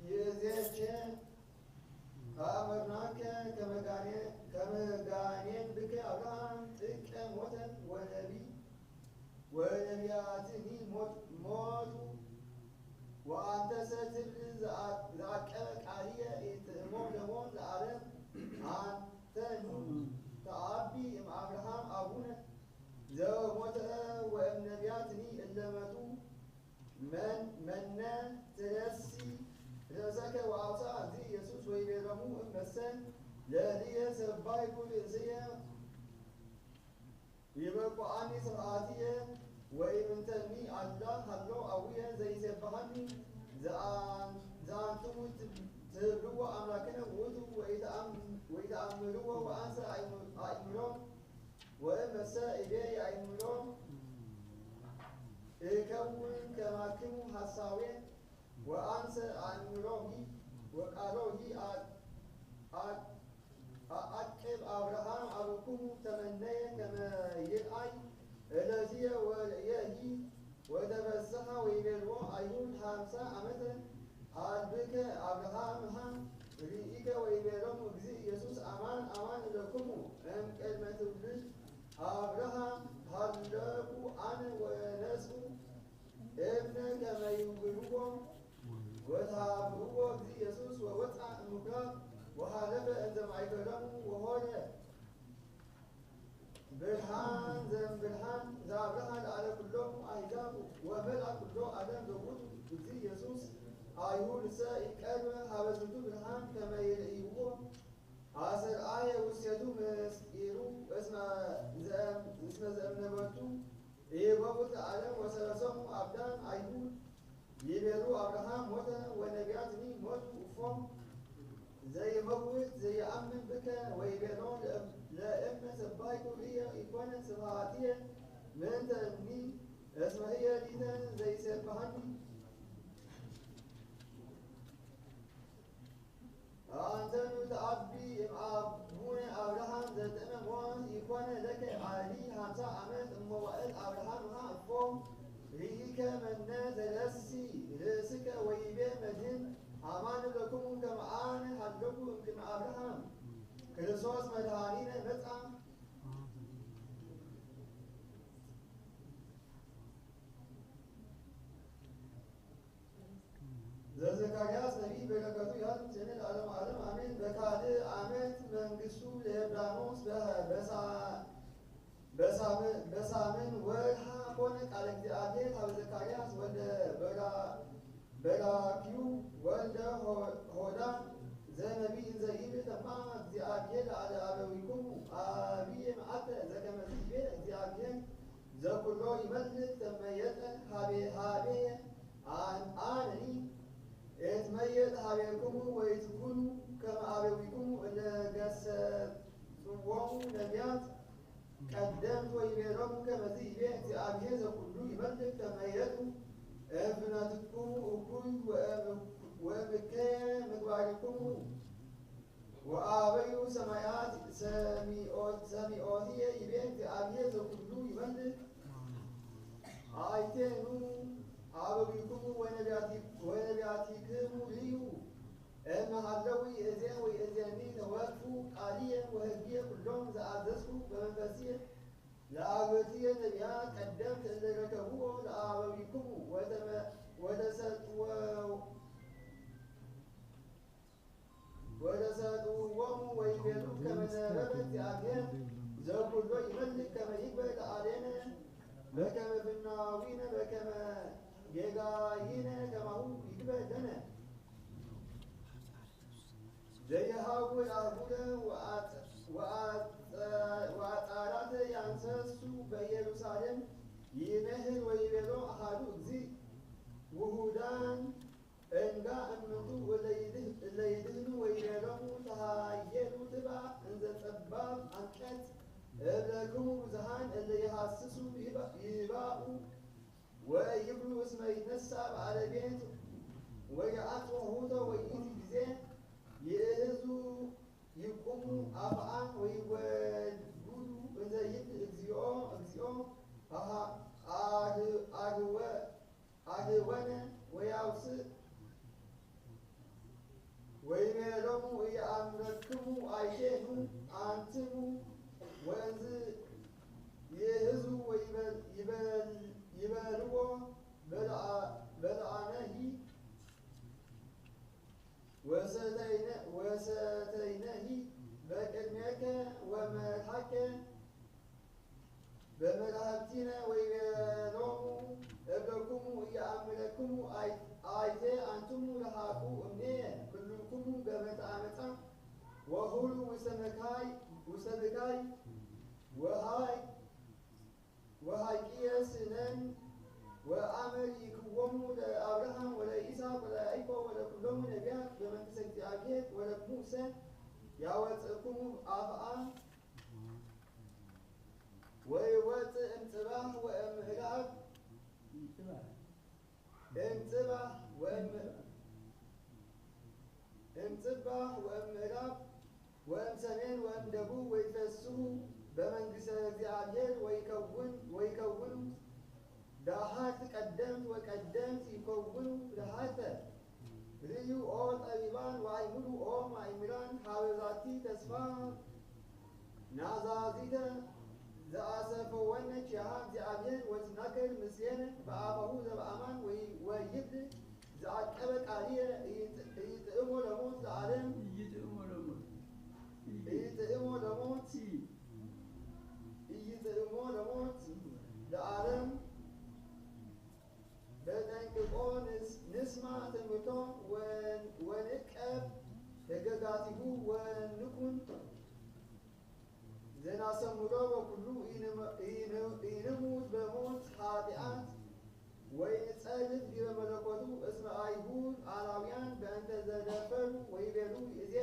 ይእዜቸ ተአምርናከ ከመ ጋኔን ብከ አብርሃም ጥቀ ሞተ ወነቢያትኒ ሞቱ ወአንተሰ ትብል ዘአቀበ ቃልየ ኢትእሞ ለሞት ለዓለም አንተኑ ተአቢ እምአብርሃም አቡነ ዘሞተ ወእምነቢያትኒ እለመቱ መነ ትረሲ ርእሰከ ወአውፅአ እግዚእ ኢየሱስ ወይቤሎሙ እመሰ ለልየ ሰባይኩ ርእስየ ይበቁአኒ ስብሐትየ ወኢምንተኒ አላ ሀሎ አቡየ ዘይሴብሐኒ ዘአንትሙ ትብልዎ አምላክነ ውእቱ ወኢተአምርዎ ወአንሰ አእምሮ ወእመሰ እቤ አእምሮ እከውን ከማክሙ ሐሳዌ ወአንሰ አእምሮሂ ወቃሎሂ አአቅብ አብርሃም አበኩሙ ተመነየ ከመ ይርአይ እለዝየ ወርእየሂ ወተፈስሐ ወይቤልዎ አይሁድ 50 ዓመተ አልብከ አብርሃምሃ ርኢከ ወይቤሎሙ እግዚእ ኢየሱስ አማን አማን እለክሙ እምቅድመ ትውልድ አብርሃም ሀለቁ አነ ወነስኡ እብነ ከመ ይውግርዎ ወተሃብእዎ እግዚእ ኢየሱስ ወወፅአ እምኵራብ ወሃለፈ እንዘ ማእከሎሙ ወሆረ ብርሃን ዘእምብርሃን ዘአብርሃ ለዓለ ኩሎሙ አሕዛብ ወመልአ ኩሎ ዓለም በውእቱ እግዚእ ኢየሱስ አይሁድ እሰ ይቀርበ ሀበ ዝንቱ ብርሃን ከመ ይርእይዎ አሰርአየ ውስቴቱ ምስጢሩ እስመ ዘእምነበቱ ኢይበቁት ለዓለም ወሰበሰሙ አብዳን አይሁድ ይቤሉ አብርሃም ሞተ ወነቢያትኒ ሞቱ እፎም ዘይመውት ዘይአምን ብከ ወይቤሎ ለእመ ሰባይኩ ልየ ኢኮነ ስብሐትየ ምንተኒ እስመ ህየ ሊተ ዘይሴብሐኒ ክርስቶስ መድኃኒነ መጻ ዘዘካርያስ ነቢይ በረከቱ ያሉ ስንል ዓለም ዓለም አሜን። በካልእ ዓመት መንግሥቱ ለዮርዳኖስ በሳምን ወርሃ ኮነ ቃለ እግዚአብሔር ሀበ ዘካርያስ ወልደ በራኪዩ ወልደ ሆዳ ዘነቢይ እንዘ ይብል ተማ እግዚአብሔር ለአለ አበዊኩሙ አብየ መዓተ ዘከመ ይቤ እግዚአብሔር ዘኩሎ ይመልክ ተመየጠ ሀቤ አነኒ እትመየጥ ሀቤክሙ ወይትኩኑ ከመ አበዊክሙ እለ ገሰጽዎሙ ነቢያት ቀደምት ወይቤሎሙ ከመዝ ይቤ እግዚአብሔር ዘኩሉ ይመልክ ተመየጡ እፍነትክሙ እኩይ ወእምከየ ምግባሪክሙ ወአበዩ ሰማያት ሰሚዖትየ ይቤ እግዚአብሔር ዘኩሉ ይመልክ አይቴኑ አበዊክሙ ወነቢያቲክሙ ልዩ እምሃለዊ እዜን ወእዜኒ ተወክፉ ቃልየ ወህግየ ኩሎም ዘአዘዝኩ በመንፈስየ ለአበትየ ነቢያት ቀደምት እለ ረከብዎ ለአበዊክሙ ወተሰጥዎሙ ወይቤሉ ከመ ነበረ እግዚአብሔር ዘኩሎ ይመልክ ከመ ይግበር ለአሌነ በከመ ፍናዊነ በከመ ጌጋይነ ከማሁ ይግበር ለነ ዘየሃውር አቡነ ወአጣራተ ያንሰሱ በኢየሩሳሌም ይምህር ወይቤሎ አሐዱ እግዚእ ውሁዳን እንጋ እምንቱ እለ ይድህኑ ወይቤሎሙ ተሃየሉ ትባ እንዘ ጸባብ አንቀጽ እብለክሙ ብዙኃን እለ ይሃስሱ ይባኡ ወይብሉ እስመ ይነሣ ባለቤት ወየአጽ ሆተ ወይእቲ ጊዜ ይእህዙ ይቁሙ አፍአን ወይወድዱ እንዘ ይብል እግዚኦ አህወነ ወያውስእ ወይቤሎሙ እየአምረክሙ አይቴኑ አንትሙ ወእንዝ ይእህዙ ይበልዎ በልዓነሂ ወሰተይነሂ በቅድሜከ ወመርሐከ በመላእክቲነ ወይቤሎሙ እብለክሙ እየአምረክሙ አይቴ አንትሙ ረሃቁ እምኔየ ኩልክሙ ገበተ አመፃ ወሁሉ ውስተ ብካይ ወሃይቅየ ስነን ወአመር ይክዎሙ ለአብርሃም ወለይስሐቅ ወለያዕቆብ ወለኩሎሙ ነቢያት በመንግሥተ እግዚአብሔር ወለሙሴ ያወፅእክሙ አፍአ ወይወፅእ እምጽባሕ ወእምዕራብ እምጽባሕ ወእምዕራብ ወእምሰሜን ወእምደቡብ ወይፈስሑ በመንግሥተ እግዚአብሔር ወይከውኑ ዳሃት ቀደምት ወቀደምት ይከውኑ ዳሃተ ርእዩ ኦ ጠቢባን ወአእምሩ ኦ ማእምራን ሀበ ዛቲ ተስፋ ናዛዚተ ዘአሰፈወነ ኪያሃ እግዚአብሔር ወትናገር ምስሌነ በአፋሁ ዘበአማን ወይብል ዘአቀበ ቃልየ ኢይጥዕሞ ለሞት ለዓለም ኢይጥዕሞ ለሞት ለዓለም በጠንቅቆ ንስማ ትምህርቶ ወንቀብ ሕገጋቲሁ ወንኩን ዘናሰምሮ በኩሉ ኢንሙት በሞት ኃጢአት ወይንጸልፍ ዲበ መለኮቱ እስመ አይሁድ አላውያን በእንተ ዘደፈሩ ወይቤሉ እዜ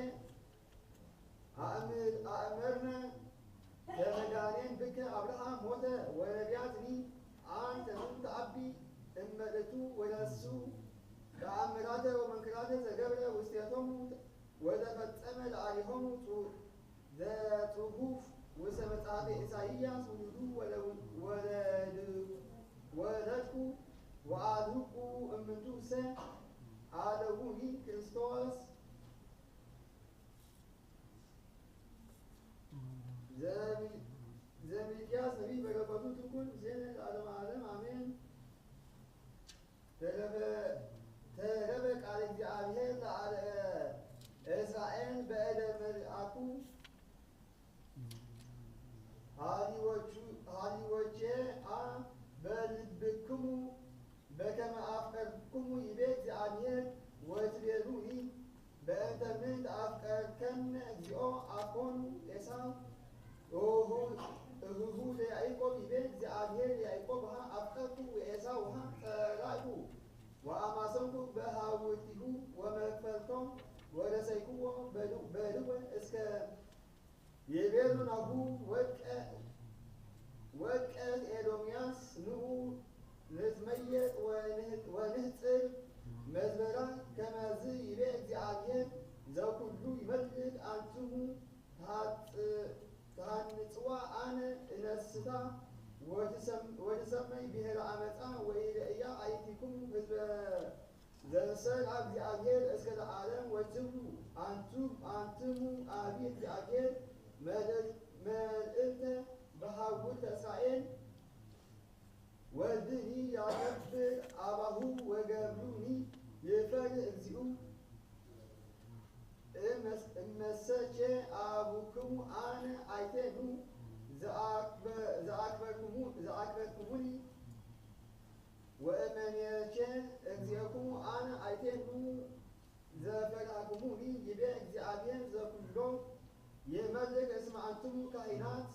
አእመርነ ለመድኃኔን ብከ አብርሃም ሞተ ወነቢያትኒ አንተ ተአቢ እመልእቱ ወለሱ ተአምራተ ወመንክራተ ዘገብረ ውስቴቶሙ ወተፈጸመ ለአሊሆሙ ዘጽሑፍ ውስተ መጽሐፈ ኢሳይያስ ውሉዱ ወለድኩ ወአድኅቁ እምንቱሰ አለውኒ ክርስቶስ እሁሁ ለያዕቆብ ይቤት እግዚአብሔር ያዕቆብሃ አፍቀርኩ ወዔሳውሃ ጸላእኩ ወአማሰንኩ በሃውቲሁ ወመክፈልቶም ወረሰይኩዎ በልወ እስከ የቤሉናሁ ወቀት ኤዶምያስ ንዑ ንትመየጥ ወንህፅር መዝበራ ከመዝ ይቤ እግዚአብሔር ዘኩሉ ይመልክ አንትሙ ተሃንጽዋ አነ እነስታ ወትሰመይ ብሔረ አመፃ ወኢርእያ አይቲኩም ህዝበ ዘሰልአ እግዚአብሔር እስከ ለዓለም ወትብሉ አንትሙ አቢ እግዚአብሔር መልእልተ በሃውርተ እስራኤል ወልድኒ ያከብር አባሁ ወገብሩኒ ይፈርህ እግዚኡ እመሰቼ አቡክሙ አነ አይቴኑ ዘአክበርኩሙኒ ወእመኔቼ እግዚአኩሙ አነ አይቴኑ ዘፈርሃኩሙኒ ይቤ እግዚአብሔር ዘኩሎ ይመልክ እስመ አንትሙ ካህናት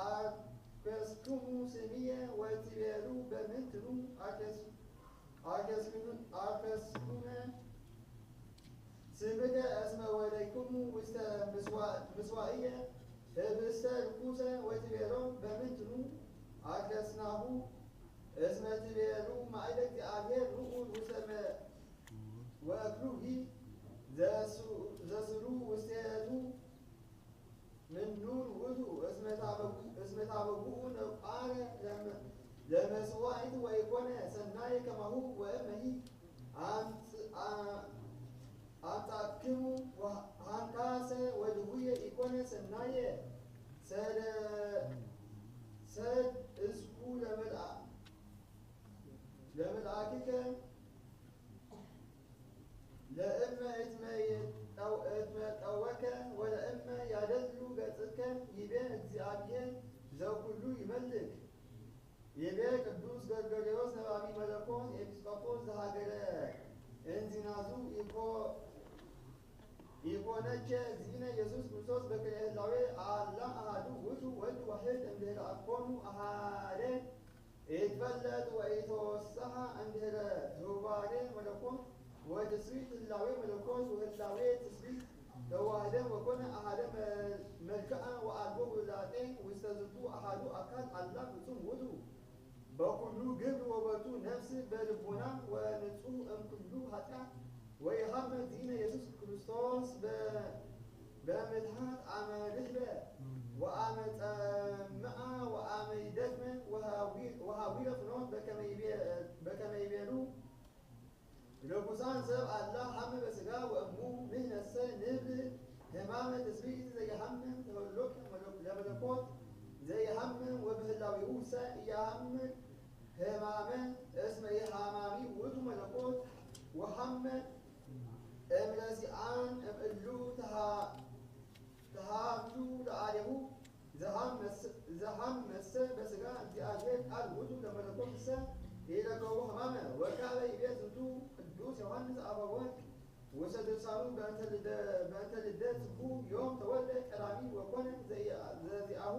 አርክስክሙ ስምየ ወትቤሉ በምንትኑ አርክስኩነ ስምከ እስመ ወለይኩሙ ውስተ ምስዋእየ ህብስተ ርኩሰ ወትቤሎ በምንትኑ አርክስናሁ እስመ ትቤሉ ማእደ እግዚአብሔር ንዑል ውስተ ወእክሉሂ ዘስሩ ውስቴቱ ምኑር ውእቱ እስመ ታበጉኡ ነቋረ ለመስዋዕት ወይኮነ ሰናየ ከማሁ ወእመሂ አምጣክሙ አንካሰ ወድውየ ኢኮነ ሰናየ ሰድ እስኩ ለመልአክከ ለእመ እትመጠወከ ወለእመ ያደሉ ገጽከ ይቤ እግዚአብሔር ዘኩሉ ይመልክ ይቤ ቅዱስ ገርገርዮስ ነባቢ መለኮት ኤጲስቆጶስ ዘሀገረ እንዚናዙ ኢኮነቼ እግዚእነ ኢየሱስ ክርስቶስ በክልኤ ህላዌ አላ አሐዱ ውእቱ ወልድ ዋሕድ እምድኅረ አኮኑ አሐደ ኢትፈለጥ ወኢተወሰሐ እምድኅረ ኅቡባሬ መለኮት ወትስብእት ህላዌ መለኮት ወህላዌ ትስብእት ተዋህደ ወኮነ አሐደ መልክዓ ወአልቦ ውላጤ ውስተ ዝንቱ አሐዱ አካል አላ ፍጹም ውእቱ በኩሉ ግብር ወበቱ ነፍስ በልቡና ወንጹሕ እምኩሉ ኃጢአት ወይሃመ እግዚእነ ኢየሱስ ክርስቶስ በምትሃት አመ ድኅረ ወአመ ጸምአ ወአመ ይደግመ ወሃዊረ ፍኖት በከመ ይቤሉ ርኩሳን ሰብ አላ ሐመ በሥጋ ወእሙ ንሕነሰ ንብል ሕማመ ትስብእት ዘይሐምም ተወሎከ ለመለኮት ዘይሐምም ወበህላዊሁ ሰ ኢያሐምም ሕማመ እስመ ኢሐማሚ ውእቱ መለኮት ወሐመ እምለዚአን እምእሉ ተሃብቱ ለአሌሁ ዘሐመሰ በሥጋ እግዚአብሔር ቃል ውእቱ ለመለኮት ሰ ኢለገቡ ሕማመ ወካበ ይቤ ዝንቱ ቅዱስ ዮሐንስ አፈወርቅ ውስተ ድርሳኑ በእንተ ልደት ዝኩ ዮም ተወልደ ቀዳሚ ወኮነ ዘዚአሁ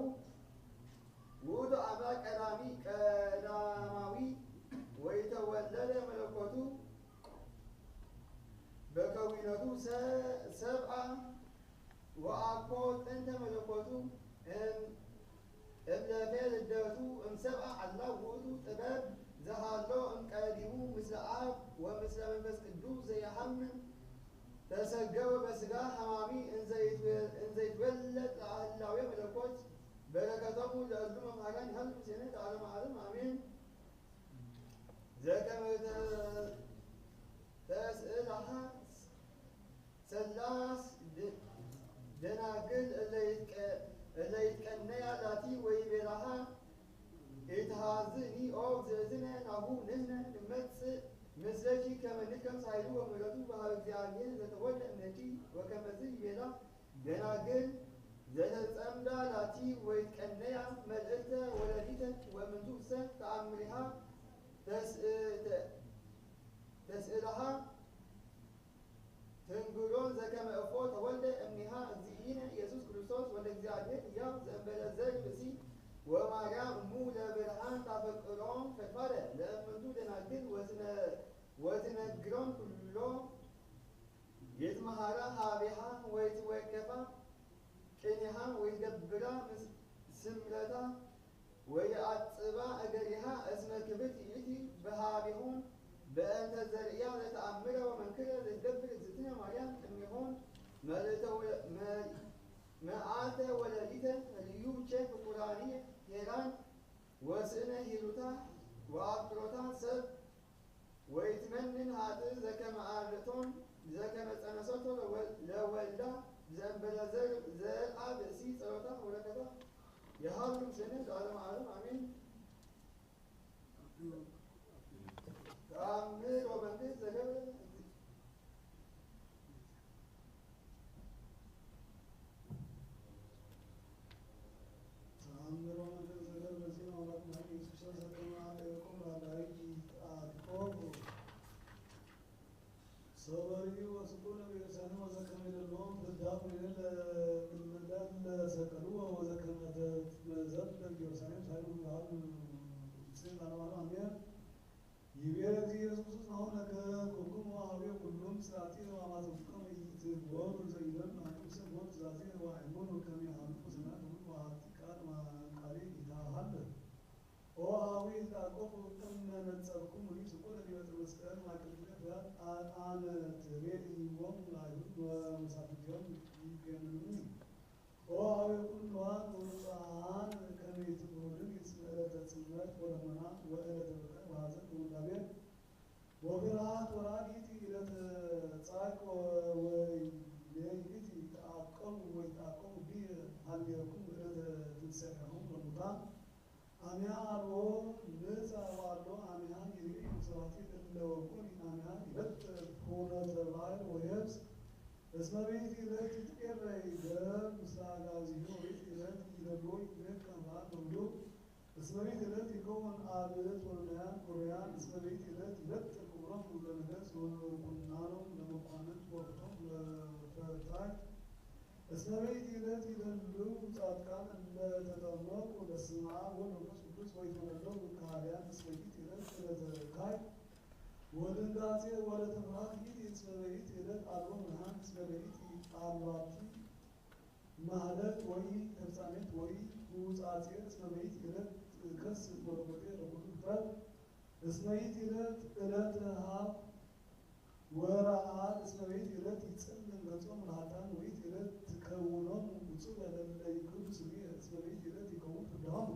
ውእቱ አምላክ ቀዳማዊ ወይተወለደ መለኮቱ በከዊነቱ ሰብአ ወአኮ ጥንተ መለኮቱ እምለፌ ልደቱ እምሰብአ አላ ውእቱ ጥበብ ዘሃሎ እምቀዲሙ ምስለ አብ ወምስለ መንፈስ ቅዱስ ዘየሐምም ተሰገወ በሥጋ ሐማሚ እንዘይትወለድ ለህላዌ መለኮት በረከቶሙ ለእሉ መምሃራን ይሃሉ ምስሌነ ለዓለመ ዓለም አሜን። ዘከመ ተስእልሃ ሰላስ ደናግል እለ ይትቀነያ ላቲ ወይቤላሃ ኢትሃዝኒ ኦ እግዝእትነ ናሁ ንሕነ ንመጽእ ምስለኪ ከመ ንከም ኃይሉ ወምሕረቱ በኀበ እግዚአብሔር ዘተወልደ እምኔኪ ወከመዝ ይቤላ ደናግል ዘተጸምዳ ላቲ ወይትቀነያ መልእልተ ወለዲተ ወእምንቱሰ ተአምሪሃ ተስእልሃ ትንግሎን ዘከመ እፎ ተወልደ እምኔሃ እግዚእነ ኢየሱስ ክርስቶስ ወማርያም እሙ ለብርሃን ታፈቅሮም ፈድፋደ ለእመንቱ ደናግል ወትነግሮም ኩሎ የትመሃራ ሀቤሃ ወይትወከፋ ቅኔሃ ወይገብራ ስምረታ ወይአጽባ እገሪሃ እስመ ክብርት ይእቲ በሃቤሆን በእንተ ዘርእያ ለተአምረ ወመንክረ ለትገብር እግዝእትነ ማርያም እምኔሆን መዓልተ ወለሊተ ልዩ ቼ ፍቁራኒ ሄራን ወስእነ ሂሩታ ወአፍቅሮታ ሰብ ወይትመንን ሀጥእ ዘከመ አርቶን ዘከመ ጸነሰቶ ለወልዳ ዘእንበለ ዘርአ ብእሲ ጸሎታ ወረከታ የሃሉ ምስሌነ ለዓለመ ዓለም አሜን። ተአምር ወመንግሥት ዘገብረ ሰበሪው ወስቁነ ቤተሰኑ ወዘከመ ይደልዎም ፍዳሁ ለሰቀሉ ወዘከመ ዘብ ኢየሩሳሌም ሳይሉ ይላል ስለ አለማለ አሜን። ይቤረ ኢየሱስ ክርስቶስ አሁን ከኩኩም ወአቤ ኩሉም ስራቲ ወአማዘኩም ይትወሩ ዘይደን አንኩስ ሞት ዛዜ ወአይሞን ከሚያኑ ስናት ወአቲቃል ማቃሊ ይታሃል ኦ አዊ ታቆፍ ተመነጸኩም ይስቆለ ሊወጥ መስቀል ማቅልት ጋር አነ ትሬት ይወም ላይ ወመሳፍቲዮም ይገነኑ ኦ አዊ ኩሏን ወጻን ከመይት ወልን ይስመረተ ጽመት ወለመና ወእለተ በቀር ወሐዘን ወዳቤ ወግራት ወራዲት ይለት ጻቅ ወይ ለይት ተአቀሙ ወይ ተአቀሙ ቢ ሀልየኩም እለተ ትንሰከሁም ወሙታ አሚያ አልቦ ንጻ ዋሎ አሚያ ይሪ ሰዋቲ ለወቁን አሚያ ይበት ሆነ ተባይ ወየብስ እስመ ቤት ይለት ይትቀረይ ደም ምስራጋዚ ወይት ይለት ይለቦይ ይለት ከማል ወንዶ እስመ ቤት ይለት ይከውን አብለት ወልዳን ኮሪያን እስመ ቤት ይለት ይለት ቁራን ለነገስ ወንቁናኖ ለመቋነን ወቅቶም ለፈታይ እስመ ቤት ይለት ይደሉ ጻድቃን ለተጠመቁ በስመ አብ ወመንፈስ ቅዱስ ወይተወለዱ ከሃዲያን እስመ ቤት ይለት ለተካይ ወድንጋጼ ወለተፍራት ይት እስመ ቤት ይለት አልቦ ብርሃን እስመ ቤት አልባቲ ማህለት ወይ ተፍጻሜት ወይ ውጻጼ እስመ ቤት ይለት ከስ ወለቆጤ ለኩሉ ፍጥረት እስመ ቤት ይለት ዕለተ ሀብ ወረአድ እስመ ቤት ይለት ይጽልን ገጾም ለኃጥአን ወይት ይለት ትከውኖም ውጹእ ለለይክሉ ስሜ እስመ ቤት ይለት ይከውን ፍዳሙ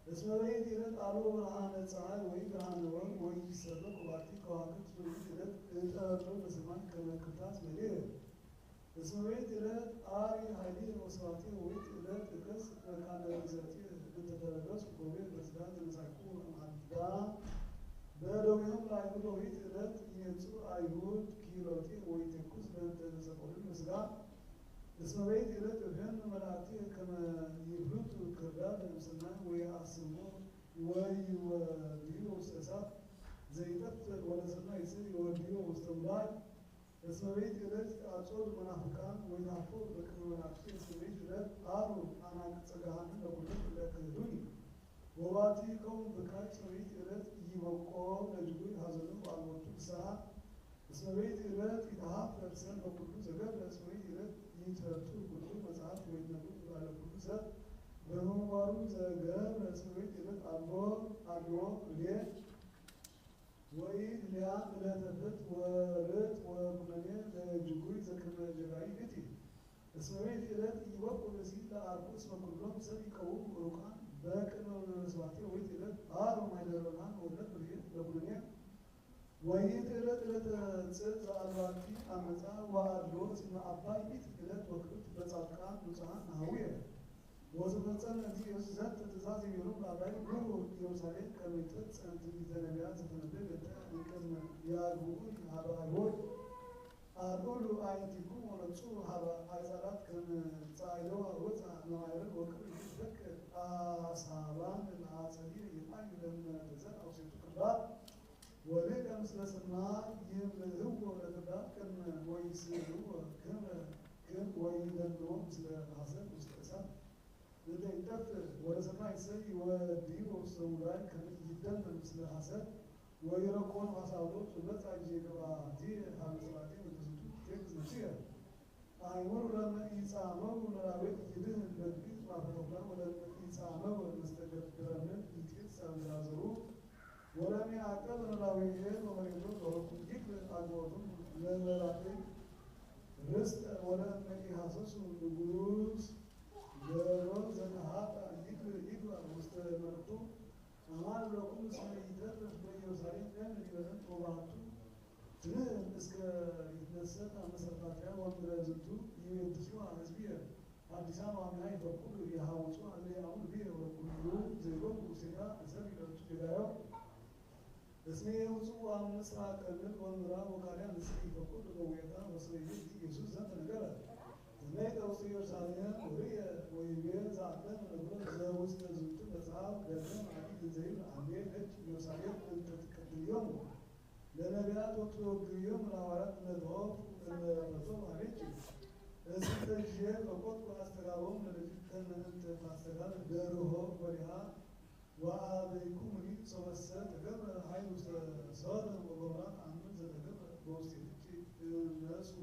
እስመ ቤት ይለት አልቦ ብርሃነ ፀሐይ ወይ ብርሃነ ወርቅ ወይ ይሰረቅ ባቲ ከዋክብት እስመ ቤት ይለት እጠበብ በሰማይ ከመ ክርታስ መሌዕ እስመ ቤት ይለት አሪ ኃይሌ ወስብሐቴ ወይት ይለት እከስ መካነ ግዝረቴ እንተተረገጽ ጎቤ በስጋት ዘመሳይኩ አዳ በደዌሆም ለአይሁድ ወይት ዕለት ይነጽኡ አይሁድ ኪሎቴ ወይቴኩስ በእንተ ዘሰቆሉ ምስጋ እስመ ቤት ይለት እብን መላእክቴ ከመ ይብሉጡ ክርዳድ እምሰማይ ወይአስሙ ወይወድዩ ውስተ እሳት ዘይጠፍእ ወለሰናይ ይስር ይወድዩ ውስተ ሙላዕ እስመ ቤት ይለት አጾድ መናፍቃን ወይናፍቁ በቅድመ መላእክቴ እስመ ቤት ይለት አሩ አናቅጸ ገሃነም ለኩሉ ለክህዱኒ ወባቲ ከውን ብካይ እስመ ቤት ይለት ይበቆ ለጅጉይ ሀዘኑ አልሞቱ ፍስሐ እስመ ቤት ይለት ይተሃፈር ሰን በኩሉ ዘገብረ እስመ ቤት ይለት ይትረቱ ኩሉ መጽሐፍ ወይነቱ ባለ ኩሉ ሰብ በመንባሩ ዘገብረ እስመ ቤት ይለት አልቦ እዴ ወይ ሊያ እለተፍት ወርት ወኩነኔ ለጅጉይ ዘክመ ጀጋይ እቲ እስመ ቤት ይለት ይበቁ ለሲት ለአርኩ እስመ ኩሎም ሰብ ይቀውሙ ሩቃን በቅድመ መስዋዕቴ ወይት ይለት አሩ ማይደረናን ወለት ለኩነኔ ወይት ዕለት ዕለተ ጽድ ዘአልባቲ አመፃ ወአድሎ እስመ አባይ ኢት ዕለት ወክብት በጻድቃን ንጹሐን አኀዊየ ወዘፈጸመ ኢየሱስ ዘንተ ትእዛዝ የሚሆኑ ለአባይ ግቡ ኢየሩሳሌም ከመ ይትፈጸም ትንቢተ ነቢያት ዘተነበየ እምቅድመ ያግቡን ሀበ አይሁድ አርዑሉ አዕይንቲክሙ ወነጹሩ ሀበ አዕጻዳት ከመ ጻዕለወ ወፅአ እምማኅበረ ወቅርብ ይትፈቅድ አሳባን ለአጸዲ ይጣዩ ለእምነ ተዘርአ ውስቴቱ ቅርባት ወልቀ ምስለ ሰናይ ይምልእዎ ለቅርባት ቅድመ ወይስእልዎ ክብረ ወይደልዎ ምስለ ሐሰን ውስተ እሳት እንደ ይጠፍ ወደ ሰማይ ሰይ ወዲሁ ሰሙራይ ከመይደም ምስለ ሐሰብ ወይረኮን ሐሳቡ ጽበት አጂ ገባቲ ሐምሳቲ ወተዙቱ ቴክስ ነሲያ አይወር ለማ ኢጻመው ለራቤት ይድን በግዝ ማፈሮካ ወደ ኢጻመው መስተገብረን ይትክስ ሳምራዘሩ ወለሚ አቀብ ለራቤት ወመሪዶ ወኩዲክ አጎቱን ለራቤ ርስት ወደ መቂ ሐሰሱ ንጉስ ገሮን ዘነሃጣ ይግባ ውስጥ መልኩ አማር ለቁም ሰይደር በኢየሩሳሌም ቀን ሊበረን ጦባቱ ትንህ እስከ ይትነሰት መሰረታቲያ ወምረዝቱ ይወድሱ ህዝቢየ አዲስ አበባ ላይ በኩል የሐውጹ አለ አሁን ቢየ ወኩሉ ዘይጎም ሙሴና እሰብ ይለቱ ገዳዮ እስሜ ውጹ ምስራቅ ቀልን ወምዕራብ ወቃሊያ ምስሪ በኩል በወይታ ወስለይ ኢየሱስ ዘንድ ነገረ ነይተ ውስጥ ኢየሩሳሌም ወየ ወይቤ ዛተን ነብሮ ዘውስጥ ዝንቱ መጽሐፍ ገድም አዲስ ዘይል አንዴ ነች ኢየሩሳሌም እንተትቀድዮም ለነቢያት ወትወግዮም ለሐዋርያት ነድሆፍ ለመቶ ማለች እዚህ ተጅ በቆጥ አስተጋባው ለልጅ ከነንተ ታስተጋብ ደርሆ ወዲያ ወአበይኩም ሊ ሰወሰ ተገብረ ኃይል ውስጥ ሰወደ ወጎራት አንዱ ዘተገብረ በውስጥ እነሱ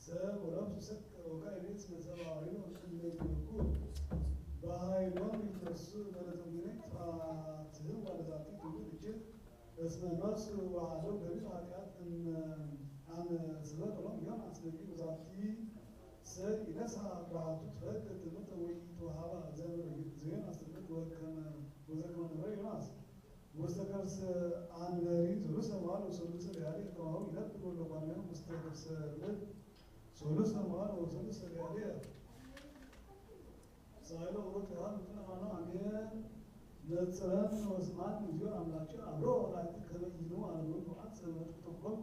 ሰብ ወረብሱ ሰቅ ወቃይቤት መሰባዊ ወንድነይኩ በኃይሎም ይነሱ በለተምግነኝ ትህም ባለዛቲ ትውልድ እጅግ እስመ ነፍስ ዋሃለው ገቢት ኃጢአት አነ ስበት ሎም ይሆን አስለጊ በዛቲ ሰብ ይነሳ ባህቱ ትፈቅድ ትምህርተ ወኢትወሃባ ዘመር ዜን አስተምት ወከመ ወዘከመ ነብረ ዮናስ ወስተከርሰ አንበሪ ዙሩሰ መዋዕል ወሰሉሰ ሊያሌ ከማሁ ይነብር ወለጓንያን ወስተከርሰ ልብ ሶሉሰ መዋዕል ወሰሉሰ ሊያሌ ሳይሎ ወቅት ያህል ምትነማና አሜን ነጽረን ወስማት ጊዜውን አምላቸው አብሮ ላይት ከበይኑ አልቦ በአት ሰመት ተቆልቆ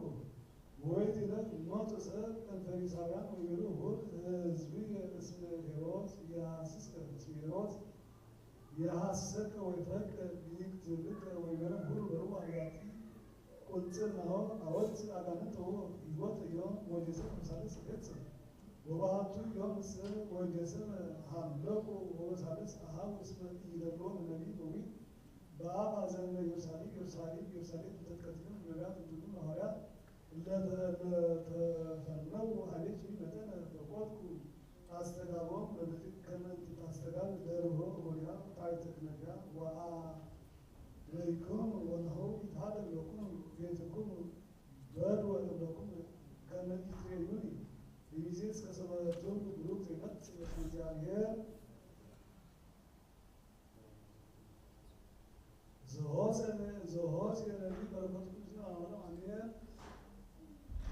ወይት ይለት ሞት ሰብ ፈሪሳውያን ወይሉ ሁል ህዝብ እስመ ሄሮድስ ያስስከ እስመ ሄሮድስ የሐሰከ ወይፈቅ ይክትብከ ወይገረም ሁሉ በሩባ አያቲ ቁንጽል ነው አወት አጋንንት ይወት ዮም ወጀሰብ ምሳሌስ ገጽ ወባቱ ዮም ስር ወጀሰብ ሀምለቁ ወሳለስ አሃው እስመ ይደብሮ ነቢ በዊ በአብ አዘነ ኢየሩሳሌም ተከትሎ ነቢያት ሁሉ ሐዋርያት ለተፈርነው አለች መጠን በቆጥኩ አስተጋባው ለልጅ ከመንት ታስተጋብ ደርሆ ወዲያ ታይተክ ነቢያ ወአ ለይኩም ወነሆ ይታደግ ለኩም ቤትኩም በድ ወለኩም ከመንት ትሬዩኒ ቢዚስ ከሰበቱም ብሩክ ዘይመት እግዚአብሔር ዘሆስ የነቢ በረከቱ አሁን አሜን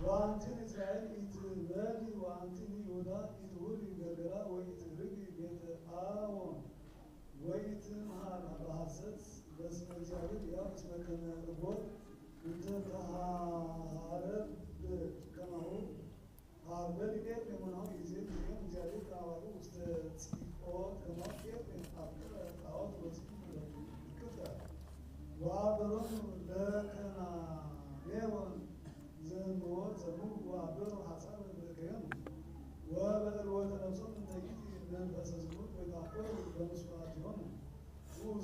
ወአንቲን እስራኤል ኢትበል ወአንቲን ይሁዳ ኢትሁል ገርገራ ወኢትርግ ቤተ አዎን ወኢትምሃር በሐሰት በስመ እግዚአብሔር ያው እስመ ከመ እቦት እንተተሃረብ ከማሁ አበል ቄር የሆነው ጊዜ ጊዜም እግዚአብሔር ከአዋሉ ውስጥ ጽፎ ከማሁ ቄር አብቅረ ጣዖት ወስኪ ክፍተ ወአበሮም ለከናኔዎን ዘንቦት ዘሙቅ ወአበሮ ሐሳብ በከየም ወበደል ወተነብሶም እንተጊት መንፈሰ ዝሙት ወይታቆር በመስዋዕት ይሆን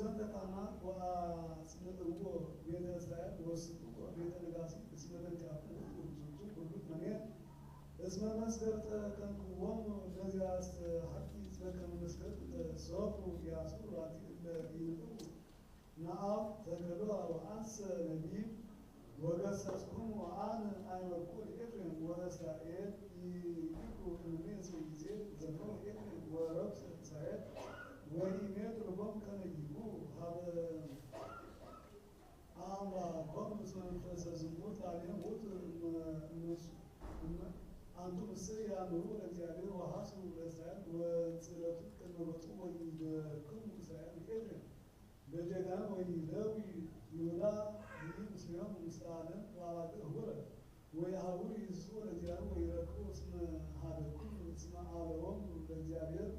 ዘንተ ካህናት ወአጽንዕዎ ቤተ እስራኤል ወስጥዎ ቤተ ነጋሲ እስመ በእንቲአክሙ ዝንቱ ኩሉ መኔር እስመ መስገርተ ከንክዎሙ እነዚያስ ሀቂ እስመ ከመ መስገርት ሶፉ ያስሩ ራቲ እለ ይንቅቡ ነአብ ተከሎ ወአንሰ ነቢብ ወገሰጽኩሙ ወአነ አእመርኩ ለኤፍሬም ወእስራኤል ይክሩ እምኔ እስመ ጊዜ ዘመኑ ኤፍሬም ወረብስ እስራኤል ወኢሜት ርቦም ከመ ይግቡ ሀበ አምላኮሙ እስመ መንፈሰ ዝሙት ላዕሌሆሙ ውእቱ እነሱ አንቱ ምስል ያኑሩ ለእግዚአብሔር ወሐስቡ ለእስራኤል ወጽለቱ ቅድመ ገጹ ወይደክሙ እስራኤል ኤፍሬም በጀጋን ወይሌዊ ይሁዳ ይህ ምስሌሆሙ ምስለ ዓለም ወአባግዕ ህቡረ ወይሃቡ ይእሱ ለእግዚአብሔር ወይረክቡ እስመ ሀደኩሙ እስመ አበቦሙ ለእግዚአብሔር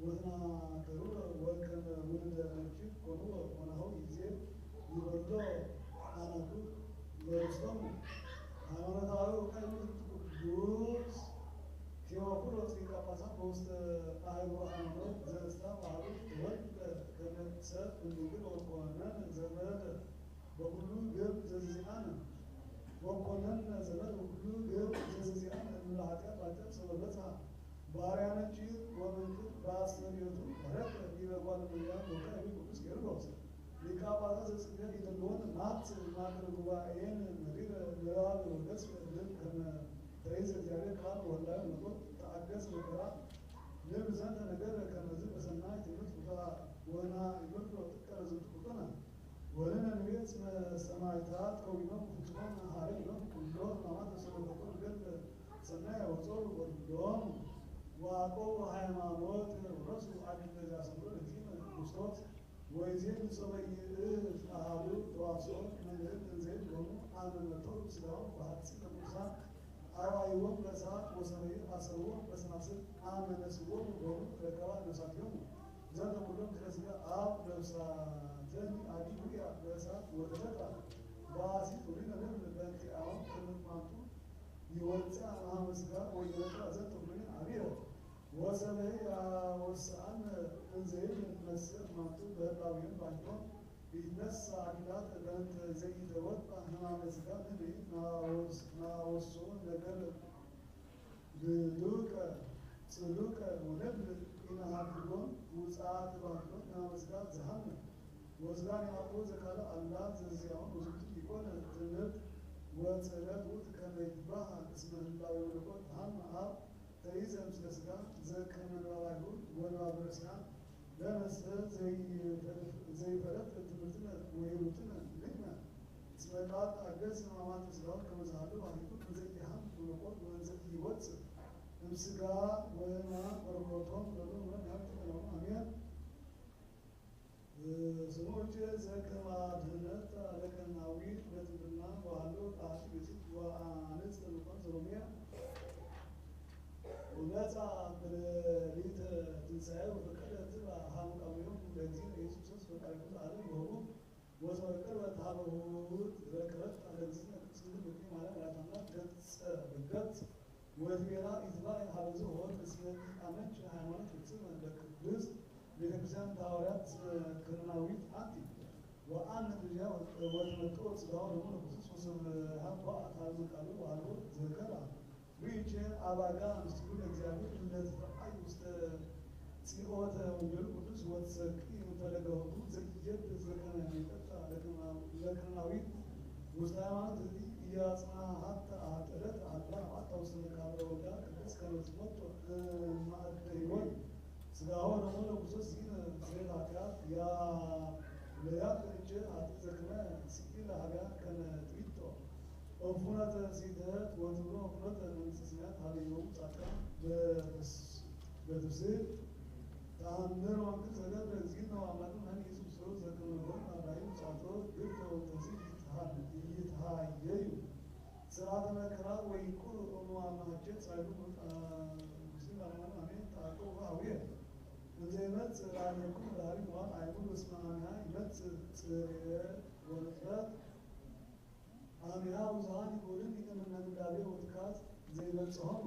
ወትናከሩ ወከመ ውልደ መኪት ኮኑ ወናሁ ጊዜ ይበሎ አነኩ ለርስቶሙ ሃይማኖታዊ እውቀት ቅዱስ ቴዎፍሎስ ሊቀ ጳጳሳት በውስተ አህጉረ ሃይማኖት ዘእስታ ባህሉ ሰብ እንግል ወኮነን ዘመድ በሁሉ ግብ ዘዚአነ ወኮነን ዘመድ በሁሉ ግብ ዘዚአነ እንላቀ ባጠብ ሰበበታ ባሪያነች ወመንክር በአስተርእዮቱ ረክ ይበጓል ምያ ወካይ ቅዱስ ጌርጎስ ሊቃ ጳጳሳት ዘጽጌት ይደልዎን ናት ማክር ጉባኤን መሪር ለዋብ ወገስ ልብ ከመ ተይዘ እግዚአብሔር ቃል ወላሂ መቆት ተአገስ መከራ ልብ ዘንተ ነገር ከመዝ በሰናይ ትምህርት ቦታ ወና ይመርቶ ጥቀረ ዝንቱ ቁጠና ወለነ ንቤት ሰማዕታት ከዊኖም ፍጹማን ሀረግ ሎም ኩሎ ሕማማት ተሰበኮ ገል ሰናይ ወጾር ወሎም ዋቆብ ሃይማኖት ረሱ አግል ዘያሰምሮ ለዚህም ክርስቶስ ወይዜን ሰበይ አሃዱ ተዋስኦ መንገድ እንዘይት ሆኑ አመነቶር ስጋው በሀሲ ለሙሳን አዋይዎም በሰዓት ወሰበይ አሰቦ በሰናስል አመነስቦ ሆኑ ረከባ ነሳትዮም ዘንተ ኩሎም ከስጋ አብ ለብሳተኒ አዲጉያ በሰዓት ወተተታ በአሲ ቱሪነ ለምን በንቲ አሁን ከመጥማቱ ይወጣ ማመስጋ ወይረታ ዘንተ ኩሎም አቢረ ወሰበይ ወሰአን እንዘይል መስር ማቱ በላዊን ባንቶ ቢነሳ አኪላት ለንተ ዘይተወጣ ህማመ ስጋ ንቢ ናወሶ ነገር ብሉቀ ጽሉቀ ወነብል ኢናሃድጎን ውፃት ባንቶን ህማመ ስጋ ዘሃነ ወስጋን ያቆ ዘካለ አላት ዘዚያውን ውዝቱ ይኮነ ትምህርት ወጽረት ውት ከመይባህ እስመ ህላዊ ወለቆት ሃመ አብ ተይዘ ምስለ ስጋ ዘከመንባባይሁ ወንባብረስና ለመስል ዘይፈለጥ ትምህርትነ ወይሩትነ ንግነ እስመ ቃል አገዝ ሕማማተ ስጋው ከመዛሃሉ ባህሪቱ እንዘይሃም ወለቆት ወንዘት ይወፅእ እምስጋ ወና ቆርቆቶም ለሉ ያብት ነው አሜን ስሞች ዘከማድህነት አለቀናዊ በትብና ባህሉ ጣት ግዝት ወአንጽ ልቆን ሰሎሚያ ወመጻ በሌሊት ትንሣኤ ወፈቀደ ትባ ሀሙቃዊዮም ለእግዚእ ኢየሱስ ክርስቶስ ፈቃሪቱ ዓለም ወሆሙ ወዘወቀር በታበሁት ረክበት አለግዚእነ ቅድስት ድንግል ማርያም ወላዲተ አምላክ ገጸ በገጽ ወትቤላ ኢትባዕ ሀበዝ ሆት እስመ አመንች ሃይማኖት ፍጽም ለቅዱስ ቤተክርስቲያን ሐዋርያት ከነናዊት አንቲ ወአነ ልያ ወትመጥኦ ሥጋው ደግሞ ለክርስቶስ ወሰብሐት ወአታል ቃሉ ወአልቦ ዘከራ ዊቼ አባጋ ምስሉ ለእግዚአብሔር እንደተፈቃይ ውስተ ጽዮተ ወንጌሉ ቅዱስ ወትሰቂ ፈለገሁ ዘኪየት ዘከመ የሚጠጣ ለከናዊት ውስተ ሃይማኖት እዚ እያጽና ሀታ አጥረት አላ አታ ውስተ መቃብረ ወልዳ ቅዱስ ከመዝሞቶ ማዕደ ሕይወት ስጋሆ ደግሞ ለክርስቶስ ሲል ስሬት ኃጢአት ያ ለያት እጀ አጥ ዘክመ ሲል ሀቢያ ከነ ትዊቶ እፉነተ ሲተት ወትብሎ እፉነተ መንግሥተ ሰማያት ሀበዮሙ ጻድቃን በትፍስሕት ተአምር ወንክር ዘገብረ እግዚእነ ወአምላክነ መድኃኒነ ኢየሱስ ክርስቶስ ዘከመ ሆነ አብራሂም ጻድቆት ግብተ ወተንሥእ ይትሃየዩ ስርዓተ መከራ ወይቁር እምአማጀት ጻድቁ ሙስሊም አለማን አሜን ታቆ አውየ እንዘይመጽእ ላዕሌኩም ዳሪ ዋን አይሁድ እስመ አሚሃ ይመጽእ ጽርየ ወንጥረት አሚሃ ብዙኃን ይጎልን ኢተመናግዳቤ ወትካት ዘይበጽሖሙ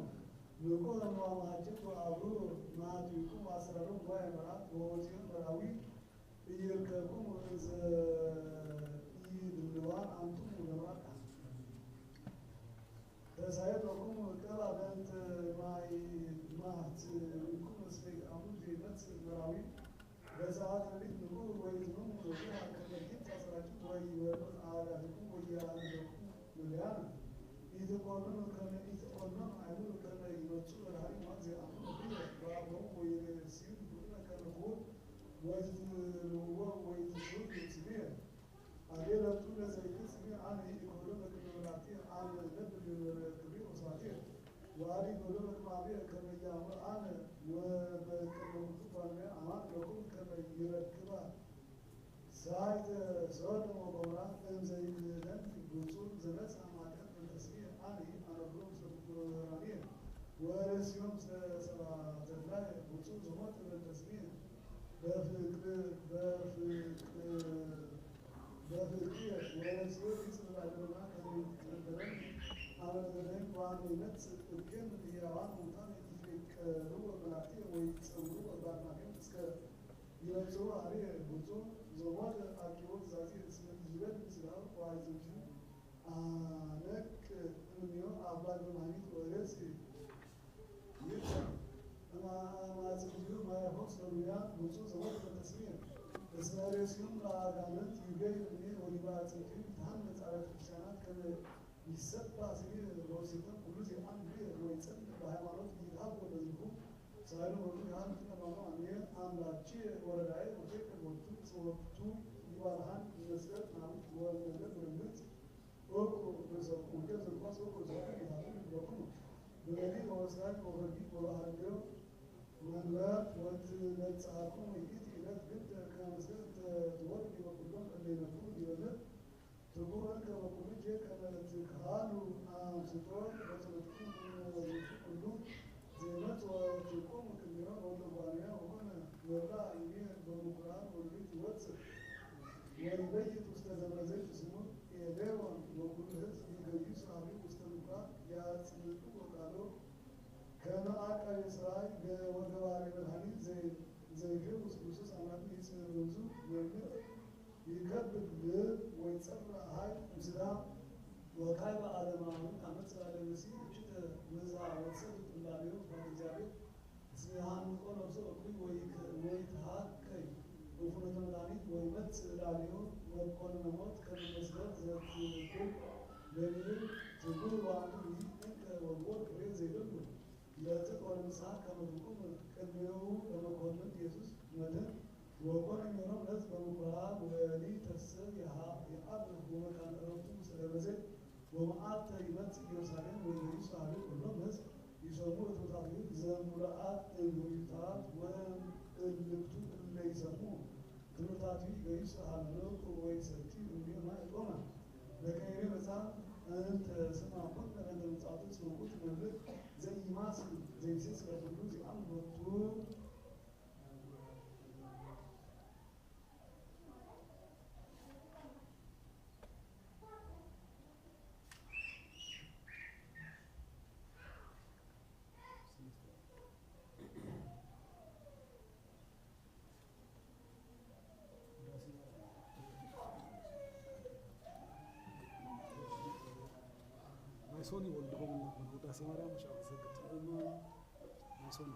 ንቁ እምአማጀት ወአብሩ ማኅቲኩ ወአስራሩ ጉባኤ መርዓት ወወፂኡ በራዊ ኢይርከብክሙ እንዘ ኢድልዋን አንትሙ ለምርዓት ተሳየጠኩሙ ዕቀባ በእንተ ማኅቲኩ እስመ አሙድ ዘይመጽእ በራዊ በሰዓት ሌሊት ንቁ ወይትምሙ ርቱዐ ከመ ጌት አስራችሁ ወይወርድ አዕዳድክሙ ወኢያእምረክሙ ምልያነ ኢትኰንኑ ከመ ኢትኰንኑ አይሁድ ከመ ይመጹ በረሃብ ሞት ዘየአምሩ ብየ ወአብርሆሙ ወይሬስዩ ኩልነ ከመ ክቡር ወይትልውዎ ወይትስሕቱ ስምየ አቤለቱ ለዘይክል ስምየ አነ ኢኮሎ በክመ መላእክትየ አነ እነብር ክብሬ ወስብሐትየ ወአዲ ኮሎ በክመ አብየ ከመ ኢያእምር አነ ወበከመ ውእቱ ፋኑኤ አማን ለኩሉ ከመ ይረክባ ሳይተ ሰዶም ወገሞራ እምዘይክህደን ብፁዕ ዘመጽአ እምኃጢአት በእንተ ስምየ አነ አነብሮ ምስለ ፍቁራንየ ወርእስዮም ምስለ ሰብአ ተድላየ ብፁዕ ዘሞተ በእንተ ስምየ በፍቅርየ ወርእስዮ ይጽእ ላዕሌና ከመ ይትቀበለኒ አመ ዘደይን ወአነ ይመጽእ እብኬን ሕያዋን ሙታን ይትቀበሉ መላእክትየ ወይጸውዑ በአጽናፈዮም እስከ ይነጽሩ አሪ ጉጹ ዘዋት አቂቦት ዛቲ ስለ ዝበት ስላው ዋይዙ አነክ እንዮ አባል በማኒት ወረስ ይህ ማጽጁ ማያሆስ ለሩያ ጉጹ ዘዋት በተስሚያ እስራኤልሲም ለአጋንንት ይገኝ ምን ወዲባ ጽንቱ ታን ጻራት ክርስቲያናት ከመ ይሰጣ ሲል ሮሲተም ሁሉ አንድ ወይ ጽንት በሃይማኖት ይታብ ወደዝኩ ሳይሉ ሁሉ ያን ተማማ አሜ አምላች ወረዳይ ወደ ከሞቱ ሰዎቹ ይባርሃን መስረት ነው ወለደ ወንት ወቁ በሰው ወደ ዘቋስ ወቁ ዘቋ ይታሉ ይወቁ በለዲ ወሳት ወረዲ ወራሃለው ወንበር ወት ለጻፉ ይት ይለት ግን ከመስረት ወርድ ይወቁሎም እንደነቱ ይወለት ትጉረን ከበኩሉ ጀ ከመለት ካሉ አንስቶ በትምህርቱ ሁሉ ዜነት ወትቁም ክሚራ ወለጓንያ ሆነ ወላ ይሄ በሙኩራን ወልት ወጽ ወይበይት ውስተ ዘመዘች ስሙ የሌዋን ወኩሉ ህዝብ ይገዩ ሳቢ ውስተ ሙኩራን ያጽንጡ ወቃሎ ከመአቀ የስራይ ወገባሪ መድኃኒት ዘይግብ ውስጥ ውስጥ አናቱ ይጽንዙ የምር ይከብድ ልብ ወይጸፍራ ሀይል ምስላ ወካይ በአለማዊ አመት ባለመሲ እችተ መዛ ወሰብ ጥላቢው በእግዚአብሔር ስሃን ቆሎሶ እኩይ ወይ ተሃከይ ወፍረተ መድኃኒት ወይ መት ላሊው ወቆን መሞት ከመስገድ ዘትኩል ለሚል ትጉል ዋንዱ ይንከ ወጎር ፍሬ ዘይደሉ ለጥቅ ወለምሳ ከመድቁም ቅድሜው ለመኮንን ኢየሱስ መድን ወቆን የሚሆነው ለዝ በምኩራብ ወሊ ተፍስር የአብ ወመካን ረፍቱ ስለበዘ ወመዓት ይመጽ ኢየሩሳሌም ወኢየሱስ አሉ ሁሉም ህዝብ ይሰሙ ተውታቱ ዘሙላአት እንጉይታት ወእልክቱ ለይሰሙ ትምህርታቱ ይገይስ አሉ ወይ ሰቲ እንዲማ ይቆማ ለከይሬ መጽሐፍ እንተ ስማ ሁን እንደ መጽሐፉ ጽሑፍ መልክ ዘይማስ ዘይሲስ ለሁሉ ዚአምወቱ ማይሶኒ ወልደው ወዳሴ ማርያም ሻው ዘግት ማይሶኒ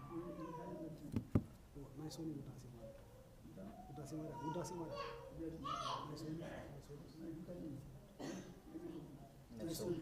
ማይሶኒ ወዳሴ ማርያም ማይሶኒ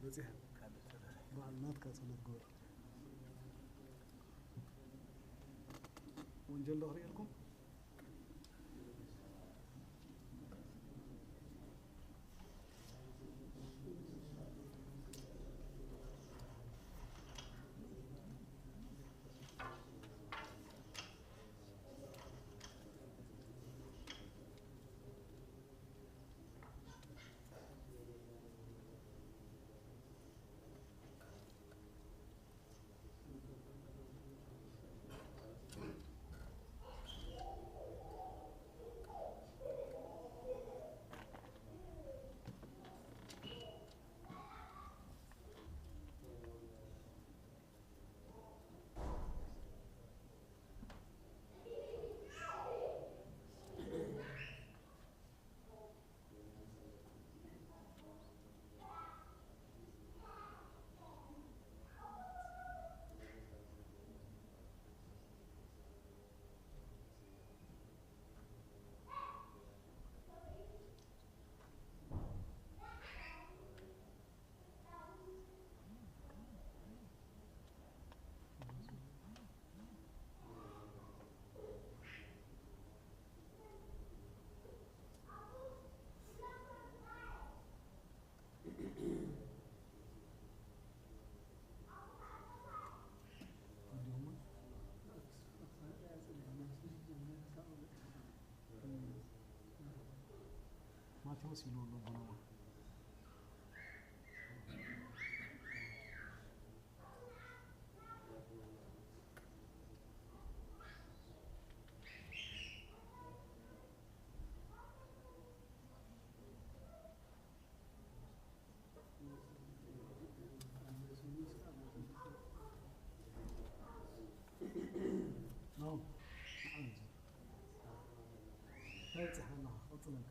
በዚህ በአልማት ከጸሎት ጎር ወንጀል ዳሪ ያልኩም ማቴዎስ ይሉሉ ነው ነው ታይጽሐና ወጥነካ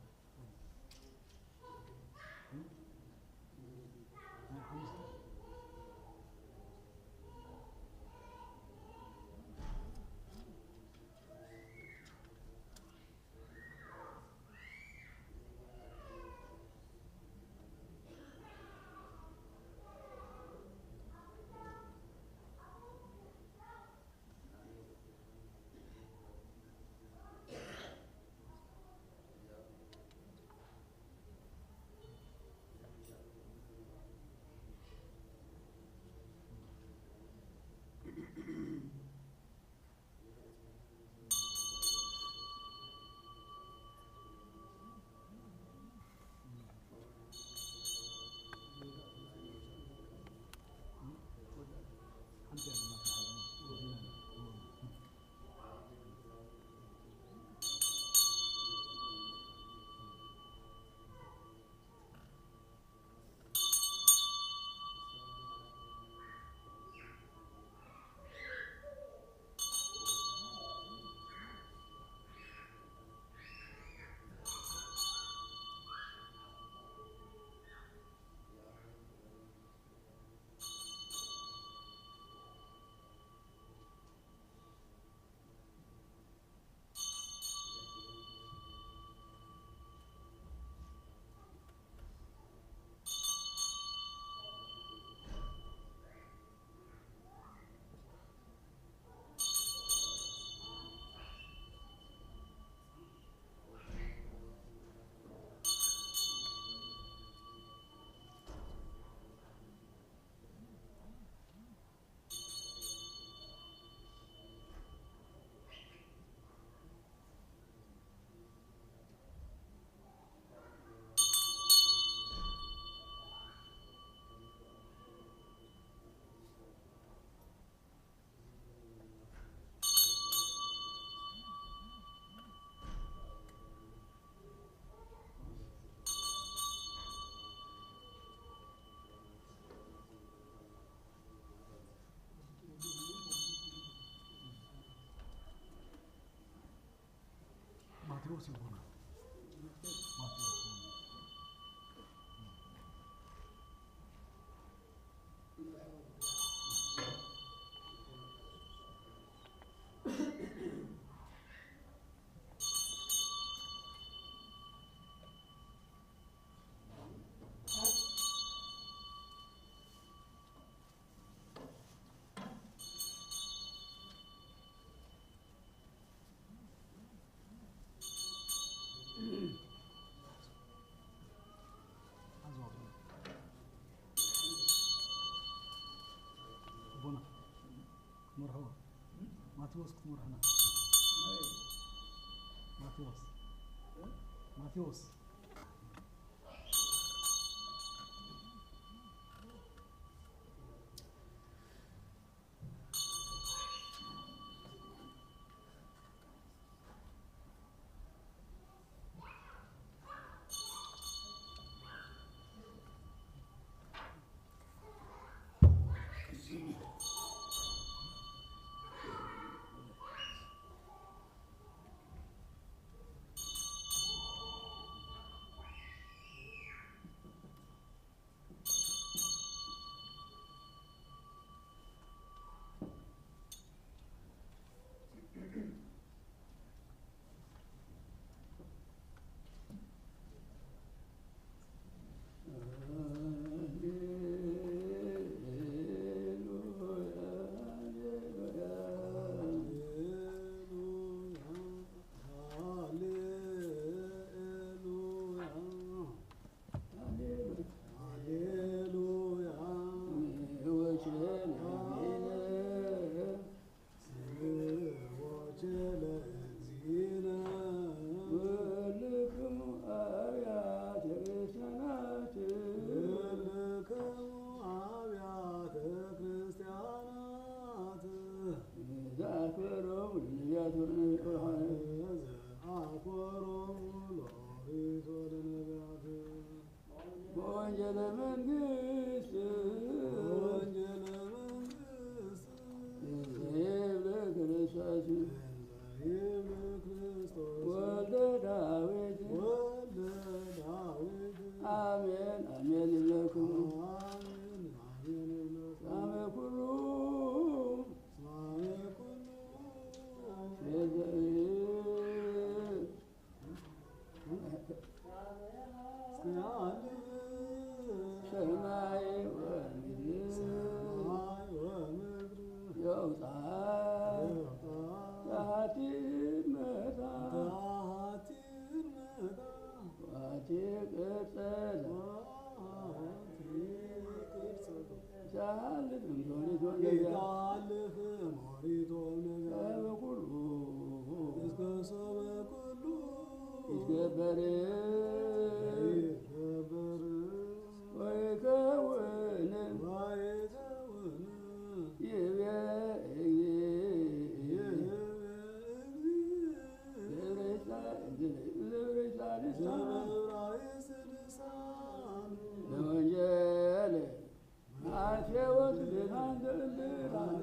ማቴዎስ ይሆናል مرحبا ماتيوس كتمر هنا ماتيوس ይከበር ወይከውን ይቤ በወንጌል አፌወት ብርሃን ዘንብራን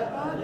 Amen.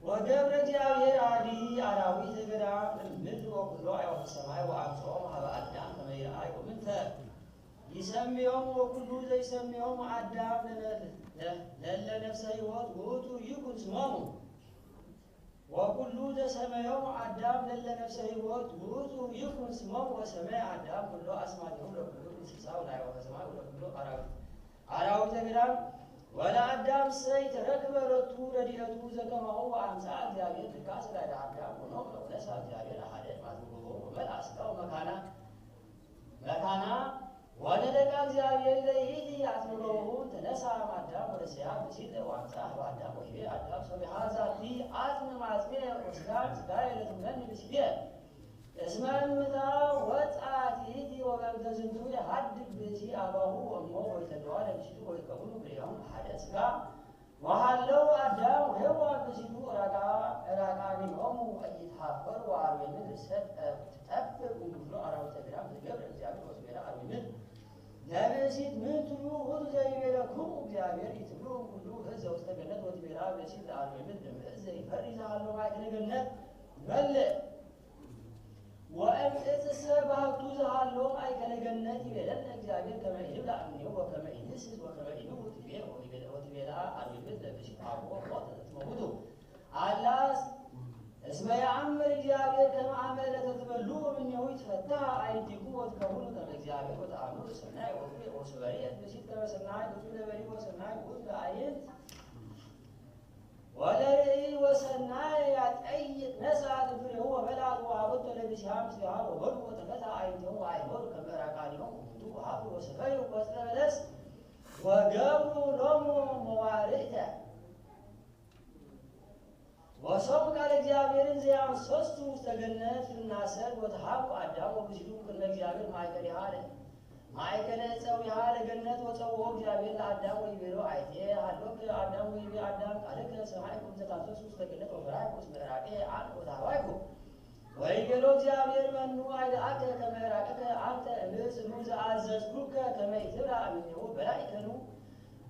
وجبر እግዚአብሔር አዲ አራዊት ገዳም ምድር ወኩሎ አያው ሰማይ ወአምጾም ሀበ አዳም ተመይራይ ወምንተ ይሰሚዮም ወኩሉ ዘይሰሚዮም አዳም ለለ ነፍሰ ሕይወት ውእቱ ይኩን ስሞሙ ወኩሉ ዘሰመዮም አዳም ለለ ነፍሰ ሕይወት ውእቱ ይኩን ስሞሙ ወሰማይ አዳም ኩሎ አስማቲሁ ለኩሉ እንስሳ ወላይወ ሰማይ ወለኩሉ አራዊት ገዳም ወለአዳም ሰይት ረክበ ሎቱ ረድኤቱ ዘከማሁ ወአምሳ እግዚአብሔር ትካስ ላይ ለአዳም ሆኖ ለሁለሳ እግዚአብሔር አሐደ ማዝጎ ወመልአ ሥጋው መካና ወለደቃ እግዚአብሔር ለይእቲ አትምሮሁ ተነሳ አዳም ወደ ሲያ ብሲል ወአምሳ በአዳም ወይቤ አዳም ሰብሐ ዛቲ አጽም ማጽሜ ወሥጋን ሥጋዬ ለትመኒ ብሲል እስመ እምታ ወጻት ይእቲ ወበእንተ ዝንቱ የሐድግ ብእሲ አባሁ ወእሞ ወይተለዋ ለብሲቱ ወይከውኑ ክልኤሆሙ አሐደ ሥጋ ወሀለው አዳም ወሔዋን ብእሲቱ ራቃኒሆሙ ኢይትኀፈሩ ወአርዌ ምድር ትጠብቅ እምኩሉ አራዊተ ገዳም ዘገብረ እግዚአብሔር ወስሜራ አርዌ ምድር ለብእሲት ምን ትብሉ ውእቱ ዘይቤለክሙ እግዚአብሔር ይትብሉ እምኩሉ ሕዝበ ውስተ ገነት ወትቤላ ብእሲት ለአርዌ ምድር እምእዘ ይፈሪ ዘሀሎ ማእከለ ገነት ይበልዕ ወእምእትሰ ባህቱ ዘሀሎ ማእከለ ገነት ይቤለነ እግዚአብሔር ከመ ይብላዕ እምኔሁ ወከመ ይንስት ወከመ ይምውት ወትቤላ አርዌ ምድር ለብእሲት አብኦ ሞተ ዘትመውቱ አላስ እስመ የአምር እግዚአብሔር ከመ አመ ለተትበልዑ እምኔሁ ይትፈትሐ አይዲክሙ ወትከውኑ ከመ እግዚአብሔር ወተአምሩ ሰናይ ወፍሬ ወስበርየት ብእሲት ከመ ሰናይ ውእቱ ለበሪዕ ወሰናይ ውእቱ ለአዕይንት ወለርእይ ወሰናይ ያጠይቅ ነሣት ፍሬሁ ወበልዐት ወሀበቶ ለብእሲሃ ምስሌሃ ወበልዑ ወተፈትሐ አዕይንቲሆሙ ወአዕይኖሩ ከመ ራቃኒሆሙ እሙንቱ ወሀቡ ወሰፈዩ ቆጽለ በለስ ወገብሩ ሎሙ መዋርዕተ ወሰሙ ቃለ እግዚአብሔርን ዘያንሰሱ ውስተ ገነት ፍናሰል ወተሀቡ አዳም ወብእሲቱ እምቅድመ እግዚአብሔር ማእከሊሃ ማእከለ ዕፀዊሃ ለገነት ወፀውኦ እግዚአብሔር ለአዳም ወይቤሎ አይቴ ሀሎከ አዳም ወይቤ አዳም ቃልከ ሰማዕኩ እንዘ ታንሰሱ ውስተ ገነት ወፈራይኩ እስመ ዕራቄ አንተ ወታሕዋይኩ ወይቤሎ እግዚአብሔር መኑ አይልአከ ከመ ዕራቅከ አንተ እምዕፅኑ ዘአዘዝኩከ ከመ ኢትብላዕ እምኔሁ በላዕከኑ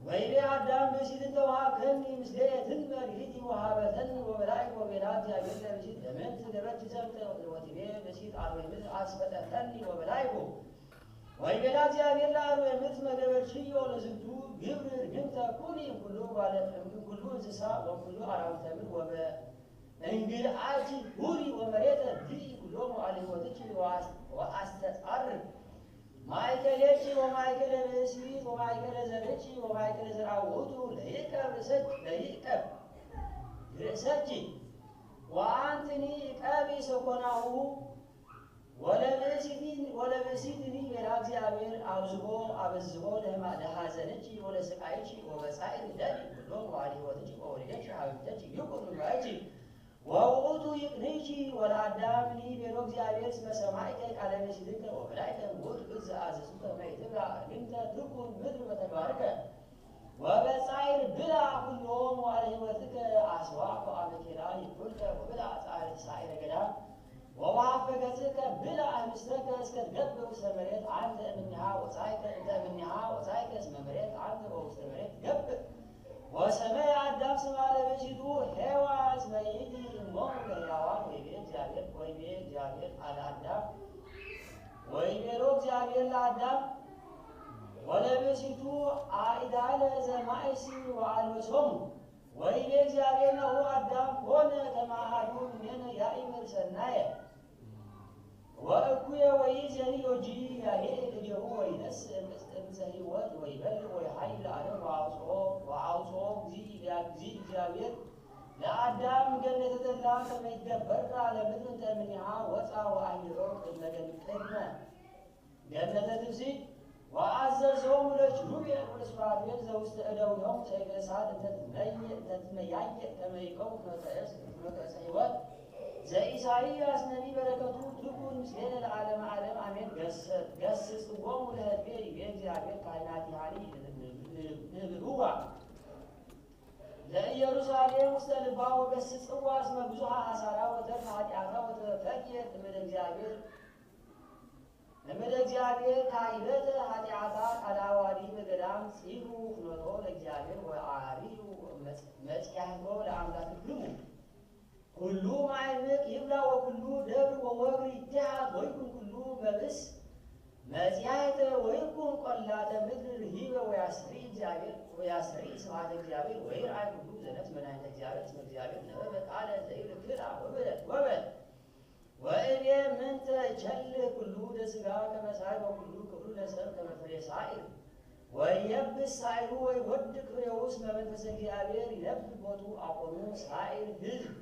ወይቤ አዳም ብእሲትን ተወሀብከኒ ምስሌየ ትንበር ይእቲ ወሀበተኒ ወበላዕኩ ወቤላ እግዚአብሔር ለብእሲት ለምንት ገበርኪ ዘንተ ወትቤ ብእሲት አርዌ ምድር አስፈጠርከኒ ወበላዕኩ ወይቤላ እግዚአብሔር ለአርዌ ምድር መገበርኪዮ ለዝንቱ ግብር ግንተ ኩኒ እምኩሉ እንስሳ ወእምኩሉ አራዊተ ምድር ወበእንግድአኪ ሁሪ ወመሬተ ብኢ ኩሎሙ አልህወትኪ ወአስተጻርር ማእከሌኪ ወማእከለ ብእሲት ወማእከለ ዘርኪ ወማእከለ ዘርአ ውእቱ ለይዕቀብ ርእሰኪ ወአንትኒ ዕቀቢ ሰኮናሁ ወለብእሲትኒ ቤላ እግዚአብሔር አበዝቦ ለሐዘንኪ ወለስቃይኪ ወበጻዕር ደቂ ኩሎሙ አልህወትኪ ወወልደኪ ሀብተኪ ይኩን ምዋዕኪ ወውእቱ ይቅንኪ ወለአዳምኒ ቤሎ እግዚአብሔር እስመ ሰማዕከ ቃለ ብእሲትከ ወበላዕከ ውእቱ ዘአዘዝኩከ ከመ ኢትብላዕ ግንተ ትኩን ምድር በተግባርከ ወበጻዕር ብልዕ ኩሎሙ አልህወትከ አስዋዕ አመኬላ ይኩንከ ወብልዕ ሳዕረ ገዳም ወበሀፈ ገጽከ ብልዕ ህብስተከ እስከ ትገብር ውስተ መሬት አንተ እምኔሃ ወጻእከ እንተ እምኔሃ ወጻእከ እስመ መሬት አንተ ወውስተ መሬት ትገብር ወሰመየ አዳም ስማ ለብእሲቱ ሔዋን እግዚአብሔር ወይቤ እግዚአብሔር ለአዳም ወይቤሎ እግዚአብሔር ለአዳም ወለብእሲቱ አኢዳለ ዘማእሲ ወአልበሶሙ ወይቤ እግዚአብሔር ነው አዳም ኮነ ከመ አሐዱ እምኔነ ያእምር ሰናየ ወእኩየ ወይእዜኒ ዮጂ ያሄድ እዴሁ ወይነስእ እምዕፀ ሕይወት ወይበልዕ ወይሐይይ ለዓለም ወአውጽኦ እግዚአብሔር ለአዳም ገነተ ተድላ ከመ ይትገበራ ለምድር እንተ እምኔሃ ወፃ ወአሂሮ ቅድመ ገነተ ትፍሥሕት ወአዘዞሙ ለኪሩቤል ወለሱራፌል ዘውስተ እደዊሆሙ ሰይፈ እሳት እንተ ትትመያየጥ ከመ ይቀውሙ ፍኖተ ዕፀ ሕይወት ዘኢሳይያስ ነቢይ በረከቱ ትኩን ምስሌነ ለዓለመ ዓለም አሜን። ገስጽዎሙ ለሕዝቤ ይቤ እግዚአብሔር ካህናቲሃኒ ንብሩዋ ለኢየሩሳሌም ውስተ ልባ ወገስጽዋ እስመ ብዙኃ ሐሳራ ወተርፈ ኃጢአታ ወተፈቅየት እምደ እግዚአብሔር ካይበተ ኃጢአታ ቃላዋዲ በገዳም ጽፉ ፍኖቶ ለእግዚአብሔር ወአርዩ መጽያህቶ ለአምላክክሙ ኩሉ ማዕምቅ ይብላ ወኩሉ ደብር ወወግር ይትሃት ወይኩን ኩሉ መብስ መጽያህተ ወይኩን ቆላተ ምድር ርሂበ ወያስሪ እግዚአብሔር ወያስሪ ስብሐተ እግዚአብሔር ወይርአይ ኩሉ ዘነፍስ መድኃኒተ እግዚአብሔር እስመ እግዚአብሔር ነበበ ቃለ ዘይብክራ ወበል ወእቤ ምንተ ቸልህ ኩሉ ለሥጋ ከመ ሣዕር ወኩሉ ክብሩ ለሰብእ ከመ ፍሬ ሣዕር ወየብስ ሣዕሩ ወይወድቅ ፍሬው እስመ መንፈሰ እግዚአብሔር ይነብብ ቦቱ አቆኑ ሣዕር ሕዝብ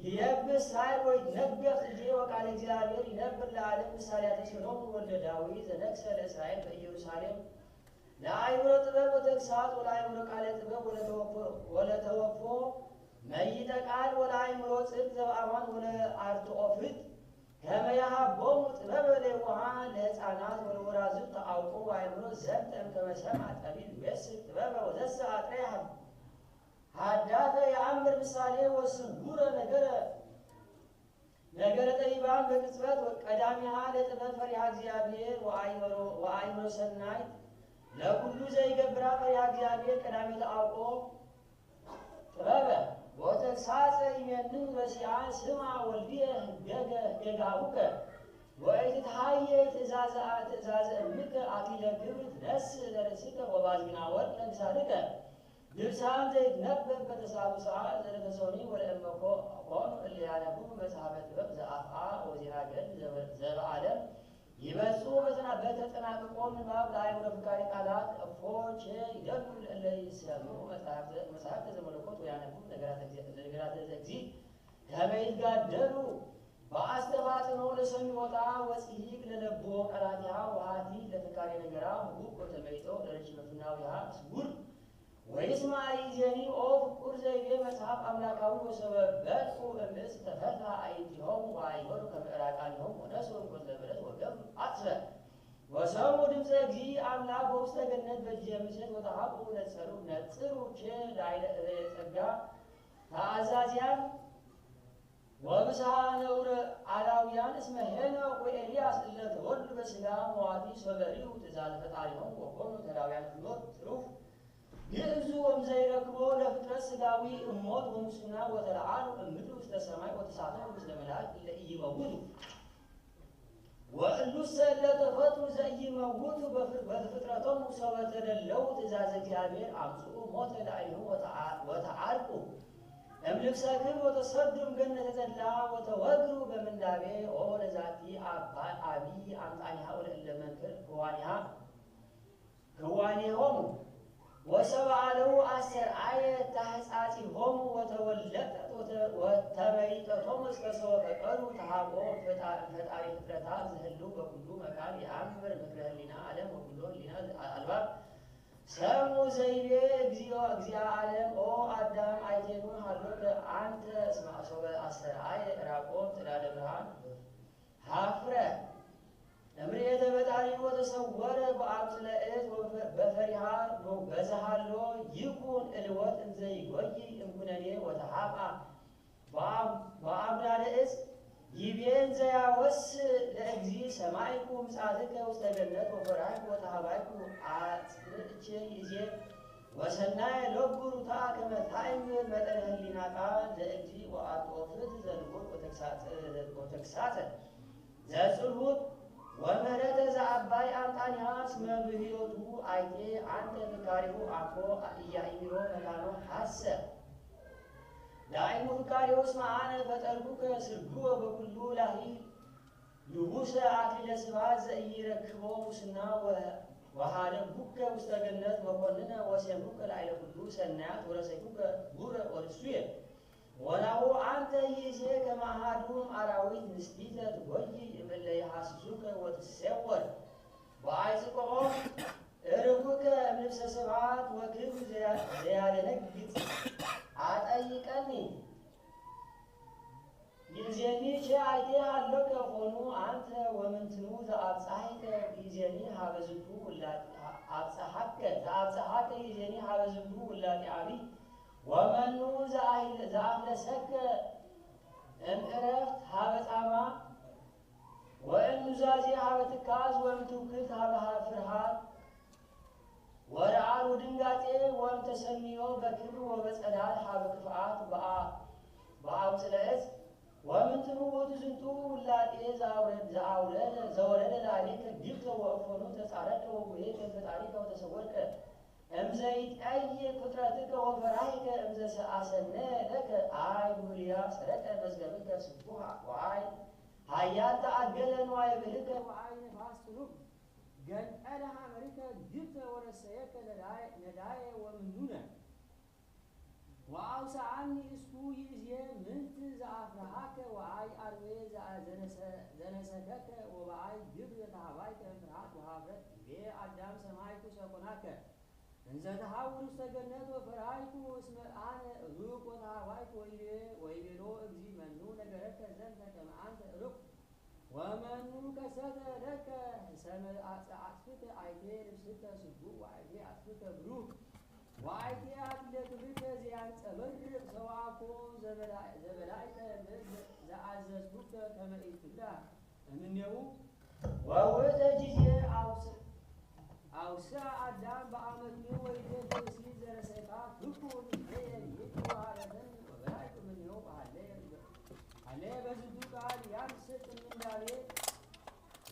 ይየብስ ሣዕር ወይትነገፍ ልጄ ወቃለ እግዚአብሔር ይነብር ለዓለም ምሳሌያተ ሰሎሞን ወልደ ዳዊት ዘነግሠ ለእስራኤል በኢየሩሳሌም ለአእምሮ ጥበብ ወተግሣጽ ወለአእምሮ ቃለ ጥበብ ወለተወፎ መይጠ ቃል ወለአእምሮ ጽድቅ ዘበአማን ወለአርትዖ ፍትሕ ከመ ያሃቦሙ ጥበበ ለየዋሃን ለሕፃናት ወለወራዙት ተአውቆ ወአእምሮ ዘንተ እምከመ ሰምዐ ጠቢብ ይቤስር ጥበበ ወዘሰ አጥረየ ሀዳፈ የአምር ምሳሌ ወስጉረ ነገረ ጠቢባን በቅጽበት ቀዳሚሃ ለጥበብ ፈሪሃ እግዚአብሔር ወአእምሮ ሰናይት ለኩሉ ዘይገብራ ፈሪሃ እግዚአብሔር ቀዳሚ ተአውቆ ጥበበ ወተግሣጽ ይሜንን በሲአን ስማ ወልድየ ሕገጋሁከ ወኢትትሃየይ ትእዛዘ እምከ አክሊለ ግብር ትነስእ ለርእስከ ወባዝግና ወርቅ ለግሳድከ ድርሳን ዘይትነበብ በተሳሉ ሰዓት ዘረተሰኒ ወለእመ ኮኑ እለ ያነብቡ መጽሐፈ ጥበብ ዘአፍአ ወዜና ገድል ዘበዓለም ይበጽሑ በተጠናቅቆ ምንባብ ለአእምሮ ፍካሪ ቃላት እፎቼ ይደሉ እለ ይሰምዑ መጽሐፍተ ዘመለኮት ወያነብቡ ነገራተ እግዚእ ከመ ይትጋደሉ በአስተፋጥኖ ለሰሚዖታ ወጽሒቅ ለለቦ ቀላቲሃ ወሃቲ ለፍካሪ ነገራ ህቡብ ወተመይጦ ለረጅመ ፍናዊሃ ስጉር ወይስማ ይእዜኒ ኦ ፍቁር ዘይቤ መጽሐፍ አምላካዊ ወሰበበልዑ እምእስ ተፈትሐ አዕይንቲሆሙ ወአዕይሆሙ ከመ ዕራቃኒሆሙ ወነሥኡ እምኮተ በለስ ወገብሩ አጽበ ወሰሙ ድምፀ እግዚእ አምላክ በውስተ ገነት በእጅ ምሴት ወተሃቅሩ ነጽሩ ቼ ላዕለ ጸጋ ተአዛዝያን ወብስሐ ነውረ አላውያን እስመ ሄኖክ ወኤልያስ እለ ተወልዱ በሥጋ መዋቲ ሶበሪሁ ትእዛዘ ፈጣሪሆሙ ወኮኑ ተላውያን ፍኖት ትሩፍ ግዕዙ ወምዘይረክቦ ለፍጥረት ሥጋዊ እሞት ወሙስና ወተለዓሉ እምድር ውስተ ሰማይ ወተሳተፉ ምስለ መላእክት እለ ኢይመውቱ ወእሉሰ እለ ተፈጥሩ ዘኢይመውቱ በፍጥረቶሙ ሰበ ተደለው ትእዛዘ እግዚአብሔር አምጽኡ ሞተ ለአይሁም ወተዓልቁ እምልብሰ ክብር ወተሰድሩ እምገነተ ተድላ ወተወግሩ በምንዳቤ ኦ ለዛቲ አቢይ አምጣኒሃ ወለእለ መንክር ክዋኔሆሙ ወሰብአለሁ አሰርአየ ታሕጻጺሆሙ ወተወለጠት ወተመይጠቶሙ እስከ ሰወ ፈቀዱ ተሃቆ ፈጣሪ ፍጥረታት ዝህልው በኩሉ መካን የአምር ምክረ ህሊና ዓለም ወኩሎ ህሊና አልባብ ሰሙ ዘይቤ እግዚአ ዓለም ኦ አዳም አይቴኑ ሀሎከ አንተ እስመ ሶበ አሰርአየ ዕራቆም ጽላለ ብርሃን ሀፍረ እምርኤተ በጣሪ ወተሰወረ በአምስለ እት በፈሪሃ በዛሃሎ ይኩን እልወት እንዘ ይጎይ እምኩነኔ ወተሃቃ በአምዳለ እጽ ይቤን ዘያወስ ለእግዚእ ሰማይኩ ምጽአትከ ውስተ ገነት ወፈራይኩ ወተሃባይኩ አጽንዕቼ ይእዜ ወሰናየ ለጉሩታ ከመ ታየ ወያእምር መጠነ ህሊና ቃል ዘእጂ ወአጦፍት ዘልቦት ወተግሳጸ ዘጽልሁት ወምህረተ ዘአባይ አምጣንያ እስመ ብሂሎቱ አይቴ አንተ ፍካሪሁ አኮ ኢያእምሮ መካኖ ሐሰብ ዳይሙ ፍካሪሁ እስመ አነ ፈጠርኩከ ስርጉወ በኩሉ ላሂ ልቡሰ አክሊለ ስብሐት ዘኢይረክቦ ሙስና ወሃለኩከ ውስተ ገነት መኮንነ ወሴምኩከ ላዕለ ኩሉ ሰናያት ወረሰይኩከ ጉረ ወርሱየ ወናሁ አንተ ይእዜ ከመ አሐዱ አራዊት ንስቲተ ትጐይ እምእለ ይሐስሱከ ወትሴወር በአይጽቆኦም እርቡከ እምልብሰ ስብሐት ወክብር ዘያደነግጥ አጠይቀኒ ይእዜኒ ቸአይቴ ሀሎከ ሆኑ አንተ ወምንትኑ ዘአብጽሐከ ይእዜኒ ሀበ ዝንቱ ውላጤ ዘአብጽሐከ ይእዜኒ ሀበ ዝንቱ ውላጤ አቢይ ወመኑ ዘአፍለሰከ እምዕረፍት ሀበ ጻማ ወእምኑዛዜ ሀበ ትካዝ ወእምትውክልት ሀበ ፍርሃት ወረዓድ ወድንጋጤ ወእምተሰሚዮ በክብር ወበጸዳል ሀበ ክፍአት በአውፅለእዝ ወምንትኑ ውእቱ ዝንቱ ውላጤ ዘወረደ ላዕሌከ ግብተ ወእፎኑ ተጻረቀ ወጉሄከ ፈጣሪከ ወተሰወርከ እምዘይትቀይር ፍጥረትከ ወፈራሂከ እምዘሰአሰነ ለከ አይ ጉልያ ሰረቀ መዝገብከ ስቡሐ ወአይ ሀያል ተአገለ ንዋየ ብልከ ወአይ ነፋስ ጽኑዕ ገልጠለ ሐመሪከ ግብተ ወረሰየከ ነዳየ ወምኑነ ወአውስዓኒ እስኩ ይእዜ ምንት ዘአፍርሃከ ወአይ አርዌ ዘነሰከከ ወበአይ ግብር ዘተሃባይከ ፍርሃት ወሀፍረት ቤ አዳም ሰማይኩ ሰኮናከ እንዘ ተሐውር ውስተ ገነት ወፈርሃይኩ እስመ አነ ሩቅ ወተሃባይኩ ወይቤሎ እግዚእ መኑ ነገረከ ዘንተ ከመ አንተ ሩቅ ወመኑ ከሰተ ለከ ሰመ አጽፍከ አይቴ ልብስከ ስቡሕ ወአይቴ አጽፍከ ብሩክ ወአይቴ አክሊለ ክብርከ ዘያንጸበርቅ ሰዋኮ ዘበላዕከ ዘአዘዝኩከ ከመ ኢትብላዕ እምኔሁ ወውእተ ጊዜ አውስዕ አዳም በአመክንዮ ወይቴ ብእሲ ዘረሰይካ ፍኩር እየ ይትዋሃረተን ወበላዕኩ እምኔሁ ሀለየ በዝንቱ ቃል ያምስጥ ምንዳቤ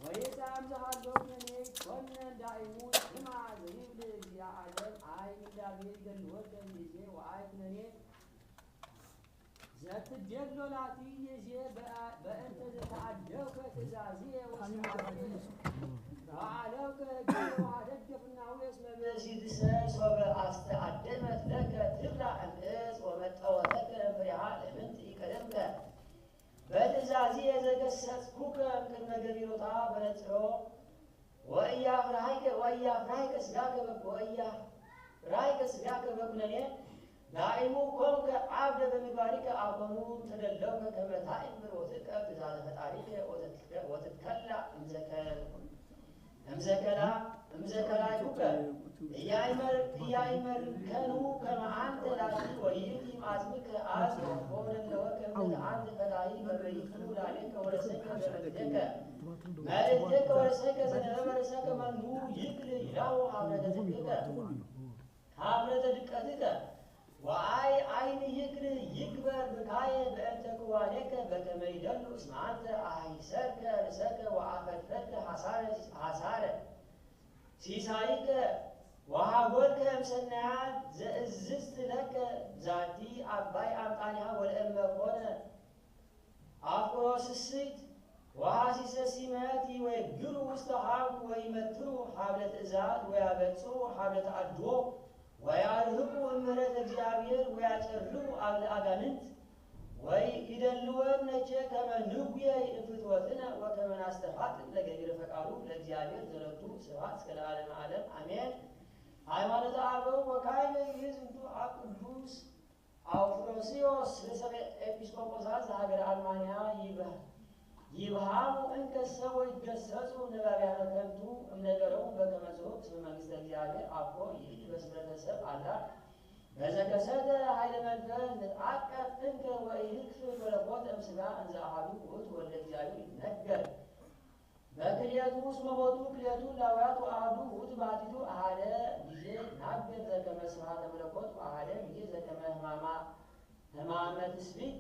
ወይዛም ዘሃሎከኔ ኮነ ዳይሙ ስማ ዘይብል እግዚአ ዓለም አይ ምንዳቤ ይገልወከ ይዜ ወአይ ኩነኔ ዘትዴሎ ላቲ ይዜ በእንተ ዘተአደውከ ትእዛዝየ ወስምዓትየ ወአለውከ ሕግየ ወአደገፍናሁ እስመ ብእሲትሰ ሶበ አስተአደመት ለከ ትብላዕ እምዕፅ ወመጠወተከ ፍሬሃ ለምንት ኢቀደምከ በትእዛዝየ ዘገሰጽኩከ እምቅድመ ገቢሮታ በነጽሮ ወኢያፍርሃይከ ሥጋከ በኩነኔ ዳኢሙ ኮንከ ዓብደ በምግባሪከ አኮኑ ተደለውከ ከመ ታእምር ወትዕቀብ ትእዛዘ ፈጣሪከ ወትትከላእ እምዘከላይኩከ ኢያእመርከኑ ከመ አንተ ላቲ ወይእቲ አጽምከ አጽ ወወደለወከ እምዘ አንተ ፈጣሪ በበይቱ ላዕሌከ ወረሰይከ መልእክቴከ ወረሰይከ ዘነበበ ርእሰከ መኑ ይክል ይላሁ ሀብረተ ድቀትከ ወአይ አይን ይክል ይግበር ብካየ በእንተ ክዋኔከ በከመ ይደሉ እስመ አንተ አሂሰርከ ርእሰከ ወአፈድፈድከ ሐሳረ ሲሳይከ ወሀጎልከ እምሰናያት ዘእዝዝት ለከ ዛቲ አባይ አምጣንያ ወለእመ ኮነ አፍቅሮ ስስት ወሐሲሰ ሲመት ይወግሩ ውስተ ሀብት ወይመትሩ ሀብለ ትእዛዝ ወያበጽሑ ሀብለ ተአድቦ ወያርህቁ እምህረት እግዚአብሔር ወያጨርቡ አብለ አጋንንት ወይ ይደልወን ነቼ ከመ ንጉየ ፍትወትነ ወከመ ናስተፋጥን ለገቢረ ፈቃዱ ለእግዚአብሔር ዘለቱ ስብሐት እስከ ለዓለመ ዓለም አሜን። ሃይማኖተ አበው ወካዕበ ይእዝንቱ ቅዱስ አውፍሮስዮስ ርእሰ ኤጲስቆጶሳት ዘሀገረ አልማንያ ይብሃሙ እንከሰ ወይገሰጹ ነባብያነ ከንቱ እምነገሮሙ በከመ ጽሑፍ እስመ መንግሥተ እግዚአብሔር አኮ ይእቲ በስምረተ ሰብእ አላ በዘከሰተ ኃይለ መንፈስ ንትዓቀብ እንከ ወኢንክፍል መለኮተ እምሥጋ እንዘ አሐዱ ውእቱ ወልደ እግዚአብሔር ይትነገር በክልኤቱ እስመ ቦቱ ክልኤቱ ላውያት ወአሐዱ ውእቱ ባሕቲቱ አሐደ ጊዜ ናገር ዘከመ ስብሐተ መለኮት ወአሐደ ጊዜ ዘከመ ሕማመ ትስብእት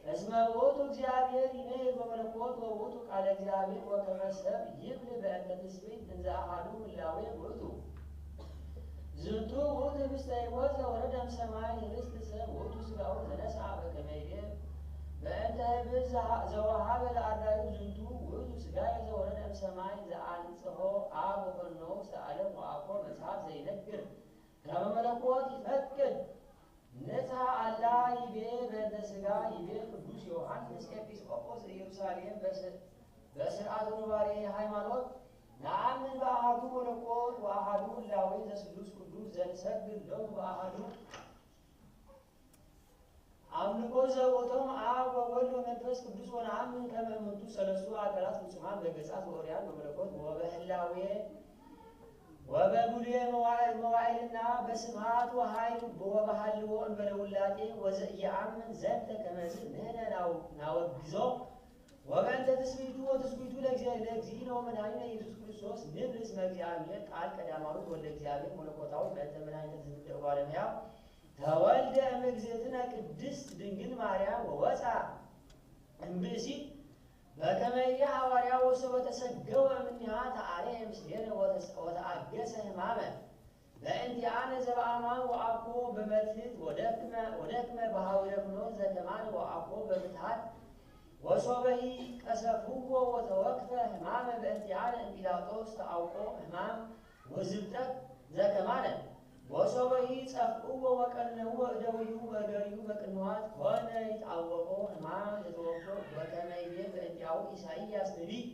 እስመ ውእቱ እግዚአብሔር ይሜር በመለኮት ወውእቱ ቃለ እግዚአብሔር ወከመ ሰብ ይብል በእንተ ትስብእት እንዘ አሐዱ ህላዌ ውእቱ ዝንቱ ውእቱ ህብስተ ሕይወት ዘወረደ እምሰማይ ህብስት ሰብ ውእቱ ሥጋው ዘነሥአ በከመ ይቤ በእንተ ህብስት ዘወሀበ ለአርዳኢሁ ዝንቱ ውእቱ ሥጋየ ዘወረደ እምሰማይ ዘአንጽሖ አብ ወፈኖ ውስተ ዓለም ወአኮ መጽሐፍ ዘይነግር ከመ መለኮት ይፈቅድ ንጽሐ አላ ይቤ በእንተ ሥጋ ይቤ ቅዱስ ዮሐንስ ኤጲስቆጶስ ኢየሩሳሌም በስርዓተ ኑባሬ ሃይማኖት ነአምን በአሐዱ መለኮት ወአሐዱ ህላዌ ዘስሉስ ቅዱስ ዘንሰግድ ሎሙ በአሐዱ አምልኮ ዘቦቶም አብ ወወልድ ወመንፈስ ቅዱስ ወነአምን ከመ እሙንቱ ሰለስቱ አካላት ፍጹማን በገጻት ወእርያን በመለኮት ወበህላዌ ወበጉልየ መዋዕልና በስብሐት ወኃይል ወበሃልዎ እንበለ ውላጤ ወዘኢየአምን ዘንተ ከመዝ ንሕነ ናወግዞ ወበእንተ ትስብእቱ ወትስብእቱ ለእግዚእነ ወመድኃኒነ ኢየሱስ ክርስቶስ ንብል እስመ እግዚአብሔር ቃል ቀዳማዊ ወልደ እግዚአብሔር መለኮታዊ በእንተ መድኃኒተ ትውልደ እጓለ እመሕያው ተወልደ እምእግዝእትነ ቅድስት ድንግል ማርያም ወወፅአ እምብእሲት በከመ ይቤ ሐዋርያው ወሶበ ተሰገወ እምኔሃ ተአርየ ምስሌነ ወተአገሰ ሕማመ በእንቲአነ ዘበአማን ወአኮ በመትሕት ወደክመ በኀዊረ ፍኖት ዘከማነ ወአኮ በምትሐት ወሶበሂ ቀሰፍዎ ወተወክፈ ሕማመ በእንቲአነ እምጲላጦስ ተአውቆ ሕማም ወዝብጠት ዘከማነ ወሶበሂ ጸፍዕዎ ወቀነዎ እደዊሁ በእገሪሁ በቅንዋት ኮነ ይትዐወቆ ሕማም ዘተወክፎ በከመ ይቤ በእንቲአሁ ኢሳይያስ ነቢይ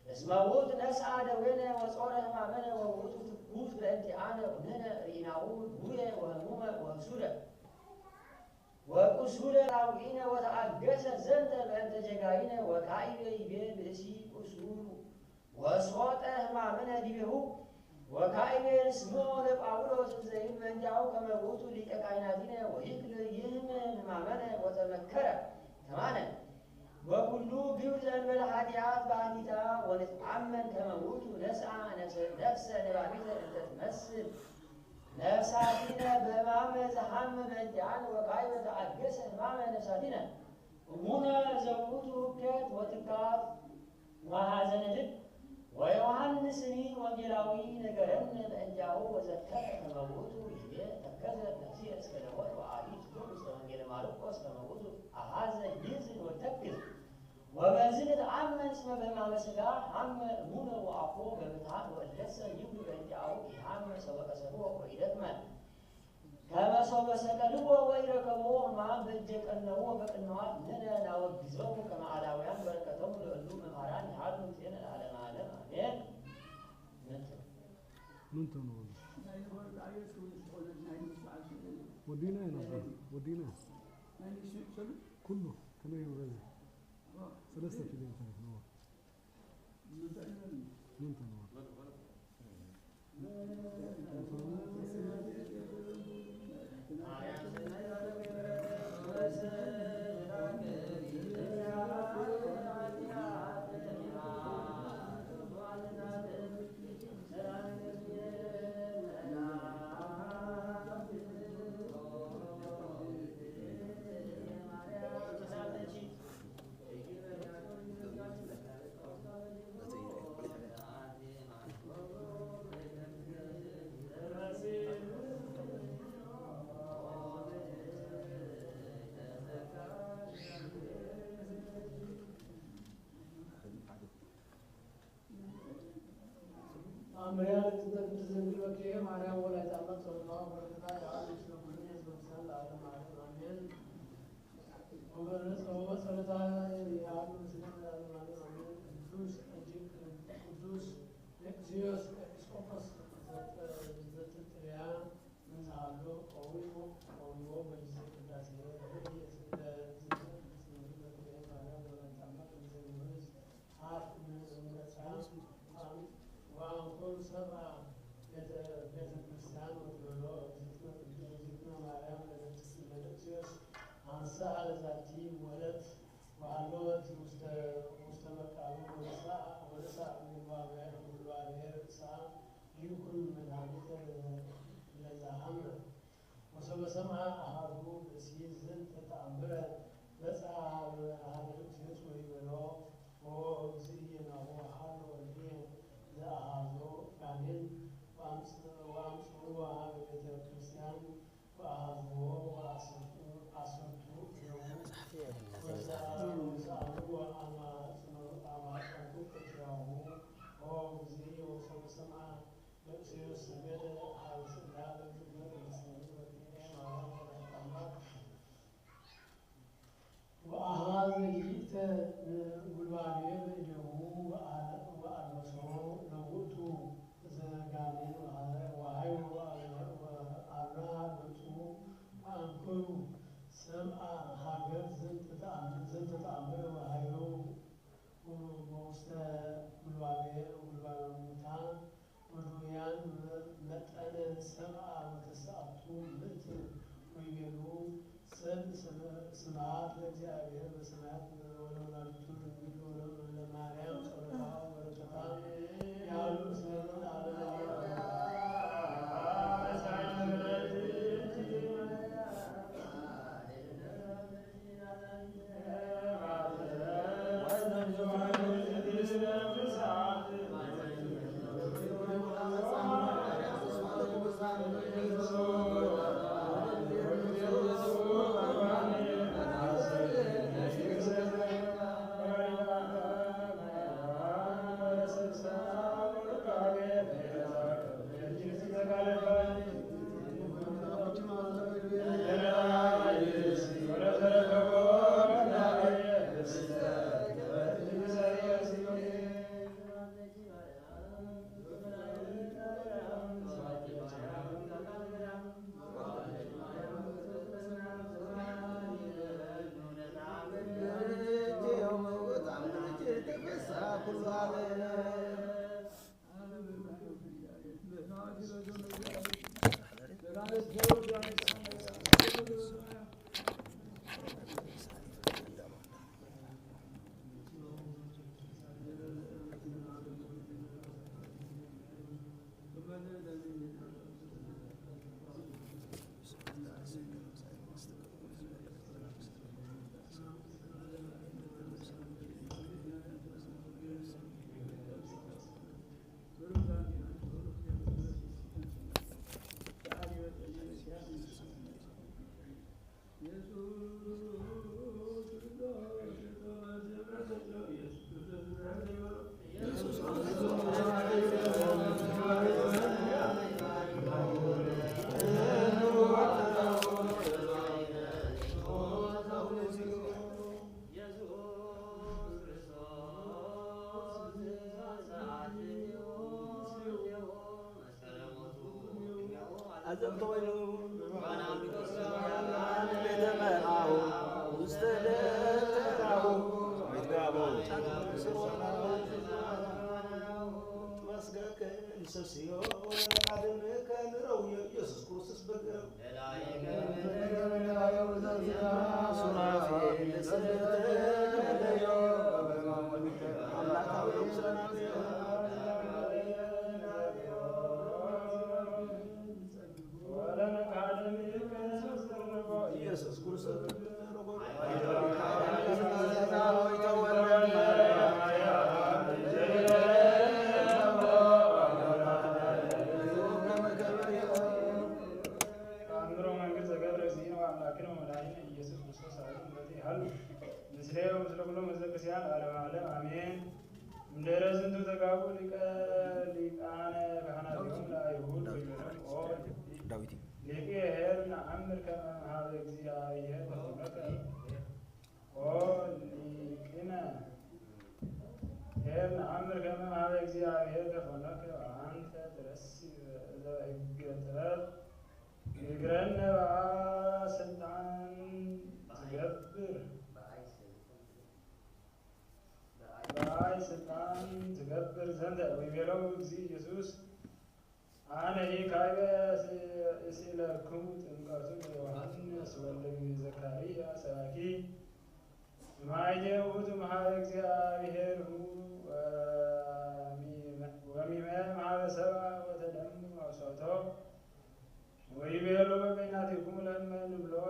እስመ ውእቱ ነሥአ ደዌነ ወጾረ ሕማመነ ወውእቱ ትኩስ በእንቲአነ ኩነነ ርኢናሁ ድውየ ወህሙመ ወህሱረ ወቁሱለ ራውኢነ ወተአገሰ ዘንተ በእንተ ጀጋይነ ወካዕበ ይቤ ብእሲ ቁሱል ወሶጠ ሕማመነ ዲቤሁ ወካዕበ ንስሞ ለጳውሎስ ዘይብል በእንቲአሁ ከመ ውእቱ ሊቀ ካህናቲነ ወይክል ይህምን ሕማመነ ወተመከረ ከማነ ወኩሉ ግብር ዘእንበለ ኃጢአት በአኒታ ወንትአመን ከመ ውእቱ ነሥአ ነፍሰ ነባቢተ እንተ ትመስል ነፍሳቲነ በሕማመ ዘሐመ በእንቲአነ ወካዕበ ተአገሰ ሕማመ ነፍሳቲነ እሙነ ዘውእቱ ሁከት ወትካት ወሐዘነ ልብ ወዮሐንስኒ ወንጌላዊ ነገረነ በእንቲአሁ ወዘከረ ከመ ውእቱ ይቤ ተከዘት ነፍሴ እስከ ለሞት ወአቢት ውስተ ወንጌለ ማርቆስ ከመ ውእቱ አሐዘ ይዝን ወተክዝ ወበዝን ተአመን እስመ በሕማመ ሥጋ ሐመ እሙነ ወአኮ በምትሐት ወእለሰ ይብሉ በእንቲአሁ ኢሐመ ሰበቀ ሰብሖ ወኢደክመ ከመ ሰበ ሰቀልዎ ወኢረከብዎ ሕማም በእጀ ቀነዎ በቅንዋት ንሕነ ናወግዞሙ ከመ አላውያን በረከቶሙ ለእሉ መምህራን ይሃሉ ምስሌነ ለዓለመ ዓለም አሜን። ምንቱ ነው ወዲና ነበር ወዲና ኩሉ ከመ ይወረዝ ሰለስተ ፊልም ነው ምንቱ ነው ማርያም ወላዲተ አምላክ ጸሎቷ በረከቷ የአብ ልጅ በምሳሌ ለዓለም ዓለም አሜን። ወበጸሎታ የአብ ምስለ ለዓለም ዓለም አሜን። ቅዱስ እጅግ ቅዱስ ኤጲስቆጶስ ኤጲስቆጶስ ዘጥጥልያ እንዛሎ ቆዊሞ በጊዜ ቅዳሴ ወአንኮሩ ሰብአ ቤተ ክርስቲያን ወትበሎ ዝክነ ማርያም ለደቅስዮስ አንሥአ ለዛቲ ወለት ወአልቦት ውስተ መቃብር وسمع أحد بسيزن تتعبر بسعى أحد الأسيس ويبنو وزينا وحال والدين ذا أحدو كامل وأمسوا هذا بيت الكريستيان وأحدو وأسرتو وسألوا أما أنتو تكرهه وزي وسمع بسيز سبيل حال سنة وأهل جيت والوالد له وألبسه لوتو زغانين وهاي وأنا بتو أنكو سمع حاجة زنت تعمل وهايو وموسى والوالد متان ودويان متأن سمع وتسعتو متر ويبلو سمعات لእግዚአብሔር በሰማያት ወለወላዲቱ ድንግል ወለማርያም ጸሎታ ወበረከታ ያሉ ስለምን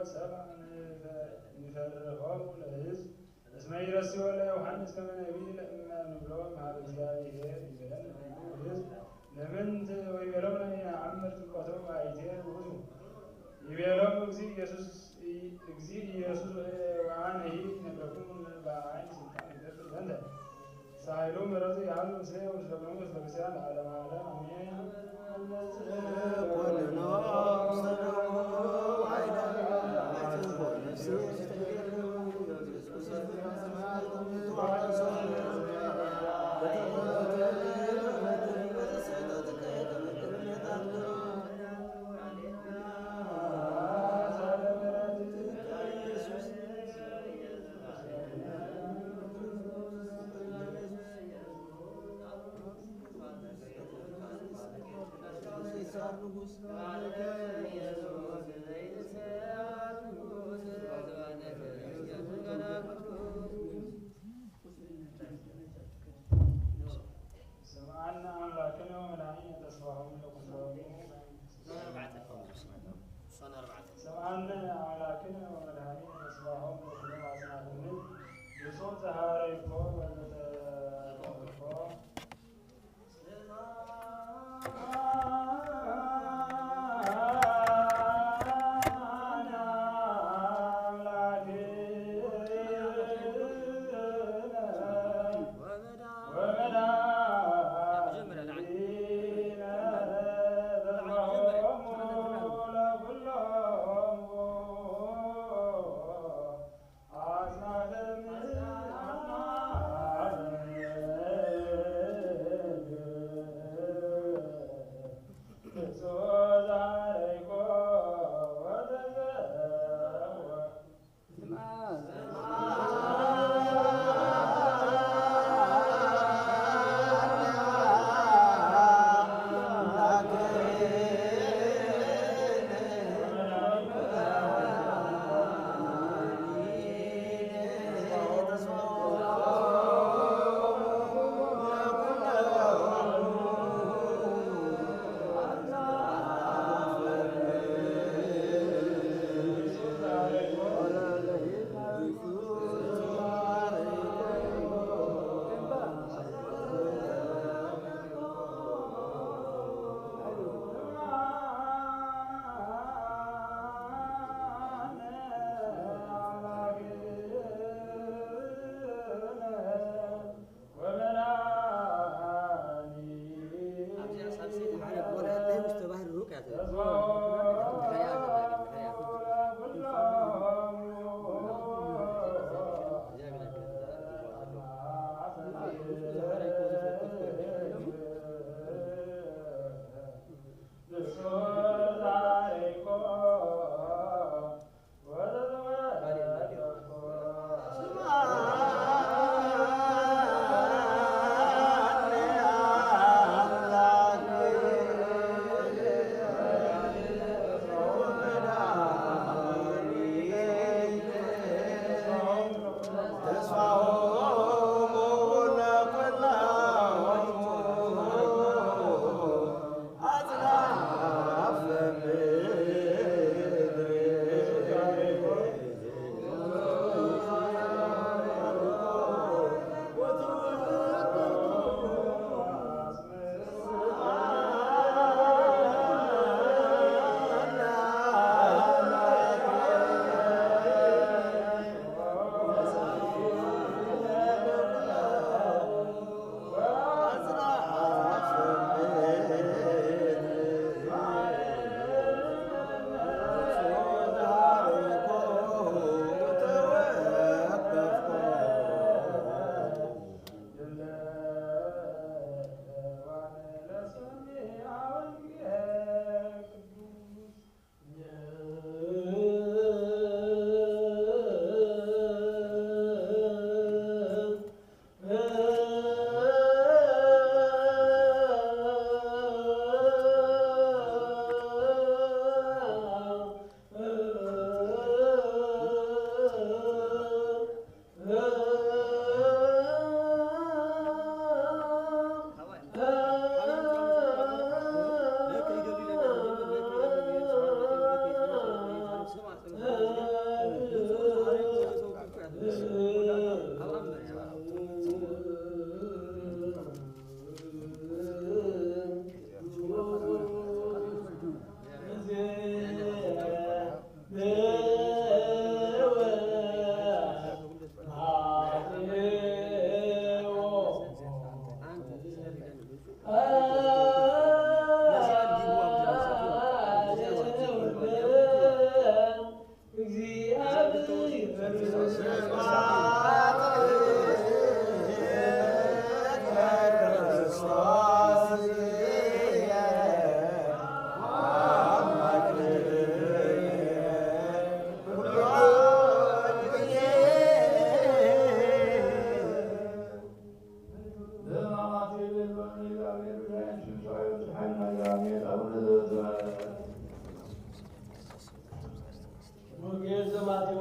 ሰብአ ንፈርሆሙ ለሕዝብ እስመ ይረስዮ ለዮሐንስ ከመ ነቢይ ለእመንብሎ እምኀበ እግዚአብሔር ይቤለነ ሕዝብ ለምንት ወይቤሎሙ ነአምር ጥምቀቶሙ አይቴ ውእቱ ይቤሎሙ እግዚእ ኢየሱስ ወአነሂ ነገርኩሙ በዐይን ስልጣን ይገብር ዘንተ ሳይሉ ምሕረቱ ያህሉ ምስሌ ወምስለ ኩሎሙ ሕዝበ ክርስቲያን ለዓለመ ዓለም አሜን። ንጉሥ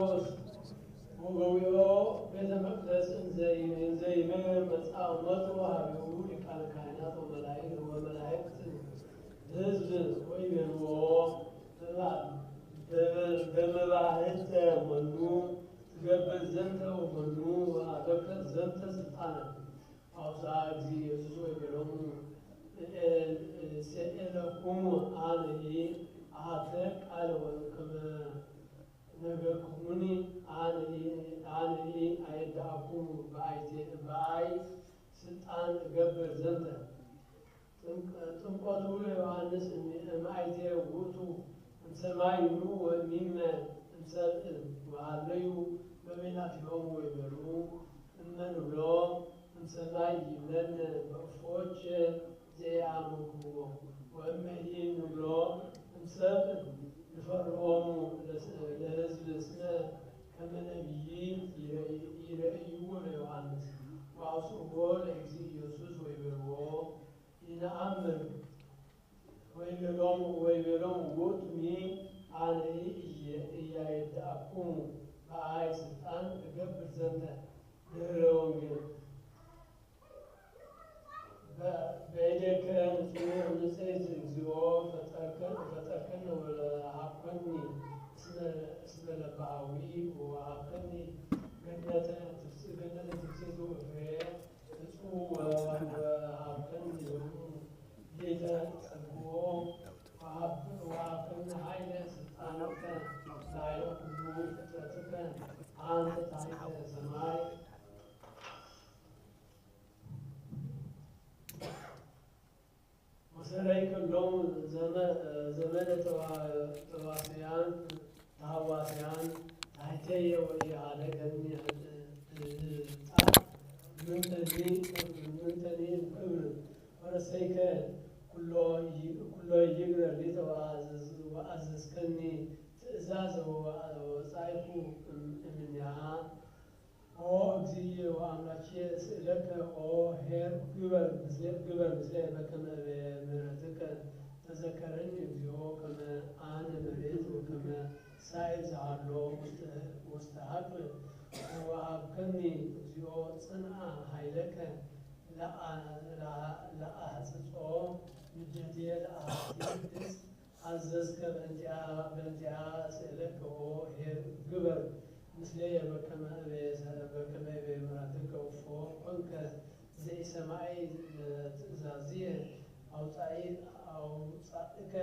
ፊልጶስ ወገዊኦ ቤተ መቅደስ እንዘይምር መጻወቱ ሀቢሁ ሊቃነ ካህናት ወመላእክት ሕዝብ ወይቤልዎ በመባህተ መኑ ትገብር ዘንተ ወመኑ ወአበከ ዘንተ ስልጣነ አውፅአ እግዚእ ኢየሱስ ወይቤሎሙ ስእለኩሙ አነ አሐተ ቃለ ወከመ ነገርኩሙኒ አነ አየድአኩሙ በአይ ስልጣን እገብር ዘንተ ጥምቀቱ ለዮሐንስ እምአይቴ ውእቱ እምሰማይኑ ወእሚመ እምሰብእ ወሀለዩ በቤናቲሆሙ ወይቤሉ እመንብሎ እምሰማይ ይብለነ በእፎች ዘያምክዎ ወእመሂ ንብሎ እምሰብእ ንፈርሆሙ ለሕዝብ እስመ ከመ ነቢይ ይረእይዎ ለዮሐንስ ወአውፅእዎ ለእግዚእ ኢየሱስ ወይቤልዎ ይነአምር ወይቤሎሙ ውእቱኒ አነ ኢያየድአኩሙ በአይ ስልጣን እገብር ዘንተ ድኅረ ወንጌል በእዴከ ንጽሕት እግዚኦ ፈጠርከነ ወሀብከኒ እስመ ለባሃዊ ወሀብከኒ ገነተ ትፍሥሕቱ ፍሬ እጹብ ወሀብከኒ ቤተ ጸግቦ ወሀብከኒ ኃይለ ስልጣነከ ላዕለ ኩሉ ፍጥረትከ አንተ ታሕተ ሰማይ ወሰረይ ኩሎሙ ዘመነ ተዋስያን ተሐዋስያን ታሕተየ ወኢሃለከኒ ምንተኒ ክብር ወረሰይከ ኩሎ ይግበር ሊተ ወአዘዝከኒ ትእዛዘ ወጻእኩ እምኔሃ ኦ እግዚእ ወአምላክየ ስእለከ ኦ ኄር ግበር ምስሌ በከመ ምሕረትከ ተዘከረኒ እግዚኦ ከመ አነ መሬት ወከመ ሳዕር ዘሃሎ ውስተ ሀቅል ወሀብከኒ እግዚኦ ጽንዓ ኃይለከ ለአሕጽጾ ንጀትየ ለአሐቲ አዘዝከ በእንቲአ ስእለከ ኦ ኄር ግበር ምስሌየ በከመ ምሕረትከ ወፎ ኮንከ ዘኢሰማይ ትእዛዝየ አውጻእከ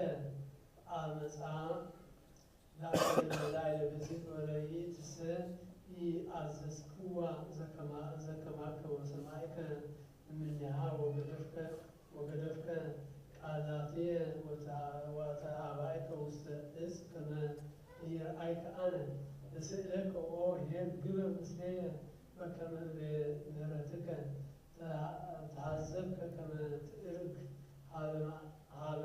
አመፃ ላዕለ ብእሲት ወለይእትሰ ኢአዘዝክዋ ዘከማከ ወሰማዕከ እምኔሃ ወገደፍከ ቃላትየ ወተአባይከ ውስተ ዕፅ ከመ ኢረአይከ አነ እስእለከ ኦ ኄር ግበር ምስሌየ በከመ ምሕረትከ ተሃዘብከ ከመ ትዕርግ ሀበ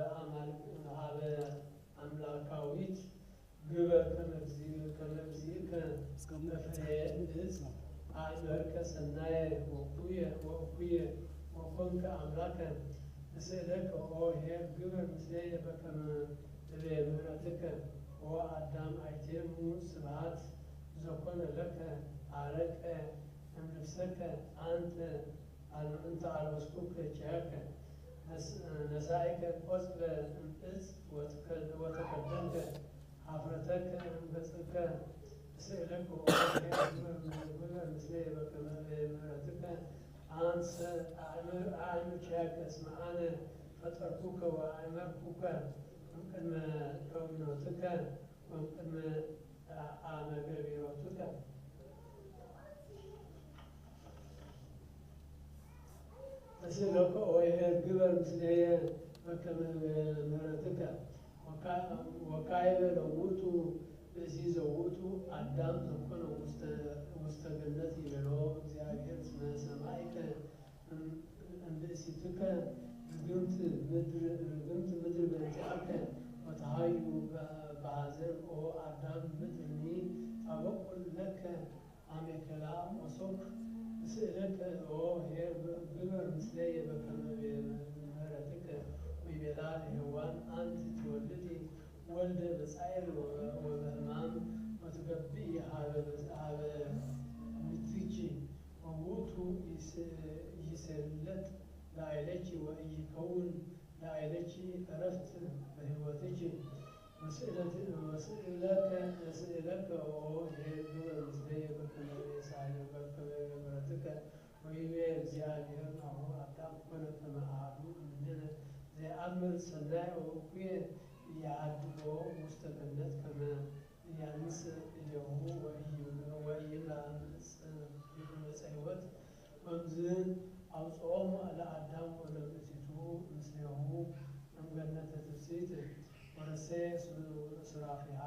አምላካዊት ግበር ከመ እግዚእከ በፍሬ ዕፅ አእመርከ ሰናየ ወእኩየ ወኮንከ አምላከ እስእለከ ኦ ኄር ግበር ምስሌየ በከመ ምሕረትከ ወአዳም አይቴሙ ስብሐት ዘኮነ ለከ አረቀ እምልብሰከ አንተ አልበስኩከ ኪያከ ነሳኢከ ቆጽለ እምዕፅ ወተከደንከ ኀፍረተከ እምገጽከ እስእለከ ኦ ኄር ግበር ምስሌየ በከመ ምሕረትከ አንሰ አእምር ኪያከ እስመ አነ ፈጠርኩከ ወአእመርኩከ እምቅድመ ከዊኖትከ ወእምቅድመ አመ ገቢሮትከ እስእለከ ኦ ኄር ግበር ምስሌየ በከመ ምሕረትከ ወካዕበ ለውእቱ ብእሲ ዘውእቱ አዳም ዘኮነ ውስተ ገነት ይቤሎ እግዚአብሔር እስመ ሰማዕከ እምብእሲትከ ርግምት ምድር በእንቲአከ ወተሃዩ በሐዘን ኦ አዳም ምድርኒ ታበቁል ለከ አሜከላ ወሶክ እስእለከ ኦ ኄር ግበር ምስሌየ በከመ ምሕረትከ ወይቤላ ለሔዋን አንቲ ትወልዲ ወልደ በጻዕር ወበሕማም አስገቢ ሀበ ምትጂ ወውቱ ይሰለት ለአይለች ወይከውን ለአይለች እረፍት በህይወትች መስእለከ ምስሌየ በከመ ሳህለ በረከትከ ወይቤ እግዚአብሔር ናሁ አዳም ኮነ ከመ አሐዱ እምኔነ ዘየአምር ሰናይ ወእኩየ ያድሎ ውስተ ገነት ከመ ያንስ እዴሁ ወኢይምጻእ ሕይወት ወእምዝ አውጽኦሙ ለአዳም ወለብእሲቱ ምስሌሁ እምገነተ ትፍሥሕት ወረሰየ ሱራፊሃ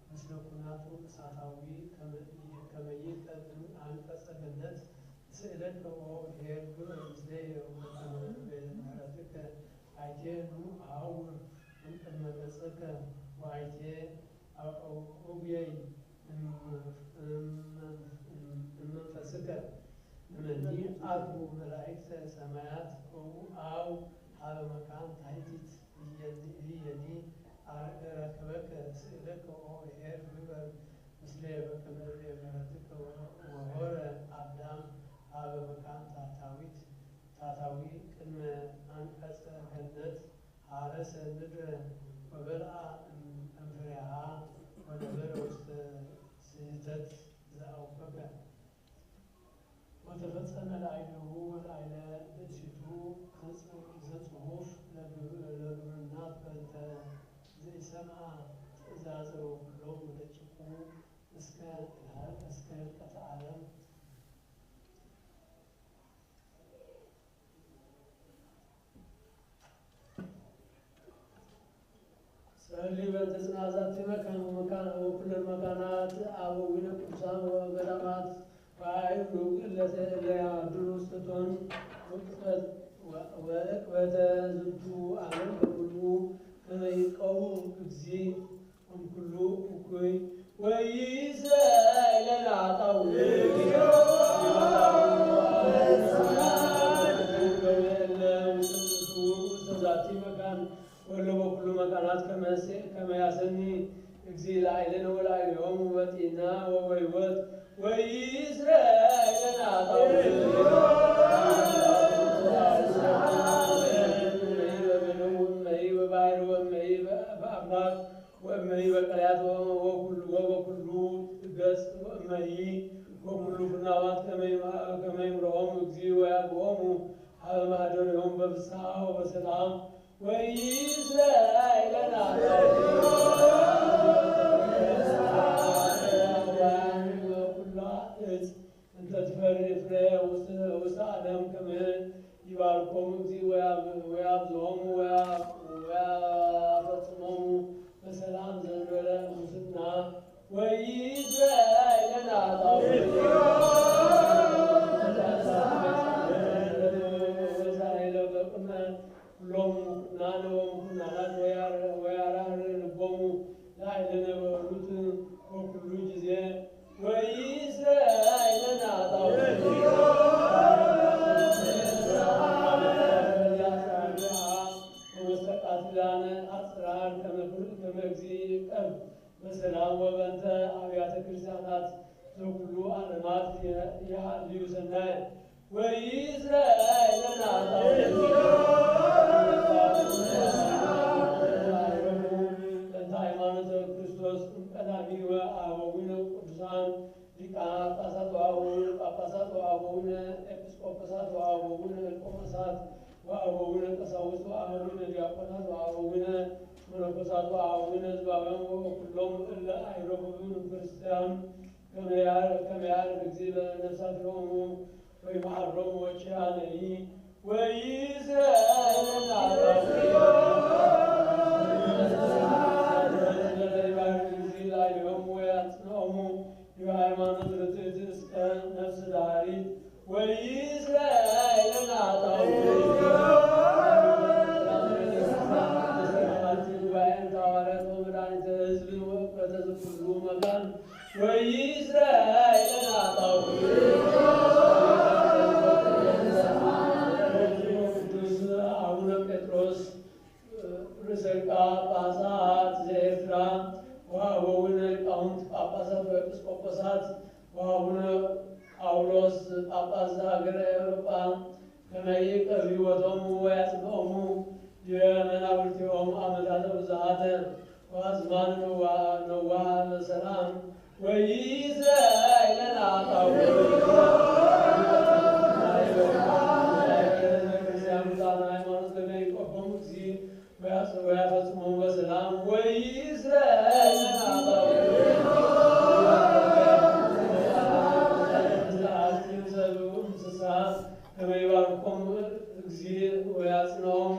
ምስለ ኩናቱ እሳታዊ ከመ ይቀድም አንቀጸ ገነት ስእለከ ወኄር ምስሌየ ወበከመ ምሕረትከ አይቴ ኑ አሐውር እምቅድመ ገጽከ ወአይቴ ኦብየይ እምንፈስከ እምኔ አልሁ መላእክተ ሰማያት አው ሀበ መካን ታሕቲት ህየኒ ረክበከ ስእለከ ወኄር ግበር ምስሌየ በከመ ምሕረትከ ወሖረ አዳም ሀበ መካን ታሕታዊ ቅድመ አንቀጸ ገነት ሀረሰ ምድረ ወበልዓ እምፍሬሃ ወነበረ ውስተ ስሕተት ዘአውከከ ወተፈጸመ ላዕሌሁ ወላዕለ ብእሲቱ ዘጽሑፍ ለግብርናት በእንተ ዘኢሰምዐ ትእዛዘ ወኩሎሙ ደቂቁ እስከ ህልቀተ ዓለም ጸልይ በእንተ ጽናዛቲ መካን ወኩለ መካናት አበዊነ ቅዱሳን ወገዳማት ወአይሁ ለያድሩ ውስተ እቶን ወዕቅበተ ዝንቱ ዓለም በኩሉ ከመ ይቀው እግዚእ እምኩሉ እኩይ ወይእዜሰ ለናጣው ውስተ ዛቲ መካን ወሎ በኩሉ መካናት ከመ ያሰኒ እግዚእ ላዕሌነ ወላዕሌሆሙ በጢና ወበሕይወት ወይእዜሰ ለናጣው በባሕር ወእመይ በአፍላክ ወእመይ በቀላያት ወበኩሉ ገጽ ወእመይ ወኩሉ ፍናዋት ከመ ይምርሖሙ እግዚእ ወያብኦሙ ሀበ ማኅደሪሆሙ በፍስሓ ወበሰላም ወይእዜሰ ለናጣው ወኩላ ዕፅ እንተ ትፈሪ ፍሬ ውስተ ዓለም ከመ ይባርኮሙ እግዚእ ወያብዝሖሙ ወያፈጽሞሙ በሰላም ዘእንበለ ሙስና ወይእዜሰ ለናጣው ኩሎሙ ኩናነ ወምኩናናት ወያራር ልቦሙ ላዕሌነ በሉት ወኩሉ ጊዜ ወይእዜሰ ለናጣው ወመስተቃትላነ አጽራር ከመ እግዚእ ቀርብ በሰላም ወበእንተ አብያተ ክርስቲያናት ዘኩሉ ዓለማት የሃልዩ ሰናየ ወይእዜሰ ለናጣው በእንተ ሃይማኖተ ክርስቶስ እምቀዳሚ ወአበዊነ ቅዱሳን ሊቃነ ጳጳሳት ወአበዊነ ጳጳሳት ወአበዊነ ኤጲስቆጶሳት ወአበዊነ ኤጲስቆጶሳት ወአበዊነ ቀሳውስት ወአበዊነ ዲያቆናት ወአበዊነ መነኮሳት ወአበዊነ ሕዝባውያን ወኩሎሙ እለ አይረፉ ክርስቲያን ከመ ያዕርግ እግዚእ በነፍሳቲሆሙ ወይምሐሮሙ ወኪያነኒ ወይእዜሰ ለናጣው እግዚእ ላዕሌሆሙ ወያጽንዖሙ ሃይማኖት ርትዕት እስከ ነፍስ ዳሪት ወይእዜሰ ለናጣው ጉባኤን ሐዋርያት ወመድኃኒተ ሕዝብ ወእቅበተ ዘኩሉ መካን ወይእዜሰ ለናጣው ቅዱስ አቡነ ጴጥሮስ ርእሰ ሊቃነ ጳጳሳት ዘኤርትራ ወአበዊነ ሊቃውንት ጳጳሳት ኤጲስቆጶሳት ወአቡነ ጳውሎስ ጳጳስ ዘሀገረ አውሮፓ ከመ ይቀብዎቶሙ ወያጽንዖሙ የመናብርቲሆሙ ዓመታተ ብዙኃተ ወአዝማነ ነዋሐ ለሰላም ወይእዜሰ ለነ ክርስቲያኑታን ሃይማኖት ከመ ይቆሙ እግዚእ ወያፈጽሞሙ በሰላም ወይእዜሰ ከመ ይባርኮሙ እግዚእ ወያጽንዖሙ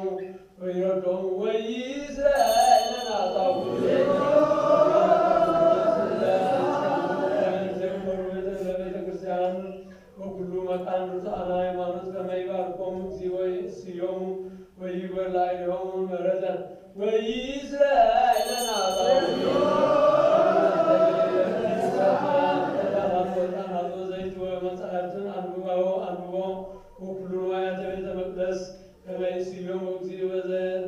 ወይረድኦሙ ወይእዜሰ ለቤተ ክርስቲያን ወኩሉ መካን ርቱዓነ ሃይማኖት ከመ ይባርኮሙ እግዚእ ወይእስዮሙ ወይግበር ላዕሌሆሙ ምሕረተ ወይእዜሰ መጻሕፍትን አንብቦ ወኩሉ ንዋያተ ቤተ መቅደስ ከመ ይእስዮሙ እግዚእ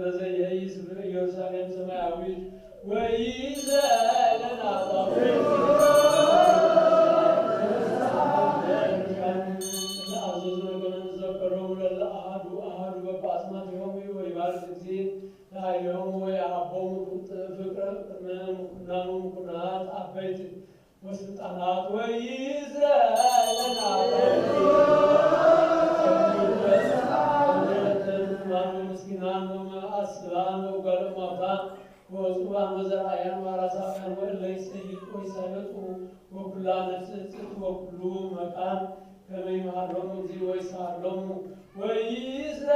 በዘይሄይስ ኢየሩሳሌም ሰማያዊት ወይእዜሰ ወይባርክ እግዚእ ላዕሌሆሙ ወየሀቦሙ ፍቅረ ምኩናኑ ምኩናት አበይት ወስልጣናት ወይእዜሰ ምስኪናን ወመአስባን ወጓለ እማውታን ወጽዋን ወዘርአያን ወአራሳውያን ወእለ ይጸይቁ ወይሳለጡ ወኩላ ነፍስ እጽት ወኩሉ መካን ከመ ይምሃሮሙ እግዚእ ወይሳሎሙ ወይእዜሰ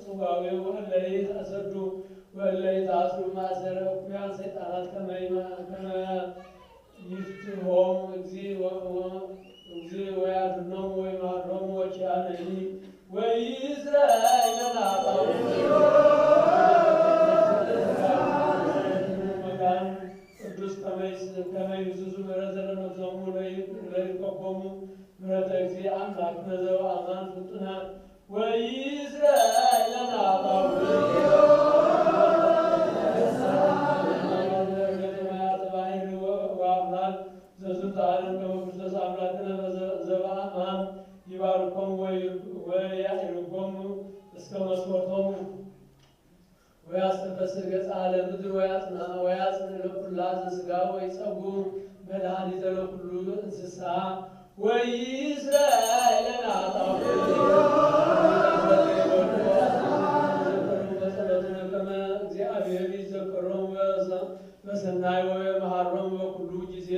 ጽዋዌ ወእለ ይታሰዱ ወእለ ይታስሩ ማእሰረ እኩያን ሰይጣናት ከመ ይፍትሖሙ እግዚእ ወያድኅኖሙ ወይምሃሮሙ ወኪያነኒ ወይእዜሰ መካን ቅዱስ ከመ ይብስሱ ምሕረተ ለነፍሶሙ ለይቀቦሙ ምሕረተ እግዚእ አምላክነ ዘበአማን ፍጡነ ወይእዜሰ ዘዙታንም ከመክርስቶስ አምላክነ ዘበአማን ይባርኮሙ ወያዕርጎሙ እስከ መስኮቶሙ ወያስተበስር ገጸ ለምድር ወያጽንዕ ለኩላ ዘሥጋ ወይጸጉም መድኃኒተ ለኩሉ እንስሳ ወይእዜሰ በጸሎትነ ከመ እግዚአብሔር ይዘክሮሙ በሰናይ ወይምሃሮሙ በኩሉ ጊዜ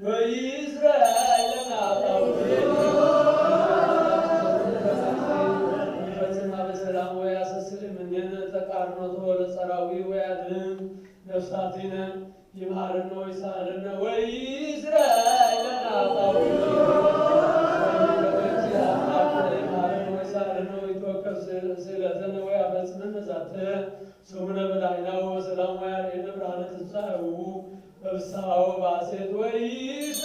ወይእዜሰ ይፈጽማ በሰላም ወያሰስል እምኔነ ተቃርኖቶ ለጸራዊ ወያድኅን ነፍሳቲነ ይምሃረነ ወይሳለነ ወይእዜሰ ወይሳለነ ወይትወከፍ ስእለተነ ወያፈጽመነ ዛተ ስሙነ በላዕናሁ ወሰላም ወያርኤነ ብርሃነ ትንሣኤሁ በፍስሐሁ በሐሴት ወይእዜሰ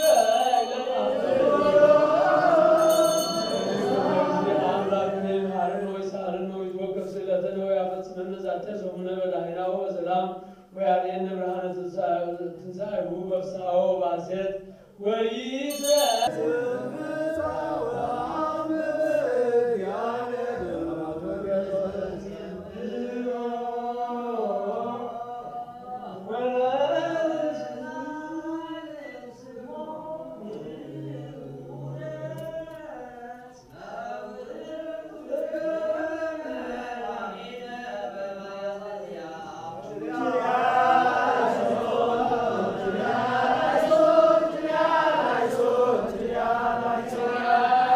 አምላክነ ይምሃረነ ወይሳለነ ወይትወከፍ ስእለተነ ወያፈጽመነ ዛተ ስሙነ በላዕናሁ ወሰላም ወያርኤነ ብርሃነ ትንሣኤሁ በፍስሐሁ በሐሴት ወይእዜሰ Yeah.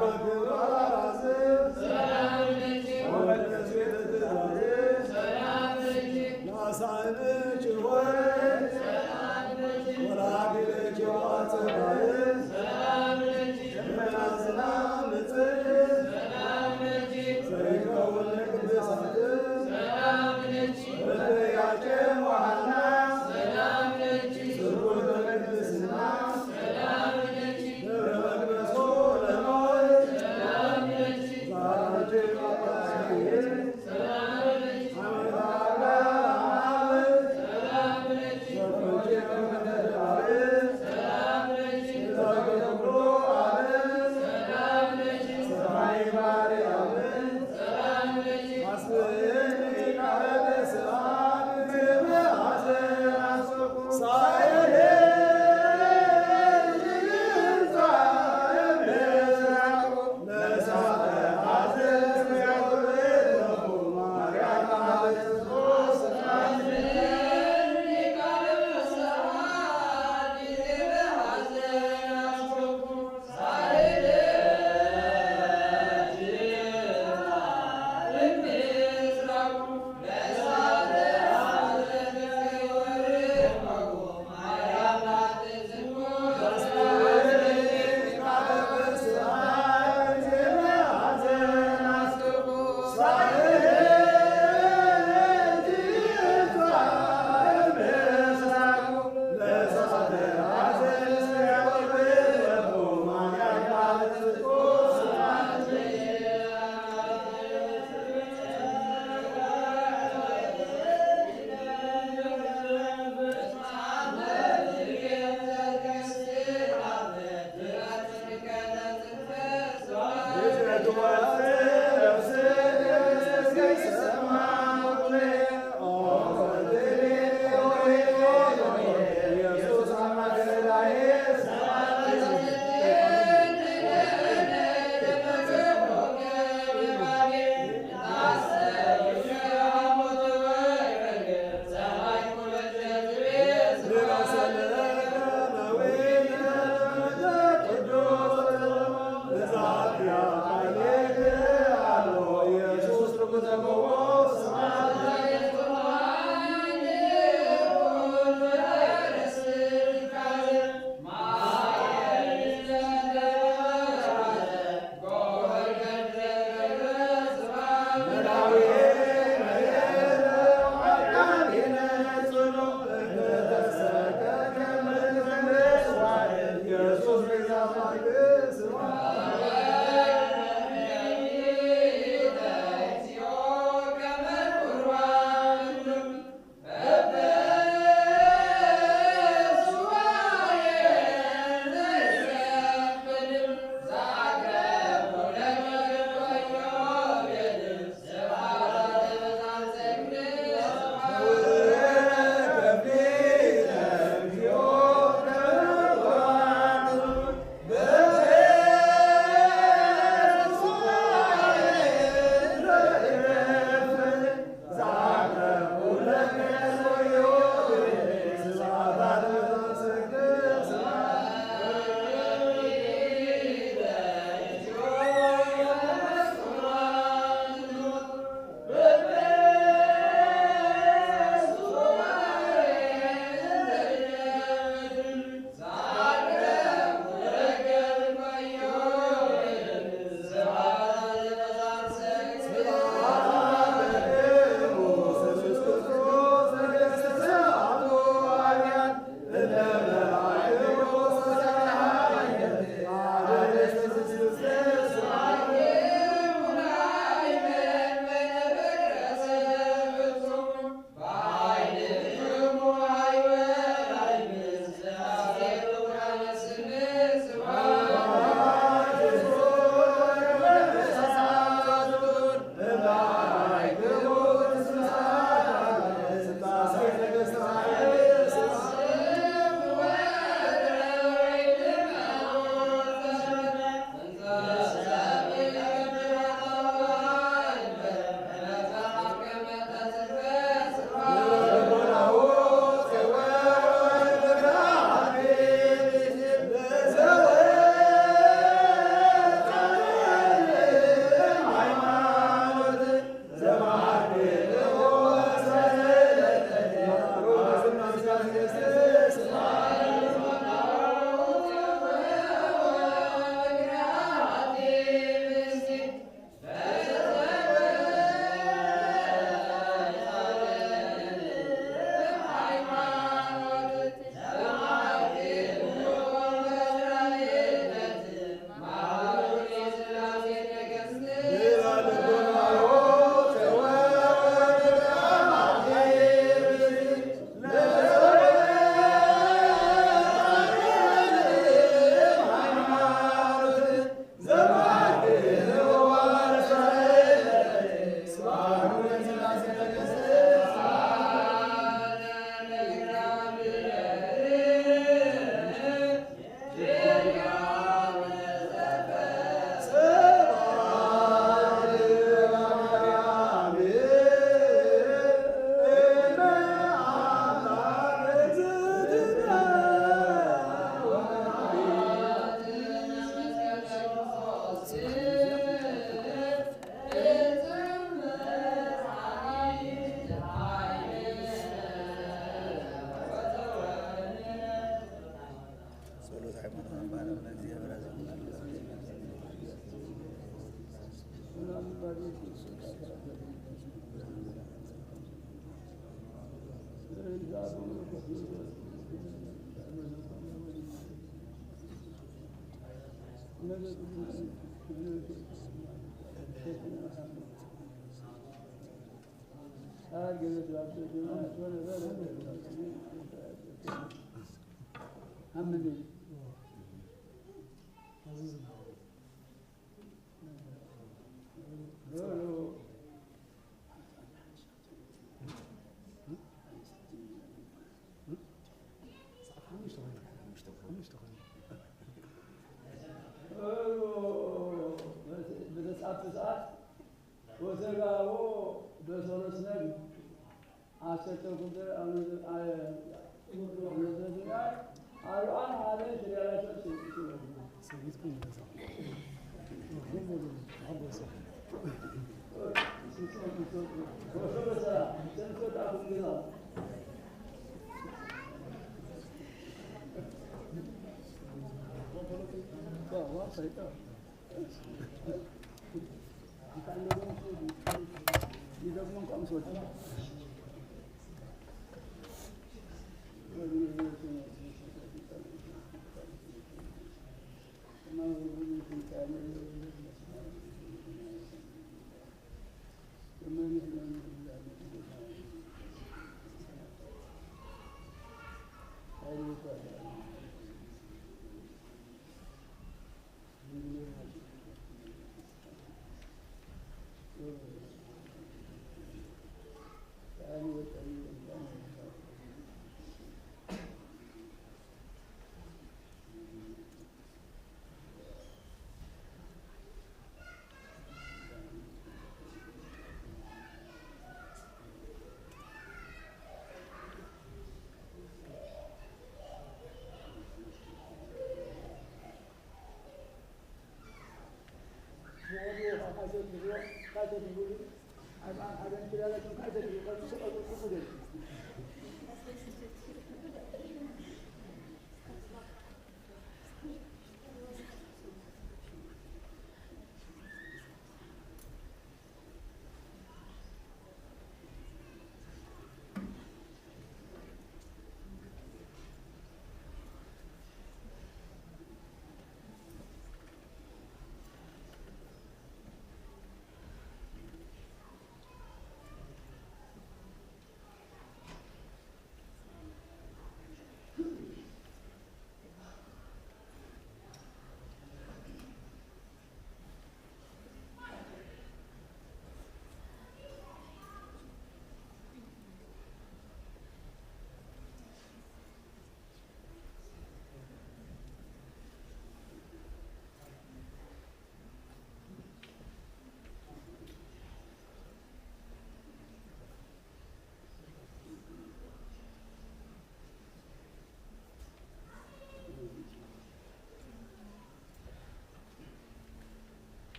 Yeah.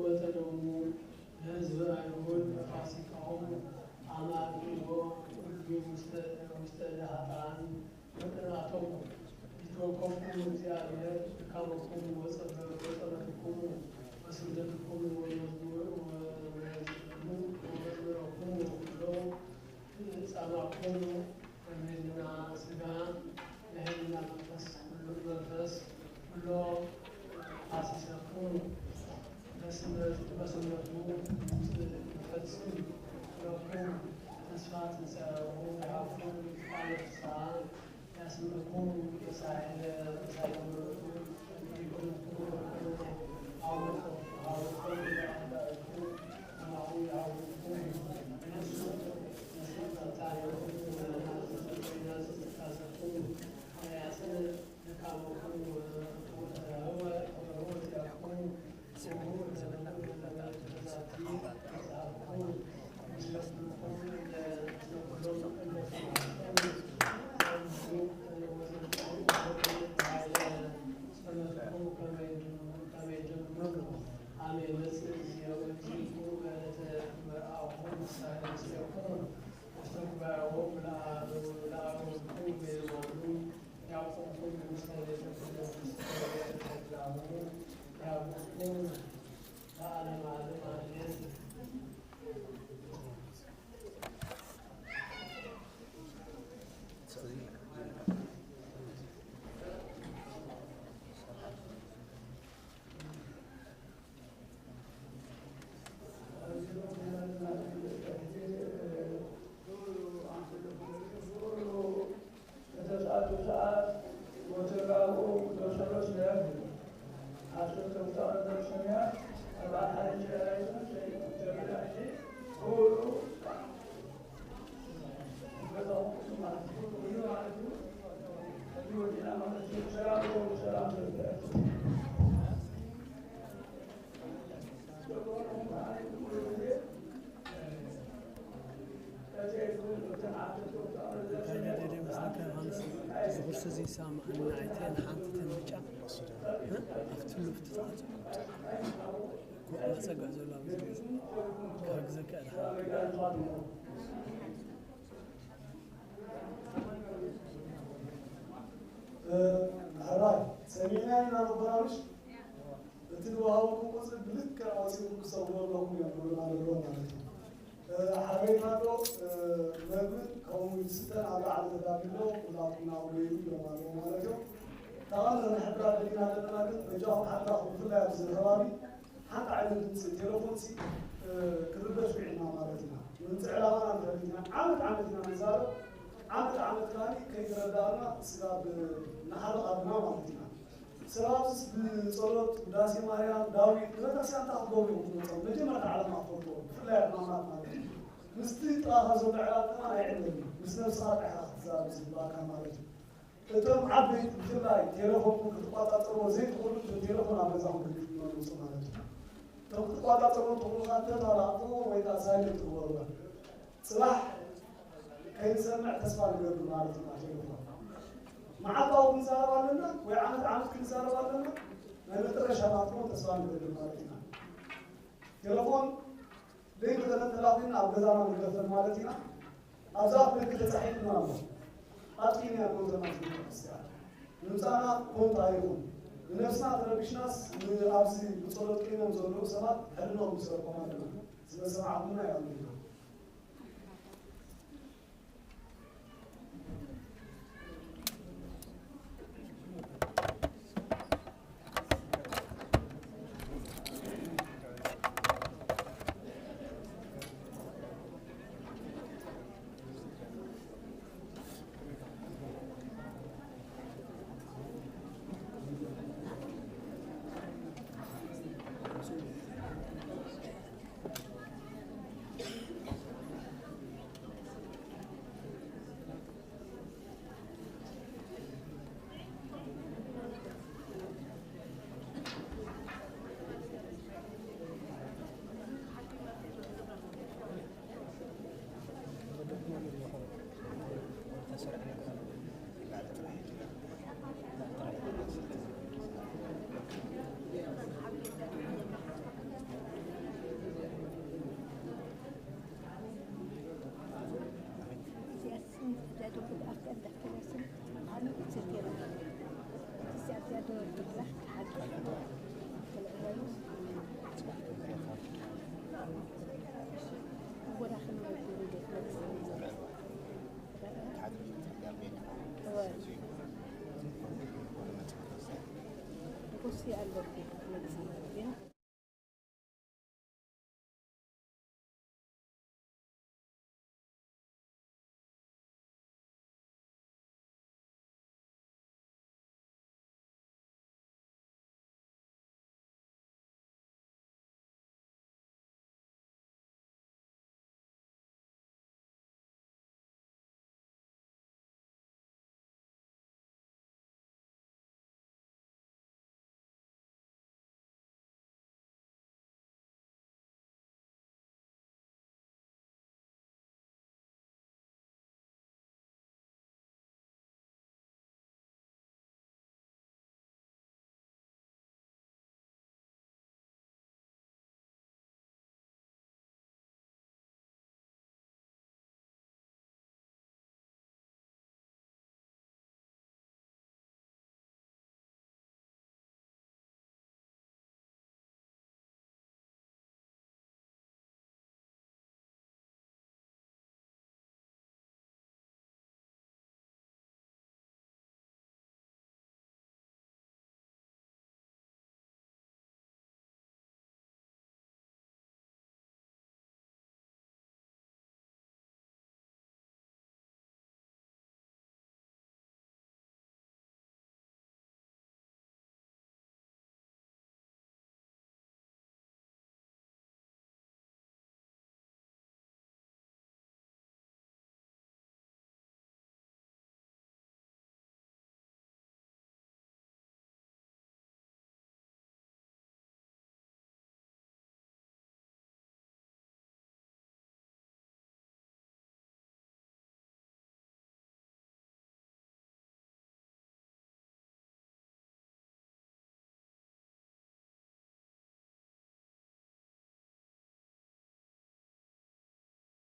وتدعو لهزب አይሁድ ፋሲካውም አማርጎ مستلهتان وقراتهم يتوقفكم እግዚአብሔር ድካመኩም ወጸሎትኩም ወስግደትኩም ወመዝሙረኩም ብሎ ጸባኩም እምነትና ስጋ ለህልና መንፈስ ብሎ አሲሰኩም በስምረቱ ፈጽም ለኩም ተስፋ ትንሣኤሁ ያዕቆብ ቃለ ፍስሐ ያስምረኩም የሳይለ ሳይምረቱ ይኩንኩም አውቆም ያዕቆብ አማሁ ያዕቆብ እነሱ መስጠታቸው ያስታሰኩም ያስነ ለካመኩም زي سامع النعيتين حاطتين بيجا افتلو فتتعاج كو مسقع زولا بزيز كاغزك هراي سمينا إن ربناش تدوهاوكم وصل بلك عاصمكم صوروا لكم يقولون على الروم حبينا له نقول كون يستن على ذابلو ولكن أولي يوم مالجو طبعا نحب لكن هذا نقول رجاء حتى خذوا لا يبزر خواري حتى على التلفون سي كذبش بعنا مالتنا من تعلمنا مالتنا عملنا نزار عملت كاني كي ردارنا سبب نحر أبنا مالتنا سبب بصلوت داسي ماريا داوود لا تسأل تأخذوا يوم نجمع على ما أخذوا لا يبنا مالتنا مستيت هذا العلاقة ما يعلم مسنا صالح حساب سباق مالتنا تم عبيد بجلاي تلفون كتقاطع وزيد كل تلفون على زمان كل مالتنا تقاطع تقول أنت تراقو وإذا سالت تقول صلاح كي سمع تسمع الجو مالتنا مع طاو نزار لنا وعمد كل نزار لنا ما نترى شبابنا تسمع الجو مالتنا تلفون ليه بدنا نلاقينا على جزانا نقفل مالتنا أزاف لك تصحيح نامه أتكلم يا كون زمان في الساعة نمسانا كون طايرون نفسنا تربيشناس من أبزي بصورة كنا نزورو سبات حلنا بصورة كمالنا سمع عمنا يا أمينا Così allora